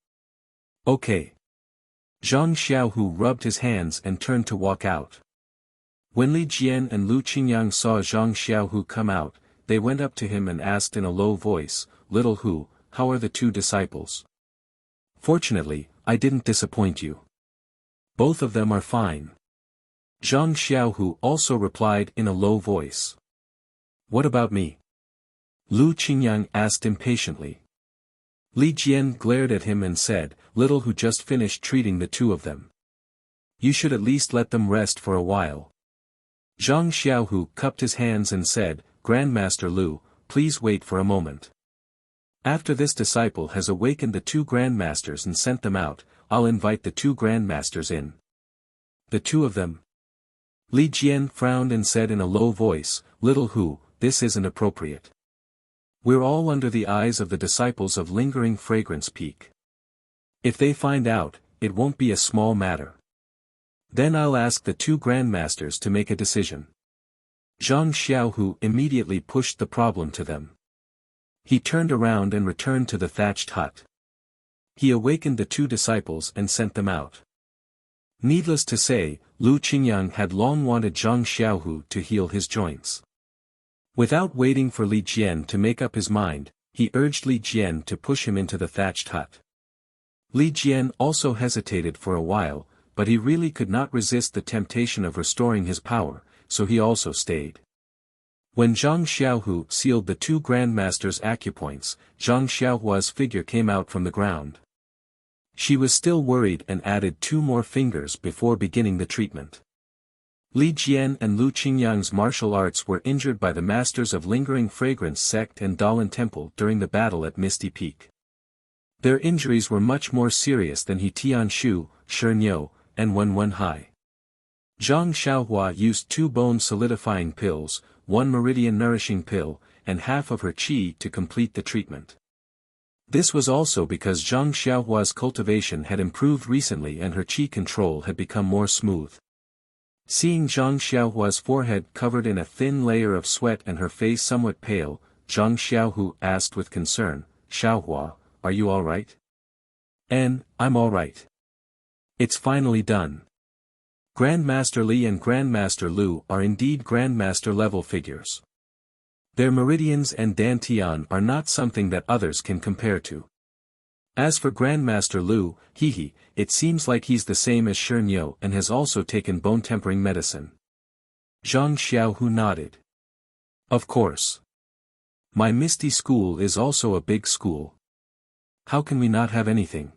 Okay. Zhang Xiaohu rubbed his hands and turned to walk out. When Li Jian and Lu Qingyang saw Zhang Xiaohu come out, they went up to him and asked in a low voice, "Little Hu, how are the 2 disciples?" "Fortunately, I didn't disappoint you. Both of them are fine." Zhang Xiaohu also replied in a low voice. "What about me?" Lu Qingyang asked impatiently. Li Jian glared at him and said, "Little Hu just finished treating the 2 of them. You should at least let them rest for a while." Zhang Xiaohu cupped his hands and said, "Grandmaster Lu, please wait for a moment. After this disciple has awakened the 2 grandmasters and sent them out, I'll invite the 2 grandmasters in." "The 2 of them?" Li Jian frowned and said in a low voice, "Little Hu, this isn't appropriate. We're all under the eyes of the disciples of Lingering Fragrance Peak. If they find out, it won't be a small matter. Then I'll ask the 2 grandmasters to make a decision." Zhang Xiaohu immediately pushed the problem to them. He turned around and returned to the thatched hut. He awakened the 2 disciples and sent them out. Needless to say, Lu Qingyang had long wanted Zhang Xiaohu to heal his joints. Without waiting for Li Jian to make up his mind, he urged Li Jian to push him into the thatched hut. Li Jian also hesitated for a while, but he really could not resist the temptation of restoring his power, so he also stayed. When Zhang Xiaohu sealed the two grandmasters' acupoints, Zhang Xiaohua's figure came out from the ground. She was still worried and added 2 more fingers before beginning the treatment. Li Jian and Lu Qingyang's martial arts were injured by the masters of Lingering Fragrance Sect and Dalan Temple during the battle at Misty Peak. Their injuries were much more serious than He Tianshu, Shernyo, and Wen Hai. Zhang Xiaohua used 2 bone solidifying pills, 1 meridian nourishing pill, and half of her qi to complete the treatment. This was also because Zhang Xiaohua's cultivation had improved recently and her qi control had become more smooth. Seeing Zhang Xiaohua's forehead covered in a thin layer of sweat and her face somewhat pale, Zhang Xiaohu asked with concern, "Xiaohua, are you all right?" I'm all right. It's finally done. Grandmaster Li and Grandmaster Lu are indeed Grandmaster level figures. Their meridians and dantian are not something that others can compare to. As for Grandmaster Lu, it seems like he's the same as Shernyo and has also taken bone-tempering medicine. Zhang Xiaohu nodded. Of course. My Misty School is also a big school. How can we not have anything?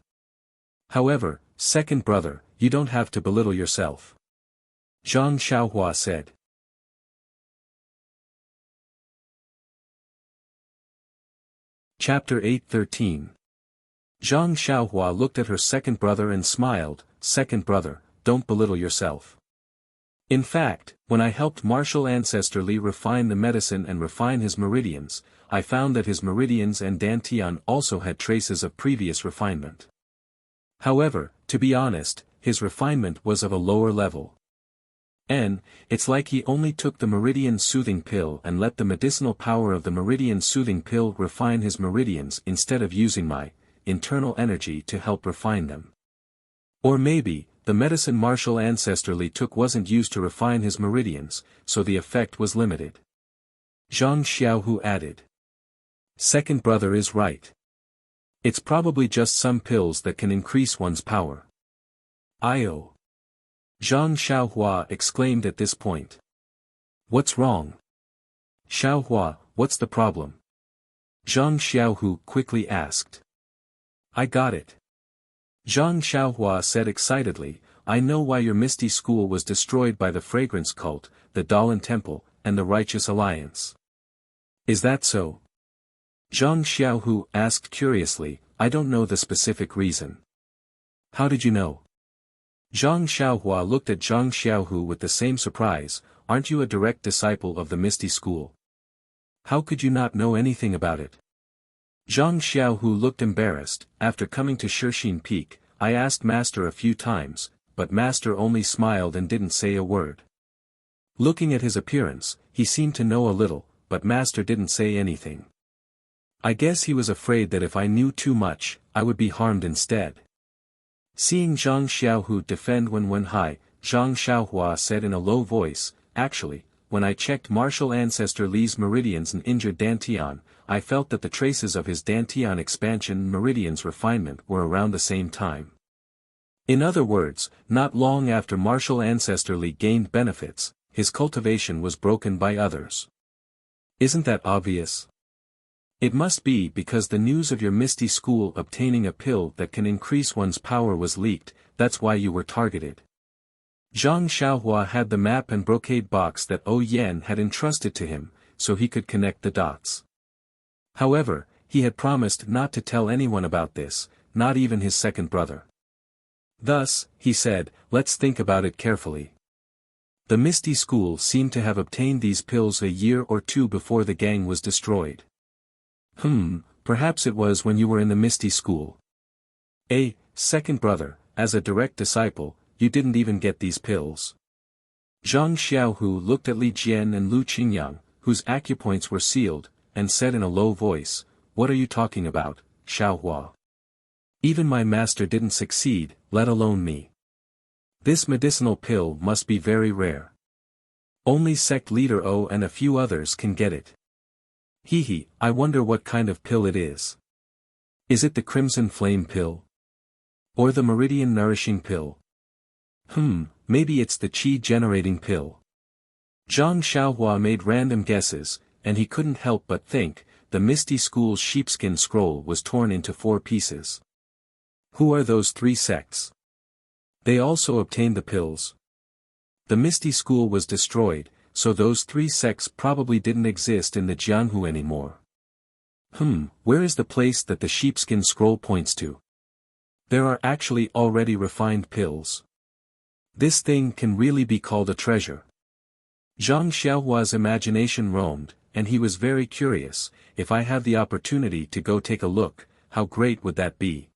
However, second brother, you don't have to belittle yourself. Zhang Xiaohua said. Chapter 8:13. Zhang Xiaohua looked at her second brother and smiled, "Second brother, don't belittle yourself. In fact, when I helped martial ancestor Li refine the medicine and refine his meridians, I found that his meridians and dantian also had traces of previous refinement. However, to be honest, his refinement was of a lower level. It's like he only took the meridian soothing pill and let the medicinal power of the meridian soothing pill refine his meridians instead of using my internal energy to help refine them. Or maybe, the medicine martial ancestor Li took wasn't used to refine his meridians, so the effect was limited." Zhang Xiaohu added. Second brother is right. It's probably just some pills that can increase one's power. Io. Zhang Xiaohua exclaimed at this point. What's wrong? Xiaohua, what's the problem? Zhang Xiaohu quickly asked. I got it. Zhang Xiaohua said excitedly, I know why your Misty School was destroyed by the Fragrance Cult, the Dalan Temple, and the Righteous Alliance. Is that so? Zhang Xiaohu asked curiously, I don't know the specific reason. How did you know? Zhang Xiaohua looked at Zhang Xiaohu with the same surprise, aren't you a direct disciple of the Misty School? How could you not know anything about it? Zhang Xiaohu looked embarrassed. After coming to Shixin Peak, I asked Master a few times, but Master only smiled and didn't say a word. Looking at his appearance, he seemed to know a little, but Master didn't say anything. I guess he was afraid that if I knew too much, I would be harmed instead. Seeing Zhang Xiaohu defend Wen Hai, Zhang Xiaohua said in a low voice, actually, when I checked martial ancestor Li's meridians and injured dantian, I felt that the traces of his dantian expansion and meridians refinement were around the same time. In other words, not long after martial ancestor Li gained benefits, his cultivation was broken by others. Isn't that obvious? It must be because the news of your Misty School obtaining a pill that can increase one's power was leaked, that's why you were targeted. Zhang Xiaohua had the map and brocade box that Yan had entrusted to him, so he could connect the dots. However, he had promised not to tell anyone about this, not even his second brother. Thus, he said, let's think about it carefully. The Misty School seemed to have obtained these pills a year or two before the gang was destroyed. Perhaps it was when you were in the Misty School. Second brother, as a direct disciple, you didn't even get these pills. Zhang Xiaohu looked at Li Jian and Lu Qingyang, whose acupoints were sealed, and said in a low voice, what are you talking about, Xiaohua? Even my master didn't succeed, let alone me. This medicinal pill must be very rare. Only sect leader O and a few others can get it. I wonder what kind of pill it is. Is it the Crimson Flame pill? Or the meridian nourishing pill? Maybe it's the qi-generating pill. Zhang Xiaohua made random guesses, and he couldn't help but think, the Misty School's sheepskin scroll was torn into 4 pieces. Who are those 3 sects? They also obtained the pills. The Misty School was destroyed, so those 3 sects probably didn't exist in the Jianghu anymore. Where is the place that the sheepskin scroll points to? There are actually already refined pills. This thing can really be called a treasure. Zhang Xiaohua's imagination roamed, and he was very curious, if I have the opportunity to go take a look, how great would that be?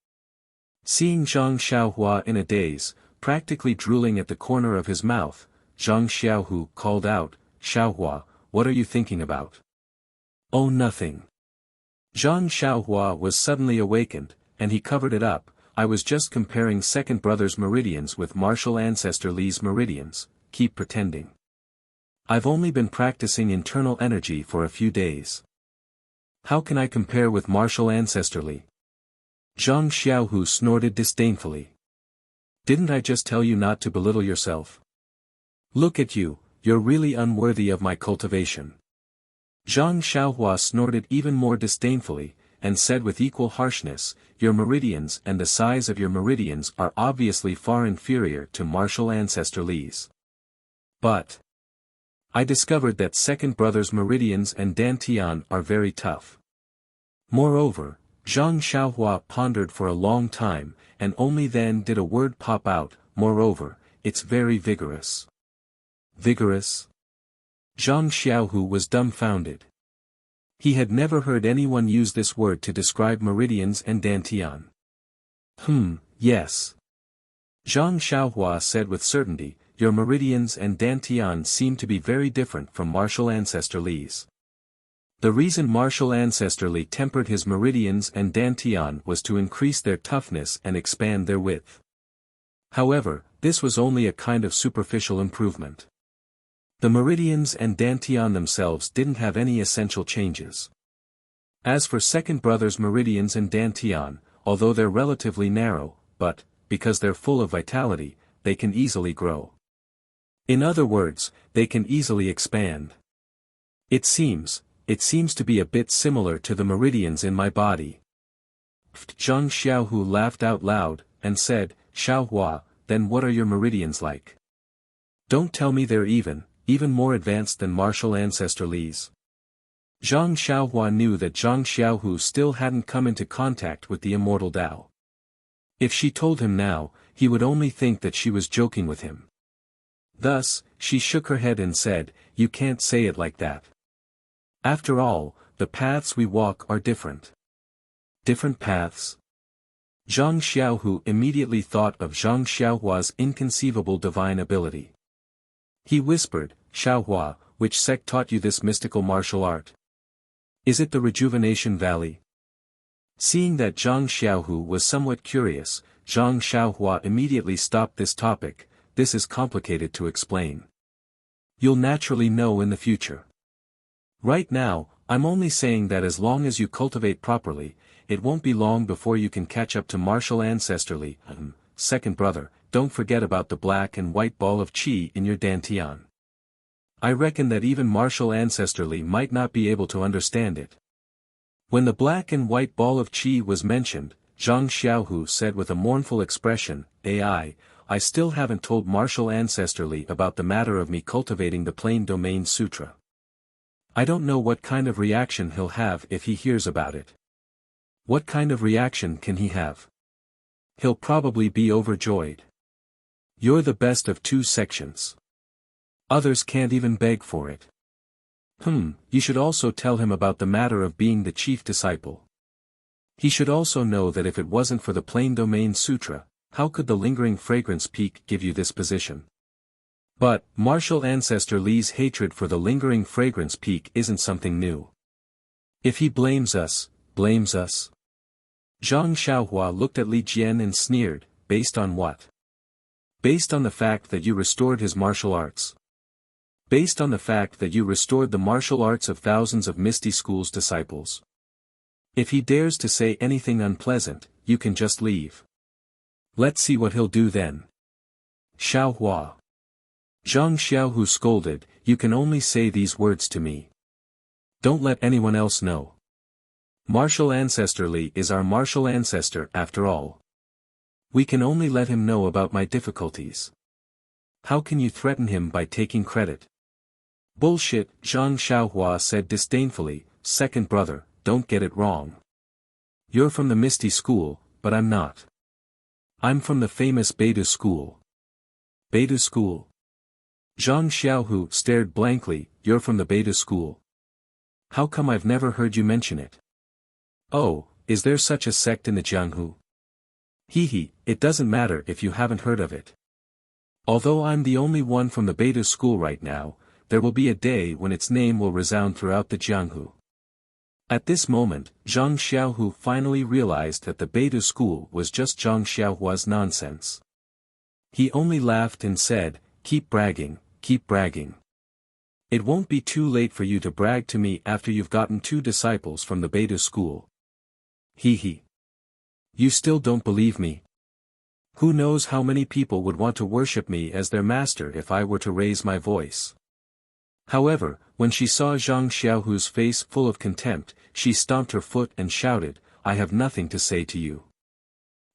Seeing Zhang Xiaohua in a daze, practically drooling at the corner of his mouth, Zhang Xiaohu called out, "Xiaohua, what are you thinking about?" "Oh, nothing." Zhang Xiaohua was suddenly awakened, and he covered it up. "I was just comparing second brother's meridians with martial ancestor Li's meridians. Keep pretending. I've only been practicing internal energy for a few days. How can I compare with martial ancestor Li?" Zhang Xiaohu snorted disdainfully. "Didn't I just tell you not to belittle yourself? Look at you, you're really unworthy of my cultivation." Zhang Xiaohua snorted even more disdainfully, and said with equal harshness, "Your meridians and the size of your meridians are obviously far inferior to martial ancestor Li's. But I discovered that second brother's meridians and dantian are very tough." Moreover, Zhang Xiaohua pondered for a long time, and only then did a word pop out, "Moreover, it's very vigorous." Vigorous? Zhang Xiaohu was dumbfounded. He had never heard anyone use this word to describe meridians and dantian. Yes. Zhang Xiaohua said with certainty, "Your meridians and dantian seem to be very different from martial ancestor Li's." The reason martial ancestor Li tempered his meridians and dantian was to increase their toughness and expand their width. However, this was only a kind of superficial improvement. The meridians and dantian themselves didn't have any essential changes. As for second brother's meridians and dantian, although they're relatively narrow, but, because they're full of vitality, they can easily grow. In other words, they can easily expand. It seems to be a bit similar to the meridians in my body." Zhang Xiaohu laughed out loud, and said, "Xiaohua, then what are your meridians like? Don't tell me they're even more advanced than martial ancestor Li's." Zhang Xiaohua knew that Zhang Xiaohu still hadn't come into contact with the immortal Tao. If she told him now, he would only think that she was joking with him. Thus, she shook her head and said, "You can't say it like that. After all, the paths we walk are different." Different paths? Zhang Xiaohu immediately thought of Zhang Xiaohua's inconceivable divine ability. He whispered, "Xiaohua, which sect taught you this mystical martial art? Is it the Rejuvenation Valley?" Seeing that Zhang Xiaohu was somewhat curious, Zhang Xiaohua immediately stopped this topic. "This is complicated to explain. You'll naturally know in the future. Right now, I'm only saying that as long as you cultivate properly, it won't be long before you can catch up to martial ancestor Li. Second brother, don't forget about the black and white ball of qi in your dantian. I reckon that even martial ancestor Li might not be able to understand it." When the black and white ball of qi was mentioned, Zhang Xiaohu said with a mournful expression, I still haven't told martial ancestor Li about the matter of me cultivating the Plain Domain Sutra. I don't know what kind of reaction he'll have if he hears about it." "What kind of reaction can he have?" "He'll probably be overjoyed. You're the best of 2 sections. Others can't even beg for it." You should also tell him about the matter of being the chief disciple. He should also know that if it wasn't for the Plain Domain Sutra, how could the lingering fragrance peak give you this position? But, martial ancestor Li's hatred for the lingering fragrance peak isn't something new. If he blames us. Zhang Xiaohua looked at Li Jian and sneered, "Based on what?" "Based on the fact that you restored his martial arts. Based on the fact that you restored the martial arts of thousands of Misty School's disciples. If he dares to say anything unpleasant, you can just leave." Let's see what he'll do then. Xiaohua. Zhang Xiaohu scolded, you can only say these words to me. Don't let anyone else know. Martial Ancestor Li is our martial ancestor after all. We can only let him know about my difficulties. How can you threaten him by taking credit? Bullshit, Zhang Xiaohua said disdainfully, second brother, don't get it wrong. You're from the Misty School, but I'm not. I'm from the famous Beidou School. Beidou School? Zhang Xiaohu stared blankly, you're from the Beidou School. How come I've never heard you mention it? Oh, is there such a sect in the Jianghu? Hehe, it doesn't matter if you haven't heard of it. Although I'm the only one from the Beidou School right now, there will be a day when its name will resound throughout the Jianghu. At this moment, Zhang Xiaohu finally realized that the Beidou School was just Zhang Xiaohua's nonsense. He only laughed and said, keep bragging, keep bragging. It won't be too late for you to brag to me after you've gotten 2 disciples from the Beidou School. Hehe. You still don't believe me? Who knows how many people would want to worship me as their master if I were to raise my voice. However, when she saw Zhang Xiaohu's face full of contempt, she stomped her foot and shouted, I have nothing to say to you.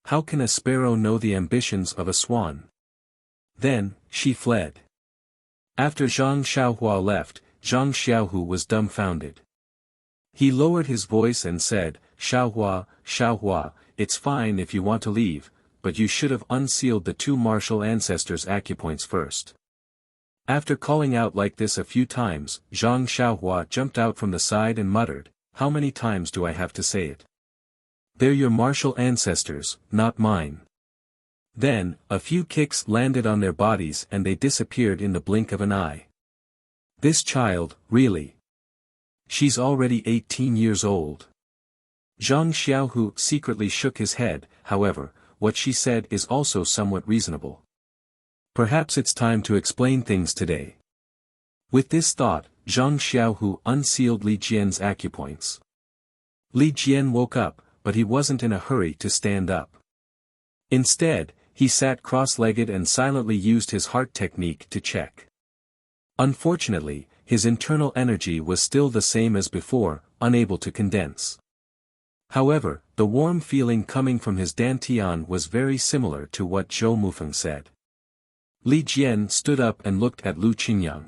How can a sparrow know the ambitions of a swan? Then, she fled. After Zhang Xiaohua left, Zhang Xiaohu was dumbfounded. He lowered his voice and said, Xiaohua, Xiaohua, it's fine if you want to leave, but you should have unsealed the 2 martial ancestors' acupoints first. After calling out like this a few times, Zhang Xiaohua jumped out from the side and muttered, how many times do I have to say it? They're your martial ancestors, not mine. Then, a few kicks landed on their bodies and they disappeared in the blink of an eye. This child, really? She's already 18 years old. Zhang Xiaohu secretly shook his head, however, what she said is also somewhat reasonable. Perhaps it's time to explain things today. With this thought, Zhang Xiaohu unsealed Li Jian's acupoints. Li Jian woke up, but he wasn't in a hurry to stand up. Instead, he sat cross-legged and silently used his heart technique to check. Unfortunately, his internal energy was still the same as before, unable to condense. However, the warm feeling coming from his dantian was very similar to what Zhou Mufeng said. Li Jian stood up and looked at Lu Qingyang.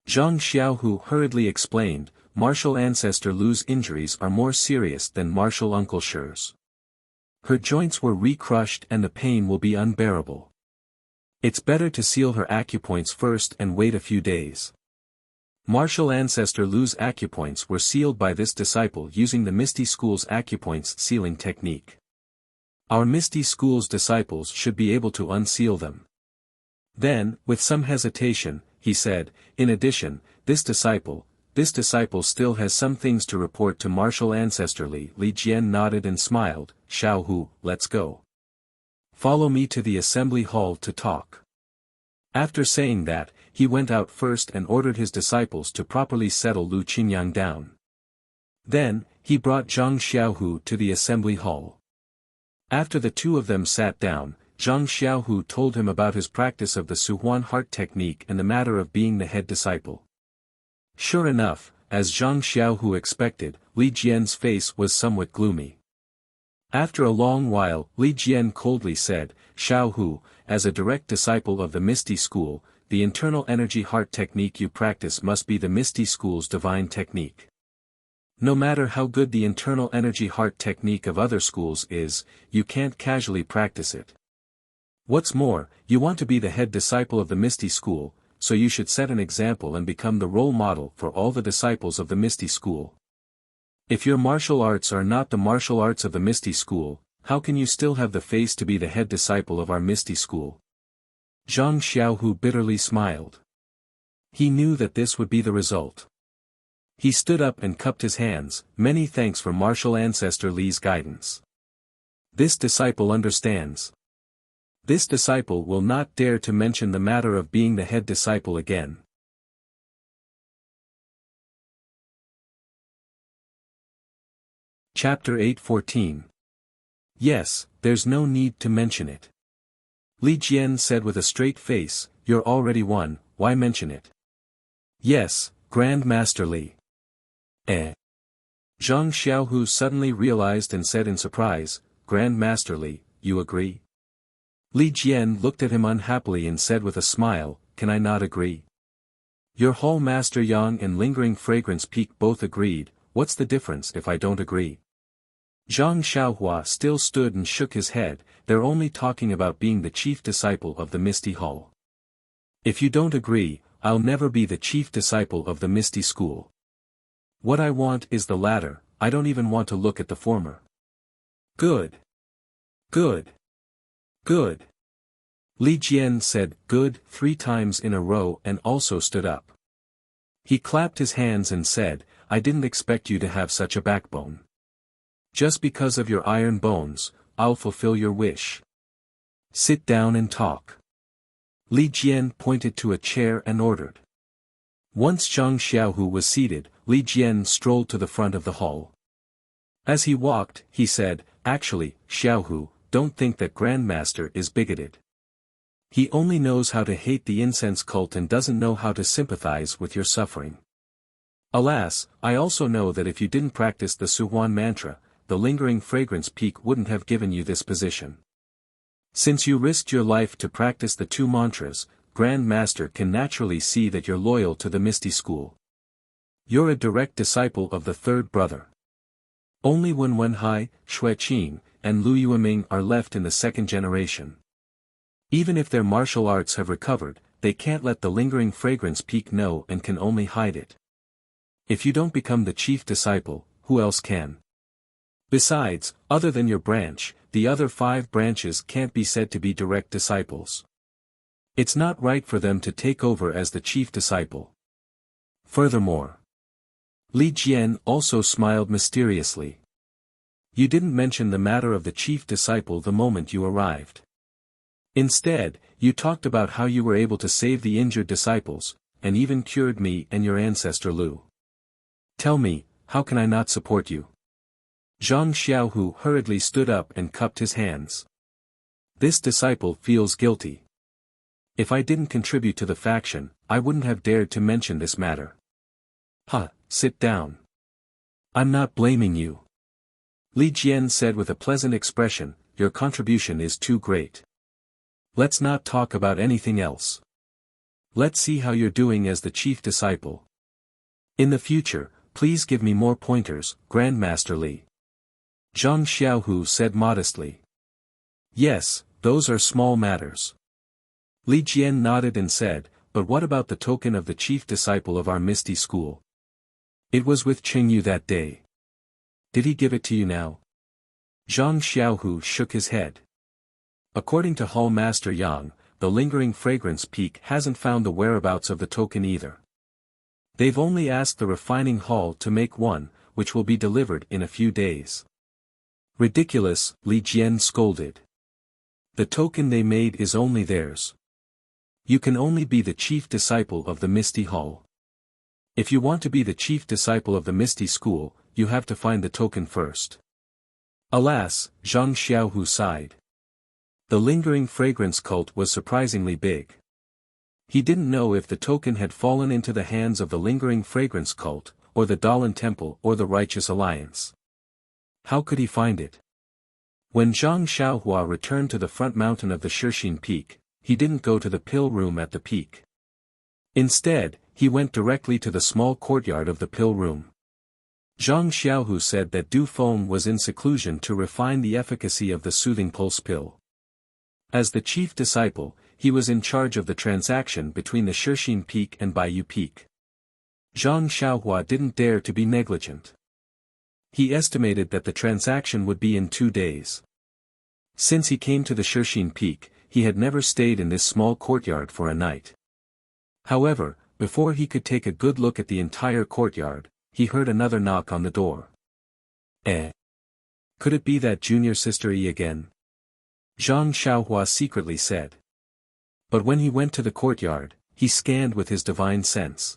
Zhang Xiaohu hurriedly explained, martial ancestor Lu's injuries are more serious than martial uncle Shi's. Her joints were re-crushed and the pain will be unbearable. It's better to seal her acupoints first and wait a few days. Martial ancestor Lu's acupoints were sealed by this disciple using the Misty School's acupoints sealing technique. Our Misty School's disciples should be able to unseal them. Then, with some hesitation, he said, in addition, this disciple still has some things to report to martial ancestor Li. Li Jian nodded and smiled, Xiaohu, let's go. Follow me to the assembly hall to talk. After saying that, he went out first and ordered his disciples to properly settle Lu Qingyang down. Then, he brought Zhang Xiaohu to the assembly hall. After the 2 of them sat down, Zhang Xiaohu told him about his practice of the Suhuan heart technique and the matter of being the head disciple. Sure enough, as Zhang Xiaohu expected, Li Jian's face was somewhat gloomy. After a long while, Li Jian coldly said, Xiaohu, as a direct disciple of the Misty School, the internal energy heart technique you practice must be the Misty School's divine technique. No matter how good the internal energy heart technique of other schools is, you can't casually practice it. What's more, you want to be the head disciple of the Misty School, so you should set an example and become the role model for all the disciples of the Misty School. If your martial arts are not the martial arts of the Misty School, how can you still have the face to be the head disciple of our Misty School? Zhang Xiaohu bitterly smiled. He knew that this would be the result. He stood up and cupped his hands, many thanks for martial ancestor Li's guidance. This disciple understands. This disciple will not dare to mention the matter of being the head disciple again. Chapter 8:14. Yes, there's no need to mention it. Li Jian said with a straight face, you're already one, why mention it? Yes, Grand Master Li. Eh? Zhang Xiaohu suddenly realized and said in surprise, Grand Master Li, you agree? Li Jian looked at him unhappily and said with a smile, can I not agree? Your Hall Master Yang and Lingering Fragrance Peak both agreed, what's the difference if I don't agree? Zhang Xiaohua still stood and shook his head, they're only talking about being the chief disciple of the Misty Hall. If you don't agree, I'll never be the chief disciple of the Misty School. What I want is the latter, I don't even want to look at the former. Good. Good. Good. Li Jian said good 3 times in a row and also stood up. He clapped his hands and said, I didn't expect you to have such a backbone. Just because of your iron bones, I'll fulfill your wish. Sit down and talk. Li Jian pointed to a chair and ordered. Once Zhang Xiaohu was seated, Li Jian strolled to the front of the hall. As he walked, he said, actually, Xiaohu, don't think that Grandmaster is bigoted. He only knows how to hate the incense cult and doesn't know how to sympathize with your suffering. Alas, I also know that if you didn't practice the Suhuan mantra, the Lingering Fragrance Peak wouldn't have given you this position. Since you risked your life to practice the 2 mantras, Grand Master can naturally see that you're loyal to the Misty School. You're a direct disciple of the 3rd brother. Only Wen Wenhai, Shui Qing, and Lu Yueming are left in the 2nd generation. Even if their martial arts have recovered, they can't let the Lingering Fragrance Peak know and can only hide it. If you don't become the chief disciple, who else can? Besides, other than your branch, the other 5 branches can't be said to be direct disciples. It's not right for them to take over as the chief disciple. Furthermore, Li Jian also smiled mysteriously. You didn't mention the matter of the chief disciple the moment you arrived. Instead, you talked about how you were able to save the injured disciples, and even cured me and your ancestor Lu. Tell me, how can I not support you? Zhang Xiaohu hurriedly stood up and cupped his hands. This disciple feels guilty. If I didn't contribute to the faction, I wouldn't have dared to mention this matter. Sit down. I'm not blaming you. Li Jian said with a pleasant expression, your contribution is too great. Let's not talk about anything else. Let's see how you're doing as the chief disciple. In the future, please give me more pointers, Grandmaster Li. Zhang Xiaohu said modestly. Yes, those are small matters. Li Jian nodded and said, but what about the token of the chief disciple of our Misty School? It was with Qingyu that day. Did he give it to you now? Zhang Xiaohu shook his head. According to Hall Master Yang, the Lingering Fragrance Peak hasn't found the whereabouts of the token either. They've only asked the refining hall to make one, which will be delivered in a few days. Ridiculous, Li Jian scolded. The token they made is only theirs. You can only be the chief disciple of the Misty Hall. If you want to be the chief disciple of the Misty School, you have to find the token first. Alas, Zhang Xiaohu sighed. The Lingering Fragrance cult was surprisingly big. He didn't know if the token had fallen into the hands of the Lingering Fragrance cult, or the Dalan Temple or the Righteous Alliance. How could he find it? When Zhang Xiaohua returned to the front mountain of the Shixin Peak, he didn't go to the pill room at the peak. Instead, he went directly to the small courtyard of the pill room. Zhang Xiaohu said that Du Feng was in seclusion to refine the efficacy of the soothing pulse pill. As the chief disciple, he was in charge of the transaction between the Shixin Peak and Baiyu Peak. Zhang Xiaohua didn't dare to be negligent. He estimated that the transaction would be in 2 days. Since he came to the Shixin Peak, he had never stayed in this small courtyard for a night. However, before he could take a good look at the entire courtyard, he heard another knock on the door. Could it be that junior sister Yi again? Zhang Xiaohua secretly said. But when he went to the courtyard, he scanned with his divine sense.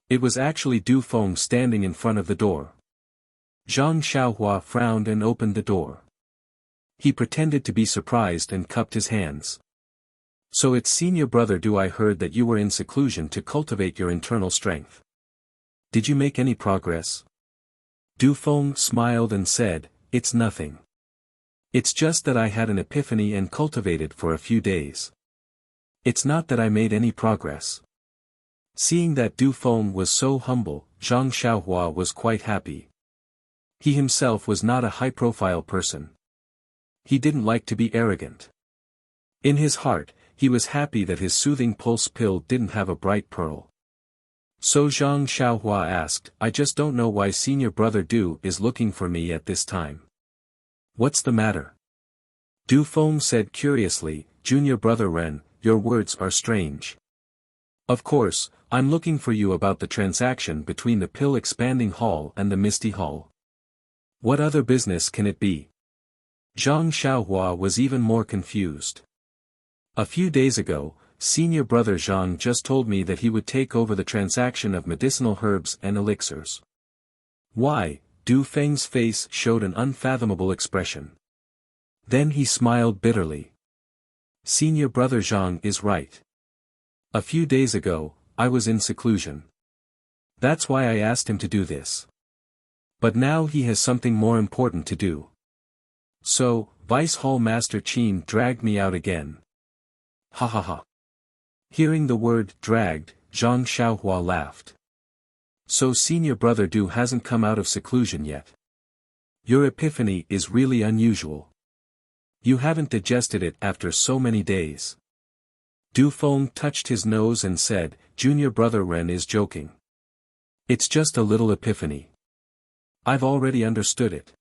It was actually Du Feng standing in front of the door. Zhang Xiaohua frowned and opened the door. He pretended to be surprised and cupped his hands. So it's senior brother Du, I heard that you were in seclusion to cultivate your internal strength. Did you make any progress? Du Feng smiled and said, it's nothing. It's just that I had an epiphany and cultivated for a few days. It's not that I made any progress. Seeing that Du Feng was so humble, Zhang Xiaohua was quite happy. He himself was not a high-profile person. He didn't like to be arrogant. In his heart, he was happy that his soothing pulse pill didn't have a bright pearl. So Zhang Xiaohua asked, I just don't know why senior brother Du is looking for me at this time. What's the matter? Du Feng said curiously, Junior brother Ren, your words are strange. Of course, I'm looking for you about the transaction between the Pill Expanding Hall and the Misty Hall. What other business can it be? Zhang Xiaohua was even more confused. A few days ago, senior brother Zhang just told me that he would take over the transaction of medicinal herbs and elixirs. Why? Du Feng's face showed an unfathomable expression. Then he smiled bitterly. Senior brother Zhang is right. A few days ago, I was in seclusion. That's why I asked him to do this. But now he has something more important to do. So, Vice Hall Master Qin dragged me out again. Ha ha ha. Hearing the word dragged, Zhang Xiaohua laughed. So senior brother Du hasn't come out of seclusion yet. Your epiphany is really unusual. You haven't digested it after so many days. Du Feng touched his nose and said, Junior brother Ren is joking. It's just a little epiphany. I've already understood it.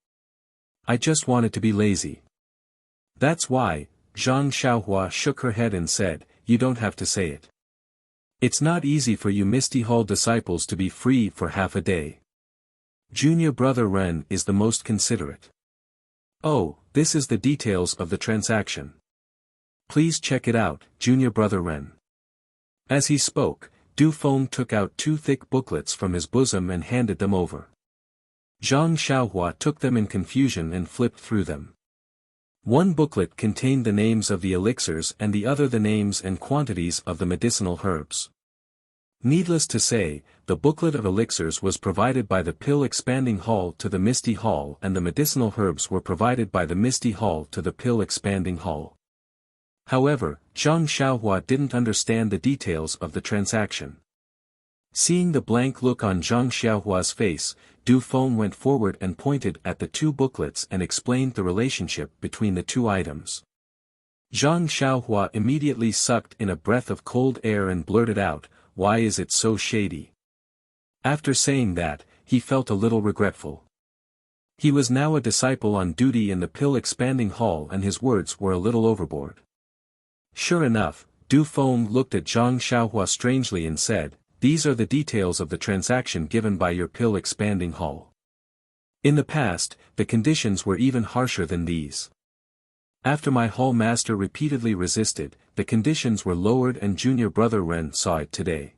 I just wanted to be lazy. That's why, Zhang Xiaohua shook her head and said, you don't have to say it. It's not easy for you Misty Hall disciples to be free for half a day. Junior brother Ren is the most considerate. Oh, this is the details of the transaction. Please check it out, Junior brother Ren. As he spoke, Du Feng took out 2 thick booklets from his bosom and handed them over. Zhang Xiaohua took them in confusion and flipped through them. One booklet contained the names of the elixirs and the other the names and quantities of the medicinal herbs. Needless to say, the booklet of elixirs was provided by the Pill Expanding Hall to the Misty Hall and the medicinal herbs were provided by the Misty Hall to the Pill Expanding Hall. However, Zhang Xiaohua didn't understand the details of the transaction. Seeing the blank look on Zhang Xiaohua's face, Du Feng went forward and pointed at the 2 booklets and explained the relationship between the 2 items. Zhang Xiaohua immediately sucked in a breath of cold air and blurted out, why is it so shady? After saying that, he felt a little regretful. He was now a disciple on duty in the Pill Expanding Hall and his words were a little overboard. Sure enough, Du Feng looked at Zhang Xiaohua strangely and said, these are the details of the transaction given by your Pill Expanding Hall. In the past, the conditions were even harsher than these. After my hall master repeatedly resisted, the conditions were lowered and junior brother Ren saw it today.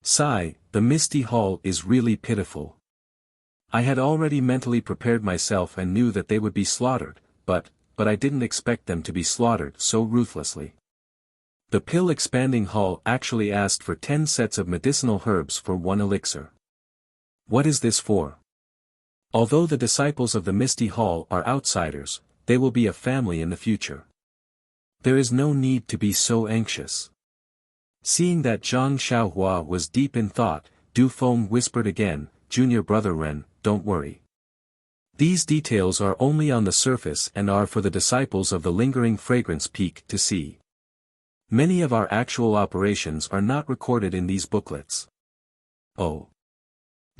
Sigh, the Misty Hall is really pitiful. I had already mentally prepared myself and knew that they would be slaughtered, but I didn't expect them to be slaughtered so ruthlessly. The Pill Expanding Hall actually asked for 10 sets of medicinal herbs for 1 elixir. What is this for? Although the disciples of the Misty Hall are outsiders, they will be a family in the future. There is no need to be so anxious. Seeing that Zhang Xiaohua was deep in thought, Du Feng whispered again, Junior brother Ren, don't worry. These details are only on the surface and are for the disciples of the Lingering Fragrance Peak to see. Many of our actual operations are not recorded in these booklets. Oh.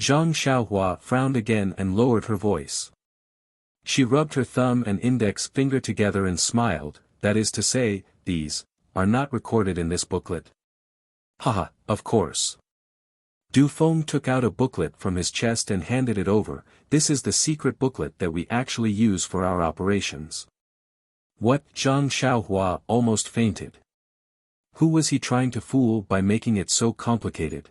Zhang Xiaohua frowned again and lowered her voice. She rubbed her thumb and index finger together and smiled, that is to say, these are not recorded in this booklet. Haha, of course. Du Feng took out a booklet from his chest and handed it over, this is the secret booklet that we actually use for our operations. What? Zhang Xiaohua almost fainted. Who was he trying to fool by making it so complicated?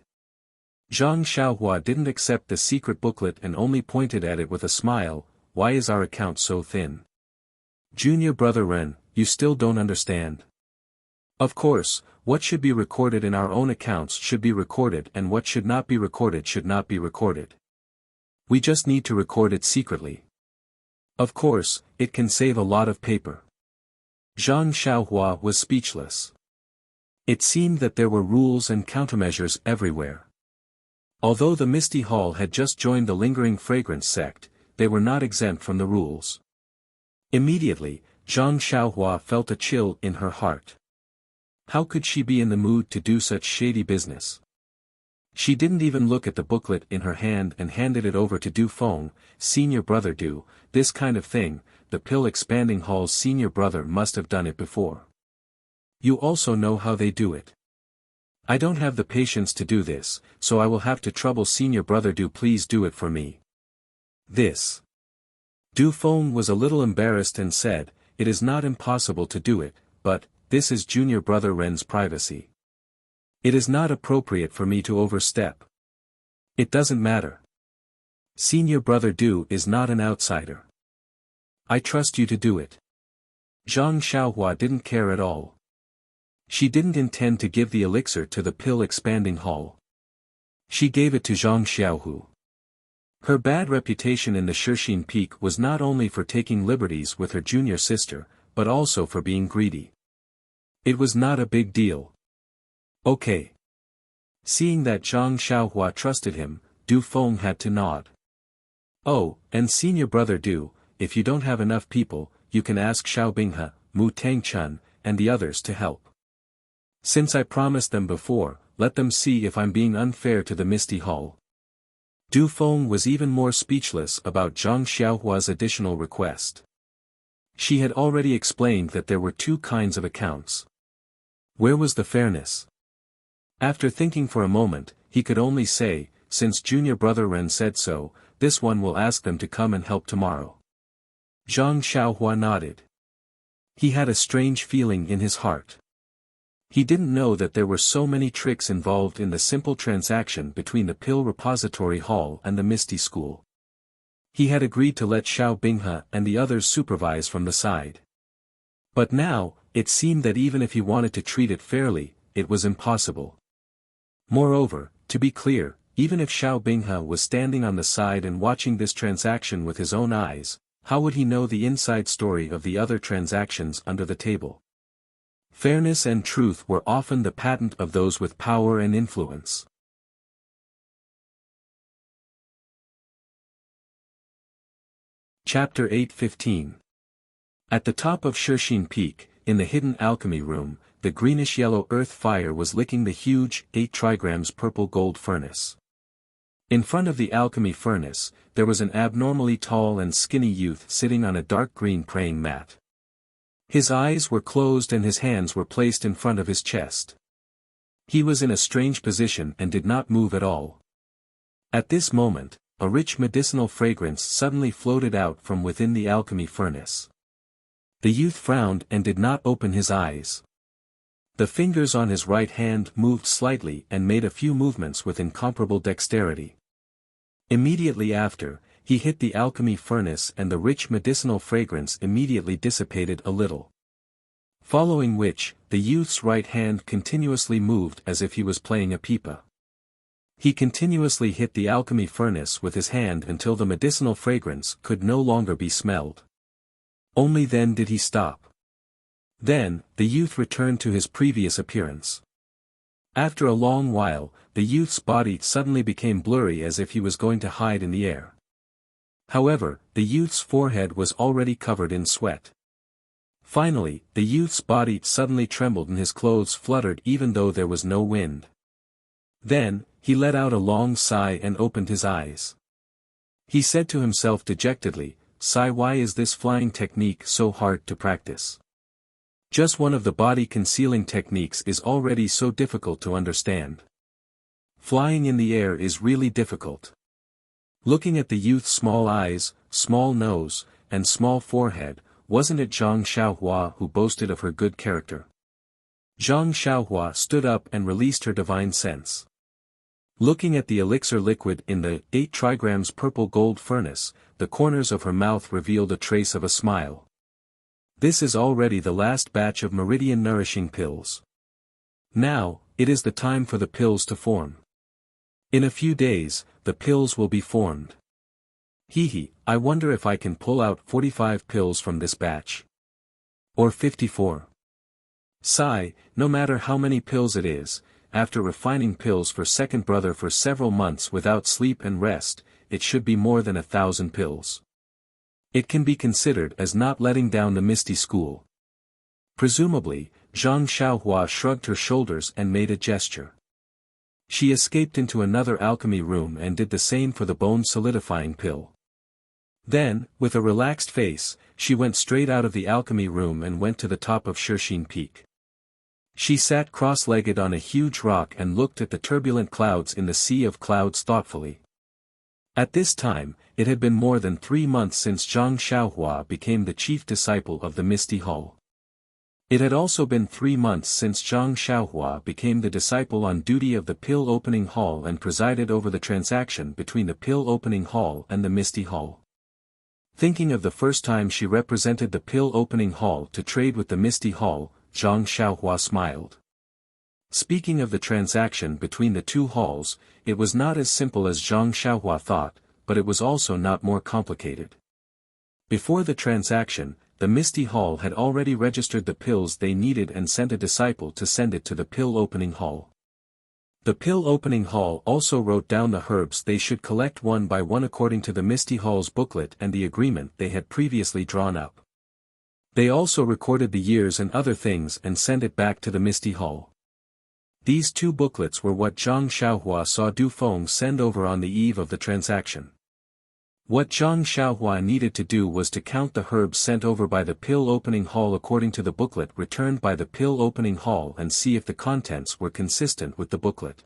Zhang Xiaohua didn't accept the secret booklet and only pointed at it with a smile, why is our account so thin? Junior brother Ren, you still don't understand. Of course, what should be recorded in our own accounts should be recorded and what should not be recorded should not be recorded. We just need to record it secretly. Of course, it can save a lot of paper. Zhang Xiaohua was speechless. It seemed that there were rules and countermeasures everywhere. Although the Misty Hall had just joined the Lingering Fragrance sect, they were not exempt from the rules. Immediately, Zhang Xiaohua felt a chill in her heart. How could she be in the mood to do such shady business? She didn't even look at the booklet in her hand and handed it over to Du Feng. Senior brother Du, this kind of thing, the Pill Expanding Hall's senior brother must have done it before. You also know how they do it. I don't have the patience to do this, so I will have to trouble senior brother Du, please do it for me. This. Du Feng was a little embarrassed and said, it is not impossible to do it, but, this is junior brother Ren's privacy. It is not appropriate for me to overstep. It doesn't matter. Senior brother Du is not an outsider. I trust you to do it. Zhang Xiaohua didn't care at all. She didn't intend to give the elixir to the Pill Expanding Hall. She gave it to Zhang Xiaohu. Her bad reputation in the Shixin Peak was not only for taking liberties with her junior sister, but also for being greedy. It was not a big deal. Okay. Seeing that Zhang Xiaohua trusted him, Du Feng had to nod. Oh, and senior brother Du, if you don't have enough people, you can ask Xiao Binghe, Mu Tangchun, and the others to help. Since I promised them before, let them see if I'm being unfair to the Misty Hall. Du Feng was even more speechless about Zhang Xiaohua's additional request. She had already explained that there were two kinds of accounts. Where was the fairness? After thinking for a moment, he could only say, since junior brother Ren said so, this one will ask them to come and help tomorrow. Zhang Xiaohua nodded. He had a strange feeling in his heart. He didn't know that there were so many tricks involved in the simple transaction between the Pill Repository Hall and the Misty School. He had agreed to let Xiao Binghe and the others supervise from the side. But now, it seemed that even if he wanted to treat it fairly, it was impossible. Moreover, to be clear, even if Xiao Binghe was standing on the side and watching this transaction with his own eyes, how would he know the inside story of the other transactions under the table? Fairness and truth were often the patent of those with power and influence. Chapter 8:15. At the top of Shixin Peak, in the hidden alchemy room, the greenish-yellow earth fire was licking the huge, 8 trigrams purple gold furnace. In front of the alchemy furnace, there was an abnormally tall and skinny youth sitting on a dark green praying mat. His eyes were closed and his hands were placed in front of his chest. He was in a strange position and did not move at all. At this moment, a rich medicinal fragrance suddenly floated out from within the alchemy furnace. The youth frowned and did not open his eyes. The fingers on his right hand moved slightly and made a few movements with incomparable dexterity. Immediately after, he hit the alchemy furnace and the rich medicinal fragrance immediately dissipated a little. Following which, the youth's right hand continuously moved as if he was playing a pipa. He continuously hit the alchemy furnace with his hand until the medicinal fragrance could no longer be smelled. Only then did he stop. Then, the youth returned to his previous appearance. After a long while, the youth's body suddenly became blurry as if he was going to hide in the air. However, the youth's forehead was already covered in sweat. Finally, the youth's body suddenly trembled and his clothes fluttered even though there was no wind. Then, he let out a long sigh and opened his eyes. He said to himself dejectedly, "Sigh, why is this flying technique so hard to practice? Just one of the body-concealing techniques is already so difficult to understand. Flying in the air is really difficult." Looking at the youth's small eyes, small nose, and small forehead, wasn't it Zhang Xiaohua who boasted of her good character? Zhang Xiaohua stood up and released her divine sense. Looking at the elixir liquid in the 8 trigrams purple gold furnace, the corners of her mouth revealed a trace of a smile. This is already the last batch of meridian-nourishing pills. Now, it is the time for the pills to form. In a few days, the pills will be formed. I wonder if I can pull out 45 pills from this batch. Or 54. Sigh, no matter how many pills it is, after refining pills for second brother for several months without sleep and rest, it should be more than 1,000 pills. It can be considered as not letting down the Misty School. Presumably, Zhang Xiaohua shrugged her shoulders and made a gesture. She escaped into another alchemy room and did the same for the bone solidifying pill. Then, with a relaxed face, she went straight out of the alchemy room and went to the top of Shixin Peak. She sat cross-legged on a huge rock and looked at the turbulent clouds in the sea of clouds thoughtfully. At this time, it had been more than 3 months since Zhang Xiaohua became the chief disciple of the Misty Hall. It had also been 3 months since Zhang Xiaohua became the disciple on duty of the Pill Opening Hall and presided over the transaction between the Pill Opening Hall and the Misty Hall. Thinking of the first time she represented the Pill Opening Hall to trade with the Misty Hall, Zhang Xiaohua smiled. Speaking of the transaction between the two halls, it was not as simple as Zhang Xiaohua thought, but it was also not more complicated. Before the transaction, the Misty Hall had already registered the pills they needed and sent a disciple to send it to the Pill Opening Hall. The Pill Opening Hall also wrote down the herbs they should collect one by one according to the Misty Hall's booklet and the agreement they had previously drawn up. They also recorded the years and other things and sent it back to the Misty Hall. These 2 booklets were what Zhang Xiaohua saw Du Feng send over on the eve of the transaction. What Zhang Xiaohua needed to do was to count the herbs sent over by the Pill Opening Hall according to the booklet returned by the Pill Opening Hall and see if the contents were consistent with the booklet.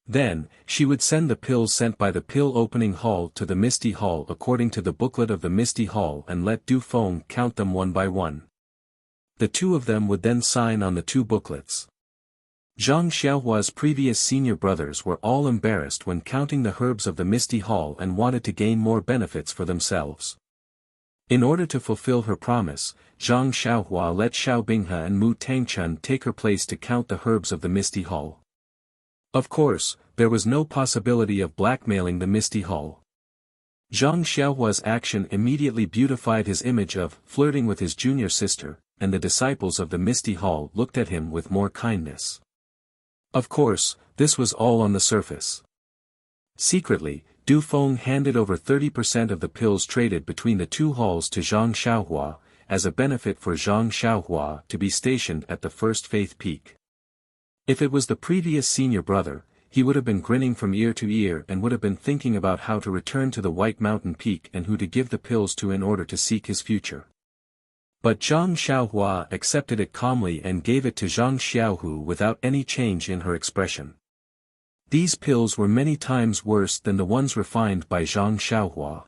Then, she would send the pills sent by the Pill Opening Hall to the Misty Hall according to the booklet of the Misty Hall and let Du Feng count them one by one. The 2 of them would then sign on the 2 booklets. Zhang Xiaohua's previous senior brothers were all embarrassed when counting the herbs of the Misty Hall and wanted to gain more benefits for themselves. In order to fulfill her promise, Zhang Xiaohua let Xiao Binghe and Mu Tangchun take her place to count the herbs of the Misty Hall. Of course, there was no possibility of blackmailing the Misty Hall. Zhang Xiaohua's action immediately beautified his image of flirting with his junior sister, and the disciples of the Misty Hall looked at him with more kindness. Of course, this was all on the surface. Secretly, Du Feng handed over 30% of the pills traded between the 2 halls to Zhang Xiaohua, as a benefit for Zhang Xiaohua to be stationed at the First Faith Peak. If it was the previous senior brother, he would have been grinning from ear to ear and would have been thinking about how to return to the White Mountain Peak and who to give the pills to in order to seek his future. But Zhang Xiaohua accepted it calmly and gave it to Zhang Xiaohu without any change in her expression. These pills were many times worse than the ones refined by Zhang Xiaohua.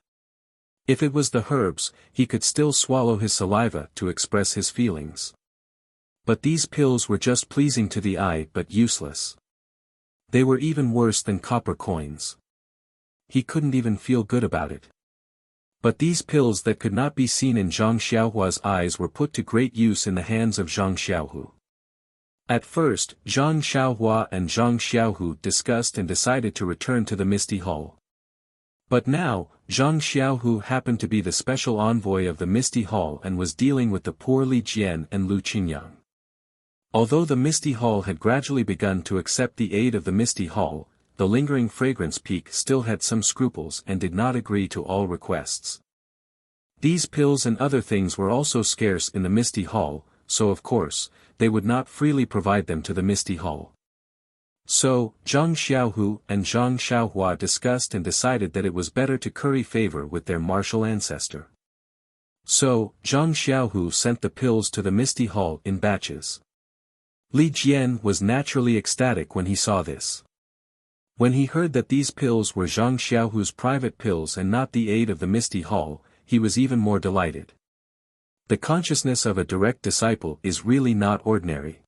If it was the herbs, he could still swallow his saliva to express his feelings. But these pills were just pleasing to the eye but useless. They were even worse than copper coins. He couldn't even feel good about it. But these pills that could not be seen in Zhang Xiaohua's eyes were put to great use in the hands of Zhang Xiaohu. At first, Zhang Xiaohua and Zhang Xiaohu discussed and decided to return to the Misty Hall. But now, Zhang Xiaohu happened to be the special envoy of the Misty Hall and was dealing with the poor Li Jian and Lu Qingyang. Although the Misty Hall had gradually begun to accept the aid of the Misty Hall, the lingering fragrance peak still had some scruples and did not agree to all requests. These pills and other things were also scarce in the Misty Hall, so of course, they would not freely provide them to the Misty Hall. So, Zhang Xiaohu and Zhang Xiaohua discussed and decided that it was better to curry favor with their martial ancestor. So, Zhang Xiaohu sent the pills to the Misty Hall in batches. Li Jian was naturally ecstatic when he saw this. When he heard that these pills were Zhang Xiaohu's private pills and not the aid of the Misty Hall, he was even more delighted. The consciousness of a direct disciple is really not ordinary.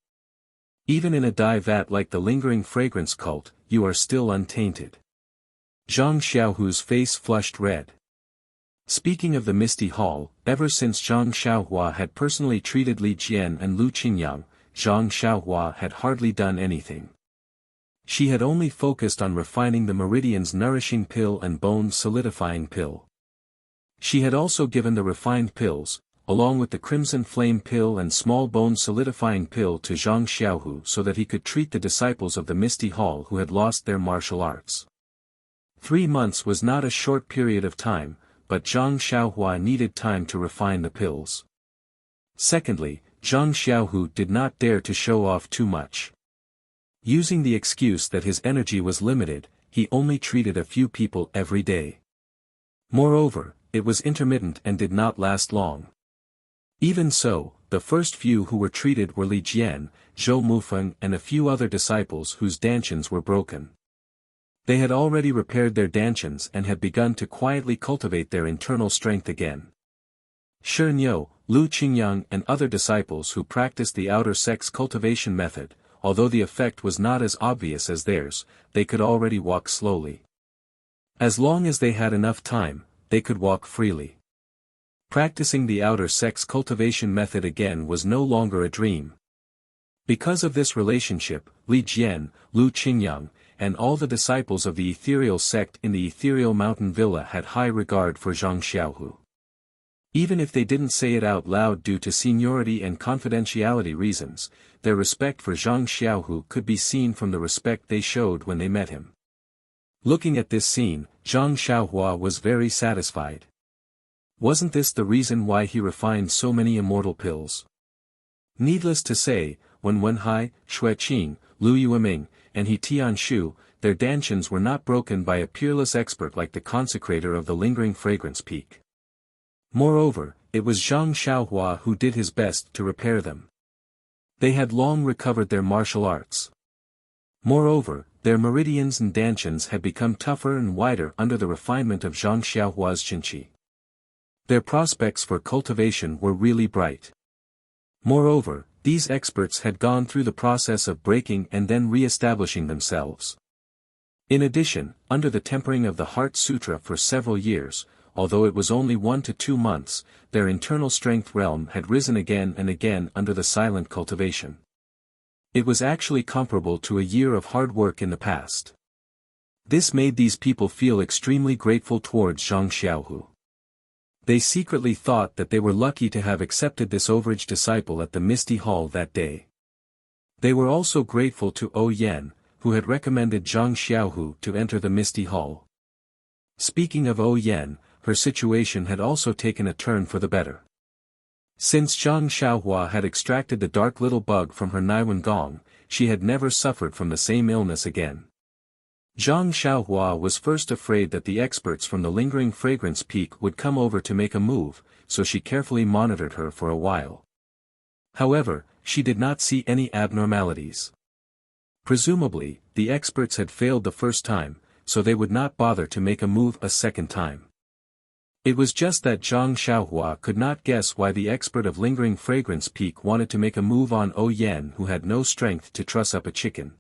Even in a dye vat like the lingering fragrance cult, you are still untainted. Zhang Xiaohu's face flushed red. Speaking of the Misty Hall, ever since Zhang Xiaohua had personally treated Li Jian and Lu Qingyang, Zhang Xiaohua had hardly done anything. She had only focused on refining the Meridian's nourishing pill and bone solidifying pill. She had also given the refined pills, along with the Crimson Flame pill and small bone solidifying pill to Zhang Xiaohu so that he could treat the disciples of the Misty Hall who had lost their martial arts. 3 months was not a short period of time, but Zhang Xiaohua needed time to refine the pills. Secondly, Zhang Xiaohu did not dare to show off too much. Using the excuse that his energy was limited, he only treated a few people every day. Moreover, it was intermittent and did not last long. Even so, the first few who were treated were Li Jian, Zhou Mufeng and a few other disciples whose dantians were broken. They had already repaired their dantians and had begun to quietly cultivate their internal strength again. Shi Niu, Lu Qingyang and other disciples who practiced the outer sex cultivation method, although the effect was not as obvious as theirs, they could already walk slowly. As long as they had enough time, they could walk freely. Practicing the outer sex cultivation method again was no longer a dream. Because of this relationship, Li Jian, Lu Qingyang, and all the disciples of the ethereal sect in the ethereal mountain villa had high regard for Zhang Xiaohu. Even if they didn't say it out loud due to seniority and confidentiality reasons, their respect for Zhang Xiaohu could be seen from the respect they showed when they met him. Looking at this scene, Zhang Xiaohua was very satisfied. Wasn't this the reason why he refined so many immortal pills? Needless to say, when Wenhai, Xueqing, Lu Yueming, and He Tianshu, their dantians were not broken by a peerless expert like the consecrator of the lingering fragrance peak. Moreover, it was Zhang Xiaohua who did his best to repair them. They had long recovered their martial arts. Moreover, their meridians and dantians had become tougher and wider under the refinement of Zhang Xiaohua's qinqi. Their prospects for cultivation were really bright. Moreover, these experts had gone through the process of breaking and then re-establishing themselves. In addition, under the tempering of the Heart Sutra for several years, although it was only 1 to 2 months, their internal strength realm had risen again and again under the silent cultivation. It was actually comparable to a year of hard work in the past. This made these people feel extremely grateful towards Zhang Xiaohu. They secretly thought that they were lucky to have accepted this overage disciple at the Misty Hall that day. They were also grateful to O Yan, who had recommended Zhang Xiaohu to enter the Misty Hall. Speaking of O Yan, her situation had also taken a turn for the better. Since Zhang Xiaohua had extracted the dark little bug from her Naiwen Gong, she had never suffered from the same illness again. Zhang Xiaohua was first afraid that the experts from the lingering fragrance peak would come over to make a move, so she carefully monitored her for a while. However, she did not see any abnormalities. Presumably, the experts had failed the first time, so they would not bother to make a move a second time. It was just that Zhang Xiaohua could not guess why the expert of lingering fragrance peak wanted to make a move on O Yan who had no strength to truss up a chicken.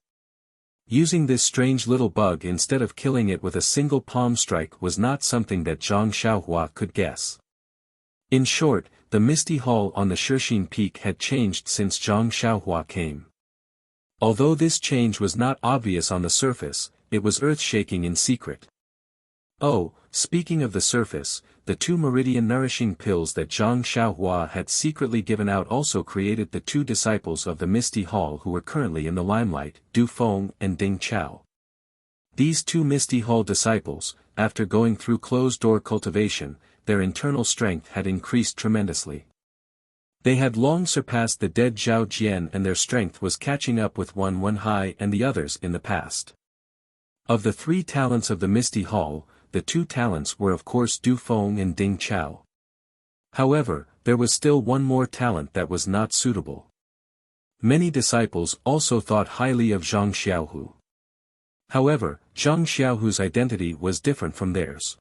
Using this strange little bug instead of killing it with a single palm strike was not something that Zhang Xiaohua could guess. In short, the Misty Hall on the Shixin Peak had changed since Zhang Xiaohua came. Although this change was not obvious on the surface, it was earth-shaking in secret. Oh, speaking of the surface, the 2 meridian nourishing pills that Zhang Xiaohua had secretly given out also created the 2 disciples of the Misty Hall who were currently in the limelight, Du Feng and Ding Chao. These 2 Misty Hall disciples, after going through closed-door cultivation, their internal strength had increased tremendously. They had long surpassed the dead Zhao Jian and their strength was catching up with Wenhai and the others in the past. Of the 3 talents of the Misty Hall, the 2 talents were of course Du Feng and Ding Chao. However, there was still one more talent that was not suitable. Many disciples also thought highly of Zhang Xiaohu. However, Zhang Xiaohu's identity was different from theirs.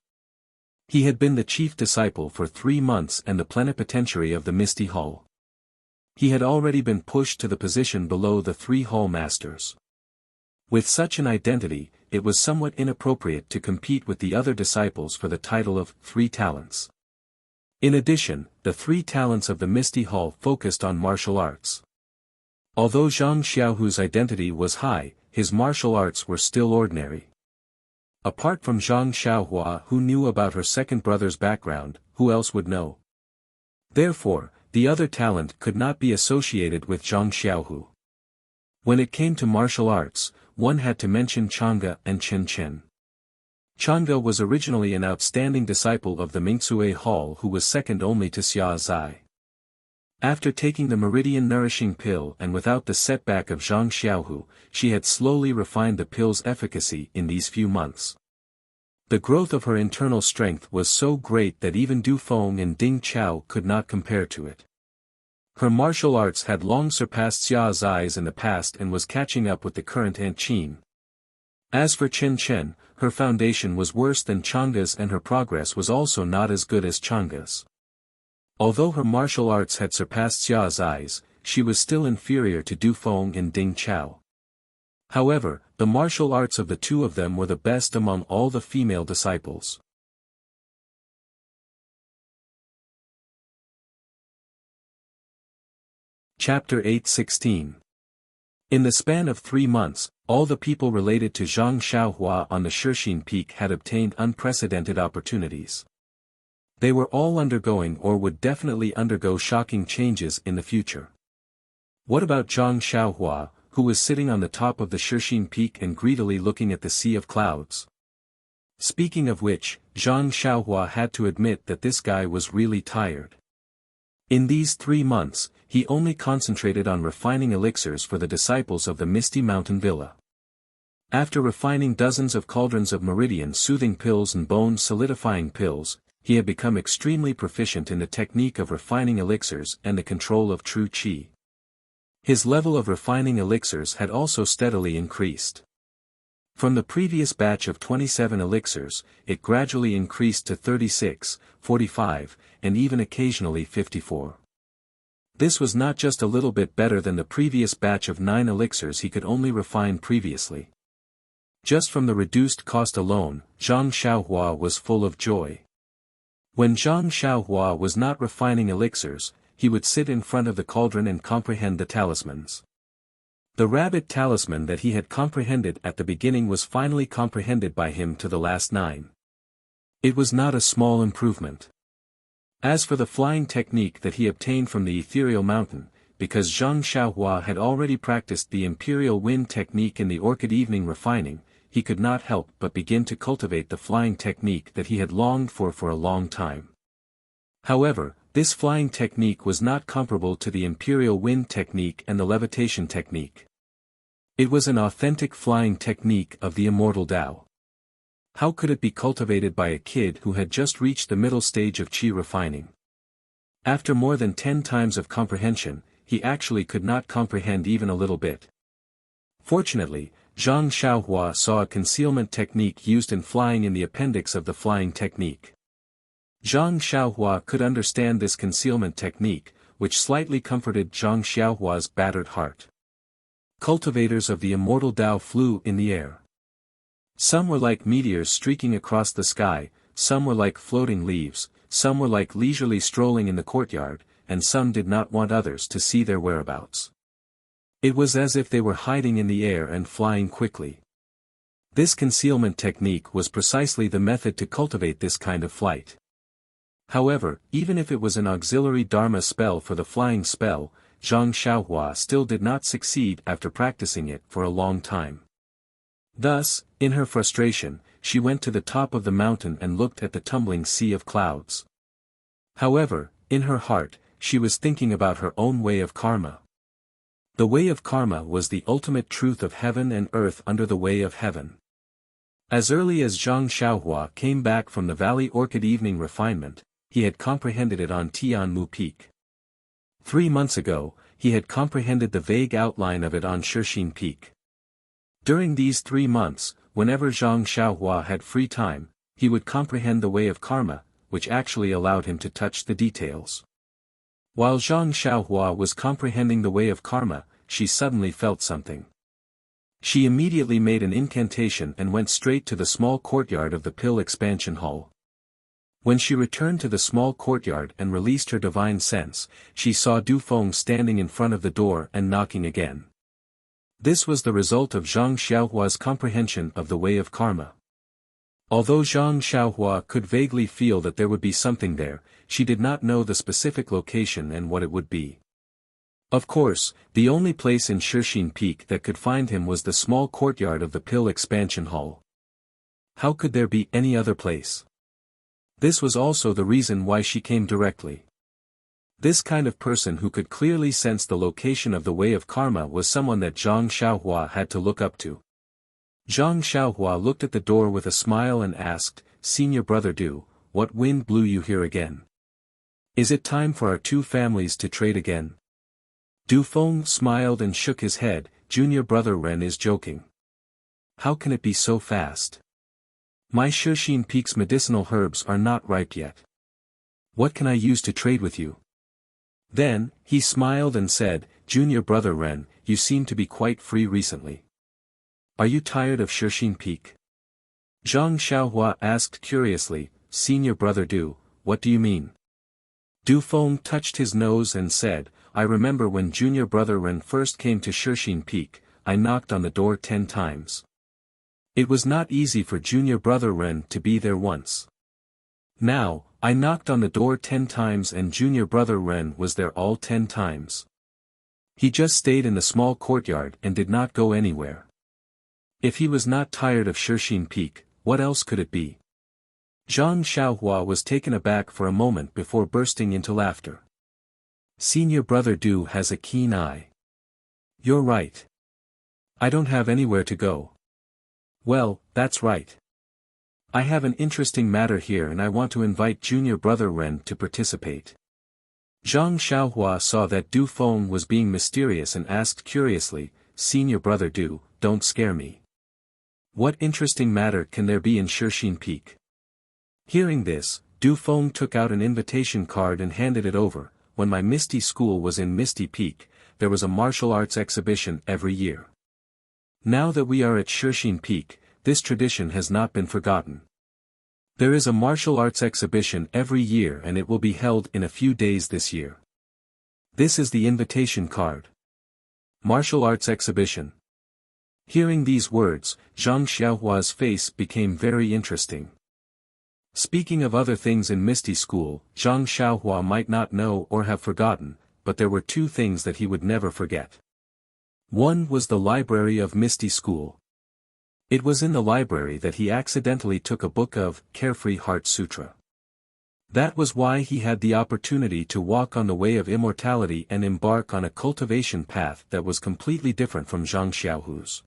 He had been the chief disciple for 3 months and the plenipotentiary of the Misty Hall. He had already been pushed to the position below the 3 hall masters. With such an identity, it was somewhat inappropriate to compete with the other disciples for the title of 3 talents. In addition, the three talents of the Misty Hall focused on martial arts. Although Zhang Xiaohu's identity was high, his martial arts were still ordinary. Apart from Zhang Xiaohua, who knew about her second brother's background, who else would know? Therefore, the other talent could not be associated with Zhang Xiaohu. When it came to martial arts, one had to mention Chang'e and Chen Chen. Chang'e was originally an outstanding disciple of the Mingcue Hall who was second only to Xia Zai. After taking the meridian nourishing pill and without the setback of Zhang Xiaohu, she had slowly refined the pill's efficacy in these few months. The growth of her internal strength was so great that even Du Feng and Ding Chao could not compare to it. Her martial arts had long surpassed Xia Zai's in the past and was catching up with the current Aunt Qin. As for Chen Chen, her foundation was worse than Chang'e's and her progress was also not as good as Chang'e's. Although her martial arts had surpassed Xia Zai's, she was still inferior to Du Feng and Ding Chao. However, the martial arts of the two of them were the best among all the female disciples. Chapter 8:16. In the span of 3 months, all the people related to Zhang Xiaohua on the Shixin Peak had obtained unprecedented opportunities. They were all undergoing or would definitely undergo shocking changes in the future. What about Zhang Xiaohua, who was sitting on the top of the Shixin Peak and greedily looking at the sea of clouds? Speaking of which, Zhang Xiaohua had to admit that this guy was really tired. In these 3 months, he only concentrated on refining elixirs for the disciples of the Misty Mountain Villa. After refining dozens of cauldrons of meridian soothing pills and bone solidifying pills, he had become extremely proficient in the technique of refining elixirs and the control of true qi. His level of refining elixirs had also steadily increased. From the previous batch of 27 elixirs, it gradually increased to 36, 45, and even occasionally 54. This was not just a little bit better than the previous batch of 9 elixirs he could only refine previously. Just from the reduced cost alone, Zhang Xiaohua was full of joy. When Zhang Xiaohua was not refining elixirs, he would sit in front of the cauldron and comprehend the talismans. The rabbit talisman that he had comprehended at the beginning was finally comprehended by him to the last 9. It was not a small improvement. As for the flying technique that he obtained from the ethereal mountain, because Zhang Xiaohua had already practiced the imperial wind technique in the orchid evening refining, he could not help but begin to cultivate the flying technique that he had longed for a long time. However, this flying technique was not comparable to the imperial wind technique and the levitation technique. It was an authentic flying technique of the immortal Tao. How could it be cultivated by a kid who had just reached the middle stage of qi refining? After more than 10 times of comprehension, he actually could not comprehend even a little bit. Fortunately, Zhang Xiaohua saw a concealment technique used in flying in the appendix of the flying technique. Zhang Xiaohua could understand this concealment technique, which slightly comforted Zhang Xiaohua's battered heart. Cultivators of the immortal Tao flew in the air. Some were like meteors streaking across the sky, some were like floating leaves, some were like leisurely strolling in the courtyard, and some did not want others to see their whereabouts. It was as if they were hiding in the air and flying quickly. This concealment technique was precisely the method to cultivate this kind of flight. However, even if it was an auxiliary Dharma spell for the flying spell, Zhang Xiaohua still did not succeed after practicing it for a long time. Thus, in her frustration, she went to the top of the mountain and looked at the tumbling sea of clouds. However, in her heart, she was thinking about her own way of karma. The way of karma was the ultimate truth of heaven and earth under the way of heaven. As early as Zhang Xiaohua came back from the Valley Orchid evening refinement, he had comprehended it on Tianmu Peak. 3 months ago, he had comprehended the vague outline of it on Shixin Peak. During these 3 months, whenever Zhang Xiaohua had free time, he would comprehend the way of karma, which actually allowed him to touch the details. While Zhang Xiaohua was comprehending the way of karma, she suddenly felt something. She immediately made an incantation and went straight to the small courtyard of the pill expansion hall. When she returned to the small courtyard and released her divine sense, she saw Du Feng standing in front of the door and knocking again. This was the result of Zhang Xiaohua's comprehension of the way of karma. Although Zhang Xiaohua could vaguely feel that there would be something there, she did not know the specific location and what it would be. Of course, the only place in Shixin Peak that could find him was the small courtyard of the Pill Expansion Hall. How could there be any other place? This was also the reason why she came directly. This kind of person who could clearly sense the location of the way of karma was someone that Zhang Xiaohua had to look up to. Zhang Xiaohua looked at the door with a smile and asked, "Senior brother Du, what wind blew you here again? Is it time for our two families to trade again?" Du Feng smiled and shook his head. "Junior brother Ren is joking. How can it be so fast? My Shixin Peak's medicinal herbs are not ripe yet. What can I use to trade with you?" Then, he smiled and said, "Junior brother Ren, you seem to be quite free recently. Are you tired of Shixin Peak?" Zhang Xiaohua asked curiously, "Senior brother Du, what do you mean?" Du Feng touched his nose and said, "I remember when junior brother Ren first came to Shixin Peak, I knocked on the door 10 times. It was not easy for junior brother Ren to be there once. Now, I knocked on the door 10 times and junior brother Ren was there all 10 times. He just stayed in the small courtyard and did not go anywhere. If he was not tired of Shixin Peak, what else could it be?" Zhang Xiaohua was taken aback for a moment before bursting into laughter. "Senior brother Du has a keen eye. You're right. I don't have anywhere to go." "Well, that's right. I have an interesting matter here and I want to invite junior brother Ren to participate." Zhang Xiaohua saw that Du Feng was being mysterious and asked curiously, "Senior brother Du, don't scare me. What interesting matter can there be in Shixin Peak?" Hearing this, Du Feng took out an invitation card and handed it over. "When my Misty school was in Misty Peak, there was a martial arts exhibition every year. Now that we are at Shixin Peak, this tradition has not been forgotten. There is a martial arts exhibition every year and it will be held in a few days this year. This is the invitation card. Martial arts exhibition." Hearing these words, Zhang Xiaohua's face became very interesting. Speaking of other things in Misty School, Zhang Xiaohua might not know or have forgotten, but there were two things that he would never forget. One was the library of Misty School. It was in the library that he accidentally took a book of Carefree Heart Sutra. That was why he had the opportunity to walk on the way of immortality and embark on a cultivation path that was completely different from Zhang Xiaohu's.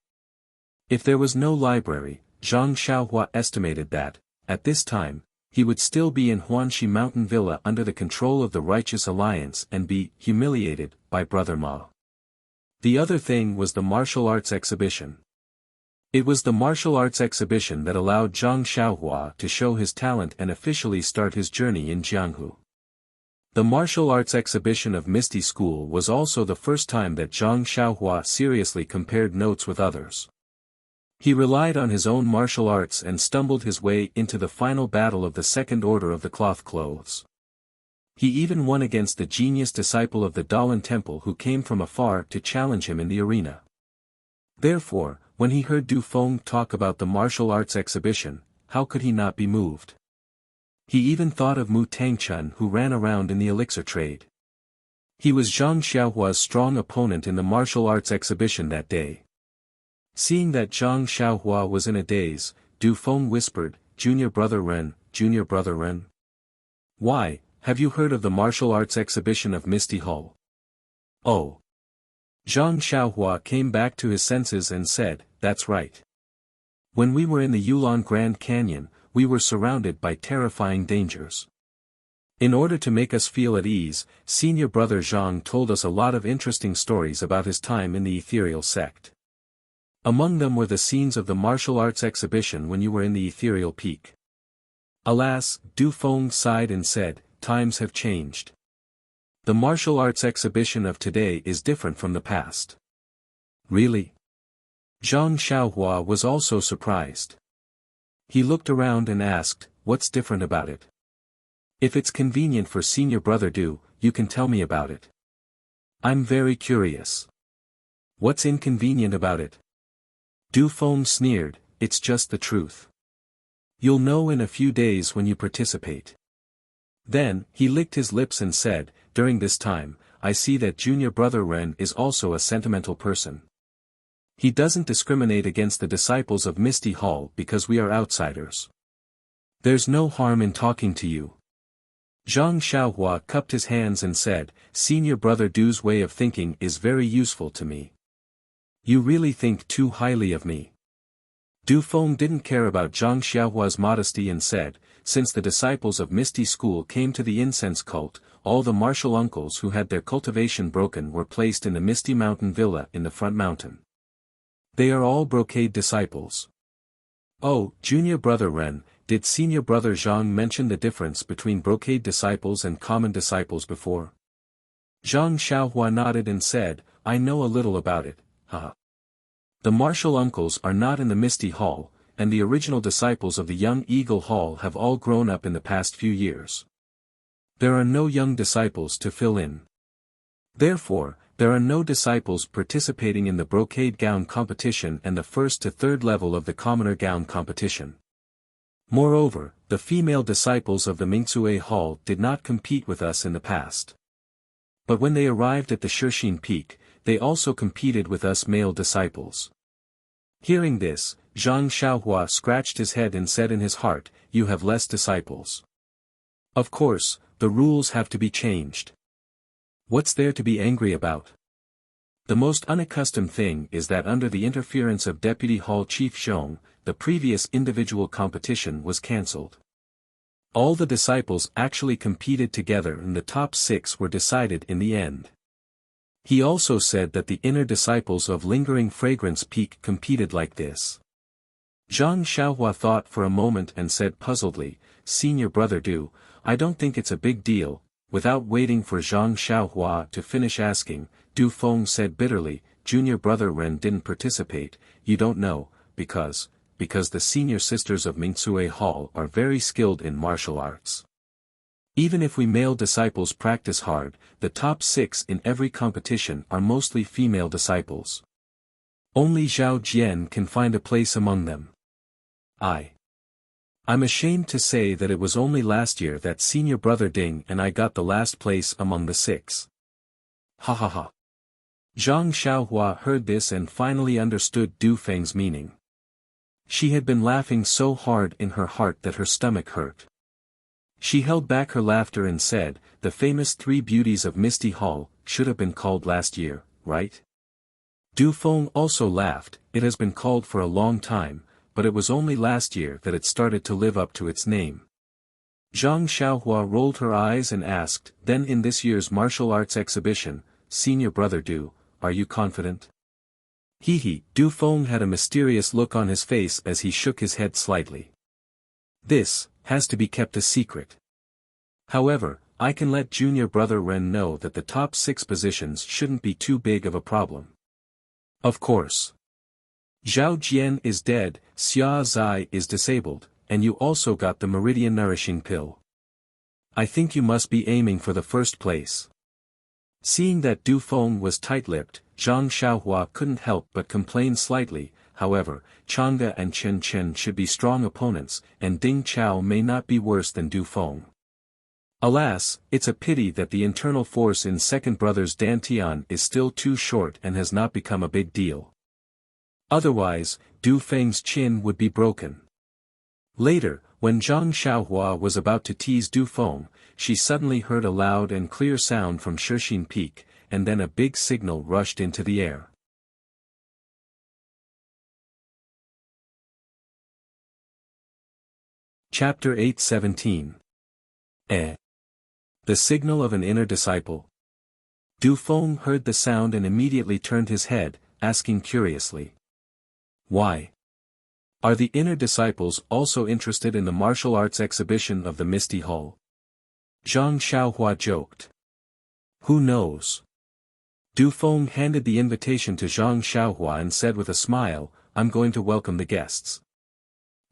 If there was no library, Zhang Xiaohua estimated that, at this time, he would still be in Huanxi Mountain Villa under the control of the Righteous Alliance and be humiliated by Brother Ma. The other thing was the martial arts exhibition. It was the martial arts exhibition that allowed Zhang Xiaohua to show his talent and officially start his journey in Jianghu. The martial arts exhibition of Misty School was also the first time that Zhang Xiaohua seriously compared notes with others. He relied on his own martial arts and stumbled his way into the final battle of the Second Order of the Cloth Clothes. He even won against the genius disciple of the Dalan Temple who came from afar to challenge him in the arena. Therefore, when he heard Du Feng talk about the martial arts exhibition, how could he not be moved? He even thought of Mu Tangchun who ran around in the elixir trade. He was Zhang Xiaohua's strong opponent in the martial arts exhibition that day. Seeing that Zhang Xiaohua was in a daze, Du Feng whispered, "Junior brother Ren, junior brother Ren. Why, have you heard of the martial arts exhibition of Misty Hall?" "Oh." Zhang Xiaohua came back to his senses and said, "That's right. When we were in the Yulon Grand Canyon, we were surrounded by terrifying dangers. In order to make us feel at ease, senior brother Zhang told us a lot of interesting stories about his time in the ethereal sect. Among them were the scenes of the martial arts exhibition when you were in the ethereal peak." Alas, Du Feng sighed and said, "Times have changed. The martial arts exhibition of today is different from the past." "Really?" Zhang Xiaohua was also surprised. He looked around and asked, "What's different about it?" If it's convenient for senior brother Du, you can tell me about it. I'm very curious. What's inconvenient about it? Du Feng sneered, it's just the truth. You'll know in a few days when you participate. Then, he licked his lips and said, during this time, I see that junior brother Ren is also a sentimental person. He doesn't discriminate against the disciples of Misty Hall because we are outsiders. There's no harm in talking to you. Zhang Xiaohua cupped his hands and said, Senior brother Du's way of thinking is very useful to me. You really think too highly of me. Du Feng didn't care about Zhang Xiaohua's modesty and said, since the disciples of Misty School came to the incense cult, all the martial uncles who had their cultivation broken were placed in the Misty Mountain Villa in the front mountain. They are all brocade disciples. Oh, junior brother Ren, did senior brother Zhang mention the difference between brocade disciples and common disciples before? Zhang Xiaohua nodded and said, I know a little about it, haha. The martial uncles are not in the Misty Hall, and the original disciples of the Young Eagle Hall have all grown up in the past few years. There are no young disciples to fill in. Therefore, there are no disciples participating in the brocade gown competition and the first to third level of the commoner gown competition. Moreover, the female disciples of the Mingzue Hall did not compete with us in the past. But when they arrived at the Shixin Peak, they also competed with us male disciples. Hearing this, Zhang Xiaohua scratched his head and said in his heart, you have less disciples. Of course, the rules have to be changed. What's there to be angry about? The most unaccustomed thing is that under the interference of Deputy Hall Chief Zhong, the previous individual competition was cancelled. All the disciples actually competed together and the top 6 were decided in the end. He also said that the inner disciples of Lingering Fragrance Peak competed like this. Zhang Xiaohua thought for a moment and said puzzledly, Senior brother Du, I don't think it's a big deal. Without waiting for Zhang Xiaohua to finish asking, Du Feng said bitterly, Junior brother Ren didn't participate, you don't know, because the senior sisters of Mingzue Hall are very skilled in martial arts. Even if we male disciples practice hard, the top 6 in every competition are mostly female disciples. Only Zhao Jian can find a place among them. I'm ashamed to say that it was only last year that senior brother Ding and I got the last place among the 6. Ha ha ha. Zhang Xiaohua heard this and finally understood Du Feng's meaning. She had been laughing so hard in her heart that her stomach hurt. She held back her laughter and said, the famous 3 beauties of Misty Hall should have been called last year, right? Du Feng also laughed, it has been called for a long time, but it was only last year that it started to live up to its name. Zhang Xiaohua rolled her eyes and asked, then in this year's martial arts exhibition, Senior brother Du, are you confident? Hee, Du Feng had a mysterious look on his face as he shook his head slightly. This has to be kept a secret. However, I can let junior brother Ren know that the top 6 positions shouldn't be too big of a problem. Of course. Zhao Jian is dead, Xia Zai is disabled, and you also got the Meridian Nourishing Pill. I think you must be aiming for the first place. Seeing that Du Feng was tight-lipped, Zhang Xiaohua couldn't help but complain slightly, however, Chang'e and Chen Chen should be strong opponents, and Ding Chao may not be worse than Du Feng. Alas, it's a pity that the internal force in second brother's Dantian is still too short and has not become a big deal. Otherwise, Du Feng's chin would be broken. Later, when Zhang Xiaohua was about to tease Du Feng, she suddenly heard a loud and clear sound from Shixin Peak, and then a big signal rushed into the air. Chapter 8:17. The signal of an inner disciple. Du Feng heard the sound and immediately turned his head, asking curiously. Why? Are the inner disciples also interested in the martial arts exhibition of the Misty Hall? Zhang Xiaohua joked. Who knows? Du Feng handed the invitation to Zhang Xiaohua and said with a smile, I'm going to welcome the guests.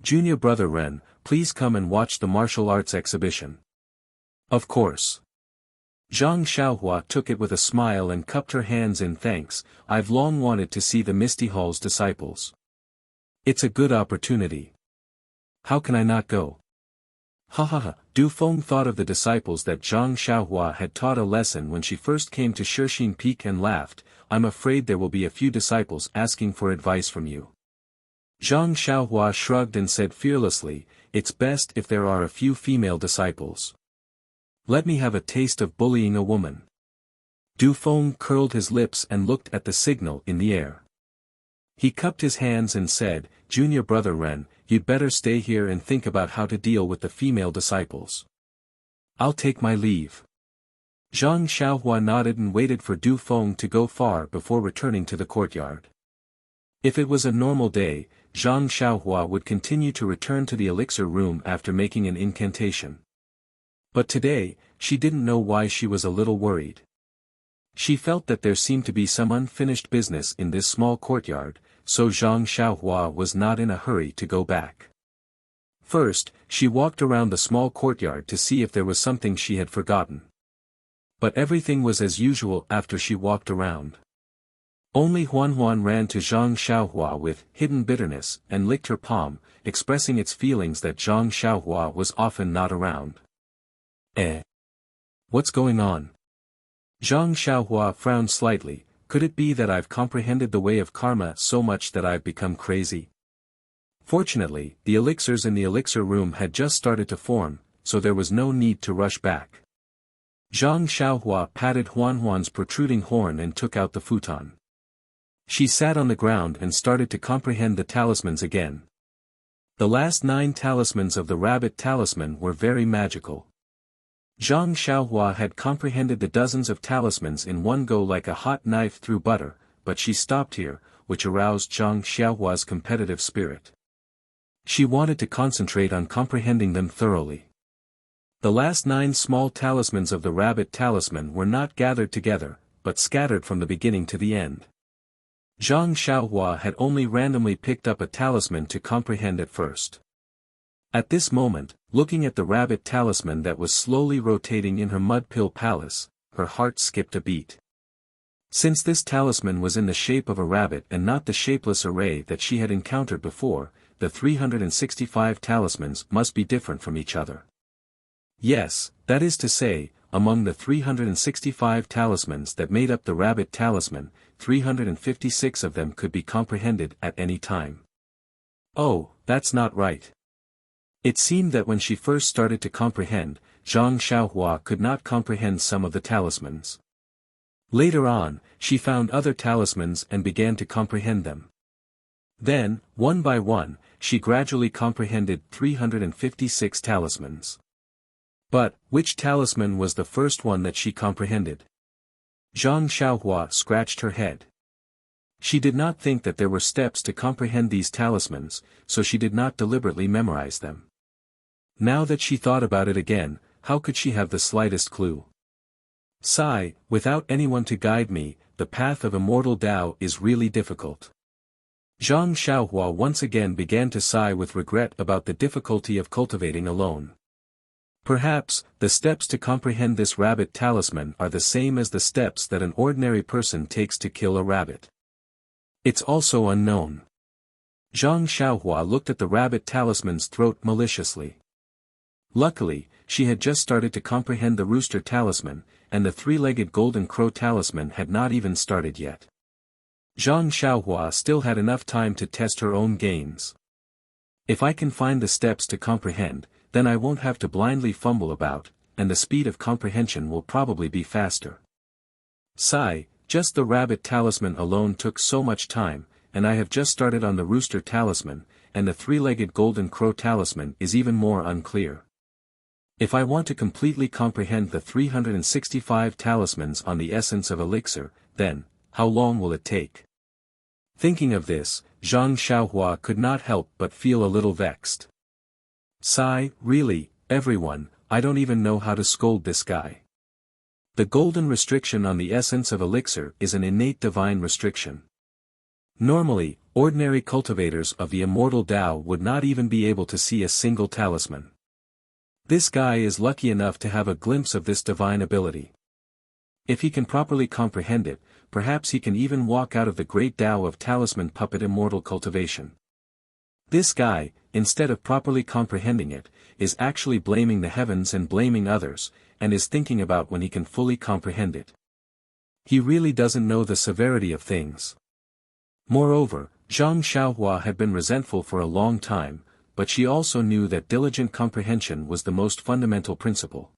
Junior brother Ren, please come and watch the martial arts exhibition. Of course. Zhang Xiaohua took it with a smile and cupped her hands in thanks. I've long wanted to see the Misty Hall's disciples. It's a good opportunity. How can I not go? Ha ha ha. Du Feng thought of the disciples that Zhang Xiaohua had taught a lesson when she first came to Shixin Peak and laughed. I'm afraid there will be a few disciples asking for advice from you. Zhang Xiaohua shrugged and said fearlessly, it's best if there are a few female disciples. Let me have a taste of bullying a woman. Du Feng curled his lips and looked at the signal in the air. He cupped his hands and said, Junior brother Ren, you'd better stay here and think about how to deal with the female disciples. I'll take my leave. Zhang Xiaohua nodded and waited for Du Feng to go far before returning to the courtyard. If it was a normal day, Zhang Xiaohua would continue to return to the elixir room after making an incantation. But today, she didn't know why she was a little worried. She felt that there seemed to be some unfinished business in this small courtyard, so Zhang Xiaohua was not in a hurry to go back. First, she walked around the small courtyard to see if there was something she had forgotten. But everything was as usual after she walked around. Only Huan ran to Zhang Xiaohua with hidden bitterness and licked her palm, expressing its feelings that Zhang Xiaohua was often not around. What's going on? Zhang Xiaohua frowned slightly. Could it be that I've comprehended the way of karma so much that I've become crazy? Fortunately, the elixirs in the elixir room had just started to form, so there was no need to rush back. Zhang Xiaohua patted Huan's protruding horn and took out the futon. She sat on the ground and started to comprehend the talismans again. The last 9 talismans of the rabbit talisman were very magical. Zhang Xiaohua had comprehended the dozens of talismans in one go like a hot knife through butter, but she stopped here, which aroused Zhang Xiaohua's competitive spirit. She wanted to concentrate on comprehending them thoroughly. The last 9 small talismans of the rabbit talisman were not gathered together, but scattered from the beginning to the end. Zhang Xiaohua had only randomly picked up a talisman to comprehend at first. At this moment, looking at the rabbit talisman that was slowly rotating in her mud pill palace, her heart skipped a beat. Since this talisman was in the shape of a rabbit and not the shapeless array that she had encountered before, the 365 talismans must be different from each other. Yes, that is to say, among the 365 talismans that made up the rabbit talisman, 356 of them could be comprehended at any time. Oh, that's not right. It seemed that when she first started to comprehend, Zhang Xiaohua could not comprehend some of the talismans. Later on, she found other talismans and began to comprehend them. Then, one by one, she gradually comprehended 356 talismans. But, which talisman was the first one that she comprehended? Zhang Xiaohua scratched her head. She did not think that there were steps to comprehend these talismans, so she did not deliberately memorize them. Now that she thought about it again, how could she have the slightest clue? Sigh, without anyone to guide me, the path of immortal Tao is really difficult. Zhang Xiaohua once again began to sigh with regret about the difficulty of cultivating alone. Perhaps, the steps to comprehend this rabbit talisman are the same as the steps that an ordinary person takes to kill a rabbit. It's also unknown. Zhang Xiaohua looked at the rabbit talisman's throat maliciously. Luckily, she had just started to comprehend the rooster talisman, and the 3-legged golden crow talisman had not even started yet. Zhang Xiaohua still had enough time to test her own gains. If I can find the steps to comprehend, then I won't have to blindly fumble about, and the speed of comprehension will probably be faster. Sigh, just the rabbit talisman alone took so much time, and I have just started on the rooster talisman, and the 3-legged golden crow talisman is even more unclear. If I want to completely comprehend the 365 talismans on the essence of elixir, then, how long will it take? Thinking of this, Zhang Xiaohua could not help but feel a little vexed. Sigh, really, everyone, I don't even know how to scold this guy. The golden restriction on the essence of elixir is an innate divine restriction. Normally, ordinary cultivators of the immortal Tao would not even be able to see a single talisman. This guy is lucky enough to have a glimpse of this divine ability. If he can properly comprehend it, perhaps he can even walk out of the great Tao of talisman puppet immortal cultivation. This guy, instead of properly comprehending it, is actually blaming the heavens and blaming others, and is thinking about when he can fully comprehend it. He really doesn't know the severity of things. Moreover, Zhang Xiaohua had been resentful for a long time, but she also knew that diligent comprehension was the most fundamental principle.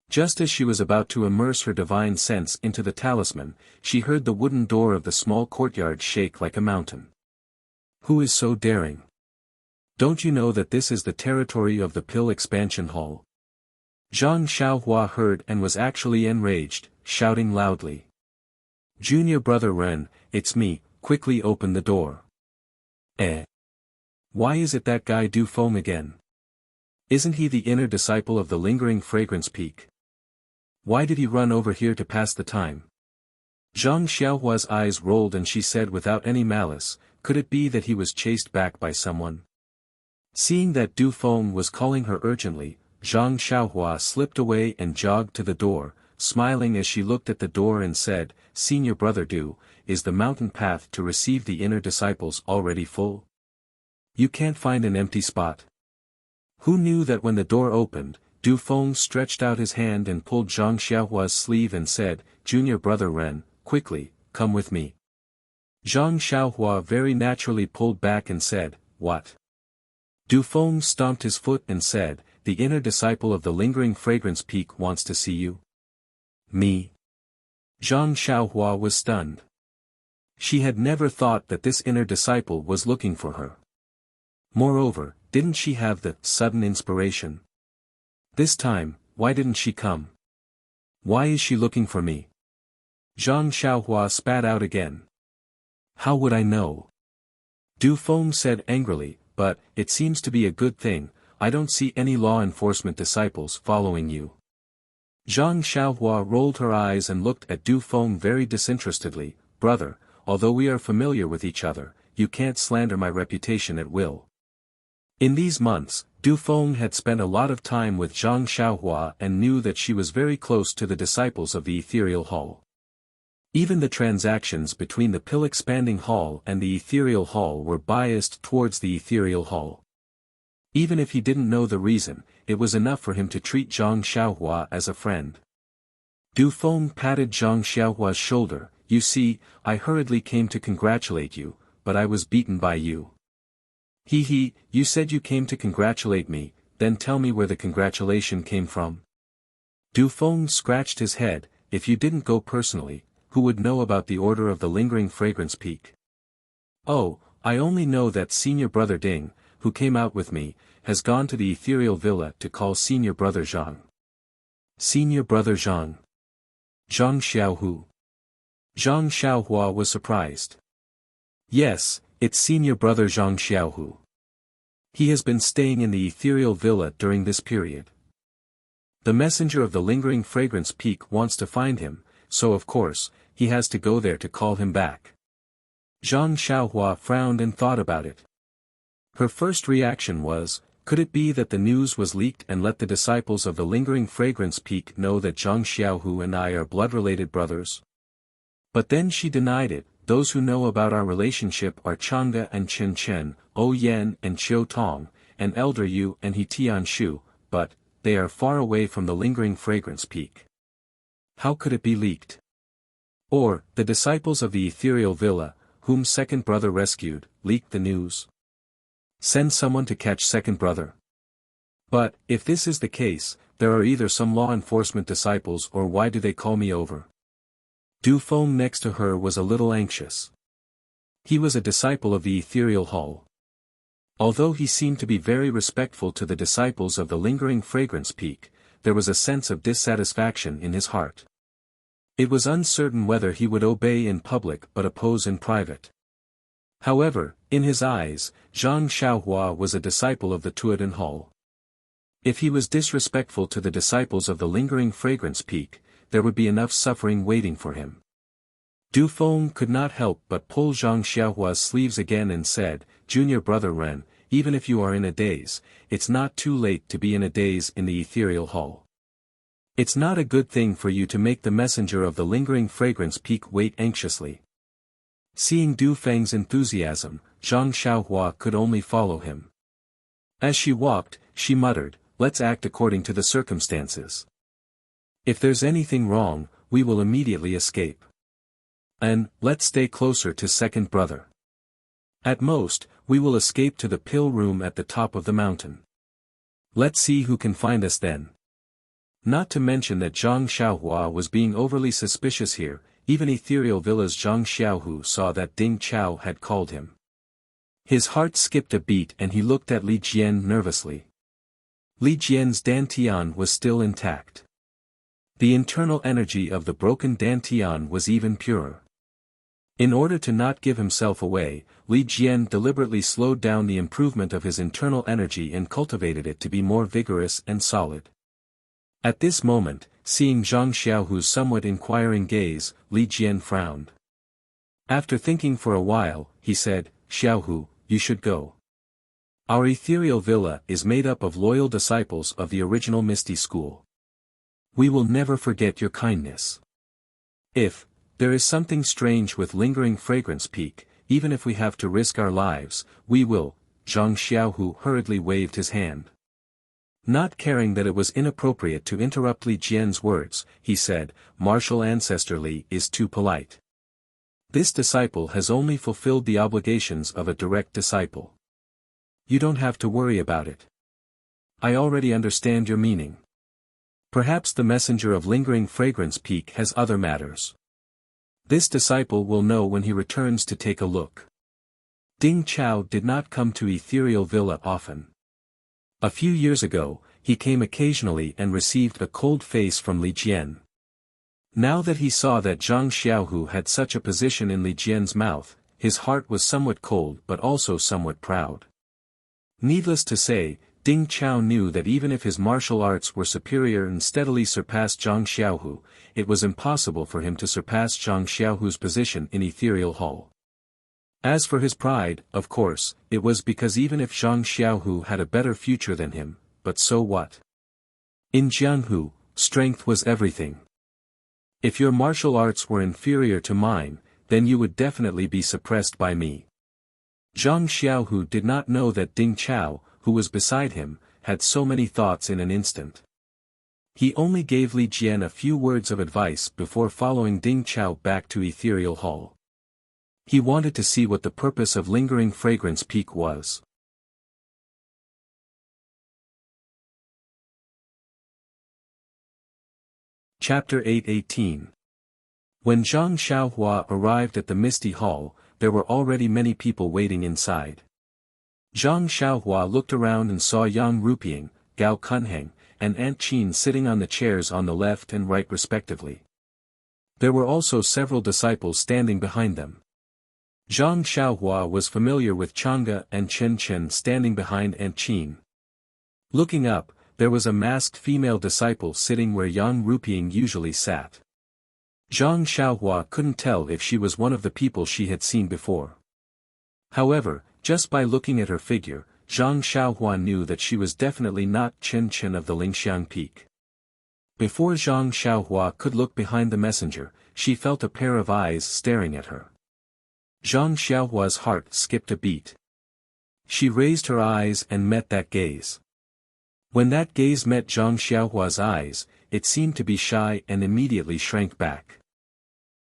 Just as she was about to immerse her divine sense into the talisman, she heard the wooden door of the small courtyard shake like a mountain. Who is so daring? Don't you know that this is the territory of the Pill Expansion Hall? Zhang Xiaohua heard and was actually enraged, shouting loudly. Junior brother Ren, it's me, quickly open the door. Why is it that guy Du Feng again? Isn't he the inner disciple of the lingering fragrance peak? Why did he run over here to pass the time? Zhang Xiaohua's eyes rolled and she said without any malice, could it be that he was chased back by someone? Seeing that Du Feng was calling her urgently, Zhang Xiaohua slipped away and jogged to the door, smiling as she looked at the door and said, Senior brother Du, is the mountain path to receive the inner disciples already full? You can't find an empty spot. Who knew that when the door opened, Du Feng stretched out his hand and pulled Zhang Xiaohua's sleeve and said, Junior brother Ren, quickly, come with me. Zhang Xiaohua very naturally pulled back and said, what? Du Feng stomped his foot and said, the inner disciple of the lingering fragrance peak wants to see you. Me? Zhang Xiaohua was stunned. She had never thought that this inner disciple was looking for her. Moreover, didn't she have the sudden inspiration? This time, why didn't she come? Why is she looking for me? Zhang Xiaohua spat out again. How would I know? Du Feng said angrily, but, it seems to be a good thing, I don't see any law enforcement disciples following you. Zhang Xiaohua rolled her eyes and looked at Du Feng very disinterestedly, brother, although we are familiar with each other, you can't slander my reputation at will. In these months, Du Feng had spent a lot of time with Zhang Xiaohua and knew that she was very close to the disciples of the Ethereal Hall. Even the transactions between the Pill Expanding Hall and the Ethereal Hall were biased towards the Ethereal Hall. Even if he didn't know the reason, it was enough for him to treat Zhang Xiaohua as a friend. Du Feng patted Zhang Xiaohua's shoulder, you see, I hurriedly came to congratulate you, but I was beaten by you. You said you came to congratulate me, then tell me where the congratulation came from. Du Feng scratched his head, if you didn't go personally, who would know about the order of the lingering fragrance peak? Oh, I only know that senior brother Ding, who came out with me, has gone to the ethereal villa to call senior brother Zhang. Senior brother Zhang. Zhang Xiaohu. Zhang Xiaohua was surprised. Yes, it's senior brother Zhang Xiaohu. He has been staying in the ethereal villa during this period. The messenger of the lingering fragrance peak wants to find him, so of course, he has to go there to call him back. Zhang Xiaohua frowned and thought about it. Her first reaction was, could it be that the news was leaked and let the disciples of the lingering fragrance peak know that Zhang Xiaohu and I are blood-related brothers? But then she denied it. Those who know about our relationship are Chang'e and Chen Chen, O Yan and Qiu Tong, and Elder Yu and He Tianshu, but, they are far away from the lingering fragrance peak. How could it be leaked? Or, the disciples of the ethereal villa, whom second brother rescued, leaked the news? Send someone to catch second brother. But, if this is the case, there are either some law enforcement disciples or why do they call me over? Du Feng next to her was a little anxious. He was a disciple of the Ethereal Hall. Although he seemed to be very respectful to the disciples of the lingering fragrance peak, there was a sense of dissatisfaction in his heart. It was uncertain whether he would obey in public but oppose in private. However, in his eyes, Zhang Xiaohua was a disciple of the Tuodan Hall. If he was disrespectful to the disciples of the lingering fragrance peak, there would be enough suffering waiting for him. Du Feng could not help but pull Zhang Xiaohua's sleeves again and said, Junior brother Ren, even if you are in a daze, it's not too late to be in a daze in the ethereal hall. It's not a good thing for you to make the messenger of the lingering fragrance peak wait anxiously. Seeing Du Feng's enthusiasm, Zhang Xiaohua could only follow him. As she walked, she muttered, "Let's act according to the circumstances. If there's anything wrong, we will immediately escape. And, let's stay closer to second brother. At most, we will escape to the pill room at the top of the mountain. Let's see who can find us then." Not to mention that Zhang Xiaohua was being overly suspicious here, even Ethereal Villa's Zhang Xiaohu saw that Ding Chao had called him. His heart skipped a beat and he looked at Li Jian nervously. Li Jian's Dantian was still intact. The internal energy of the broken Dantian was even purer. In order to not give himself away, Li Jian deliberately slowed down the improvement of his internal energy and cultivated it to be more vigorous and solid. At this moment, seeing Zhang Xiaohu's somewhat inquiring gaze, Li Jian frowned. After thinking for a while, he said, "Xiaohu, you should go. Our ethereal villa is made up of loyal disciples of the original Misty School. We will never forget your kindness. If there is something strange with lingering fragrance peak, even if we have to risk our lives, we will." Zhang Xiaohu hurriedly waved his hand. Not caring that it was inappropriate to interrupt Li Jian's words, he said, "Martial Ancestor Li is too polite. This disciple has only fulfilled the obligations of a direct disciple. You don't have to worry about it. I already understand your meaning. Perhaps the messenger of lingering fragrance peak has other matters. This disciple will know when he returns to take a look." Ding Chao did not come to Ethereal Villa often. A few years ago, he came occasionally and received a cold face from Li Jian. Now that he saw that Zhang Xiaohu had such a position in Li Jian's mouth, his heart was somewhat cold but also somewhat proud. Needless to say, Ding Chao knew that even if his martial arts were superior and steadily surpassed Zhang Xiaohu, it was impossible for him to surpass Zhang Xiaohu's position in Ethereal Hall. As for his pride, of course, it was because even if Zhang Xiaohu had a better future than him, but so what? In Jianghu, strength was everything. If your martial arts were inferior to mine, then you would definitely be suppressed by me. Zhang Xiaohu did not know that Ding Chao, who was beside him, had so many thoughts in an instant. He only gave Li Jian a few words of advice before following Ding Chao back to Ethereal Hall. He wanted to see what the purpose of lingering fragrance peak was. Chapter 8:18. When Zhang Xiaohua arrived at the Misty Hall, there were already many people waiting inside. Zhang Xiaohua looked around and saw Yang Rupiang, Gao Kunheng, and Aunt Qin sitting on the chairs on the left and right respectively. There were also several disciples standing behind them. Zhang Xiaohua was familiar with Chang'e and Chen Chen standing behind Aunt Qin. Looking up, there was a masked female disciple sitting where Yang Rupiang usually sat. Zhang Xiaohua couldn't tell if she was one of the people she had seen before. However, just by looking at her figure, Zhang Xiaohua knew that she was definitely not Chen Chen of the Lingxiang Peak. Before Zhang Xiaohua could look behind the messenger, she felt a pair of eyes staring at her. Zhang Xiaohua's heart skipped a beat. She raised her eyes and met that gaze. When that gaze met Zhang Xiaohua's eyes, it seemed to be shy and immediately shrank back.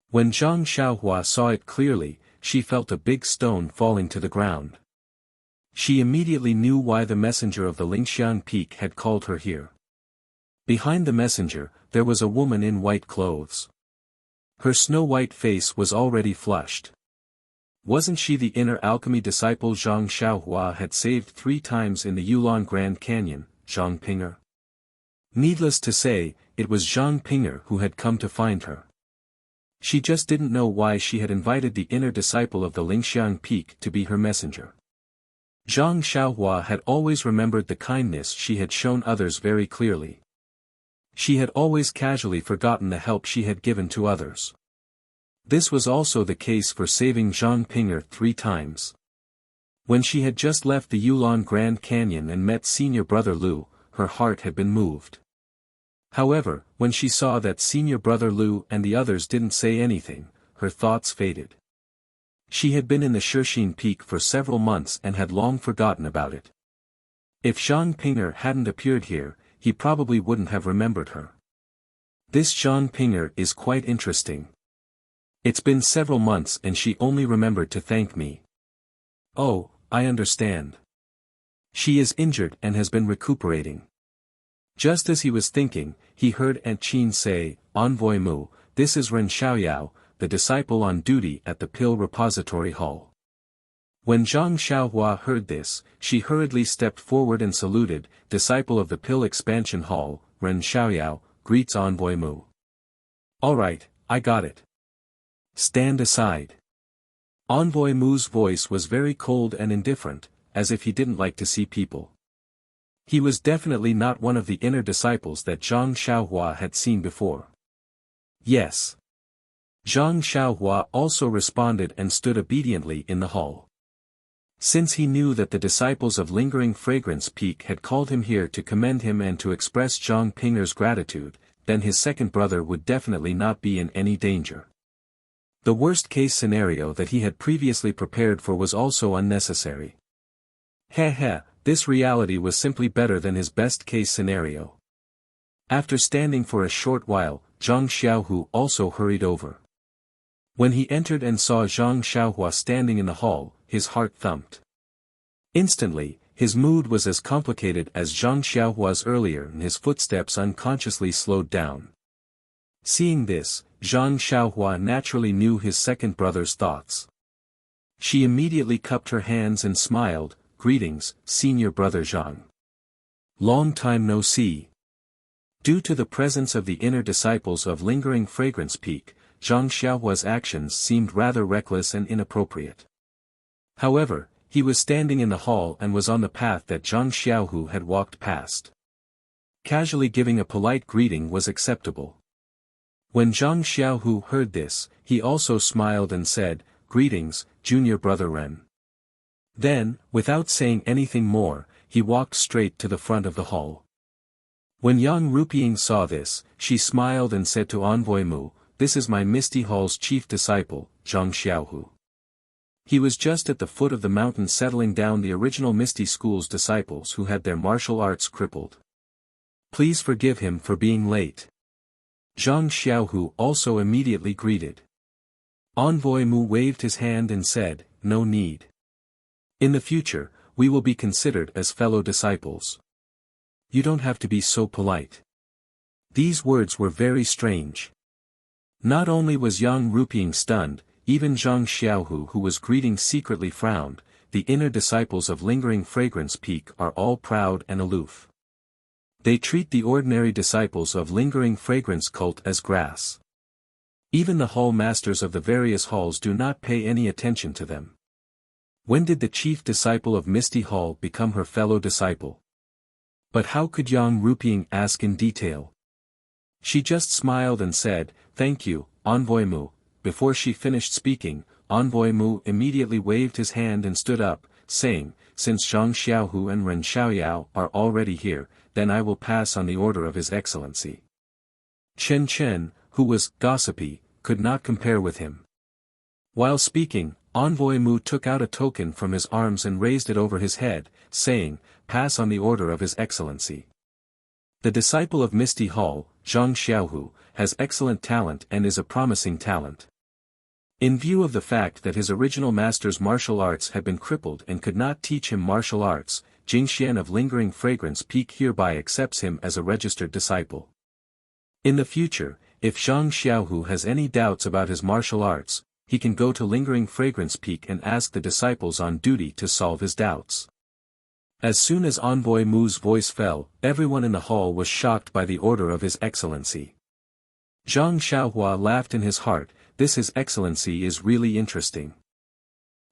When Zhang Xiaohua saw it clearly, she felt a big stone falling to the ground. She immediately knew why the messenger of the Lingxiang Peak had called her here. Behind the messenger, there was a woman in white clothes. Her snow-white face was already flushed. Wasn't she the inner alchemy disciple Zhang Xiaohua had saved 3 times in the Yulon Grand Canyon, Zhang Pinger? Needless to say, it was Zhang Pinger who had come to find her. She just didn't know why she had invited the inner disciple of the Lingxiang Peak to be her messenger. Zhang Xiaohua had always remembered the kindness she had shown others very clearly. She had always casually forgotten the help she had given to others. This was also the case for saving Zhang Pinger 3 times. When she had just left the Yulon Grand Canyon and met Senior Brother Lu, her heart had been moved. However, when she saw that Senior Brother Lu and the others didn't say anything, her thoughts faded. She had been in the Shishine Peak for several months and had long forgotten about it. If Zhang Ping'er hadn't appeared here, he probably wouldn't have remembered her. This Zhang Ping'er is quite interesting. It's been several months and she only remembered to thank me. Oh, I understand. She is injured and has been recuperating. Just as he was thinking, he heard Aunt Qin say, Envoy Mu, this is Ren Xiaoyao, the disciple on duty at the Pill Repository Hall. When Zhang Xiaohua heard this, she hurriedly stepped forward and saluted, disciple of the Pill Expansion Hall, Ren Xiaoyao, greets Envoy Mu. Alright, I got it. Stand aside. Envoy Mu's voice was very cold and indifferent, as if he didn't like to see people. He was definitely not one of the inner disciples that Zhang Xiaohua had seen before. Yes. Zhang Xiaohua also responded and stood obediently in the hall. Since he knew that the disciples of Lingering Fragrance Peak had called him here to commend him and to express Zhang Ping'er's gratitude, then his second brother would definitely not be in any danger. The worst-case scenario that he had previously prepared for was also unnecessary. This reality was simply better than his best-case scenario. After standing for a short while, Zhang Xiaohu also hurried over. When he entered and saw Zhang Xiaohua standing in the hall, his heart thumped. Instantly, his mood was as complicated as Zhang Xiaohua's earlier and his footsteps unconsciously slowed down. Seeing this, Zhang Xiaohua naturally knew his second brother's thoughts. She immediately cupped her hands and smiled, Greetings, Senior Brother Zhang. Long time no see. Due to the presence of the inner disciples of Lingering Fragrance Peak, Zhang Xiaohua's actions seemed rather reckless and inappropriate. However, he was standing in the hall and was on the path that Zhang Xiaohu had walked past. Casually giving a polite greeting was acceptable. When Zhang Xiaohu heard this, he also smiled and said, Greetings, Junior Brother Ren. Then, without saying anything more, he walked straight to the front of the hall. When Yang Rupiying saw this, she smiled and said to Envoy Mu, This is my Misty Hall's chief disciple, Zhang Xiaohu. He was just at the foot of the mountain settling down the original Misty School's disciples who had their martial arts crippled. Please forgive him for being late. Zhang Xiaohu also immediately greeted. Envoy Mu waved his hand and said, No need. In the future, we will be considered as fellow disciples. You don't have to be so polite. These words were very strange. Not only was Yang Rupiying stunned, even Zhang Xiaohu who was greeting secretly frowned. The inner disciples of Lingering Fragrance Peak are all proud and aloof. They treat the ordinary disciples of Lingering Fragrance Cult as grass. Even the hall masters of the various halls do not pay any attention to them. When did the chief disciple of Misty Hall become her fellow disciple? But how could Yang Rupiying ask in detail? She just smiled and said, Thank you, Envoy Mu. Before she finished speaking, Envoy Mu immediately waved his hand and stood up, saying, Since Zhang Xiaohu and Ren Xiaoyao are already here, then I will pass on the order of His Excellency. Chen, who was gossipy, could not compare with him. While speaking, Envoy Mu took out a token from his arms and raised it over his head, saying, Pass on the order of His Excellency. The disciple of Misty Hall, Zhang Xiaohu, has excellent talent and is a promising talent. In view of the fact that his original master's martial arts had been crippled and could not teach him martial arts, Jingxian of Lingering Fragrance Peak hereby accepts him as a registered disciple. In the future, if Zhang Xiaohu has any doubts about his martial arts, he can go to Lingering Fragrance Peak and ask the disciples on duty to solve his doubts. As soon as Envoy Mu's voice fell, everyone in the hall was shocked by the order of His Excellency. Zhang Xiaohua laughed in his heart, This His Excellency is really interesting.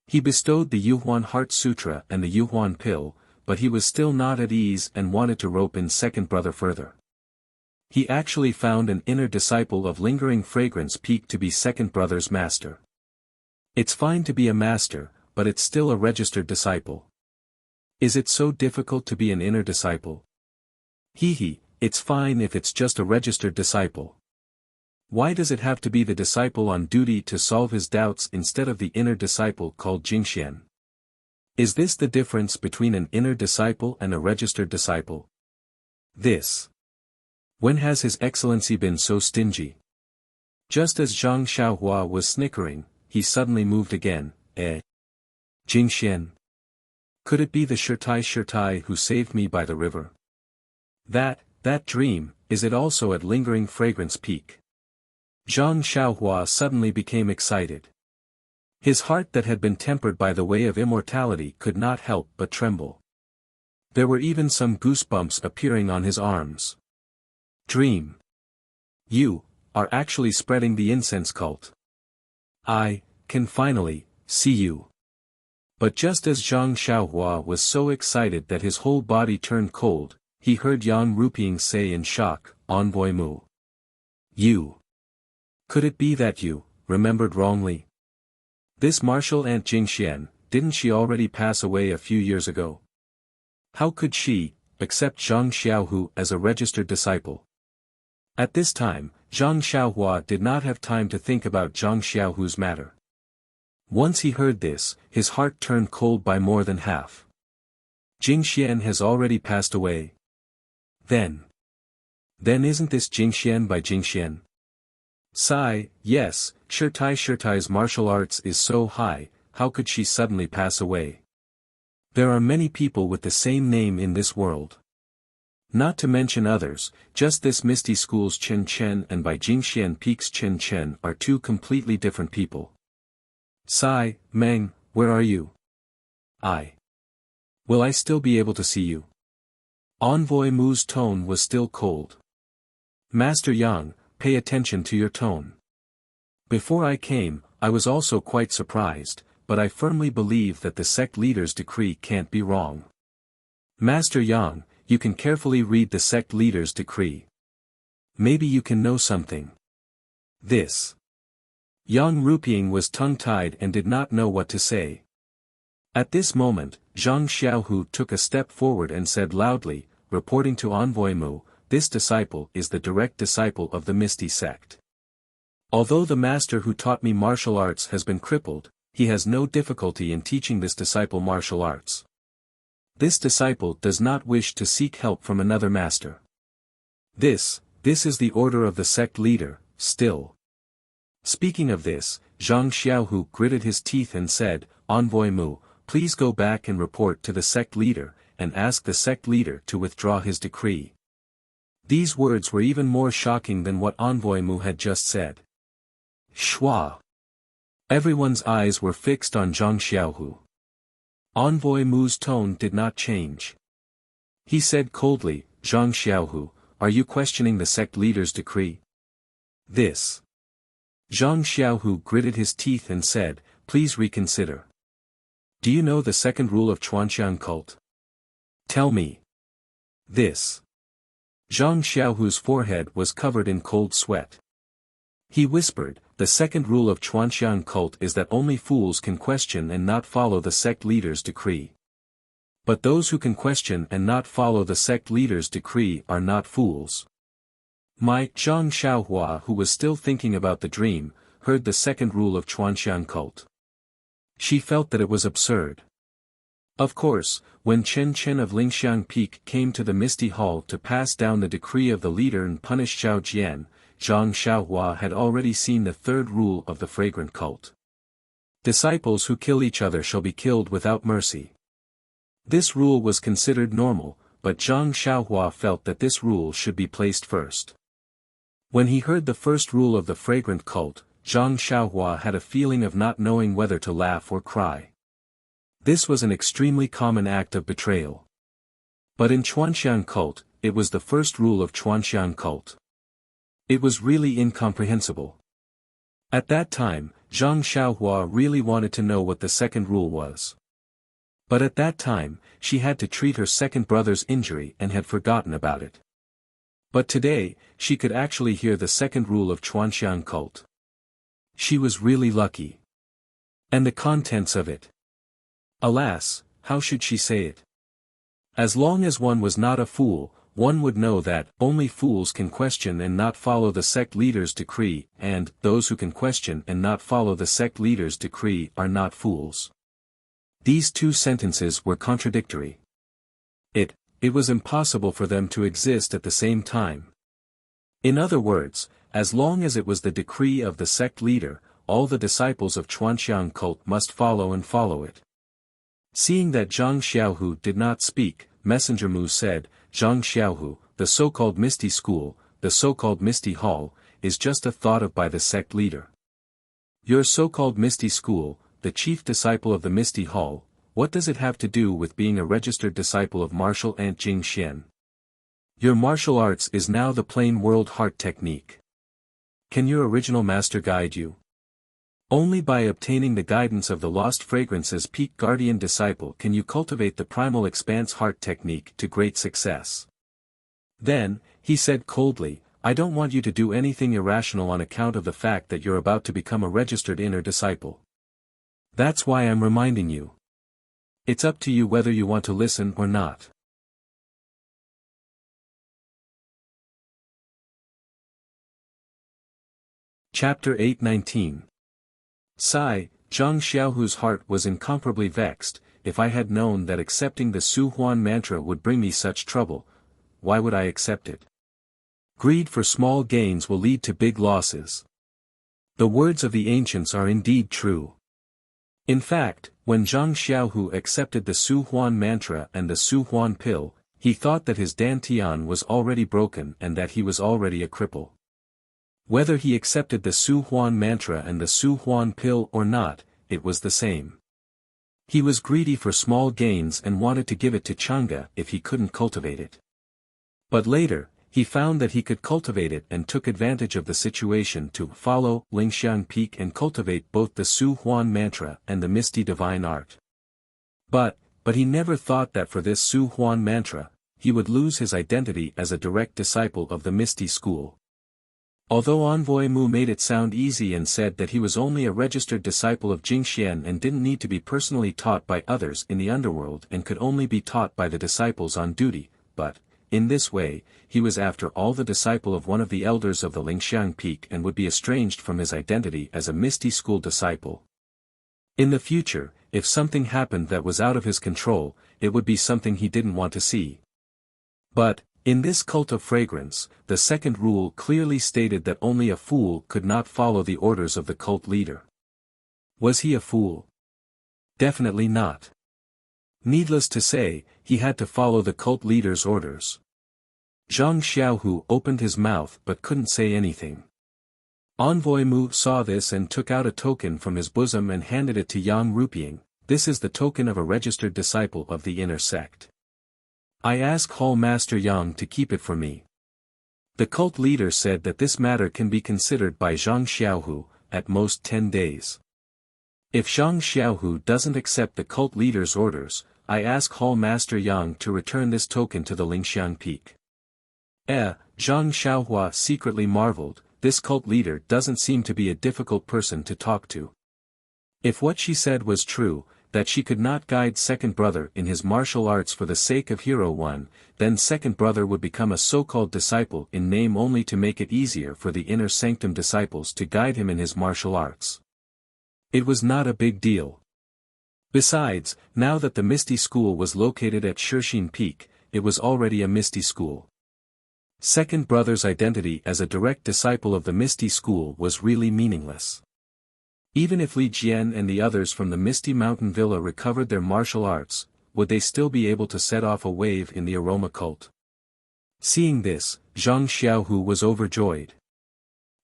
He bestowed the Yuhuan Heart Sutra and the Yuhuan Pill, but he was still not at ease and wanted to rope in second brother further. He actually found an inner disciple of Lingering Fragrance Peak to be second brother's master. It's fine to be a master, but it's still a registered disciple. Is it so difficult to be an inner disciple? Hee, it's fine if it's just a registered disciple. Why does it have to be the disciple on duty to solve his doubts instead of the inner disciple called Jingxian? Is this the difference between an inner disciple and a registered disciple? This. When has His Excellency been so stingy? Just as Zhang Xiaohua was snickering, he suddenly moved again. Jingxian. Could it be the Shirtai who saved me by the river? That dream, is it also at Lingering Fragrance Peak? Zhang Xiaohua suddenly became excited. His heart that had been tempered by the way of immortality could not help but tremble. There were even some goosebumps appearing on his arms. Dream. You are actually spreading the incense cult. I can finally see you. But just as Zhang Xiaohua was so excited that his whole body turned cold, he heard Yang Ruping say in shock, Envoy Mu. You. Could it be that you remembered wrongly? This martial Aunt Jingxian, didn't she already pass away a few years ago? How could she accept Zhang Xiaohu as a registered disciple? At this time, Zhang Xiaohua did not have time to think about Zhang Xiaohu's matter. Once he heard this, his heart turned cold by more than half. Jingxian has already passed away. Then isn't this Jingxian by Jingxian? Sigh, yes, Shirtai's martial arts is so high, how could she suddenly pass away? There are many people with the same name in this world. Not to mention others, just this Misty School's Chen Chen and by Jingxian Peak's Chen Chen are two completely different people. Sigh, Meng, where are you? Will I still be able to see you? Envoy Mu's tone was still cold. Master Yang, pay attention to your tone. Before I came, I was also quite surprised, but I firmly believe that the sect leader's decree can't be wrong. Master Yang, you can carefully read the sect leader's decree. Maybe you can know something. This. Yang Ruping was tongue-tied and did not know what to say. At this moment, Zhang Xiaohu took a step forward and said loudly, reporting to Envoy Mu, this disciple is the direct disciple of the Misty sect. Although the master who taught me martial arts has been crippled, he has no difficulty in teaching this disciple martial arts. This disciple does not wish to seek help from another master. This is the order of the sect leader, still. Speaking of this, Zhang Xiaohu gritted his teeth and said, Envoy Mu, please go back and report to the sect leader, and ask the sect leader to withdraw his decree. These words were even more shocking than what Envoy Mu had just said. Shua. Everyone's eyes were fixed on Zhang Xiaohu. Envoy Mu's tone did not change. He said coldly, Zhang Xiaohu, are you questioning the sect leader's decree? This. Zhang Xiaohu gritted his teeth and said, please reconsider. Do you know the second rule of Chuanxiang cult? Tell me. This. Zhang Xiaohu's forehead was covered in cold sweat. He whispered, the second rule of Chuanxiang cult is that only fools can question and not follow the sect leader's decree. But those who can question and not follow the sect leader's decree are not fools. Zhang Xiaohua, who was still thinking about the dream, heard the second rule of Chuanxiang cult. She felt that it was absurd. Of course, when Chen Chen of Lingxiang Peak came to the Misty Hall to pass down the decree of the leader and punish Zhao Jian, Zhang Xiaohua had already seen the third rule of the fragrant cult. Disciples who kill each other shall be killed without mercy. This rule was considered normal, but Zhang Xiaohua felt that this rule should be placed first. When he heard the first rule of the fragrant cult, Zhang Xiaohua had a feeling of not knowing whether to laugh or cry. This was an extremely common act of betrayal. But in Chuanxiang cult, it was the first rule of Chuanxiang cult. It was really incomprehensible. At that time, Zhang Xiaohua really wanted to know what the second rule was. But at that time, she had to treat her second brother's injury and had forgotten about it. But today, she could actually hear the second rule of Chuanxiang cult. She was really lucky. And the contents of it. Alas, how should she say it? As long as one was not a fool, one would know that only fools can question and not follow the sect leader's decree, and those who can question and not follow the sect leader's decree are not fools. These two sentences were contradictory. It was impossible for them to exist at the same time. In other words, as long as it was the decree of the sect leader, all the disciples of Chuanxiang cult must follow and follow it. Seeing that Zhang Xiaohu did not speak, Messenger Mu said, Zhang Xiaohu, the so-called Misty School, the so-called Misty Hall, is just a thought of by the sect leader. Your so-called Misty School, the chief disciple of the Misty Hall, what does it have to do with being a registered disciple of martial ant Jing Xian? Your martial arts is now the plain world heart technique. Can your original master guide you? Only by obtaining the guidance of the lost fragrances peak guardian disciple can you cultivate the primal expanse heart technique to great success. Then, he said coldly, I don't want you to do anything irrational on account of the fact that you're about to become a registered inner disciple. That's why I'm reminding you. It's up to you whether you want to listen or not. Chapter 8:19. Sigh, Zhang Xiaohu's heart was incomparably vexed. If I had known that accepting the Su Huan mantra would bring me such trouble, why would I accept it? Greed for small gains will lead to big losses. The words of the ancients are indeed true. In fact, when Zhang Xiaohu accepted the Su Huan mantra and the Su Huan pill, he thought that his dantian was already broken and that he was already a cripple. Whether he accepted the Su Huan mantra and the Su Huan pill or not, it was the same. He was greedy for small gains and wanted to give it to Chang'e if he couldn't cultivate it. But later, he found that he could cultivate it and took advantage of the situation to follow Lingxiang Peak and cultivate both the Su Huan mantra and the Misty Divine Art. But he never thought that for this Su Huan mantra, he would lose his identity as a direct disciple of the Misty School. Although Envoy Mu made it sound easy and said that he was only a registered disciple of Jingxian and didn't need to be personally taught by others in the underworld and could only be taught by the disciples on duty, but, in this way, he was after all the disciple of one of the elders of the Lingxiang Peak and would be estranged from his identity as a Misty School disciple. In the future, if something happened that was out of his control, it would be something he didn't want to see. But, in this cult of fragrance, the second rule clearly stated that only a fool could not follow the orders of the cult leader. Was he a fool? Definitely not. Needless to say, he had to follow the cult leader's orders. Zhang Xiaohu opened his mouth but couldn't say anything. Envoy Mu saw this and took out a token from his bosom and handed it to Yang Rupiang. This is the token of a registered disciple of the inner sect. I ask Hall Master Yang to keep it for me. The cult leader said that this matter can be considered by Zhang Xiaohu, at most 10 days. If Zhang Xiaohu doesn't accept the cult leader's orders, I ask Hall Master Yang to return this token to the Lingxiang Peak. Zhang Xiaohua secretly marveled, this cult leader doesn't seem to be a difficult person to talk to. If what she said was true, that she could not guide second brother in his martial arts for the sake of Hero One, then second brother would become a so-called disciple in name only to make it easier for the inner sanctum disciples to guide him in his martial arts. It was not a big deal. Besides, now that the Misty School was located at Shixin Peak, it was already a Misty School. Second brother's identity as a direct disciple of the Misty School was really meaningless. Even if Li Jian and the others from the Misty Mountain Villa recovered their martial arts, would they still be able to set off a wave in the aroma cult? Seeing this, Zhang Xiaohu was overjoyed.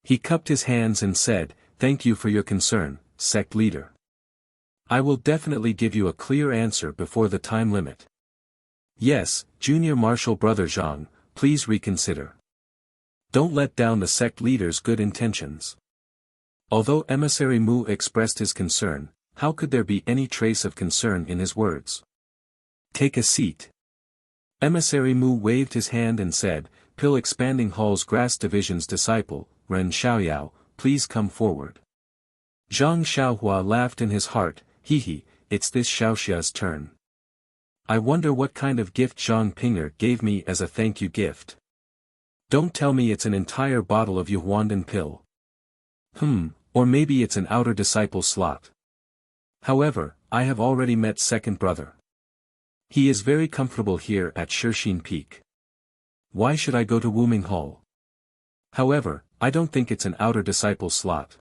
He cupped his hands and said, "Thank you for your concern, sect leader. I will definitely give you a clear answer before the time limit. Yes, junior martial brother Zhang, please reconsider. Don't let down the sect leader's good intentions." Although Emissary Mu expressed his concern, how could there be any trace of concern in his words? Take a seat. Emissary Mu waved his hand and said, Pill Expanding Hall's Grass Division's disciple, Ren Xiaoyao, please come forward. Zhang Xiaohua laughed in his heart, he, it's this Xiaoxia's turn. I wonder what kind of gift Zhang Ping'er gave me as a thank you gift. Don't tell me it's an entire bottle of Yuhuandan pill. Or maybe it's an outer disciple slot. However, I have already met second brother. He is very comfortable here at Shixin Peak. Why should I go to Wuming Hall? However, I don't think it's an outer disciple slot.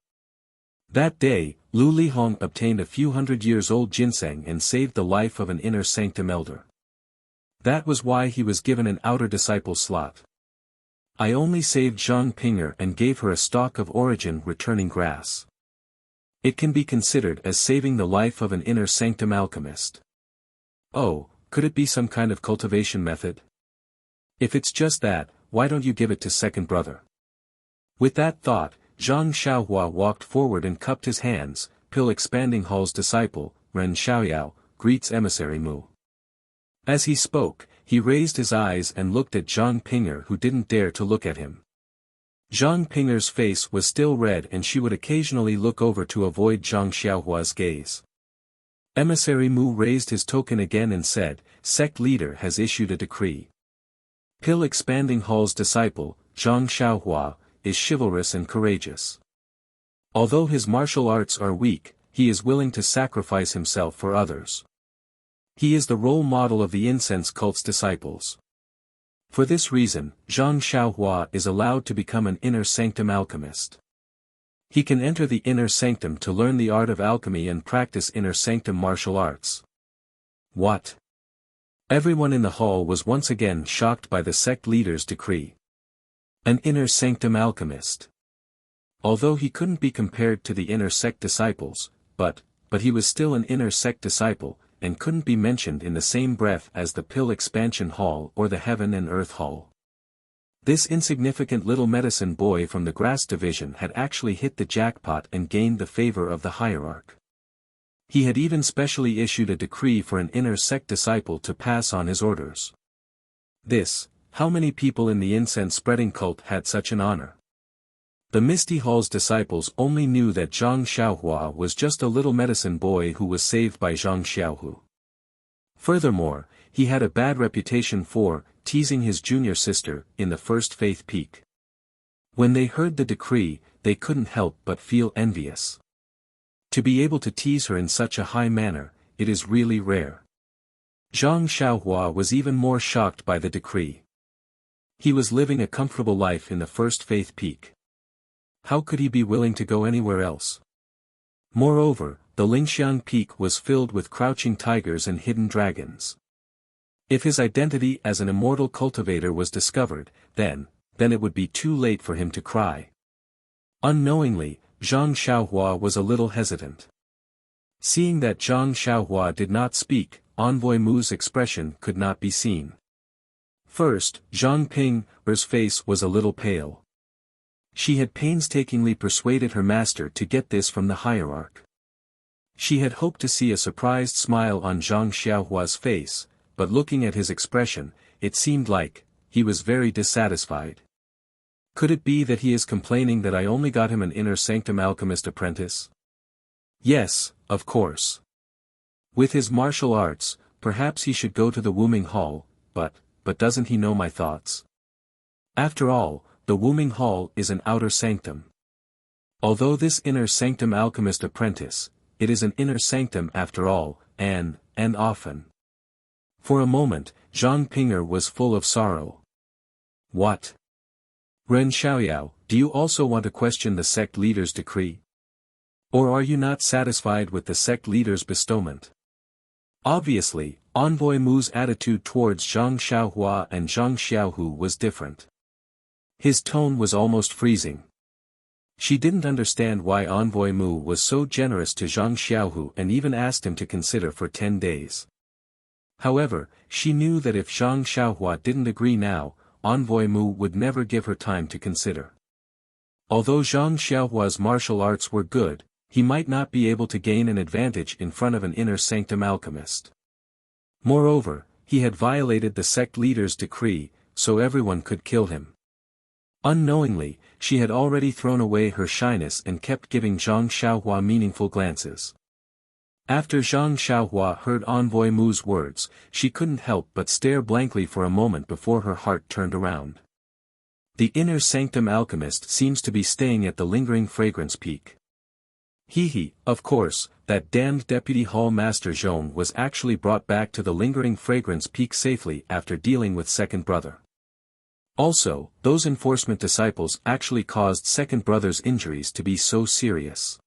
That day, Lu Lihong obtained a few hundred-years-old ginseng and saved the life of an inner sanctum elder. That was why he was given an outer disciple slot. I only saved Zhang Ping'er and gave her a stalk of origin returning grass. It can be considered as saving the life of an inner sanctum alchemist. Oh, could it be some kind of cultivation method? If it's just that, why don't you give it to second brother? With that thought, Zhang Xiaohua walked forward and cupped his hands. Pill Expanding Hall's disciple, Ren Xiaoyao, greets emissary Mu. As he spoke, he raised his eyes and looked at Zhang Ping'er, who didn't dare to look at him. Zhang Ping'er's face was still red and she would occasionally look over to avoid Zhang Xiaohua's gaze. Emissary Mu raised his token again and said, Sect leader has issued a decree. Pill Expanding Hall's disciple, Zhang Xiaohua, is chivalrous and courageous. Although his martial arts are weak, he is willing to sacrifice himself for others. He is the role model of the incense cult's disciples. For this reason, Zhang Xiaohua is allowed to become an inner sanctum alchemist. He can enter the inner sanctum to learn the art of alchemy and practice inner sanctum martial arts. What? Everyone in the hall was once again shocked by the sect leader's decree. An inner sanctum alchemist. Although he couldn't be compared to the inner sect disciples, but he was still an inner sect disciple, and couldn't be mentioned in the same breath as the Pill Expansion Hall or the Heaven and Earth Hall. This insignificant little medicine boy from the Grass Division had actually hit the jackpot and gained the favor of the hierarch. He had even specially issued a decree for an inner sect disciple to pass on his orders. How many people in the incense-spreading cult had such an honor? The Misty Hall's disciples only knew that Zhang Xiaohua was just a little medicine boy who was saved by Zhang Xiaohu. Furthermore, he had a bad reputation for teasing his junior sister in the First Faith Peak. When they heard the decree, they couldn't help but feel envious. To be able to tease her in such a high manner, it is really rare. Zhang Xiaohua was even more shocked by the decree. He was living a comfortable life in the First Faith Peak. How could he be willing to go anywhere else? Moreover, the Lingxiang Peak was filled with crouching tigers and hidden dragons. If his identity as an immortal cultivator was discovered, then it would be too late for him to cry. Unknowingly, Zhang Xiaohua was a little hesitant. Seeing that Zhang Xiaohua did not speak, Envoy Mu's expression could not be seen. First, Zhang Ping'er's face was a little pale. She had painstakingly persuaded her master to get this from the hierarch. She had hoped to see a surprised smile on Zhang Xiaohua's face, but looking at his expression, it seemed like he was very dissatisfied. Could it be that he is complaining that I only got him an inner sanctum alchemist apprentice? Yes, of course. With his martial arts, perhaps he should go to the Wuming Hall, but doesn't he know my thoughts? After all, the Wuming Hall is an outer sanctum. Although this inner sanctum alchemist apprentice, it is an inner sanctum after all, and often. For a moment, Zhang Ping'er was full of sorrow. What? Ren Xiaoyao, do you also want to question the sect leader's decree? Or are you not satisfied with the sect leader's bestowment? Obviously, Envoy Mu's attitude towards Zhang Xiaohua and Zhang Xiaohu was different. His tone was almost freezing. She didn't understand why Envoy Mu was so generous to Zhang Xiaohu and even asked him to consider for 10 days. However, she knew that if Zhang Xiaohua didn't agree now, Envoy Mu would never give her time to consider. Although Zhang Xiaohua's martial arts were good, he might not be able to gain an advantage in front of an inner sanctum alchemist. Moreover, he had violated the sect leader's decree, so everyone could kill him. Unknowingly, she had already thrown away her shyness and kept giving Zhang Xiaohua meaningful glances. After Zhang Xiaohua heard Envoy Mu's words, she couldn't help but stare blankly for a moment before her heart turned around. The inner sanctum alchemist seems to be staying at the lingering fragrance peak. Of course, that damned Deputy Hall Master Zhong was actually brought back to the lingering fragrance peak safely after dealing with Second Brother. Also, those enforcement disciples actually caused Second Brother's injuries to be so serious.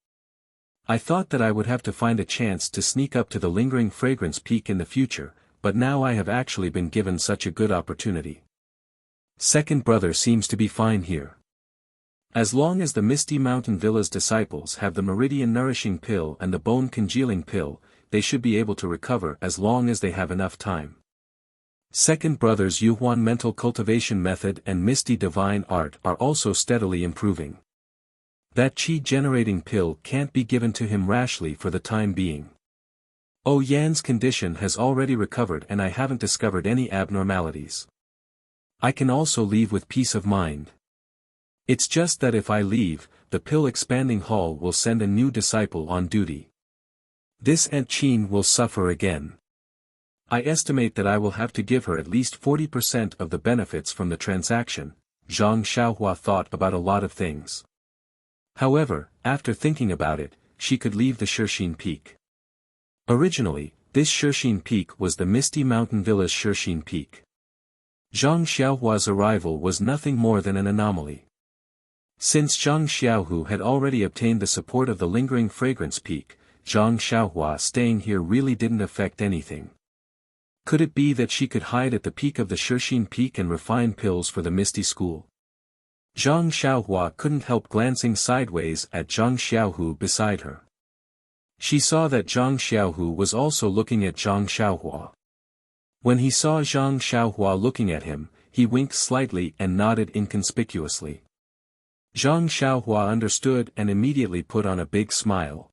I thought that I would have to find a chance to sneak up to the lingering fragrance peak in the future, but now I have actually been given such a good opportunity. Second Brother seems to be fine here. As long as the Misty Mountain Villa's disciples have the Meridian Nourishing Pill and the Bone Congealing Pill, they should be able to recover as long as they have enough time. Second Brother's Yuhuan Mental Cultivation Method and Misty Divine Art are also steadily improving. That Qi-generating pill can't be given to him rashly for the time being. Oh Yan's condition has already recovered and I haven't discovered any abnormalities. I can also leave with peace of mind. It's just that if I leave, the pill expanding hall will send a new disciple on duty. This Aunt Qin will suffer again. I estimate that I will have to give her at least 40% of the benefits from the transaction. Zhang Xiaohua thought about a lot of things. However, after thinking about it, she could leave the Shixin Peak. Originally, this Shixin Peak was the Misty Mountain Villa's Shixin Peak. Zhang Xiaohua's arrival was nothing more than an anomaly. Since Zhang Xiaohu had already obtained the support of the lingering fragrance peak, Zhang Xiaohua staying here really didn't affect anything. Could it be that she could hide at the peak of the Shixin Peak and refine pills for the Misty School? Zhang Xiaohua couldn't help glancing sideways at Zhang Xiaohu beside her. She saw that Zhang Xiaohu was also looking at Zhang Xiaohua. When he saw Zhang Xiaohua looking at him, he winked slightly and nodded inconspicuously. Zhang Xiaohua understood and immediately put on a big smile.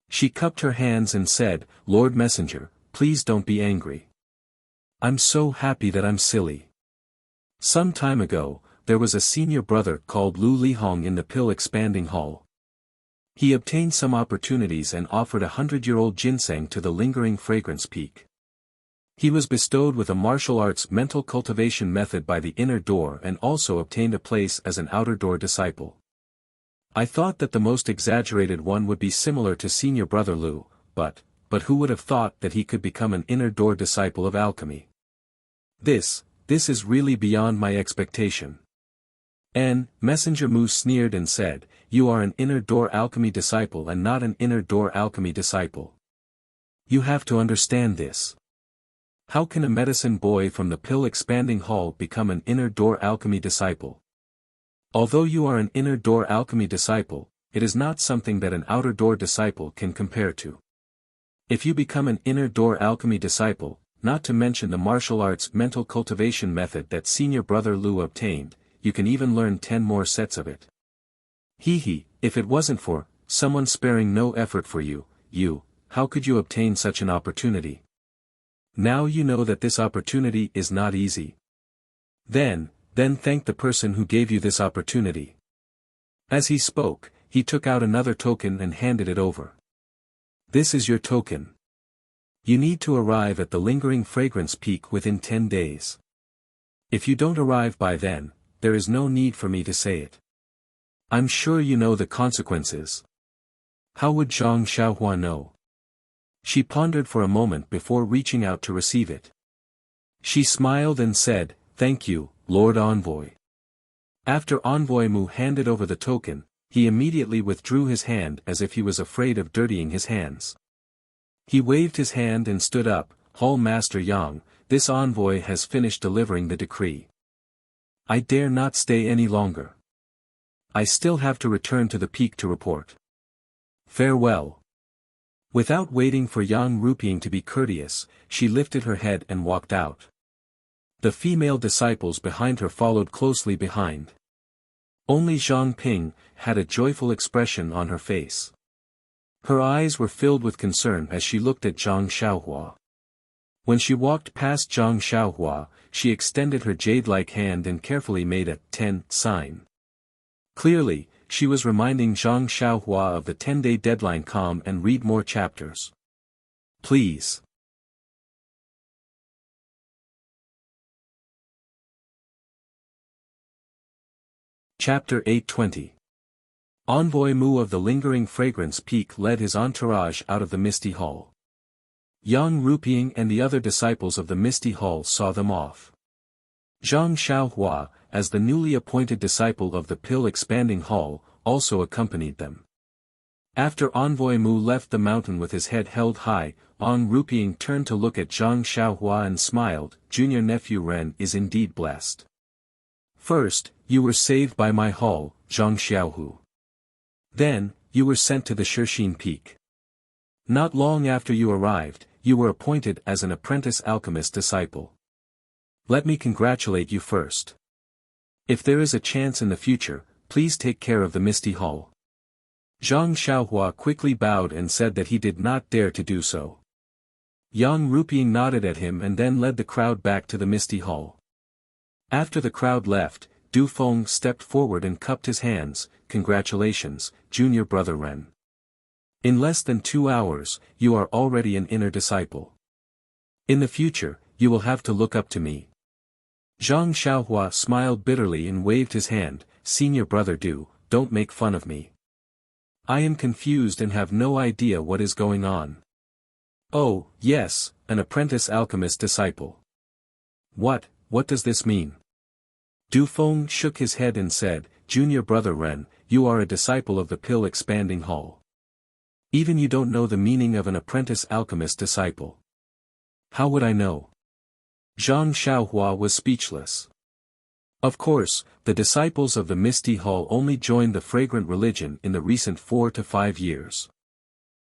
She cupped her hands and said, "Lord Messenger, please don't be angry. I'm so happy that I'm silly. Some time ago, there was a senior brother called Lu Lihong in the pill expanding hall. He obtained some opportunities and offered 100-year-old ginseng to the lingering fragrance peak. He was bestowed with a martial arts mental cultivation method by the inner door and also obtained a place as an outer door disciple. I thought that the most exaggerated one would be similar to senior brother Lu, but who would have thought that he could become an inner door disciple of alchemy? This is really beyond my expectation." Messenger Mu sneered and said, "You are an inner door alchemy disciple and not an inner door alchemy disciple. You have to understand this. How can a medicine boy from the pill expanding hall become an inner door alchemy disciple? Although you are an inner door alchemy disciple, it is not something that an outer door disciple can compare to. If you become an inner door alchemy disciple, not to mention the martial arts mental cultivation method that senior brother Lu obtained, you can even learn 10 more sets of it. If it wasn't for someone sparing no effort for you, how could you obtain such an opportunity? Now you know that this opportunity is not easy. Then thank the person who gave you this opportunity." As he spoke, he took out another token and handed it over. "This is your token. You need to arrive at the lingering fragrance peak within 10 days. If you don't arrive by then, there is no need for me to say it. I'm sure you know the consequences." How would Zhang Xiaohua know? She pondered for a moment before reaching out to receive it. She smiled and said, "Thank you, Lord Envoy." After Envoy Mu handed over the token, he immediately withdrew his hand as if he was afraid of dirtying his hands. He waved his hand and stood up. "Hall Master Yang, this envoy has finished delivering the decree. I dare not stay any longer. I still have to return to the peak to report. Farewell." Without waiting for Yang Rupiang to be courteous, she lifted her head and walked out. The female disciples behind her followed closely behind. Only Zhang Ping had a joyful expression on her face. Her eyes were filled with concern as she looked at Zhang Xiaohua. When she walked past Zhang Xiaohua, she extended her jade-like hand and carefully made a 10 sign. Clearly, she was reminding Zhang Xiaohua of the 10-day deadline. Come and read more chapters. Please. Chapter 820. Envoy Mu of the Lingering Fragrance Peak led his entourage out of the Misty Hall. Yang Ruping and the other disciples of the Misty Hall saw them off. Zhang Xiaohua, as the newly appointed disciple of the Pill-Expanding Hall, also accompanied them. After Envoy Mu left the mountain with his head held high, Yang Ruping turned to look at Zhang Xiaohua and smiled. Junior nephew Ren is indeed blessed. First, you were saved by my hall, Zhang Xiaohu. Then, you were sent to the Shixin Peak. Not long after you arrived, you were appointed as an apprentice alchemist disciple. Let me congratulate you first. If there is a chance in the future, please take care of the Misty Hall. Zhang Xiaohua quickly bowed and said that he did not dare to do so. Yang Ruping nodded at him and then led the crowd back to the Misty Hall. After the crowd left, Du Feng stepped forward and cupped his hands. Congratulations, junior brother Ren. In less than 2 hours, you are already an inner disciple. In the future, you will have to look up to me. Zhang Xiaohua smiled bitterly and waved his hand. Senior brother Du, don't make fun of me. I am confused and have no idea what is going on. Oh, yes, an apprentice alchemist disciple. What does this mean? Du Feng shook his head and said, Junior brother Ren, you are a disciple of the Pill-Expanding Hall. Even you don't know the meaning of an apprentice alchemist disciple. How would I know? Zhang Xiaohua was speechless. Of course, the disciples of the Misty Hall only joined the fragrant religion in the recent 4 to 5 years.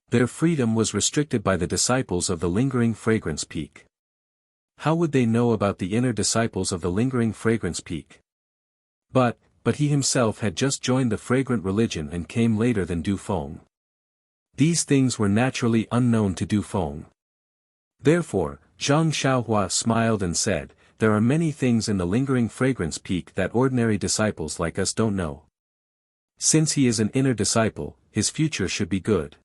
Their freedom was restricted by the disciples of the Lingering Fragrance Peak. How would they know about the inner disciples of the Lingering Fragrance Peak? But he himself had just joined the fragrant religion and came later than Du Feng. These things were naturally unknown to Du Feng. Therefore, Zhang Xiaohua smiled and said, there are many things in the Lingering Fragrance Peak that ordinary disciples like us don't know. Since he is an inner disciple, his future should be good.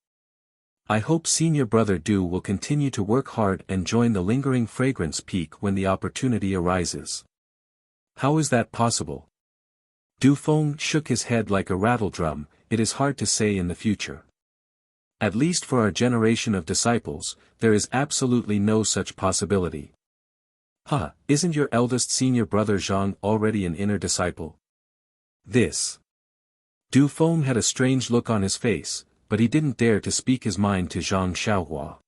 I hope senior brother Du will continue to work hard and join the Lingering Fragrance Peak when the opportunity arises. How is that possible? Du Feng shook his head like a rattledrum. It is hard to say in the future. At least for our generation of disciples, there is absolutely no such possibility. Isn't your eldest senior brother Zhang already an inner disciple? Du Feng had a strange look on his face, but he didn't dare to speak his mind to Zhang Xiaohua.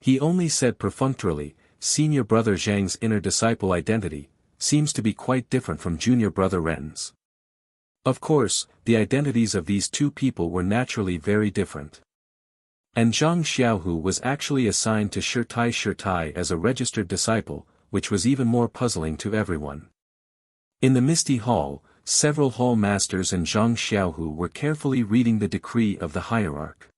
He only said perfunctorily, senior brother Zhang's inner disciple identity seems to be quite different from junior brother Ren's. Of course, the identities of these two people were naturally very different. And Zhang Xiaohu was actually assigned to Shirtai as a registered disciple, which was even more puzzling to everyone. In the Misty Hall, several hall masters and Zhang Xiaohu were carefully reading the decree of the hierarch.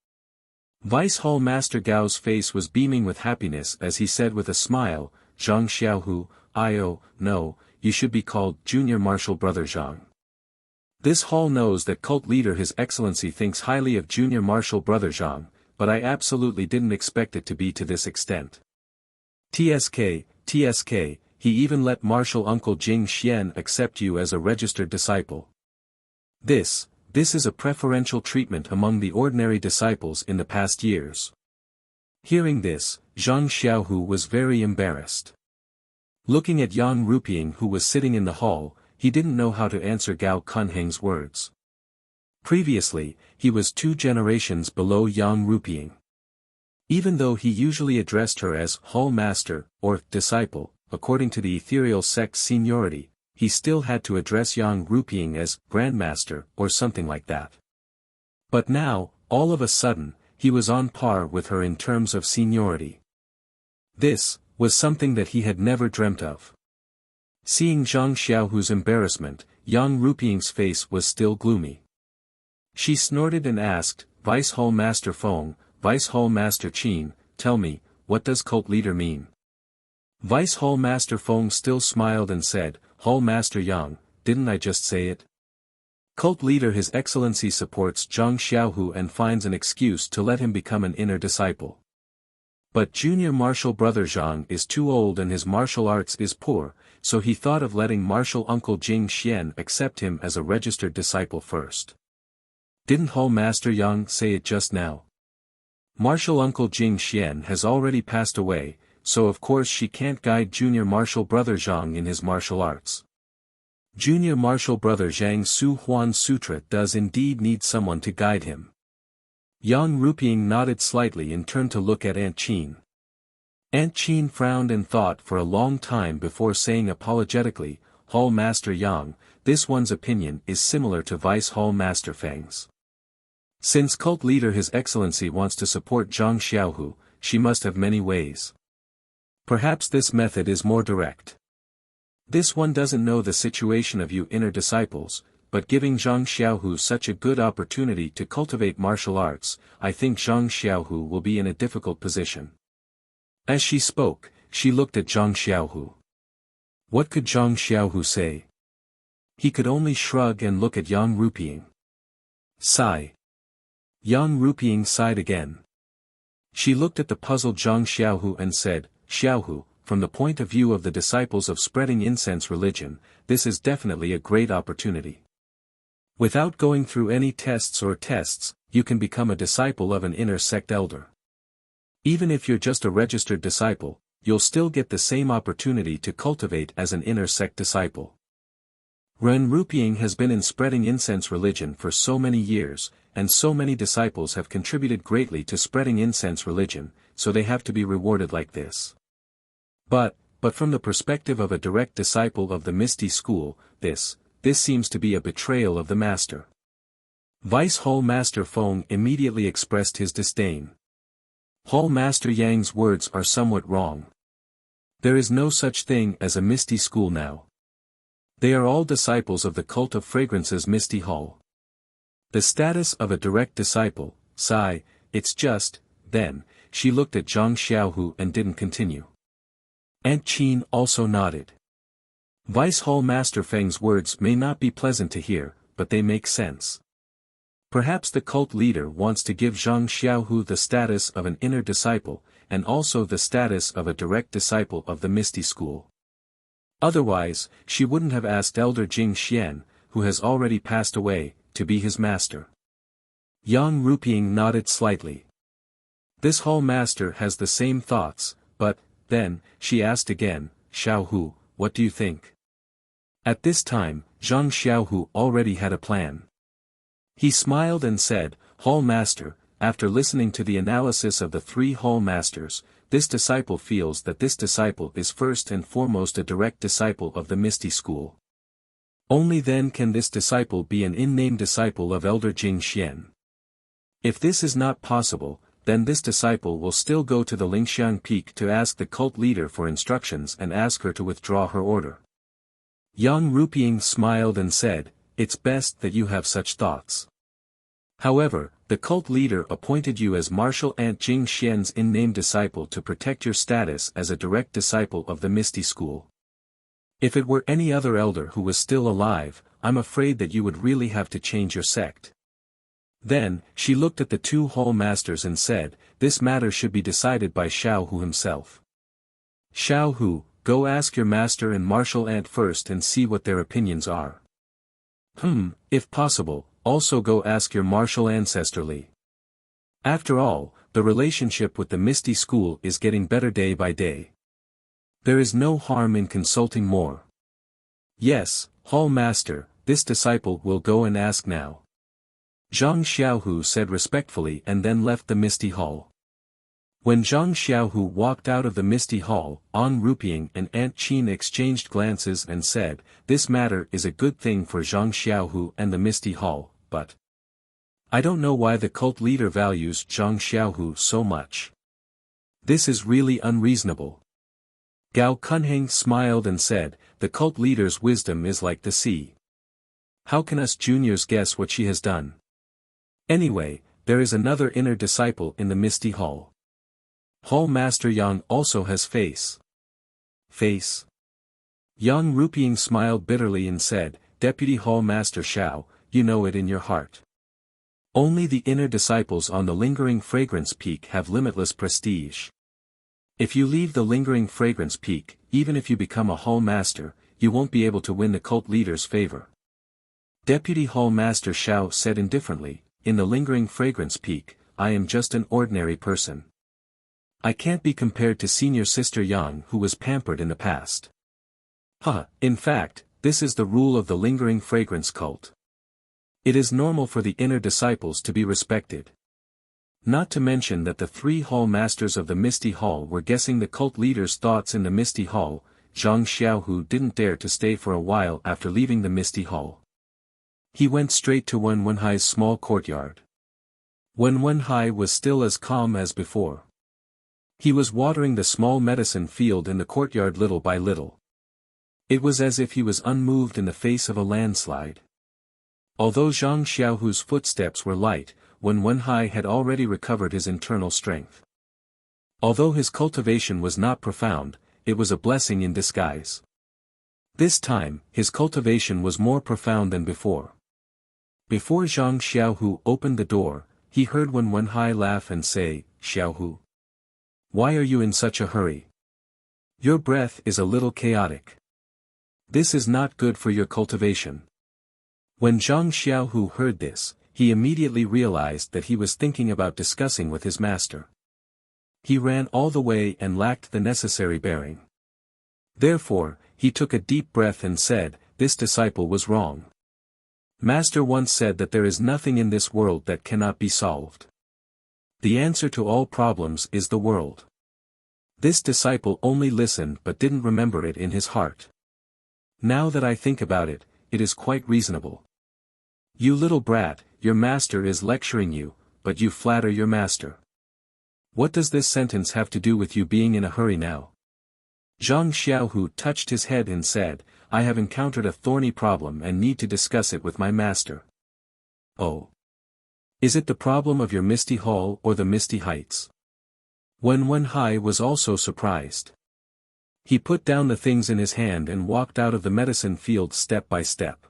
Vice Hall Master Gao's face was beaming with happiness as he said with a smile, Zhang Xiaohu, no, you should be called Junior Martial Brother Zhang. This hall knows that cult leader His Excellency thinks highly of Junior Martial Brother Zhang, but I absolutely didn't expect it to be to this extent. TSK, he even let Martial Uncle Jing Xian accept you as a registered disciple. This is a preferential treatment among the ordinary disciples in the past years. Hearing this, Zhang Xiaohu was very embarrassed. Looking at Yang Ruping who was sitting in the hall, he didn't know how to answer Gao Kunheng's words. Previously, he was 2 generations below Yang Ruping. Even though he usually addressed her as Hall Master, or disciple, according to the ethereal sect's seniority, he still had to address Yang Ruping as Grandmaster, or something like that. But now, all of a sudden, he was on par with her in terms of seniority. This was something that he had never dreamt of. Seeing Zhang Xiaohu's embarrassment, Yang Ruping's face was still gloomy. She snorted and asked, Vice Hall Master Feng, Vice Hall Master Qin, tell me, what does cult leader mean? Vice Hall Master Feng still smiled and said, Hall Master Yang, didn't I just say it? Cult leader His Excellency supports Zhang Xiaohu and finds an excuse to let him become an inner disciple. But junior martial brother Zhang is too old and his martial arts is poor, so he thought of letting martial uncle Jing Xian accept him as a registered disciple first. Didn't Hall Master Yang say it just now? Martial uncle Jing Xian has already passed away, so of course she can't guide junior martial brother Zhang in his martial arts. Junior martial brother Zhang Su Huan Sutra does indeed need someone to guide him. Yang Ruping nodded slightly and turned to look at Aunt Qin. Aunt Qin frowned and thought for a long time before saying apologetically, Hall Master Yang, this one's opinion is similar to Vice Hall Master Feng's. Since cult leader His Excellency wants to support Zhang Xiaohu, she must have many ways. Perhaps this method is more direct. This one doesn't know the situation of you inner disciples, but giving Zhang Xiaohu such a good opportunity to cultivate martial arts, I think Zhang Xiaohu will be in a difficult position. As she spoke, she looked at Zhang Xiaohu. What could Zhang Xiaohu say? He could only shrug and look at Yang Ruping. Sigh. Yang Ruping sighed again. She looked at the puzzled Zhang Xiaohu and said, Xiaohu, from the point of view of the disciples of spreading incense religion, this is definitely a great opportunity. Without going through any tests, you can become a disciple of an inner sect elder. Even if you're just a registered disciple, you'll still get the same opportunity to cultivate as an inner sect disciple. Ren Ruping has been in spreading incense religion for so many years, and so many disciples have contributed greatly to spreading incense religion, so they have to be rewarded like this. But from the perspective of a direct disciple of the Misty School, this seems to be a betrayal of the master. Vice Hall Master Feng immediately expressed his disdain. Hall Master Yang's words are somewhat wrong. There is no such thing as a Misty School now. They are all disciples of the cult of fragrances Misty Hall. The status of a direct disciple, sigh, it's just, then, she looked at Zhang Xiaohu and didn't continue. Aunt Qin also nodded. Vice Hall Master Feng's words may not be pleasant to hear, but they make sense. Perhaps the cult leader wants to give Zhang Xiaohu the status of an inner disciple, and also the status of a direct disciple of the Misty School. Otherwise, she wouldn't have asked Elder Jing Xian, who has already passed away, to be his master. Yang Ruping nodded slightly. This Hall Master has the same thoughts, but, then, she asked again, Xiaohu, what do you think? At this time, Zhang Xiaohu already had a plan. He smiled and said, Hall Master, after listening to the analysis of the 3 Hall Masters, this disciple feels that this disciple is first and foremost a direct disciple of the Misty School. Only then can this disciple be an in-name disciple of Elder Jing Xian. If this is not possible, then this disciple will still go to the Lingxiang Peak to ask the cult leader for instructions and ask her to withdraw her order. Yang Ruping smiled and said, it's best that you have such thoughts. However, the cult leader appointed you as Martial Aunt Jing Xian's in-name disciple to protect your status as a direct disciple of the Misty School. If it were any other elder who was still alive, I'm afraid that you would really have to change your sect. Then, she looked at the 2 Hall Masters and said, this matter should be decided by Xiaohu himself. Xiaohu, go ask your master and martial aunt first and see what their opinions are. If possible, also go ask your martial ancestor Li. After all, the relationship with the Misty School is getting better day by day. There is no harm in consulting more. Yes, Hall Master, this disciple will go and ask now. Zhang Xiaohu said respectfully and then left the Misty Hall. When Zhang Xiaohu walked out of the Misty Hall, An Ruping and Aunt Qin exchanged glances and said, this matter is a good thing for Zhang Xiaohu and the Misty Hall, but I don't know why the cult leader values Zhang Xiaohu so much. This is really unreasonable. Gao Kunheng smiled and said, the cult leader's wisdom is like the sea. How can us juniors guess what she has done? Anyway, there is another inner disciple in the Misty Hall. Hall Master Yang also has face. Face? Yang Ruping smiled bitterly and said, Deputy Hall Master Xiao, you know it in your heart. Only the inner disciples on the lingering fragrance peak have limitless prestige. If you leave the lingering fragrance peak, even if you become a hall master, you won't be able to win the cult leader's favor. Deputy Hall Master Xiao said indifferently, in the lingering fragrance peak, I am just an ordinary person. I can't be compared to Senior Sister Yang who was pampered in the past. In fact, this is the rule of the lingering fragrance cult. It is normal for the inner disciples to be respected. Not to mention that the 3 hall masters of the Misty Hall were guessing the cult leader's thoughts in the Misty Hall. Zhang Xiaohu didn't dare to stay for a while after leaving the Misty Hall. He went straight to Wen Wenhai's small courtyard. Wen Wenhai was still as calm as before. He was watering the small medicine field in the courtyard little by little. It was as if he was unmoved in the face of a landslide. Although Zhang Xiaohu's footsteps were light, Wen Wenhai had already recovered his internal strength. Although his cultivation was not profound, it was a blessing in disguise. This time, his cultivation was more profound than before. Before Zhang Xiaohu opened the door, he heard Wen Wenhai laugh and say, Xiaohu, why are you in such a hurry? Your breath is a little chaotic. This is not good for your cultivation. When Zhang Xiaohu heard this, he immediately realized that he was thinking about discussing with his master. He ran all the way and lacked the necessary bearing. Therefore, he took a deep breath and said, this disciple was wrong. Master once said that there is nothing in this world that cannot be solved. The answer to all problems is the world. This disciple only listened but didn't remember it in his heart. Now that I think about it, it is quite reasonable. You little brat, your master is lecturing you, but you flatter your master. What does this sentence have to do with you being in a hurry now? Zhang Xiaohu touched his head and said, I have encountered a thorny problem and need to discuss it with my master. Oh. Is it the problem of your Misty Hall or the Misty Heights? Wen Wenhai was also surprised. He put down the things in his hand and walked out of the medicine field step by step.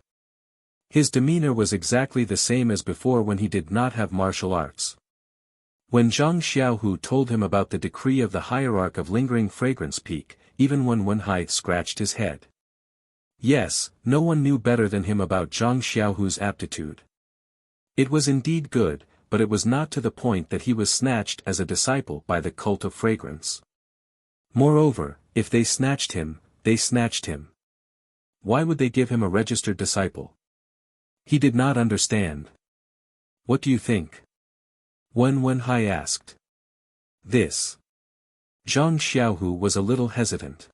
His demeanor was exactly the same as before when he did not have martial arts. When Zhang Xiaohu told him about the decree of the hierarch of lingering fragrance peak, even Wen Wenhai scratched his head. Yes, no one knew better than him about Zhang Xiaohu's aptitude. It was indeed good, but it was not to the point that he was snatched as a disciple by the cult of fragrance. Moreover, if they snatched him, they snatched him. Why would they give him a registered disciple? He did not understand. What do you think? Wen Wenhai asked. This. Zhang Xiaohu was a little hesitant.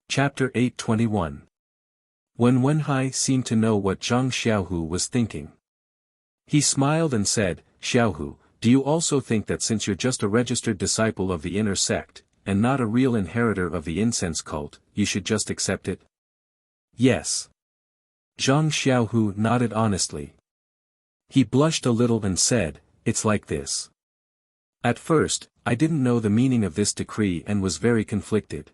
Chapter 821. Wen Wenhai seemed to know what Zhang Xiaohu was thinking. He smiled and said, Xiaohu, do you also think that since you're just a registered disciple of the inner sect, and not a real inheritor of the incense cult, you should just accept it? Yes. Zhang Xiaohu nodded honestly. He blushed a little and said, it's like this. At first, I didn't know the meaning of this decree and was very conflicted.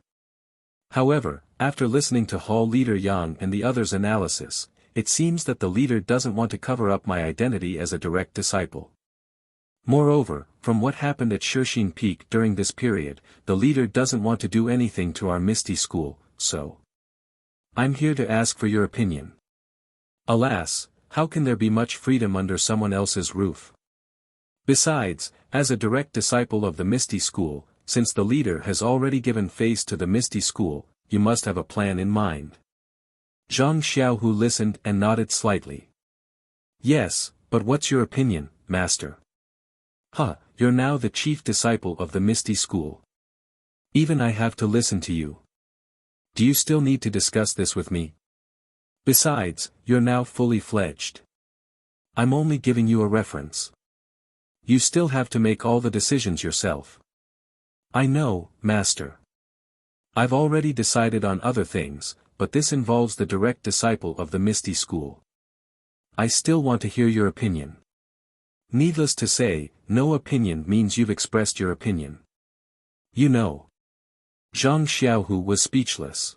However, after listening to Hall Leader Yang and the others' analysis, it seems that the leader doesn't want to cover up my identity as a direct disciple. Moreover, from what happened at Shixin Peak during this period, the leader doesn't want to do anything to our Misty School, so I'm here to ask for your opinion. Alas, how can there be much freedom under someone else's roof? Besides, as a direct disciple of the Misty School, since the leader has already given face to the Misty School, you must have a plan in mind. Zhang Xiaohu listened and nodded slightly. Yes, but what's your opinion, master? You're now the chief disciple of the Misty School. Even I have to listen to you. Do you still need to discuss this with me? Besides, you're now fully fledged. I'm only giving you a reference. You still have to make all the decisions yourself. I know, master. I've already decided on other things, but this involves the direct disciple of the Misty School. I still want to hear your opinion. Needless to say, no opinion means you've expressed your opinion. You know. Zhang Xiaohu was speechless.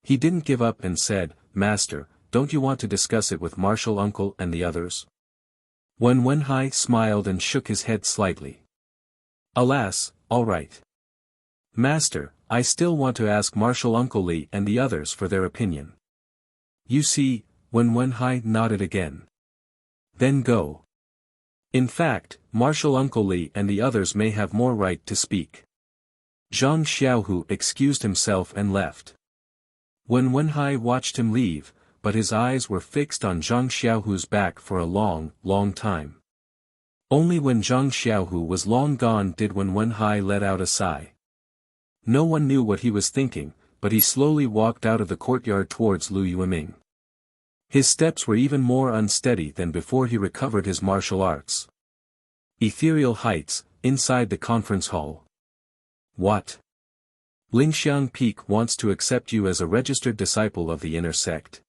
He didn't give up and said, Master, don't you want to discuss it with Martial Uncle and the others? Wenhai smiled and shook his head slightly. Alas, all right. Master, I still want to ask Martial Uncle Li and the others for their opinion. You see, Wenhai nodded again. Then go. In fact, Martial Uncle Li and the others may have more right to speak. Zhang Xiaohu excused himself and left. Wenhai watched him leave, but his eyes were fixed on Zhang Xiaohu's back for a long, long time. Only when Zhang Xiaohu was long gone did Wenhai let out a sigh. No one knew what he was thinking, but he slowly walked out of the courtyard towards Lu Yueming. His steps were even more unsteady than before he recovered his martial arts. Ethereal heights, inside the conference hall. What? Lingxiang Peak wants to accept you as a registered disciple of the inner sect.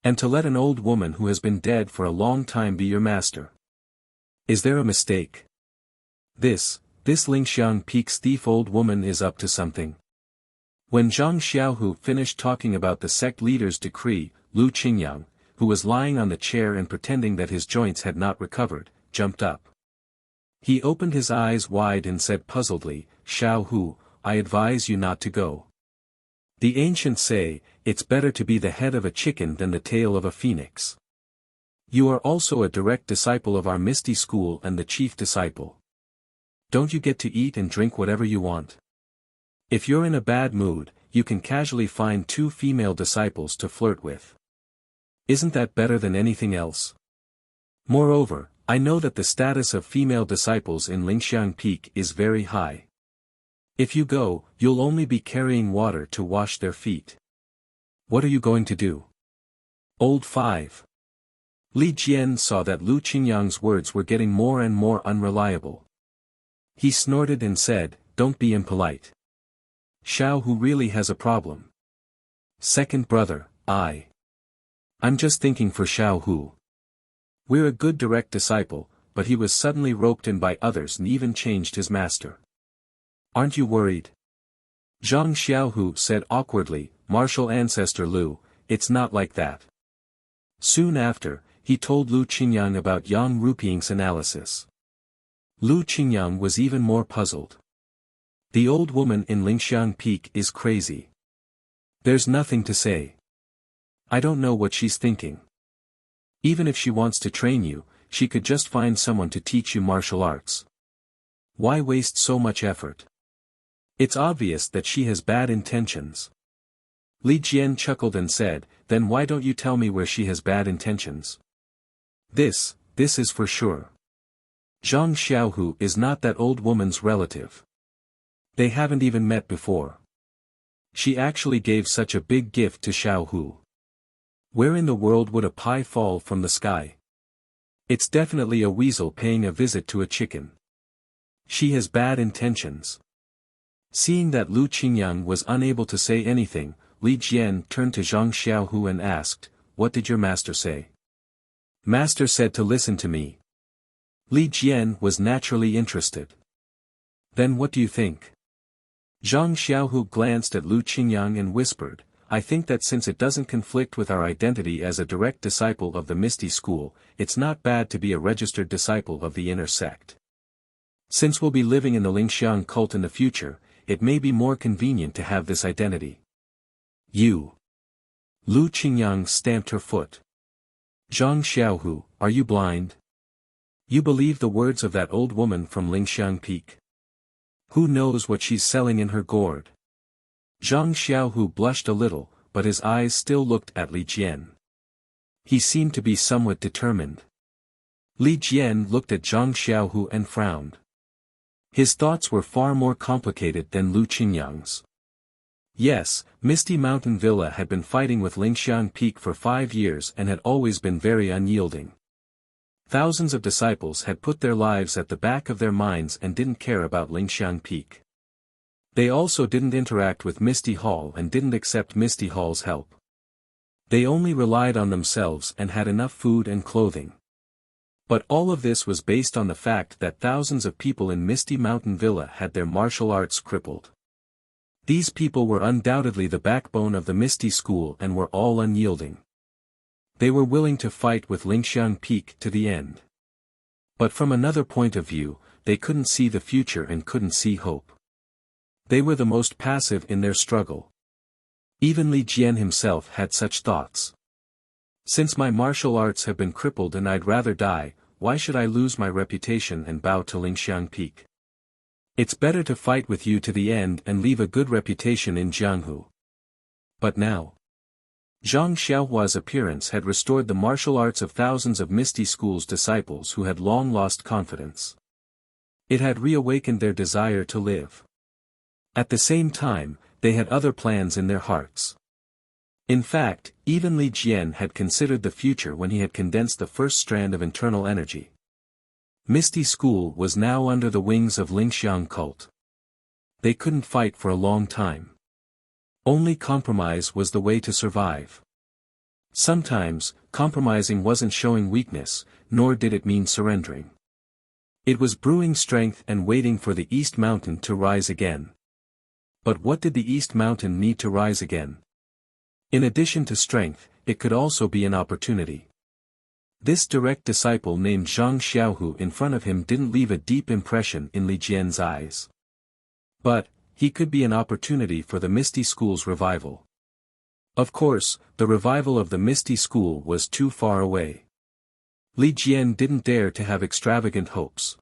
And to let an old woman who has been dead for a long time be your master. Is there a mistake? This Lingxiang Peak's thief old woman is up to something. When Zhang Xiaohu finished talking about the sect leader's decree, Lu Qingyang, who was lying on the chair and pretending that his joints had not recovered, jumped up. He opened his eyes wide and said puzzledly, Xiaohu, I advise you not to go. The ancients say, it's better to be the head of a chicken than the tail of a phoenix. You are also a direct disciple of our Misty School and the chief disciple. Don't you get to eat and drink whatever you want? If you're in a bad mood, you can casually find 2 female disciples to flirt with. Isn't that better than anything else? Moreover, I know that the status of female disciples in Lingxiang Peak is very high. If you go, you'll only be carrying water to wash their feet. What are you going to do? Old 5. Li Jian saw that Lu Qingyang's words were getting more and more unreliable. He snorted and said, don't be impolite. Xiao Hu really has a problem. Second brother, I'm just thinking for Xiao Hu. We're a good direct disciple, but he was suddenly roped in by others and even changed his master. Aren't you worried? Zhang Xiaohu said awkwardly, Martial Ancestor Lu, it's not like that. Soon after, he told Lu Qingyang about Yang Ruping's analysis. Lu Qingyang was even more puzzled. The old woman in Lingxiang Peak is crazy. There's nothing to say. I don't know what she's thinking. Even if she wants to train you, she could just find someone to teach you martial arts. Why waste so much effort? It's obvious that she has bad intentions. Li Jian chuckled and said, then why don't you tell me where she has bad intentions? This is for sure. Zhang Xiaohu is not that old woman's relative. They haven't even met before. She actually gave such a big gift to Xiaohu. Where in the world would a pie fall from the sky? It's definitely a weasel paying a visit to a chicken. She has bad intentions. Seeing that Lu Qingyang was unable to say anything, Li Jian turned to Zhang Xiaohu and asked, what did your master say? Master said to listen to me. Li Jian was naturally interested. Then what do you think? Zhang Xiaohu glanced at Lu Qingyang and whispered, I think that since it doesn't conflict with our identity as a direct disciple of the Misty School, it's not bad to be a registered disciple of the inner sect. Since we'll be living in the Lingxiang cult in the future, it may be more convenient to have this identity. You. Lu Qingyang stamped her foot. Zhang Xiaohu, are you blind? You believe the words of that old woman from Lingxiang Peak? Who knows what she's selling in her gourd? Zhang Xiaohu blushed a little, but his eyes still looked at Li Jian. He seemed to be somewhat determined. Li Jian looked at Zhang Xiaohu and frowned. His thoughts were far more complicated than Lu Qingyang's. Yes, Misty Mountain Villa had been fighting with Lingxiang Peak for 5 years and had always been very unyielding. Thousands of disciples had put their lives at the back of their minds and didn't care about Lingxiang Peak. They also didn't interact with Misty Hall and didn't accept Misty Hall's help. They only relied on themselves and had enough food and clothing. But all of this was based on the fact that thousands of people in Misty Mountain Villa had their martial arts crippled. These people were undoubtedly the backbone of the Misty School and were all unyielding. They were willing to fight with Lingxiang Peak to the end. But from another point of view, they couldn't see the future and couldn't see hope. They were the most passive in their struggle. Even Li Jian himself had such thoughts. Since my martial arts have been crippled and I'd rather die, why should I lose my reputation and bow to Lingxiang Peak? It's better to fight with you to the end and leave a good reputation in Jianghu. But now, Zhang Xiaohua's appearance had restored the martial arts of thousands of Misty School's disciples who had long lost confidence. It had reawakened their desire to live. At the same time, they had other plans in their hearts. In fact, even Li Jian had considered the future when he had condensed the first strand of internal energy. Misty School was now under the wings of Lingxiang cult. They couldn't fight for a long time. Only compromise was the way to survive. Sometimes, compromising wasn't showing weakness, nor did it mean surrendering. It was brewing strength and waiting for the East Mountain to rise again. But what did the East Mountain need to rise again? In addition to strength, it could also be an opportunity. This direct disciple named Zhang Xiaohu in front of him didn't leave a deep impression in Li Jian's eyes. But, he could be an opportunity for the Misty School's revival. Of course, the revival of the Misty School was too far away. Li Jian didn't dare to have extravagant hopes.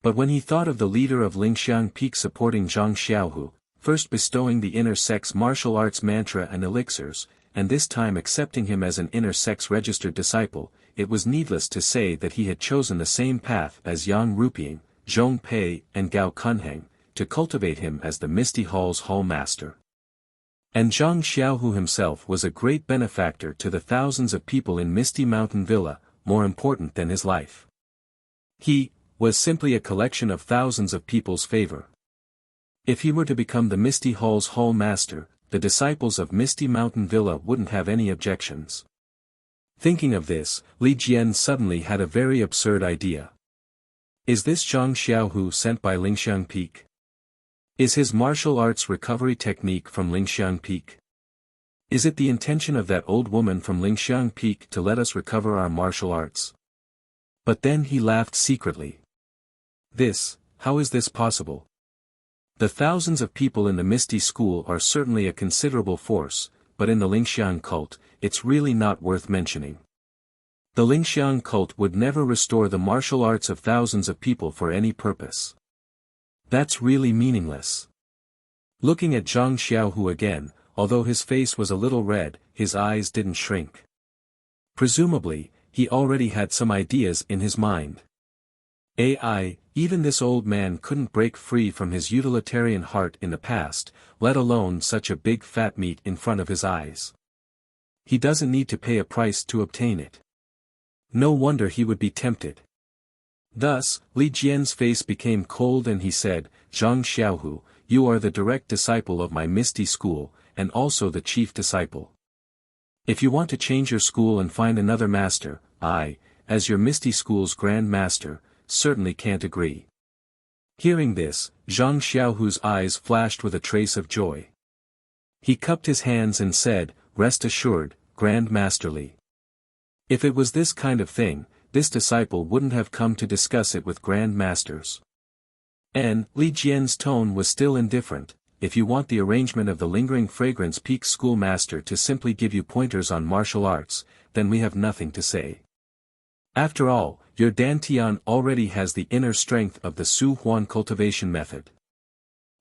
But when he thought of the leader of Lingxiang Peak supporting Zhang Xiaohu, first bestowing the inner sex martial arts mantra and elixirs, and this time accepting him as an inner sex registered disciple, it was needless to say that he had chosen the same path as Yang Ruping, Zhong Pei and Gao Kunheng, to cultivate him as the Misty Hall's Hall Master. And Zhang Xiaohu himself was a great benefactor to the thousands of people in Misty Mountain Villa, more important than his life. He was simply a collection of thousands of people's favor. If he were to become the Misty Hall's Hall Master, the disciples of Misty Mountain Villa wouldn't have any objections. Thinking of this, Li Jian suddenly had a very absurd idea. Is this Zhang Xiaohu sent by Lingxiang Peak? Is his martial arts recovery technique from Lingxiang Peak? Is it the intention of that old woman from Lingxiang Peak to let us recover our martial arts? But then he laughed secretly. How is this possible? The thousands of people in the Misty School are certainly a considerable force, but in the Lingxiang cult, it's really not worth mentioning. The Lingxiang cult would never restore the martial arts of thousands of people for any purpose. That's really meaningless. Looking at Zhang Xiaohu again, although his face was a little red, his eyes didn't shrink. Presumably, he already had some ideas in his mind. Even this old man couldn't break free from his utilitarian heart in the past, let alone such a big fat meat in front of his eyes. He doesn't need to pay a price to obtain it. No wonder he would be tempted. Thus, Li Jian's face became cold and he said, Zhang Xiaohu, you are the direct disciple of my Misty School, and also the chief disciple. If you want to change your school and find another master, I, as your Misty School's Grand Master, certainly can't agree. Hearing this, Zhang Xiaohu's eyes flashed with a trace of joy. He cupped his hands and said, rest assured, Grand Master Li. If it was this kind of thing, this disciple wouldn't have come to discuss it with Grand Masters. And, Li Jian's tone was still indifferent, if you want the arrangement of the Lingering Fragrance Peak Schoolmaster to simply give you pointers on martial arts, then we have nothing to say. After all, your Dantian already has the inner strength of the Su Huan cultivation method.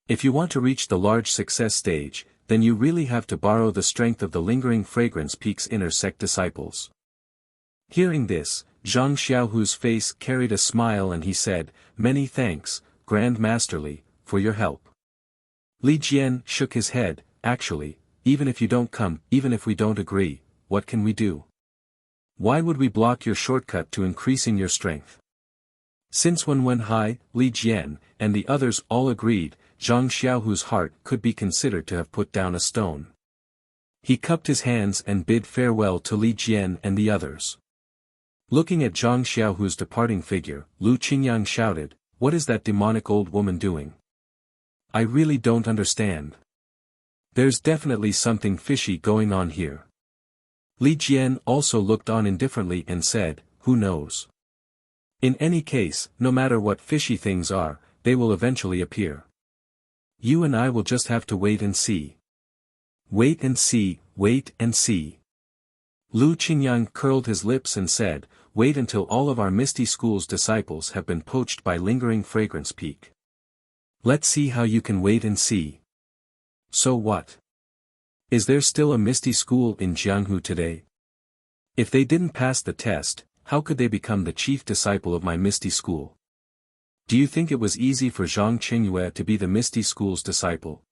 If you want to reach the large success stage, then you really have to borrow the strength of the Lingering Fragrance Peak's inner sect disciples. Hearing this, Zhang Xiaohu's face carried a smile and he said, many thanks, Grand Master Li, for your help. Li Jian shook his head, actually, even if you don't come, even if we don't agree, what can we do? Why would we block your shortcut to increasing your strength? Since when Wenhai, Li Jian, and the others all agreed, Zhang Xiaohu's heart could be considered to have put down a stone. He cupped his hands and bid farewell to Li Jian and the others. Looking at Zhang Xiaohu's departing figure, Lu Qingyang shouted, what is that demonic old woman doing? I really don't understand. There's definitely something fishy going on here. Li Jian also looked on indifferently and said, "Who knows? In any case, no matter what fishy things are, they will eventually appear. You and I will just have to wait and see." "Wait and see, wait and see." Lu Qingyang curled his lips and said, "Wait until all of our Misty School's disciples have been poached by lingering fragrance peak. Let's see how you can wait and see." "So what? Is there still a Misty School in Jianghu today? If they didn't pass the test, how could they become the chief disciple of my Misty School? Do you think it was easy for Zhang Qingyue to be the Misty School's disciple?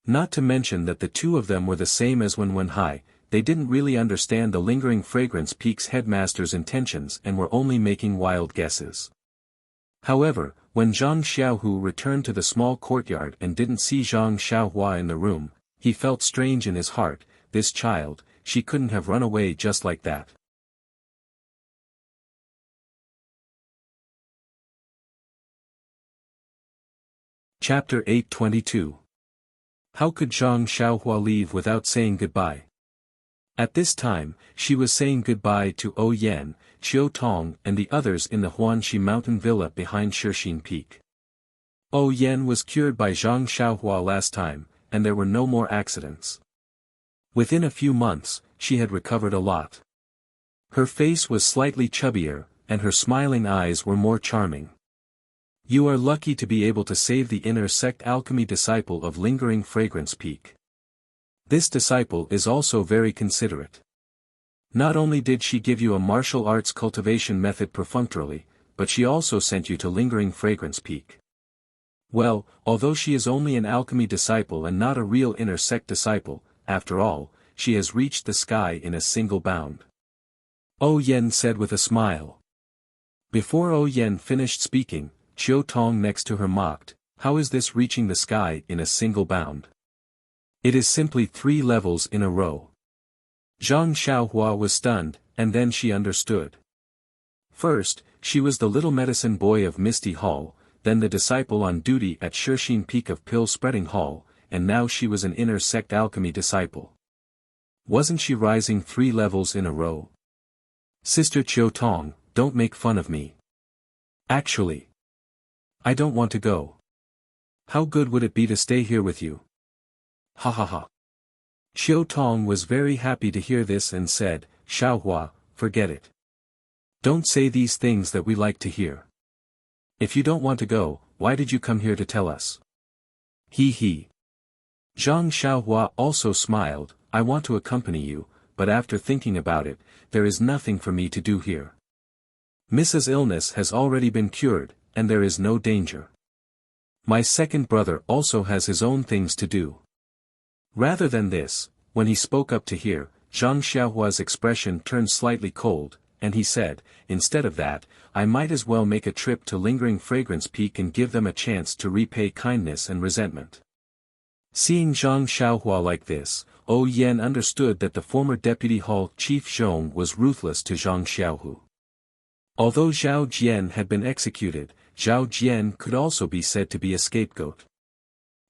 Not to mention that the two of them were the same as Wenhai, they didn't really understand the lingering fragrance peak's headmaster's intentions and were only making wild guesses." However, when Zhang Xiaohu returned to the small courtyard and didn't see Zhang Xiaohua in the room, he felt strange in his heart. This child, she couldn't have run away just like that. Chapter 822. How could Zhang Xiaohua leave without saying goodbye? At this time, she was saying goodbye to O Yan, Qiu Tong and the others in the Huanxi mountain villa behind Shixin Peak. O Yan was cured by Zhang Xiaohua last time, and there were no more accidents. Within a few months, she had recovered a lot. Her face was slightly chubbier, and her smiling eyes were more charming. "You are lucky to be able to save the inner sect alchemy disciple of lingering fragrance peak. This disciple is also very considerate. Not only did she give you a martial arts cultivation method perfunctorily, but she also sent you to lingering fragrance peak. Well, although she is only an alchemy disciple and not a real inner sect disciple, after all, she has reached the sky in a single bound." O Yen said with a smile. Before O Yen finished speaking, Qiu Tong next to her mocked, "How is this reaching the sky in a single bound? It is simply 3 levels in a row." Zhang Xiaohua was stunned, and then she understood. First, she was the little medicine boy of Misty Hall, then the disciple on duty at Shixin Peak of Pill Spreading Hall, and now she was an inner sect alchemy disciple. Wasn't she rising 3 levels in a row? "Sister Qiu Tong, don't make fun of me. Actually, I don't want to go. How good would it be to stay here with you?" "Ha ha ha." Qiu Tong was very happy to hear this and said, "Xiaohua, forget it. Don't say these things that we like to hear. If you don't want to go, why did you come here to tell us?" "He he." Zhang Xiaohua also smiled, "I want to accompany you, but after thinking about it, there is nothing for me to do here. Mrs. Illness has already been cured, and there is no danger. My second brother also has his own things to do." Rather than this, when he spoke up to hear, Zhang Xiaohua's expression turned slightly cold, and he said, "Instead of that, I might as well make a trip to lingering fragrance peak and give them a chance to repay kindness and resentment." Seeing Zhang Xiaohua like this, O Yan understood that the former deputy hall chief Zhong was ruthless to Zhang Xiaohu. Although Zhao Jian had been executed, Zhao Jian could also be said to be a scapegoat.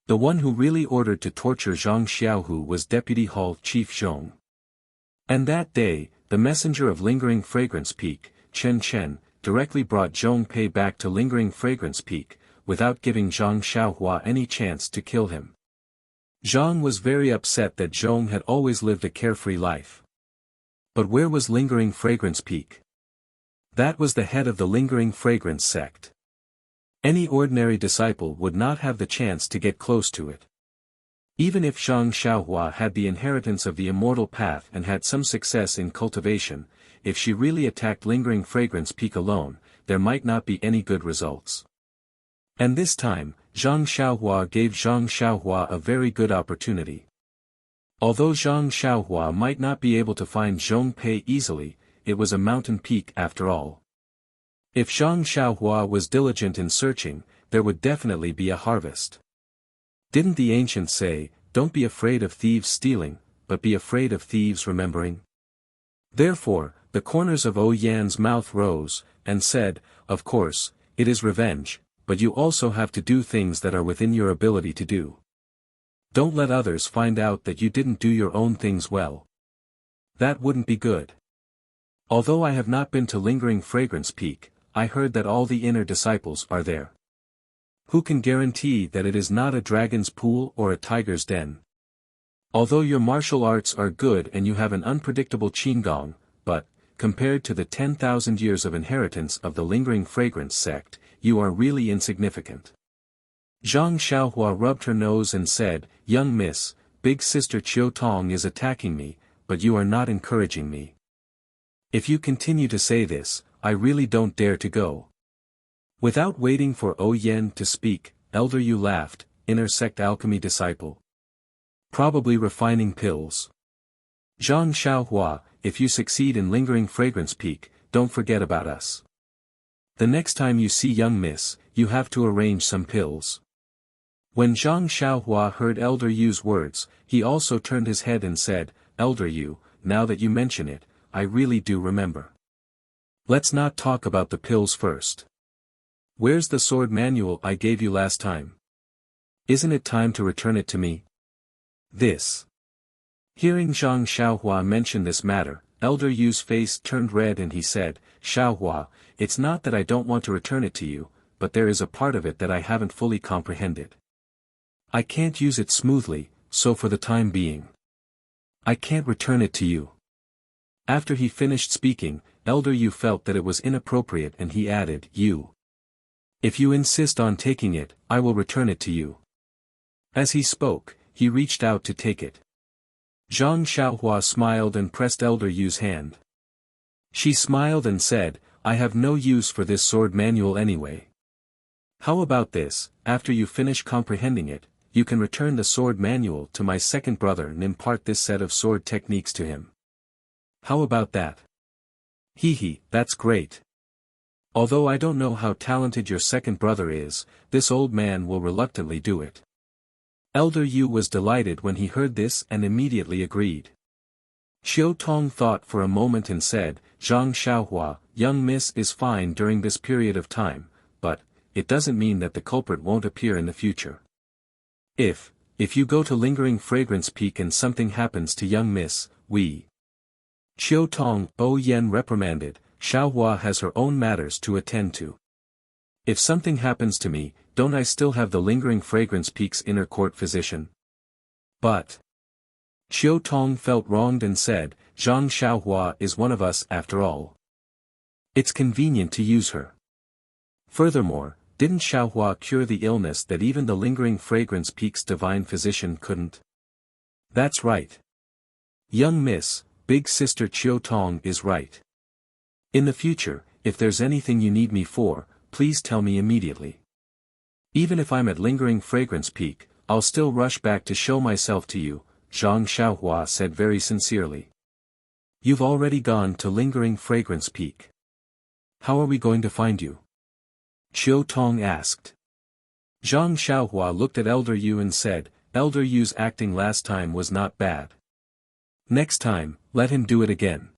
The one who really ordered to torture Zhang Xiaohu was Deputy Hall Chief Zhong. And that day, the messenger of Lingering Fragrance Peak, Chen Chen, directly brought Zhong Pei back to Lingering Fragrance Peak, without giving Zhang Xiaohua any chance to kill him. Zhang was very upset that Zhong had always lived a carefree life. But where was Lingering Fragrance Peak? That was the head of the Lingering Fragrance sect. Any ordinary disciple would not have the chance to get close to it. Even if Zhang Xiaohua had the inheritance of the immortal path and had some success in cultivation, if she really attacked Lingering Fragrance Peak alone, there might not be any good results. And this time, Zhang Xiaohua gave Zhang Xiaohua a very good opportunity. Although Zhang Xiaohua might not be able to find Zhong Pei easily, it was a mountain peak after all. If Zhang Xiaohua was diligent in searching, there would definitely be a harvest. Didn't the ancients say, "Don't be afraid of thieves stealing, but be afraid of thieves remembering"? Therefore, the corners of O Yan's mouth rose, and said, "Of course, it is revenge, but you also have to do things that are within your ability to do. Don't let others find out that you didn't do your own things well." That wouldn't be good. Although I have not been to Lingering Fragrance Peak, I heard that all the inner disciples are there. Who can guarantee that it is not a dragon's pool or a tiger's den? Although your martial arts are good and you have an unpredictable qigong, but, compared to the 10,000 years of inheritance of the Lingering Fragrance sect, you are really insignificant. Zhang Xiaohua rubbed her nose and said, "Young miss, big sister Qiu Tong is attacking me, but you are not encouraging me. If you continue to say this, I really don't dare to go." Without waiting for O Yen to speak, Elder Yu laughed, "Inner sect alchemy disciple. Probably refining pills. Zhang Xiaohua, if you succeed in Lingering Fragrance Peak, don't forget about us. The next time you see young miss, you have to arrange some pills." When Zhang Xiaohua heard Elder Yu's words, he also turned his head and said, "Elder Yu, now that you mention it, I really do remember. Let's not talk about the pills first. Where's the sword manual I gave you last time? Isn't it time to return it to me?" This. Hearing Zhang Xiaohua mention this matter, Elder Yu's face turned red and he said, "Xiaohua, it's not that I don't want to return it to you, but there is a part of it that I haven't fully comprehended. I can't use it smoothly, so for the time being, I can't return it to you." After he finished speaking, Elder Yu felt that it was inappropriate and he added, If you insist on taking it, I will return it to you." As he spoke, he reached out to take it. Zhang Xiaohua smiled and pressed Elder Yu's hand. She smiled and said, "I have no use for this sword manual anyway. How about this, after you finish comprehending it, you can return the sword manual to my second brother and impart this set of sword techniques to him. How about that?" "Hee, that's great. Although I don't know how talented your second brother is, this old man will reluctantly do it." Elder Yu was delighted when he heard this and immediately agreed. Qiu Tong thought for a moment and said, "Zhang Xiaohua, young miss is fine during this period of time, but, it doesn't mean that the culprit won't appear in the future. If you go to Lingering Fragrance Peak and something happens to young miss, Qiu Tong, O Yen reprimanded, "Xiaohua has her own matters to attend to. If something happens to me, don't I still have the Lingering Fragrance Peak's inner court physician?" But Qiu Tong felt wronged and said, "Zhang Xiaohua is one of us after all. It's convenient to use her. Furthermore, didn't Xiaohua cure the illness that even the Lingering Fragrance Peak's divine physician couldn't?" "That's right. Young miss, big sister Qiu Tong is right. In the future, if there's anything you need me for, please tell me immediately. Even if I'm at Lingering Fragrance Peak, I'll still rush back to show myself to you," Zhang Xiaohua said very sincerely. "You've already gone to Lingering Fragrance Peak. How are we going to find you?" Qiu Tong asked. Zhang Xiaohua looked at Elder Yu and said, "Elder Yu's acting last time was not bad. Next time, let him do it again.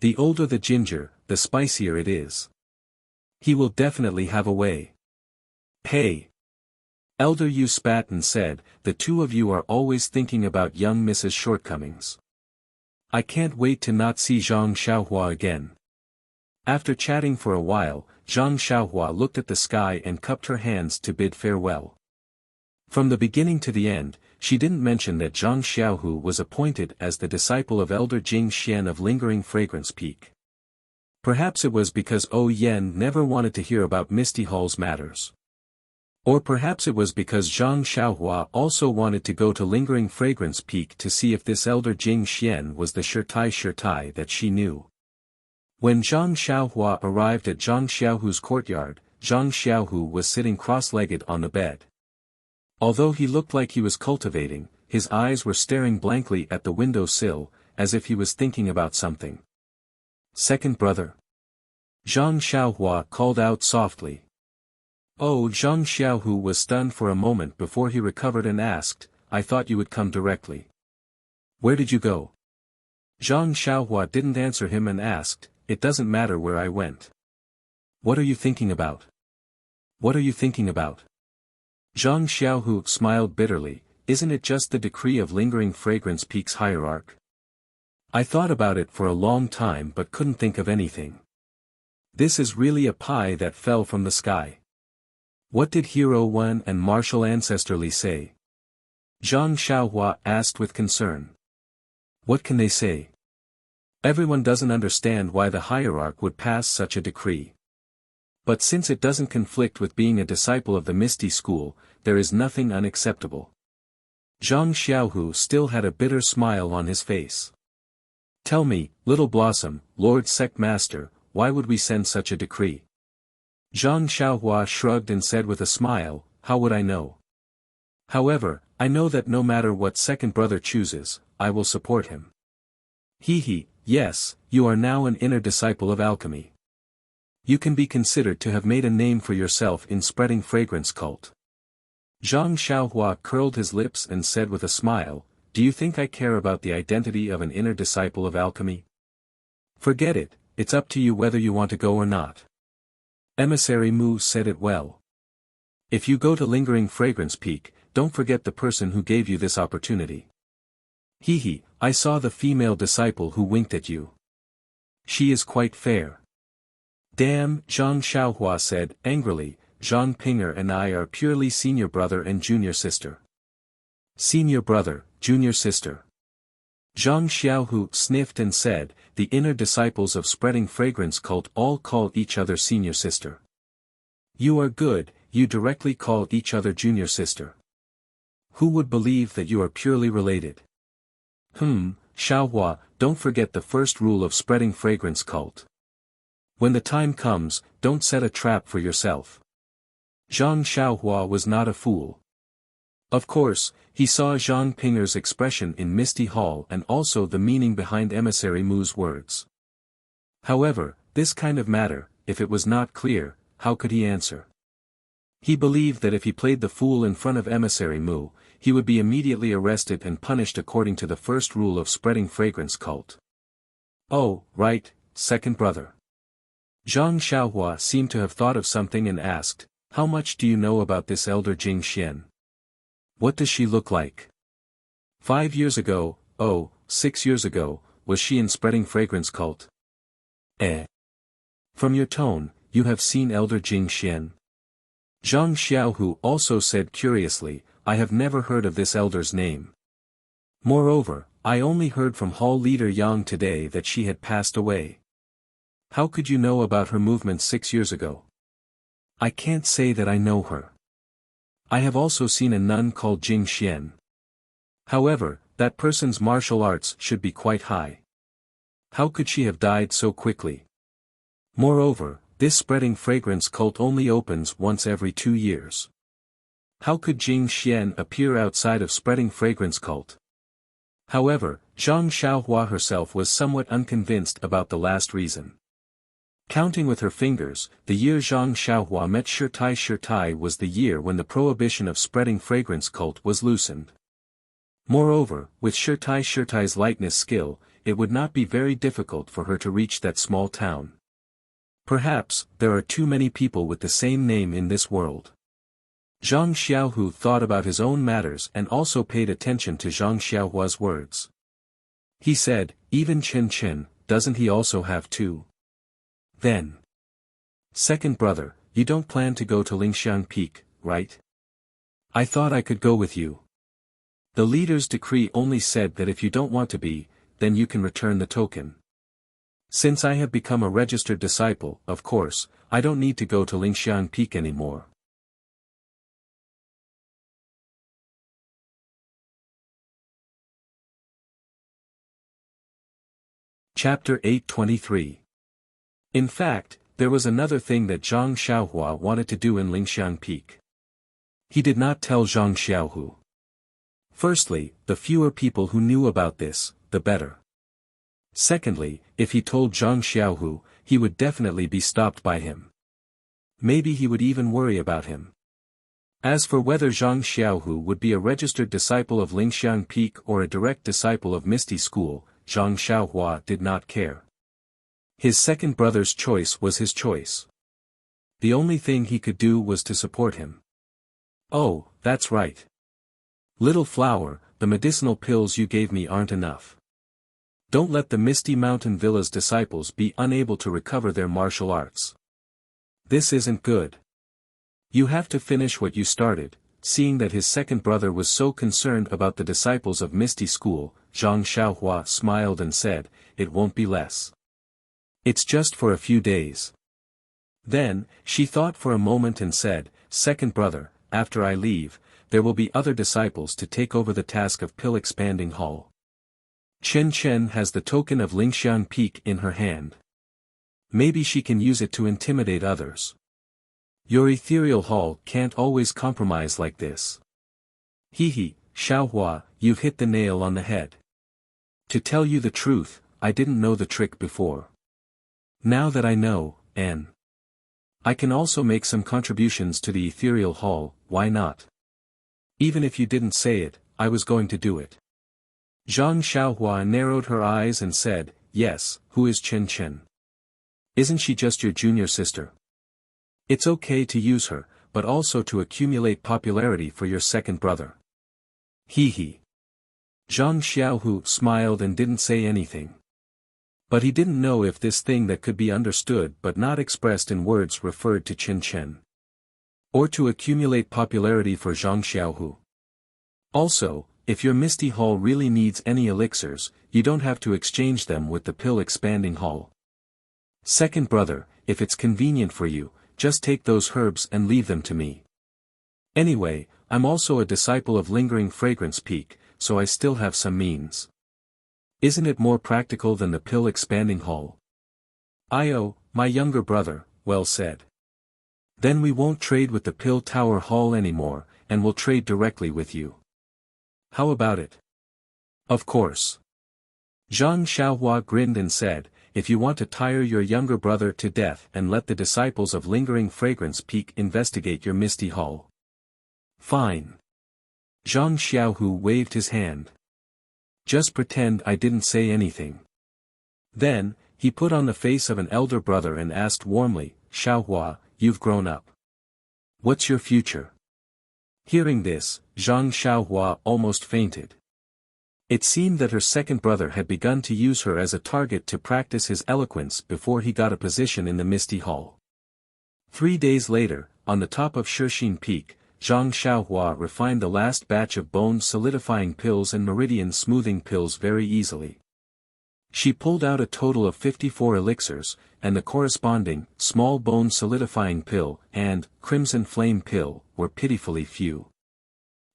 The older the ginger, the spicier it is. He will definitely have a way." "Hey!" Elder Yu spat and said, "The two of you are always thinking about young Mrs. Shortcomings. I can't wait to not see Zhang Xiaohua again." After chatting for a while, Zhang Xiaohua looked at the sky and cupped her hands to bid farewell. From the beginning to the end, she didn't mention that Zhang Xiaohu was appointed as the disciple of Elder Jing Xian of Lingering Fragrance Peak. Perhaps it was because O Yen never wanted to hear about Misty Hall's matters. Or perhaps it was because Zhang Xiaohua also wanted to go to Lingering Fragrance Peak to see if this Elder Jing Xian was the Shirtai that she knew. When Zhang Xiaohua arrived at Zhang Xiaohu's courtyard, Zhang Xiaohu was sitting cross-legged on the bed. Although he looked like he was cultivating, his eyes were staring blankly at the window sill, as if he was thinking about something. "Second brother?" Zhang Xiaohua called out softly. Oh, Zhang Xiaohu was stunned for a moment before he recovered and asked, "I thought you would come directly. Where did you go?" Zhang Xiaohua didn't answer him and asked, "It doesn't matter where I went. What are you thinking about? What are you thinking about?" Zhang Xiaohu smiled bitterly, "Isn't it just the decree of Lingering Fragrance Peak's hierarch? I thought about it for a long time but couldn't think of anything. This is really a pie that fell from the sky. What did Hero Wen and Martial Ancestrally say? Zhang Xiaohua asked with concern. What can they say? Everyone doesn't understand why the hierarch would pass such a decree. But since it doesn't conflict with being a disciple of the Misty School, there is nothing unacceptable. Zhang Xiaohu still had a bitter smile on his face. Tell me, Little Blossom, Lord Sect Master, why would we send such a decree? Zhang Xiaohua shrugged and said with a smile, how would I know? However, I know that no matter what second brother chooses, I will support him. Yes, you are now an inner disciple of alchemy. You can be considered to have made a name for yourself in spreading fragrance cult. Zhang Xiaohua curled his lips and said with a smile, do you think I care about the identity of an inner disciple of alchemy? Forget it, it's up to you whether you want to go or not. Emissary Mu said it well. If you go to Lingering Fragrance Peak, don't forget the person who gave you this opportunity. I saw the female disciple who winked at you. She is quite fair. Damn, Zhang Xiaohua said, angrily, Zhang Pinger and I are purely senior brother and junior sister. Senior brother, junior sister. Zhang Xiaohu sniffed and said, the inner disciples of spreading fragrance cult all call each other senior sister. You are good, you directly call each other junior sister. Who would believe that you are purely related? Xiaohua, don't forget the first rule of spreading fragrance cult. When the time comes, don't set a trap for yourself. Zhang Xiaohua was not a fool. Of course, he saw Zhang Pinger's expression in Misty Hall and also the meaning behind Emissary Mu's words. However, this kind of matter, if it was not clear, how could he answer? He believed that if he played the fool in front of Emissary Mu, he would be immediately arrested and punished according to the first rule of spreading fragrance cult. Oh, right, second brother. Zhang Xiaohua seemed to have thought of something and asked, how much do you know about this elder Jing Xian? What does she look like? 5 years ago, 6 years ago, was she in spreading fragrance cult? From your tone, you have seen elder Jing Xian. Zhang Xiaohu also said curiously, I have never heard of this elder's name. Moreover, I only heard from Hall leader Yang today that she had passed away. How could you know about her movements 6 years ago? I can't say that I know her. I have also seen a nun called Jing Xian. However, that person's martial arts should be quite high. How could she have died so quickly? Moreover, this spreading fragrance cult only opens once every 2 years. How could Jing Xian appear outside of spreading fragrance cult? However, Zhang Xiaohua herself was somewhat unconvinced about the last reason. Counting with her fingers, the year Zhang Xiaohua met Shirtai was the year when the prohibition of spreading fragrance cult was loosened. Moreover, with Shirtai's lightness skill, it would not be very difficult for her to reach that small town. Perhaps, there are too many people with the same name in this world. Zhang Xiaohu thought about his own matters and also paid attention to Zhang Xiaohua's words. He said, even Chen, doesn't he also have 2? Then. Second brother, you don't plan to go to Lingxiang Peak, right? I thought I could go with you. The leader's decree only said that if you don't want to be, then you can return the token. Since I have become a registered disciple, of course, I don't need to go to Lingxiang Peak anymore. Chapter 823. In fact, there was another thing that Zhang Xiaohua wanted to do in Lingxiang Peak. He did not tell Zhang Xiaohu. Firstly, the fewer people who knew about this, the better. Secondly, if he told Zhang Xiaohu, he would definitely be stopped by him. Maybe he would even worry about him. As for whether Zhang Xiaohu would be a registered disciple of Lingxiang Peak or a direct disciple of Misty School, Zhang Xiaohua did not care. His second brother's choice was his choice. The only thing he could do was to support him. Oh, that's right. Little flower, the medicinal pills you gave me aren't enough. Don't let the Misty Mountain Villa's disciples be unable to recover their martial arts. This isn't good. You have to finish what you started." Seeing that his second brother was so concerned about the disciples of Misty School, Zhang Xiaohua smiled and said, "It won't be less. It's just for a few days." Then, she thought for a moment and said, "Second brother, after I leave, there will be other disciples to take over the task of Pill Expanding Hall. Chen Chen has the token of Lingxiang Peak in her hand. Maybe she can use it to intimidate others. Your ethereal hall can't always compromise like this." "Hee, Xiaohua, you've hit the nail on the head. To tell you the truth, I didn't know the trick before. Now that I know, I can also make some contributions to the ethereal hall, why not? Even if you didn't say it, I was going to do it." Zhang Xiaohua narrowed her eyes and said, "Yes, who is Chen Chen? Isn't she just your junior sister? It's okay to use her, but also to accumulate popularity for your second brother." Hee. Zhang Xiaohu smiled and didn't say anything. But he didn't know if this thing that could be understood but not expressed in words referred to Chen Chen. Or to accumulate popularity for Zhang Xiaohu. Also, if your Misty Hall really needs any elixirs, you don't have to exchange them with the Pill Expanding Hall. Second brother, if it's convenient for you, just take those herbs and leave them to me. Anyway, I'm also a disciple of Lingering Fragrance Peak, so I still have some means. Isn't it more practical than the Pill Expanding Hall? Io, my younger brother, well said. Then we won't trade with the Pill Tower Hall anymore, and we'll trade directly with you. How about it? Of course. Zhang Xiaohua grinned and said, "If you want to tire your younger brother to death and let the disciples of Lingering Fragrance Peak investigate your Misty Hall. Fine." Zhang Xiaohu waved his hand. "Just pretend I didn't say anything." Then, he put on the face of an elder brother and asked warmly, "Xiaohua, you've grown up. What's your future?" Hearing this, Zhang Xiaohua almost fainted. It seemed that her second brother had begun to use her as a target to practice his eloquence before he got a position in the Misty Hall. 3 days later, on the top of Shixin Peak, Zhang Xiaohua refined the last batch of bone solidifying pills and meridian smoothing pills very easily. She pulled out a total of 54 elixirs, and the corresponding small bone solidifying pill and crimson flame pill were pitifully few.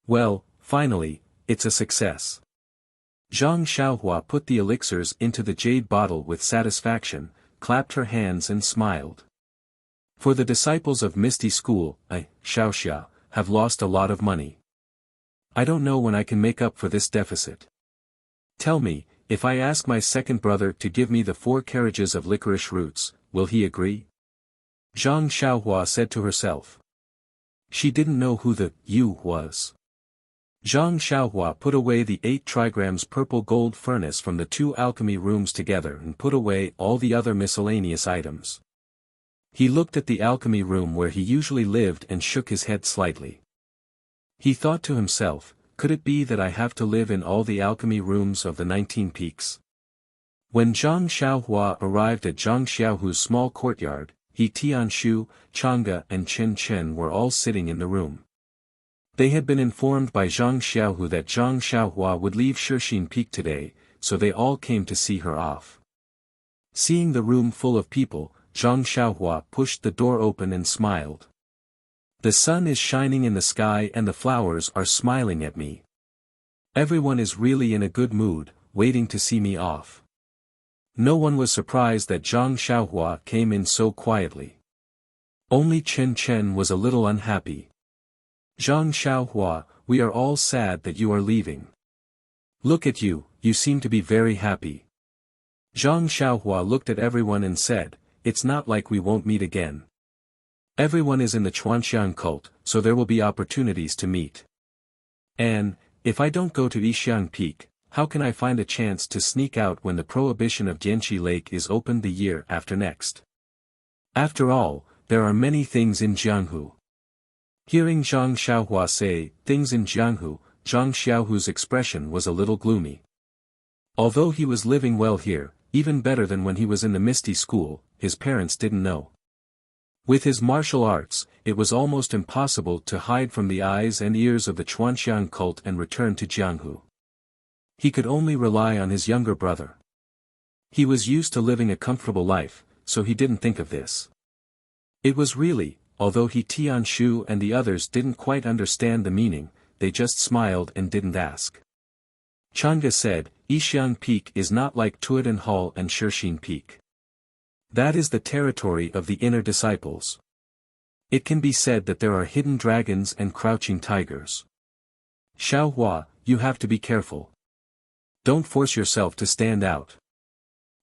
Well, finally, it's a success. Zhang Xiaohua put the elixirs into the jade bottle with satisfaction, clapped her hands and smiled. For the disciples of Misty School, Xiaoxia, have lost a lot of money. I don't know when I can make up for this deficit. Tell me, if I ask my second brother to give me the 4 carriages of licorice roots, will he agree? Zhang Xiaohua said to herself. She didn't know who the "you" was. Zhang Xiaohua put away the 8 trigrams purple gold furnace from the 2 alchemy rooms together and put away all the other miscellaneous items. He looked at the alchemy room where he usually lived and shook his head slightly. He thought to himself, could it be that I have to live in all the alchemy rooms of the 19 peaks? When Zhang Xiaohua arrived at Zhang Xiaohu's small courtyard, Tianshu, Chang'e and Chen Chen were all sitting in the room. They had been informed by Zhang Xiaohu that Zhang Xiaohua would leave Shixin Peak today, so they all came to see her off. Seeing the room full of people, Zhang Xiaohua pushed the door open and smiled. The sun is shining in the sky and the flowers are smiling at me. Everyone is really in a good mood, waiting to see me off. No one was surprised that Zhang Xiaohua came in so quietly. Only Chen Chen was a little unhappy. Zhang Xiaohua, we are all sad that you are leaving. Look at you, you seem to be very happy. Zhang Xiaohua looked at everyone and said, it's not like we won't meet again. Everyone is in the Chuanxiang cult, so there will be opportunities to meet. And, if I don't go to Yixiang Peak, how can I find a chance to sneak out when the prohibition of Dianqi Lake is opened the year after next? After all, there are many things in Jianghu. Hearing Zhang Xiaohua say, things in Jianghu, Zhang Xiaohu's expression was a little gloomy. Although he was living well here, even better than when he was in the Misty School, his parents didn't know. With his martial arts, it was almost impossible to hide from the eyes and ears of the Chuanxiang cult and return to Jianghu. He could only rely on his younger brother. He was used to living a comfortable life, so he didn't think of this. It was really, although Tianshu and the others didn't quite understand the meaning, they just smiled and didn't ask. Chang'e said, Yixiang Peak is not like Tuodan Hall and Shixin Peak. That is the territory of the inner disciples. It can be said that there are hidden dragons and crouching tigers. Xiaohua, you have to be careful. Don't force yourself to stand out.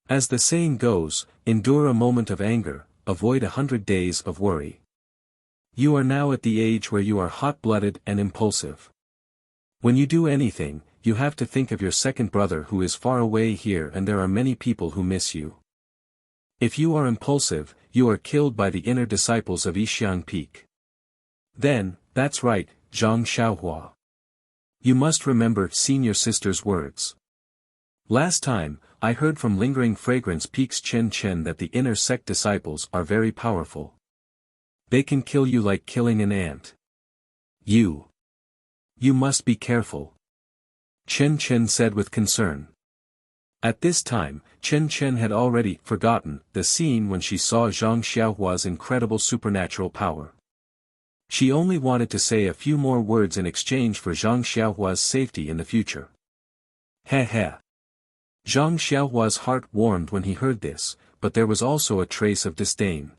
As the saying goes, endure a moment of anger, avoid 100 days of worry. You are now at the age where you are hot-blooded and impulsive. When you do anything, you have to think of your second brother who is far away here, and there are many people who miss you. If you are impulsive, you are killed by the inner disciples of Yixiang Peak. Then, that's right, Zhang Xiaohua. You must remember senior sister's words. Last time, I heard from Lingering Fragrance Peak's Chen Chen that the inner sect disciples are very powerful. They can kill you like killing an ant. You must be careful. Chen Chen said with concern. At this time, Chen Chen had already forgotten the scene when she saw Zhang Xiaohua's incredible supernatural power. She only wanted to say a few more words in exchange for Zhang Xiaohua's safety in the future. Heh heh. Zhang Xiaohua's heart warmed when he heard this, but there was also a trace of disdain.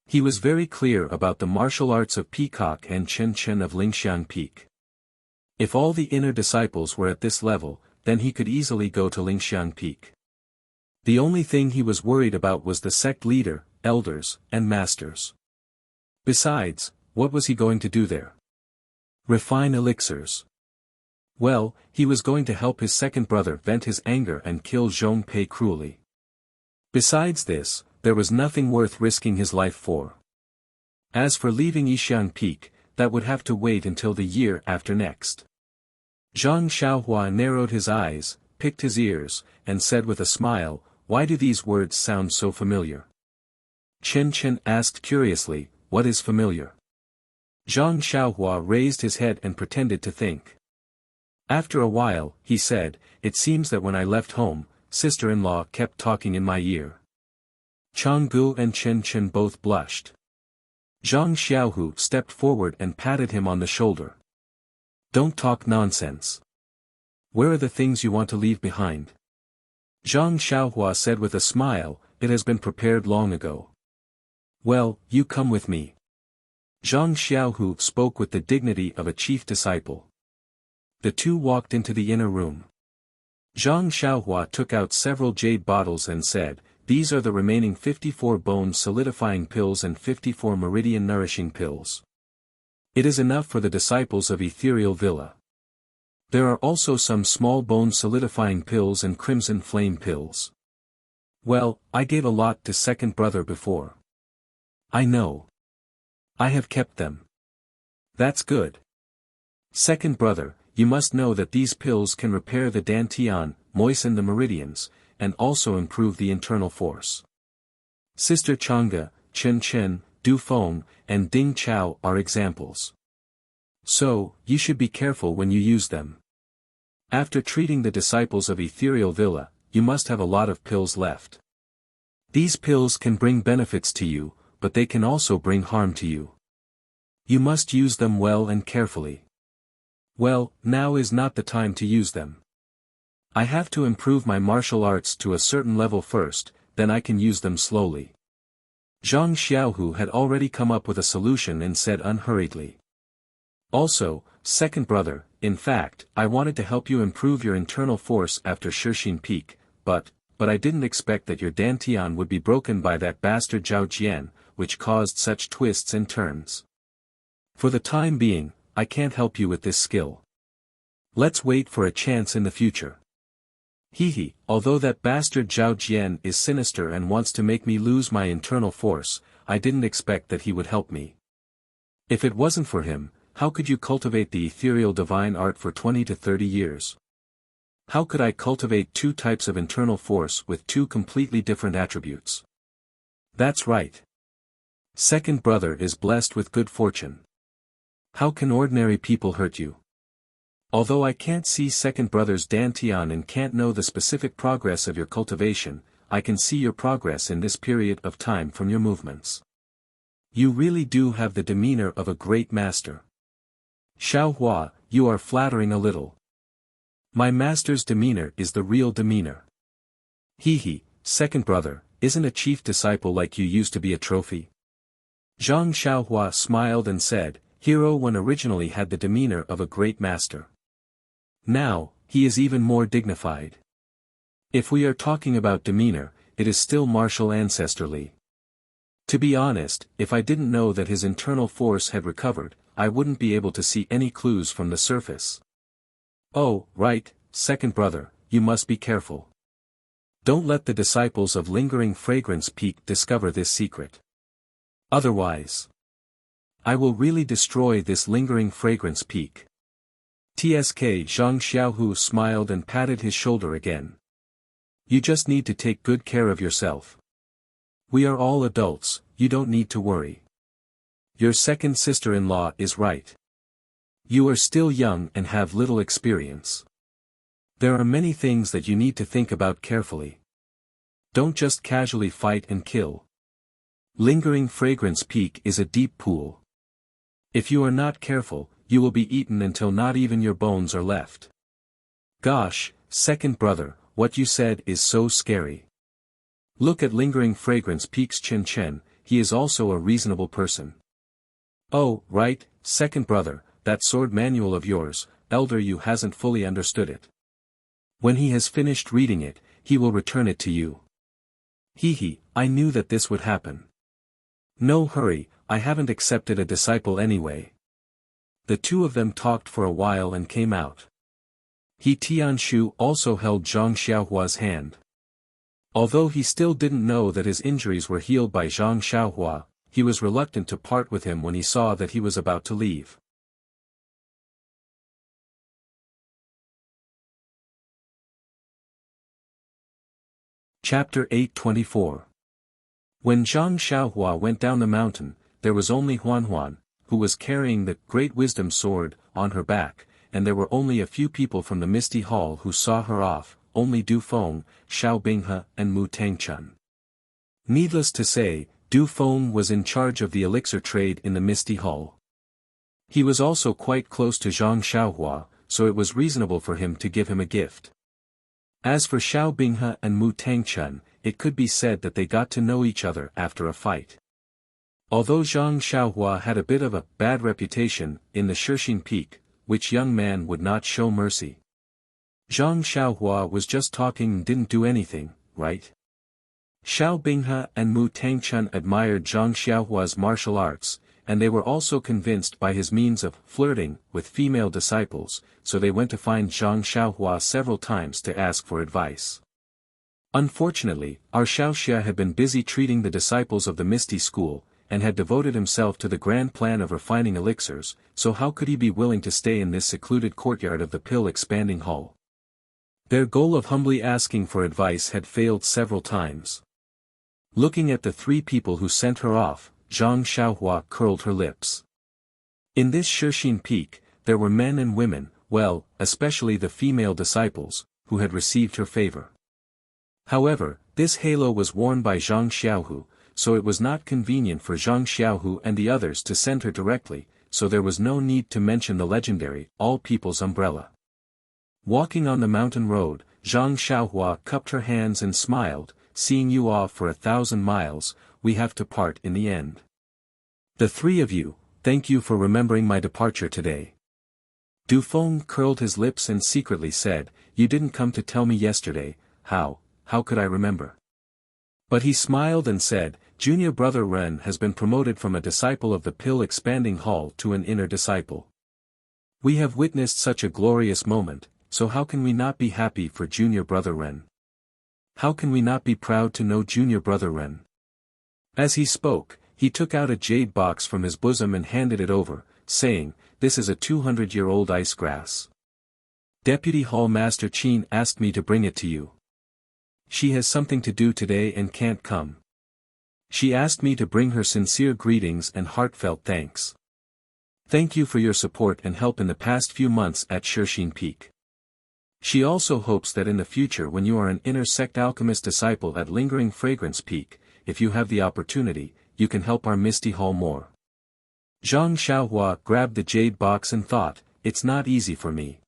He was very clear about the martial arts of Peacock and Chen Chen of Lingxiang Peak. If all the inner disciples were at this level, then he could easily go to Lingxiang Peak. The only thing he was worried about was the sect leader, elders, and masters. Besides, what was he going to do there? Refine elixirs. Well, he was going to help his second brother vent his anger and kill Zhong Pei cruelly. Besides this, there was nothing worth risking his life for. As for leaving Yixiang Peak, that would have to wait until the year after next. Zhang Xiaohua narrowed his eyes, picked his ears, and said with a smile, "Why do these words sound so familiar?" Chen Chen asked curiously, "What is familiar?" Zhang Xiaohua raised his head and pretended to think. After a while, he said, "It seems that when I left home, sister-in-law kept talking in my ear." Changgu and Chen Chen both blushed. Zhang Xiaohu stepped forward and patted him on the shoulder. "Don't talk nonsense. Where are the things you want to leave behind?" Zhang Xiaohua said with a smile, "It has been prepared long ago." "Well, you come with me." Zhang Xiaohu spoke with the dignity of a chief disciple. The two walked into the inner room. Zhang Xiaohua took out several jade bottles and said, "These are the remaining 54 bone solidifying pills and 54 meridian nourishing pills. It is enough for the disciples of Ethereal Villa. There are also some small bone solidifying pills and crimson flame pills. Well, I gave a lot to second brother before. I know. I have kept them. That's good. Second brother, you must know that these pills can repair the dantian, moisten the meridians, and also improve the internal force. Sister Chang'e, Chen Chen, Du Feng, and Ding Chao are examples. So, you should be careful when you use them. After treating the disciples of Ethereal Villa, you must have a lot of pills left. These pills can bring benefits to you, but they can also bring harm to you. You must use them well and carefully. Well, now is not the time to use them. I have to improve my martial arts to a certain level first, then I can use them slowly." Zhang Xiaohu had already come up with a solution and said unhurriedly. "Also, second brother, in fact, I wanted to help you improve your internal force after Shixin Peak, but I didn't expect that your dantian would be broken by that bastard Zhao Jian, which caused such twists and turns. For the time being, I can't help you with this skill. Let's wait for a chance in the future. Hehe, although that bastard Zhao Jian is sinister and wants to make me lose my internal force, I didn't expect that he would help me. If it wasn't for him, how could you cultivate the ethereal divine art for 20 to 30 years? How could I cultivate two types of internal force with two completely different attributes? That's right. Second brother is blessed with good fortune. How can ordinary people hurt you? Although I can't see second brother's dantian and can't know the specific progress of your cultivation, I can see your progress in this period of time from your movements. You really do have the demeanor of a great master. Xiaohua, you are flattering a little. My master's demeanor is the real demeanor. He, second brother, isn't a chief disciple like you used to be a trophy? Zhang Xiaohua smiled and said, Hero One originally had the demeanor of a great master. Now, he is even more dignified. If we are talking about demeanor, it is still martial ancestrally. To be honest, if I didn't know that his internal force had recovered, I wouldn't be able to see any clues from the surface. Oh, right, second brother, you must be careful. Don't let the disciples of Lingering Fragrance Peak discover this secret. Otherwise, I will really destroy this Lingering Fragrance Peak. TSK Zhang Xiaohu smiled and patted his shoulder again. You just need to take good care of yourself. We are all adults, you don't need to worry. Your second sister-in-law is right. You are still young and have little experience. There are many things that you need to think about carefully. Don't just casually fight and kill. Lingering Fragrance Peak is a deep pool. If you are not careful, you will be eaten until not even your bones are left. Gosh, second brother, what you said is so scary. Look at Lingering Fragrance Peak's Chen Chen, he is also a reasonable person. Oh, right, second brother, that sword manual of yours, Elder Yu hasn't fully understood it. When he has finished reading it, he will return it to you. I knew that this would happen. No hurry, I haven't accepted a disciple anyway. The two of them talked for a while and came out. Tianshu also held Zhang Xiaohua's hand. Although he still didn't know that his injuries were healed by Zhang Xiaohua, he was reluctant to part with him when he saw that he was about to leave. Chapter 824. When Zhang Xiaohua went down the mountain, there was only Huanhuan, who was carrying the Great Wisdom Sword on her back, and there were only a few people from the Misty Hall who saw her off, only Du Feng, Xiao Binghe and Mu Tangchun. Needless to say, Du Feng was in charge of the elixir trade in the Misty Hall. He was also quite close to Zhang Xiaohua, so it was reasonable for him to give him a gift. As for Xiao Binghe and Mu Tangchun, it could be said that they got to know each other after a fight. Although Zhang Xiaohua had a bit of a bad reputation in the Shixin Peak, which young man would not show mercy. Zhang Xiaohua was just talking and didn't do anything, right? Xiao Binghe and Mu Tangchun admired Zhang Xiaohua's martial arts, and they were also convinced by his means of flirting with female disciples, so they went to find Zhang Xiaohua several times to ask for advice. Unfortunately, our Xiaoxia had been busy treating the disciples of the Misty School, and had devoted himself to the grand plan of refining elixirs, so how could he be willing to stay in this secluded courtyard of the pill-expanding hall? Their goal of humbly asking for advice had failed several times. Looking at the three people who sent her off, Zhang Xiaohua curled her lips. In this Shixin Peak, there were men and women, well, especially the female disciples, who had received her favor. However, this halo was worn by Zhang Xiaohu, so it was not convenient for Zhang Xiaohu and the others to send her directly, so there was no need to mention the legendary all-people's umbrella. Walking on the mountain road, Zhang Xiaohua cupped her hands and smiled, seeing you off for 1,000 miles, we have to part in the end. The three of you, thank you for remembering my departure today. Du Feng curled his lips and secretly said, you didn't come to tell me yesterday, how could I remember? But he smiled and said, Junior brother Ren has been promoted from a disciple of the pill-expanding hall to an inner disciple. We have witnessed such a glorious moment, so how can we not be happy for junior brother Ren? How can we not be proud to know junior brother Ren? As he spoke, he took out a jade box from his bosom and handed it over, saying, this is a 200-year-old ice grass. Deputy Hall Master Qin asked me to bring it to you. She has something to do today and can't come. She asked me to bring her sincere greetings and heartfelt thanks. Thank you for your support and help in the past few months at Shishine Peak. She also hopes that in the future when you are an inner sect alchemist disciple at Lingering Fragrance Peak, if you have the opportunity, you can help our Misty Hall more. Zhang Xiaohua grabbed the jade box and thought, it's not easy for me.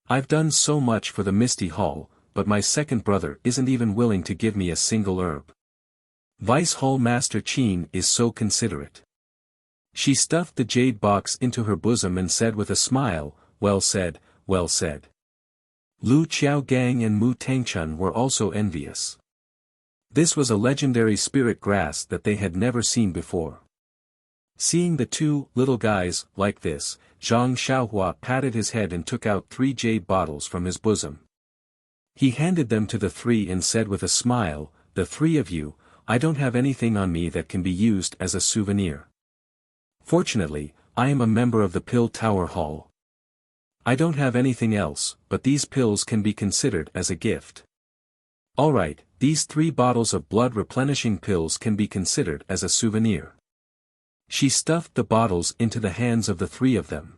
I've done so much for the Misty Hall, but my second brother isn't even willing to give me a single herb. Vice Hall Master Qin is so considerate. She stuffed the jade box into her bosom and said with a smile, well said, well said. Lu Qiaogang and Mu Tangchun were also envious. This was a legendary spirit grass that they had never seen before. Seeing the two little guys like this, Zhang Xiaohua patted his head and took out 3 jade bottles from his bosom. He handed them to the 3 and said with a smile, the 3 of you, I don't have anything on me that can be used as a souvenir. Fortunately, I am a member of the Pill Tower Hall. I don't have anything else, but these pills can be considered as a gift. Alright, these 3 bottles of blood replenishing pills can be considered as a souvenir. She stuffed the bottles into the hands of the 3 of them.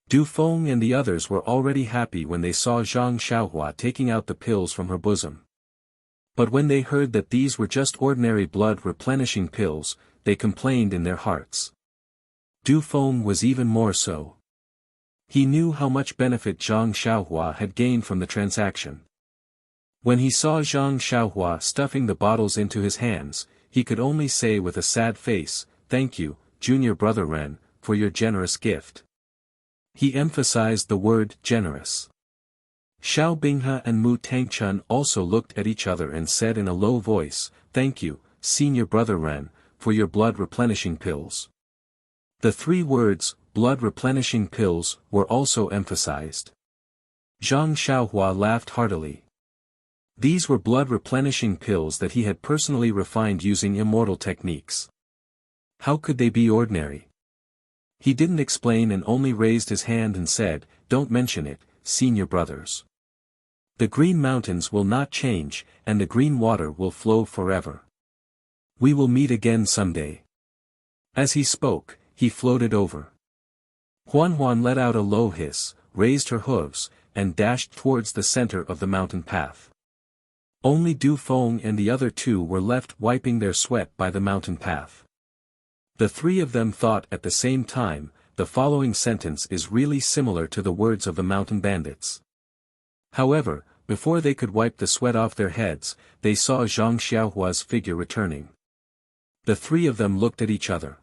Du Feng and the others were already happy when they saw Zhang Xiaohua taking out the pills from her bosom. But when they heard that these were just ordinary blood replenishing pills, they complained in their hearts. Du Feng was even more so. He knew how much benefit Zhang Xiaohua had gained from the transaction. When he saw Zhang Xiaohua stuffing the bottles into his hands, he could only say with a sad face, thank you, junior brother Ren, for your generous gift. He emphasized the word generous. Xiao Binghe and Mu Tangchun also looked at each other and said in a low voice, thank you, senior brother Ren, for your blood replenishing pills. The 3 words, blood replenishing pills, were also emphasized. Zhang Xiaohua laughed heartily. These were blood replenishing pills that he had personally refined using immortal techniques. How could they be ordinary? He didn't explain and only raised his hand and said, don't mention it, senior brothers. The green mountains will not change, and the green water will flow forever. We will meet again someday. As he spoke, he floated over. Huan let out a low hiss, raised her hooves, and dashed towards the center of the mountain path. Only Du Feng and the other 2 were left wiping their sweat by the mountain path. The 3 of them thought at the same time, the following sentence is really similar to the words of the mountain bandits. However, before they could wipe the sweat off their heads, they saw Zhang Xiaohua's figure returning. The 3 of them looked at each other.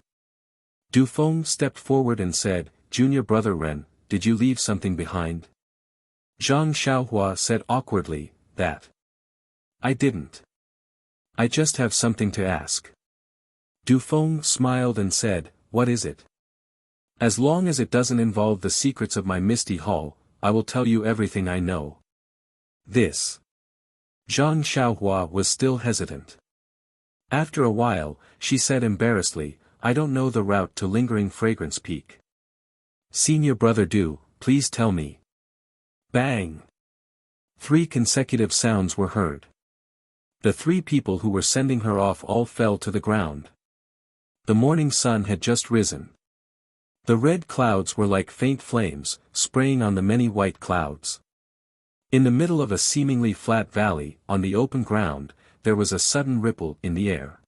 Du Feng stepped forward and said, junior brother Ren, did you leave something behind? Zhang Xiaohua said awkwardly, that. I didn't. I just have something to ask. Du Feng smiled and said, what is it? As long as it doesn't involve the secrets of my Misty Hall, I will tell you everything I know. This. Zhang Xiaohua was still hesitant. After a while, she said embarrassedly, I don't know the route to Lingering Fragrance Peak. Senior brother Du, please tell me. Bang! 3 consecutive sounds were heard. The 3 people who were sending her off all fell to the ground. The morning sun had just risen. The red clouds were like faint flames, spraying on the many white clouds. In the middle of a seemingly flat valley, on the open ground, there was a sudden ripple in the air.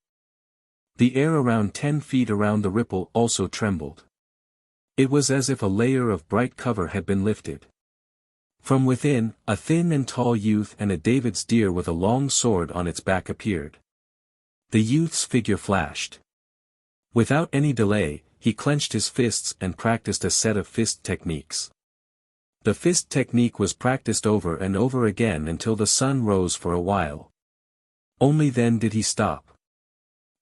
The air around 10 feet around the ripple also trembled. It was as if a layer of bright cover had been lifted. From within, a thin and tall youth and a David's deer with a long sword on its back appeared. The youth's figure flashed. Without any delay, he clenched his fists and practiced a set of fist techniques. The fist technique was practiced over and over again until the sun rose for a while. Only then did he stop.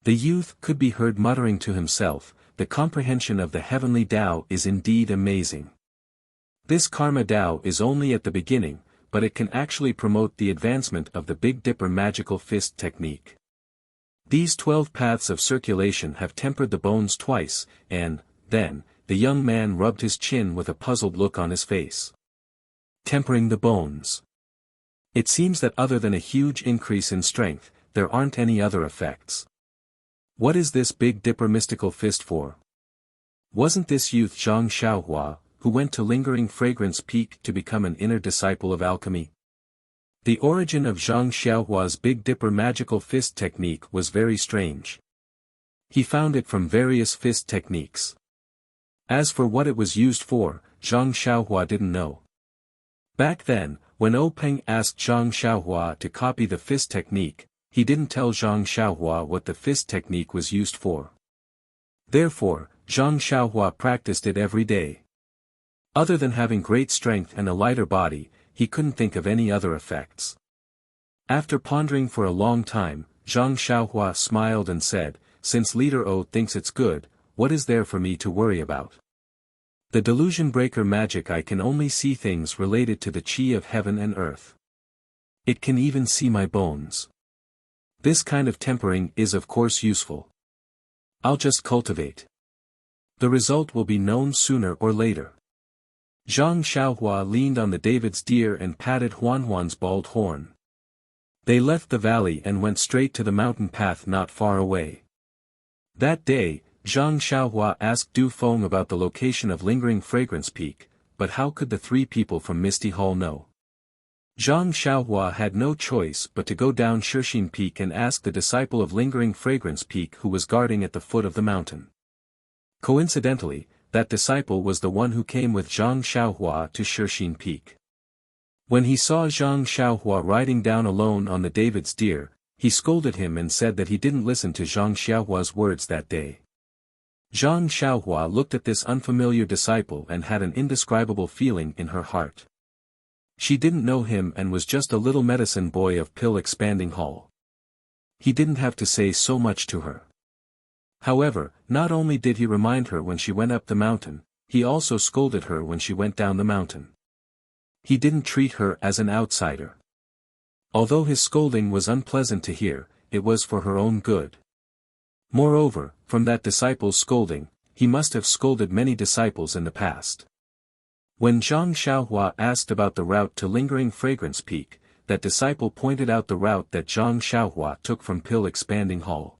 The youth could be heard muttering to himself, the comprehension of the heavenly Tao is indeed amazing. This Karma Tao is only at the beginning, but it can actually promote the advancement of the Big Dipper magical fist technique. These 12 paths of circulation have tempered the bones twice, and, then, the young man rubbed his chin with a puzzled look on his face. Tempering the bones. It seems that other than a huge increase in strength, there aren't any other effects. What is this Big Dipper mystical fist for? Wasn't this youth Zhang Xiaohua, who went to Lingering Fragrance Peak to become an inner disciple of alchemy? The origin of Zhang Xiaohua's Big Dipper magical fist technique was very strange. He found it from various fist techniques. As for what it was used for, Zhang Xiaohua didn't know. Back then, when O Peng asked Zhang Xiaohua to copy the fist technique, he didn't tell Zhang Xiaohua what the fist technique was used for. Therefore, Zhang Xiaohua practiced it every day. Other than having great strength and a lighter body, he couldn't think of any other effects. After pondering for a long time, Zhang Xiaohua smiled and said, "Since Leader O thinks it's good, what is there for me to worry about? The delusion breaker magic I can only see things related to the chi of heaven and earth. It can even see my bones. This kind of tempering is of course useful. I'll just cultivate. The result will be known sooner or later." Zhang Xiaohua leaned on the David's deer and patted Huanhuan's bald horn. They left the valley and went straight to the mountain path not far away. That day, Zhang Xiaohua asked Du Feng about the location of Lingering Fragrance Peak, but how could the three people from Misty Hall know? Zhang Xiaohua had no choice but to go down Shixin Peak and ask the disciple of Lingering Fragrance Peak who was guarding at the foot of the mountain. Coincidentally, that disciple was the one who came with Zhang Xiaohua to Shixin Peak. When he saw Zhang Xiaohua riding down alone on the David's deer, he scolded him and said that he didn't listen to Zhang Xiaohua's words that day. Zhang Xiaohua looked at this unfamiliar disciple and had an indescribable feeling in her heart. She didn't know him and was just a little medicine boy of Pill Expanding Hall. He didn't have to say so much to her. However, not only did he remind her when she went up the mountain, he also scolded her when she went down the mountain. He didn't treat her as an outsider. Although his scolding was unpleasant to hear, it was for her own good. Moreover, from that disciple's scolding, he must have scolded many disciples in the past. When Zhang Xiaohua asked about the route to Lingering Fragrance Peak, that disciple pointed out the route that Zhang Xiaohua took from Pill Expanding Hall.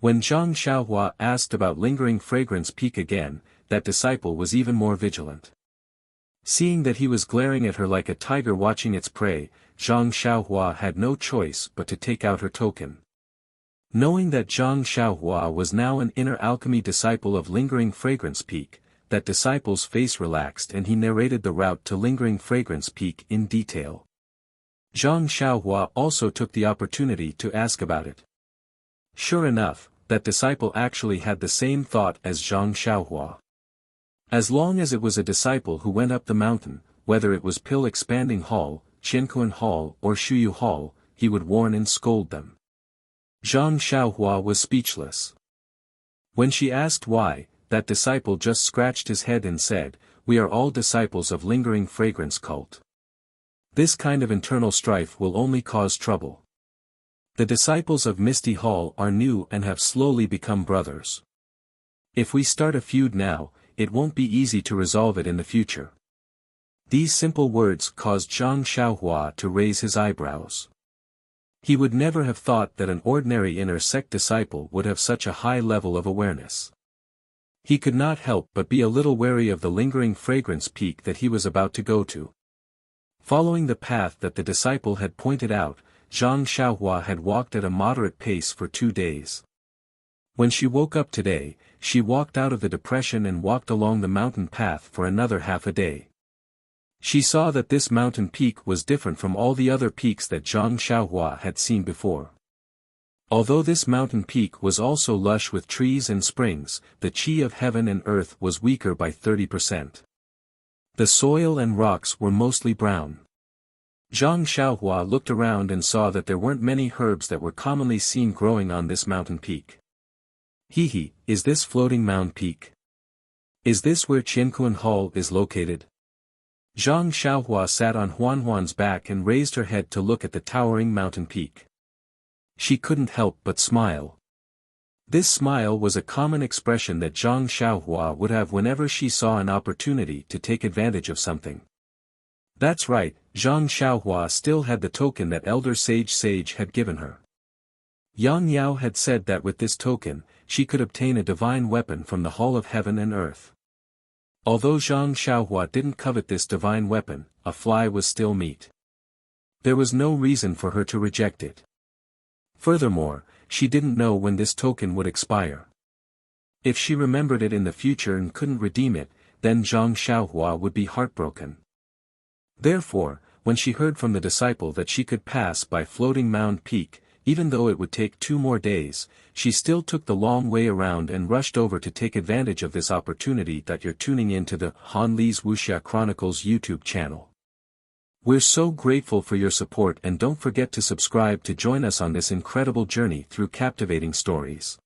When Zhang Xiaohua asked about Lingering Fragrance Peak again, that disciple was even more vigilant. Seeing that he was glaring at her like a tiger watching its prey, Zhang Xiaohua had no choice but to take out her token. Knowing that Zhang Xiaohua was now an inner alchemy disciple of Lingering Fragrance Peak, that disciple's face relaxed and he narrated the route to Lingering Fragrance Peak in detail. Zhang Xiaohua also took the opportunity to ask about it. Sure enough, that disciple actually had the same thought as Zhang Xiaohua. As long as it was a disciple who went up the mountain, whether it was Pill Expanding Hall, Qiankuan Hall or Shuyu Hall, he would warn and scold them. Zhang Xiaohua was speechless. When she asked why, that disciple just scratched his head and said, "We are all disciples of Lingering Fragrance Cult. This kind of internal strife will only cause trouble. The disciples of Misty Hall are new and have slowly become brothers. If we start a feud now, it won't be easy to resolve it in the future." These simple words caused Zhang Xiaohua to raise his eyebrows. He would never have thought that an ordinary inner sect disciple would have such a high level of awareness. He could not help but be a little wary of the Lingering Fragrance Peak that he was about to go to. Following the path that the disciple had pointed out, Zhang Xiaohua had walked at a moderate pace for 2 days. When she woke up today, she walked out of the depression and walked along the mountain path for another half a day. She saw that this mountain peak was different from all the other peaks that Zhang Xiaohua had seen before. Although this mountain peak was also lush with trees and springs, the chi of heaven and earth was weaker by 30%. The soil and rocks were mostly brown. Zhang Xiaohua looked around and saw that there weren't many herbs that were commonly seen growing on this mountain peak. Hehe, is this floating mound peak? Is this where Qiankuan Hall is located? Zhang Xiaohua sat on Huanhuan's back and raised her head to look at the towering mountain peak. She couldn't help but smile. This smile was a common expression that Zhang Xiaohua would have whenever she saw an opportunity to take advantage of something. That's right, Zhang Xiaohua still had the token that Elder Sage had given her. Yang Yao had said that with this token, she could obtain a divine weapon from the Hall of Heaven and Earth. Although Zhang Xiaohua didn't covet this divine weapon, a fly was still meat. There was no reason for her to reject it. Furthermore, she didn't know when this token would expire. If she remembered it in the future and couldn't redeem it, then Zhang Xiaohua would be heartbroken. Therefore, when she heard from the disciple that she could pass by Floating Mound Peak, even though it would take 2 more days, she still took the long way around and rushed over to take advantage of this opportunity. That you're tuning in to the Han Li's Wuxia Chronicles YouTube channel. We're so grateful for your support, and don't forget to subscribe to join us on this incredible journey through captivating stories.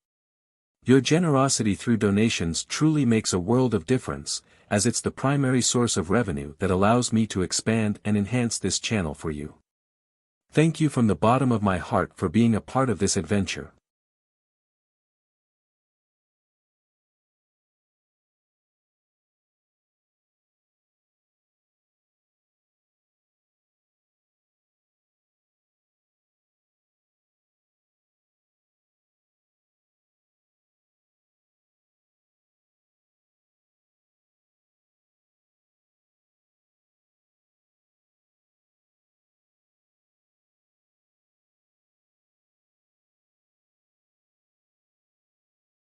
Your generosity through donations truly makes a world of difference, as it's the primary source of revenue that allows me to expand and enhance this channel for you. Thank you from the bottom of my heart for being a part of this adventure.